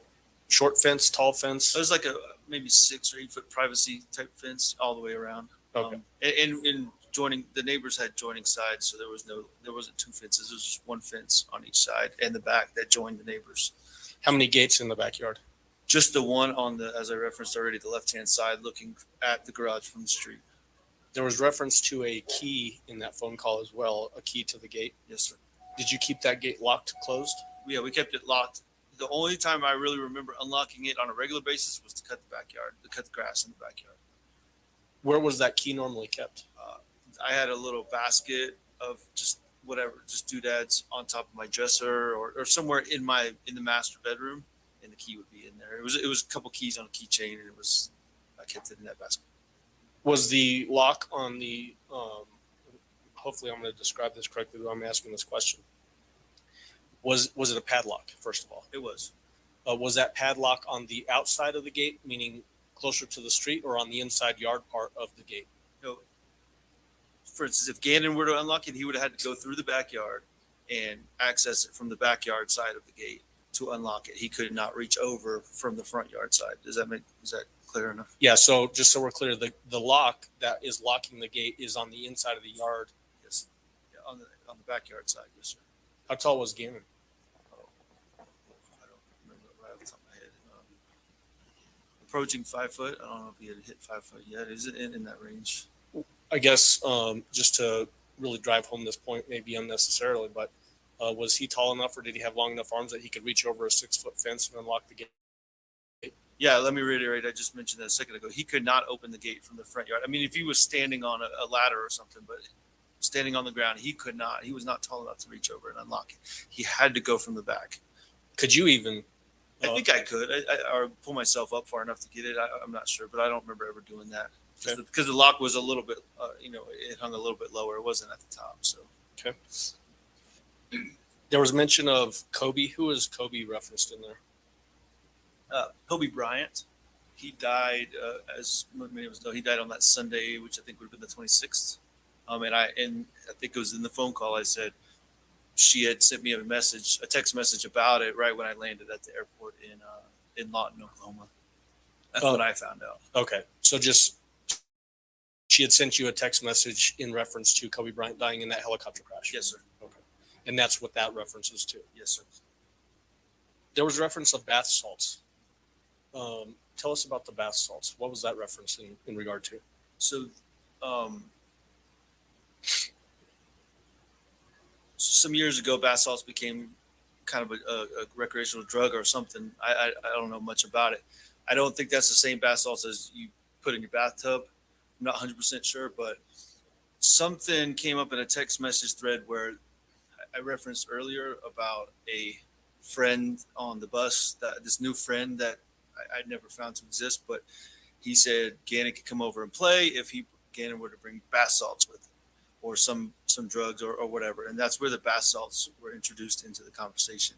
short fence, tall fence? It was like a maybe 6 or 8 foot privacy type fence all the way around. Okay. And joining, the neighbors had joining sides, so there wasn't 2 fences. It was just 1 fence on each side and the back that joined the neighbors. How many gates in the backyard? Just the one on the, as I referenced already, the left-hand side looking at the garage from the street. There was reference to a key in that phone call as well, a key to the gate. Yes, sir. Did you keep that gate locked, closed? Yeah, we kept it locked. The only time I really remember unlocking it on a regular basis was to cut the grass in the backyard. Where was that key normally kept? I had a little basket of just whatever, just doodads on top of my dresser or somewhere in the master bedroom, and the key would be in there. It was a couple keys on a keychain, and I kept it in that basket. Was the lock on the, hopefully I'm going to describe this correctly when I'm asking this question. Was it a padlock, first of all? It was. Was that padlock on the outside of the gate, meaning closer to the street, or on the inside yard part of the gate? No. For instance, if Gannon were to unlock it, he would have had to go through the backyard and access it from the backyard side of the gate to unlock it. He could not reach over from the front yard side. Is that clear enough? Yeah, so just so we're clear, the lock that is locking the gate is on the inside of the yard. Yes. Yeah, on the backyard side, yes, sir. How tall was Gannon? I don't remember right off the top of my head. Approaching 5 foot. I don't know if he had hit 5 foot yet. Is it in that range? I guess just to really drive home this point, maybe unnecessarily, but was he tall enough, or did he have long enough arms that he could reach over a 6-foot fence and unlock the gate? Yeah, let me reiterate. I just mentioned that a second ago. He could not open the gate from the front yard. I mean, if he was standing on a ladder or something, but standing on the ground, he could not. He was not tall enough to reach over and unlock it. He had to go from the back. Could you even? I think I could, or pull myself up far enough to get it. I'm not sure, but I don't remember ever doing that because the lock was a little bit, it hung a little bit lower. It wasn't at the top. So. Okay. There was mention of Kobe. Who is Kobe referenced in there? Kobe Bryant. He died, as many of us know, he died on that Sunday, which I think would have been the 26th. And I think it was in the phone call I said she had sent me a text message about it right when I landed at the airport in Lawton, Oklahoma. That's what I found out. Okay, so just she had sent you a text message in reference to Kobe Bryant dying in that helicopter crash. Yes, sir. Okay, and that's what that references to. Yes, sir. There was reference of bath salts. Tell us about the bath salts. What was that reference in regard to? So, some years ago, bath salts became kind of a recreational drug or something. I don't know much about it. I don't think that's the same bath salts as you put in your bathtub. I'm not 100% sure, but something came up in a text message thread where I referenced earlier about a friend on the bus, this new friend that I'd never found to exist, but he said Gannon could come over and play if Gannon were to bring bath salts with him or some drugs or whatever. And that's where the bath salts were introduced into the conversation.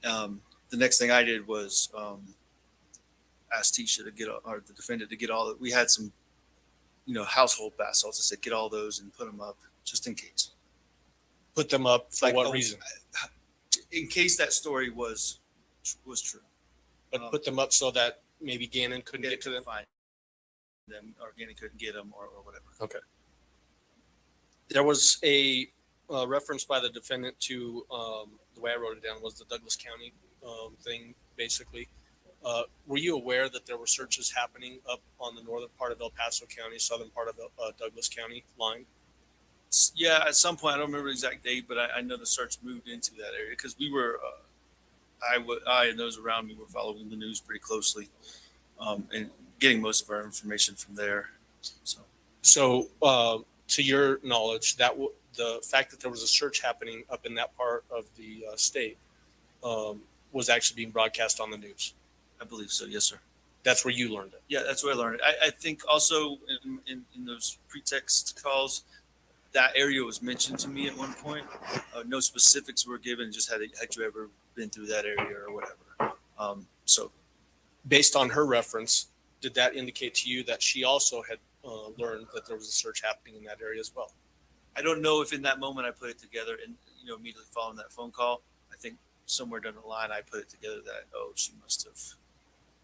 The next thing I did was ask Tisha to or the defendant to get all that. We had some, household bath salts. I said, get all those and put them up just in case. Put them up for what reason? In case that story was true. But put them up so that maybe Gannon couldn't get to them? Find them, or Gannon couldn't get them or whatever. Okay. There was a reference by the defendant to, the way I wrote it down was the Douglas County thing, basically. Were you aware that there were searches happening up on the northern part of El Paso County, southern part of the Douglas County line? Yeah, at some point, I don't remember the exact date, but I know the search moved into that area because we were, I and those around me were following the news pretty closely and getting most of our information from there. So to your knowledge, the fact that there was a search happening up in that part of the state was actually being broadcast on the news? I believe so, yes, sir. That's where you learned it? Yeah, that's where I learned it. I think also in those pretext calls, that area was mentioned to me at one point. No specifics were given, just had you ever been through that area or whatever. So based on her reference, did that indicate to you that she also had learned that there was a search happening in that area as well? I don't know if in that moment I put it together and, immediately following that phone call, I think somewhere down the line, I put it together that, she must have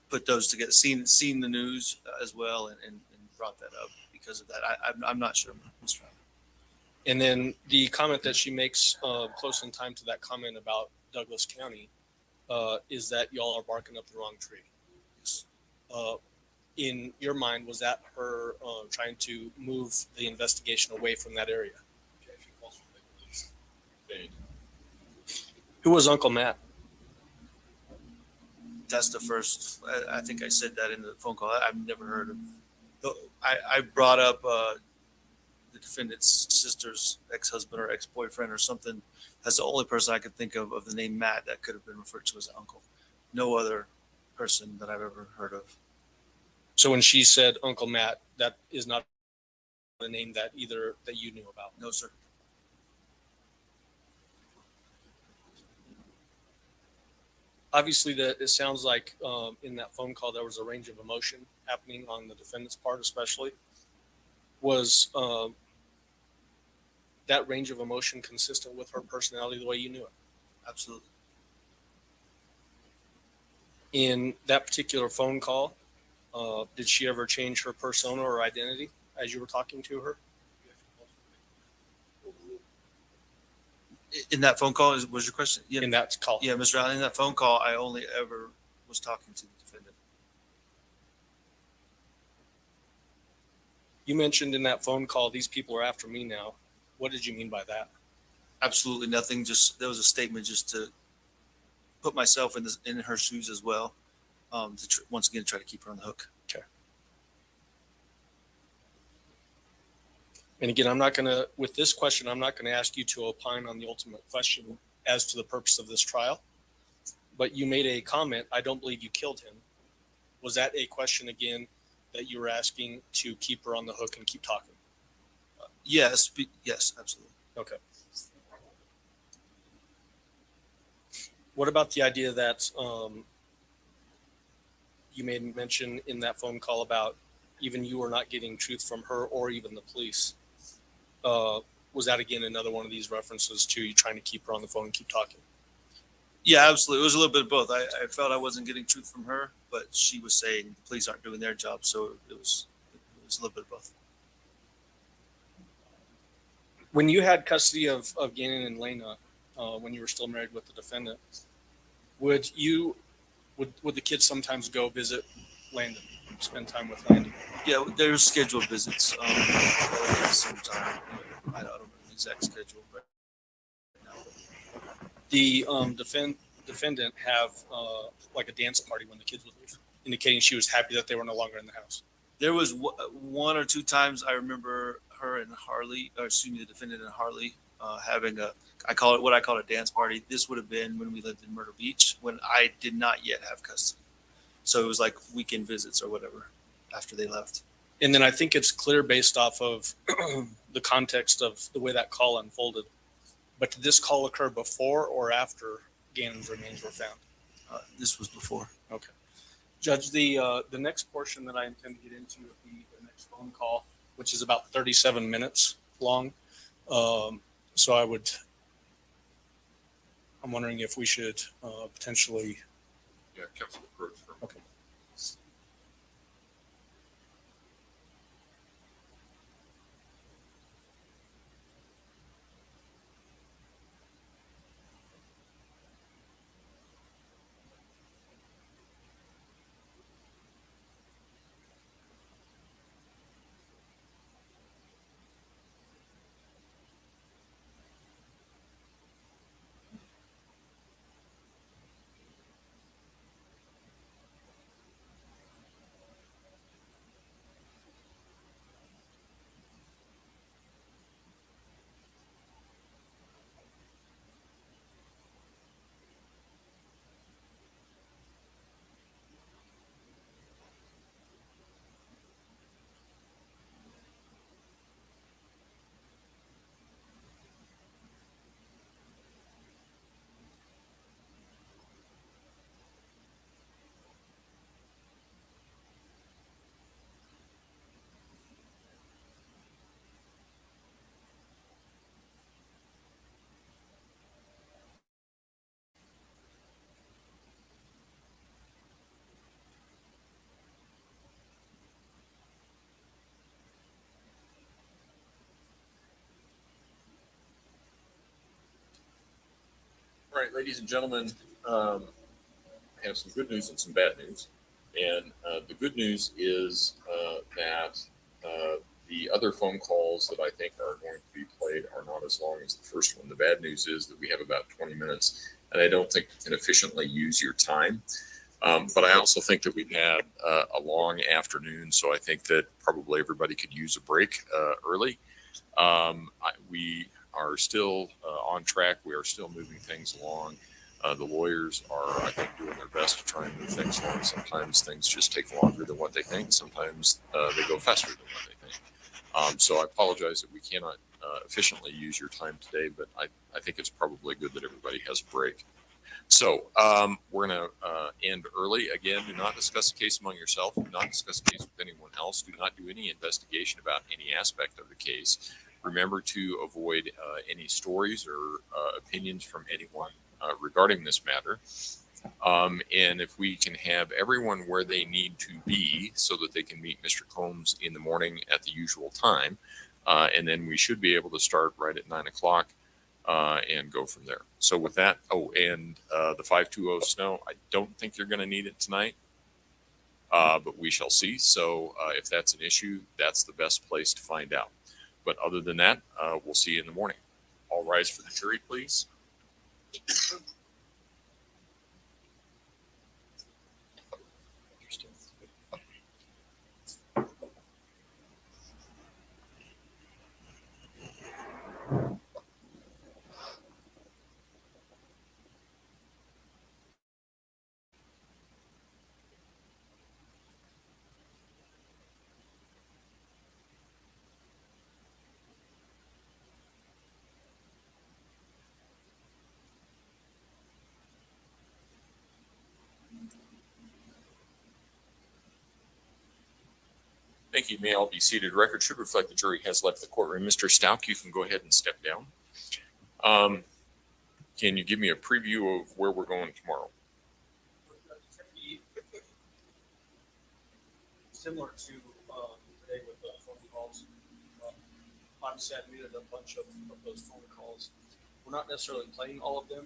put those together, seen the news as well and brought that up because of that. I'm not sure, Mr. Ryan. And then the comment that she makes close in time to that comment about Douglas County is that y'all are barking up the wrong tree. In your mind, was that her trying to move the investigation away from that area? Who was Uncle Matt? That's the first. I think I said that in the phone call. I've never heard of. I brought up the defendant's sister's ex-husband or ex-boyfriend or something. That's the only person I could think of the name Matt that could have been referred to as an uncle. No other person that I've ever heard of. So when she said Uncle Matt, that is not the name that you knew about? No, sir. Obviously, it sounds like in that phone call there was a range of emotion happening on the defendant's part, especially. Was that range of emotion consistent with her personality the way you knew it? Absolutely. In that particular phone call, did she ever change her persona or identity as you were talking to her? In that phone call, was your question? Yeah. In that call. Yeah, Mr. Allen, in that phone call, I only ever was talking to the defendant. You mentioned in that phone call, these people are after me now. What did you mean by that? Absolutely nothing. Just there was a statement just to put myself in her shoes as well. Once again, try to keep her on the hook. Okay. And again, with this question, I'm not going to ask you to opine on the ultimate question as to the purpose of this trial. But you made a comment, I don't believe you killed him. Was that a question again that you were asking to keep her on the hook and keep talking? Yes, yes, absolutely. Okay. What about the idea that you made mention in that phone call about even you were not getting truth from her or even the police? Was that again another one of these references to you trying to keep her on the phone and keep talking? Yeah, absolutely. It was a little bit of both. I felt I wasn't getting truth from her, but she was saying the police aren't doing their job, so it was a little bit of both. When you had custody of Gannon and Lena, when you were still married with the defendant, would the kids sometimes go visit Landon, spend time with Landon? Yeah, there's scheduled visits. Sometime. I don't know the exact schedule, but the defendant have like a dance party when the kids would leave, indicating she was happy that they were no longer in the house. There was one or two times I remember her and Harley, or excuse me, the defendant and Harley having what I call a dance party. This would have been when we lived in Myrtle Beach when I did not yet have custody. So it was like weekend visits or whatever after they left. And then I think it's clear based off of the context of the way that call unfolded. But did this call occur before or after Gannon's remains were found? This was before. Okay. Judge, the next portion that I intend to get into would be the next phone call, which is about 37 minutes long. So I'm wondering if we should potentially. Yeah, Councilor Crooks. Okay. All right, ladies and gentlemen, I have some good news and some bad news. And the good news is that the other phone calls that I think are going to be played are not as long as the first one. The bad news is that we have about 20 minutes, and I don't think we can efficiently use your time. But I also think that we've had a long afternoon, so I think that probably everybody could use a break early. We are still on track. We are still moving things along. The lawyers are, I think, doing their best to try and move things along. Sometimes things just take longer than what they think. Sometimes they go faster than what they think. So I apologize that we cannot efficiently use your time today, but I think it's probably good that everybody has a break. So we're going to end early. Again, do not discuss the case among yourself. Do not discuss the case with anyone else. Do not do any investigation about any aspect of the case. Remember to avoid any stories or opinions from anyone regarding this matter. And if we can have everyone where they need to be so that they can meet Mr. Combs in the morning at the usual time, and then we should be able to start right at 9 o'clock and go from there. So with that, and the 520 snow, I don't think you're going to need it tonight, but we shall see. So if that's an issue, that's the best place to find out. But other than that, we'll see you in the morning. All rise for the jury, please. Thank you. May all be seated. Record should reflect the jury has left the courtroom. Mr. Stauch, you can go ahead and step down. Can you give me a preview of where we're going tomorrow? Similar to today with the phone calls. Obviously, I muted a bunch of those phone calls. We're not necessarily playing all of them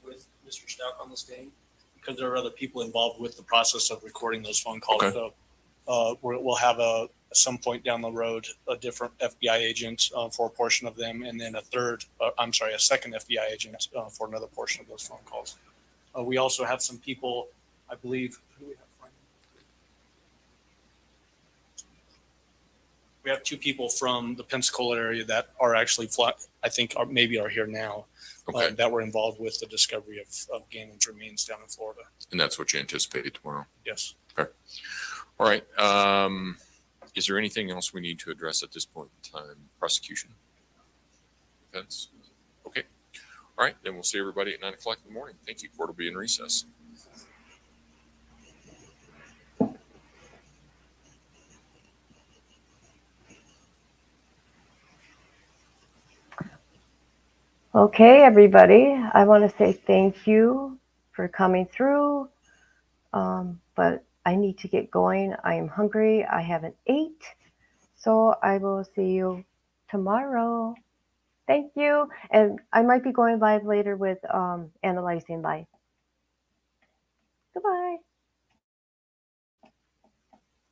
with Mr. Stauch on the stand because there are other people involved with the process of recording those phone calls. Okay. So we'll have at some point down the road a different FBI agent for a portion of them, and then a second FBI agent for another portion of those phone calls. We also have some people, I believe. Who do we have? We have two people from the Pensacola area that are actually I think maybe are here now. Okay. That were involved with the discovery of Gannon's remains down in Florida. And that's what you anticipated tomorrow? Yes. Okay. All right. Is there anything else we need to address at this point in time? Prosecution? Defense? Okay. All right. Then we'll see everybody at 9 o'clock in the morning. Thank you. Court will be in recess. Okay, everybody. I want to say thank you for coming through. But I need to get going. I am hungry. I haven't ate. So I will see you tomorrow. Thank you. And I might be going live later with analyzing life. Goodbye.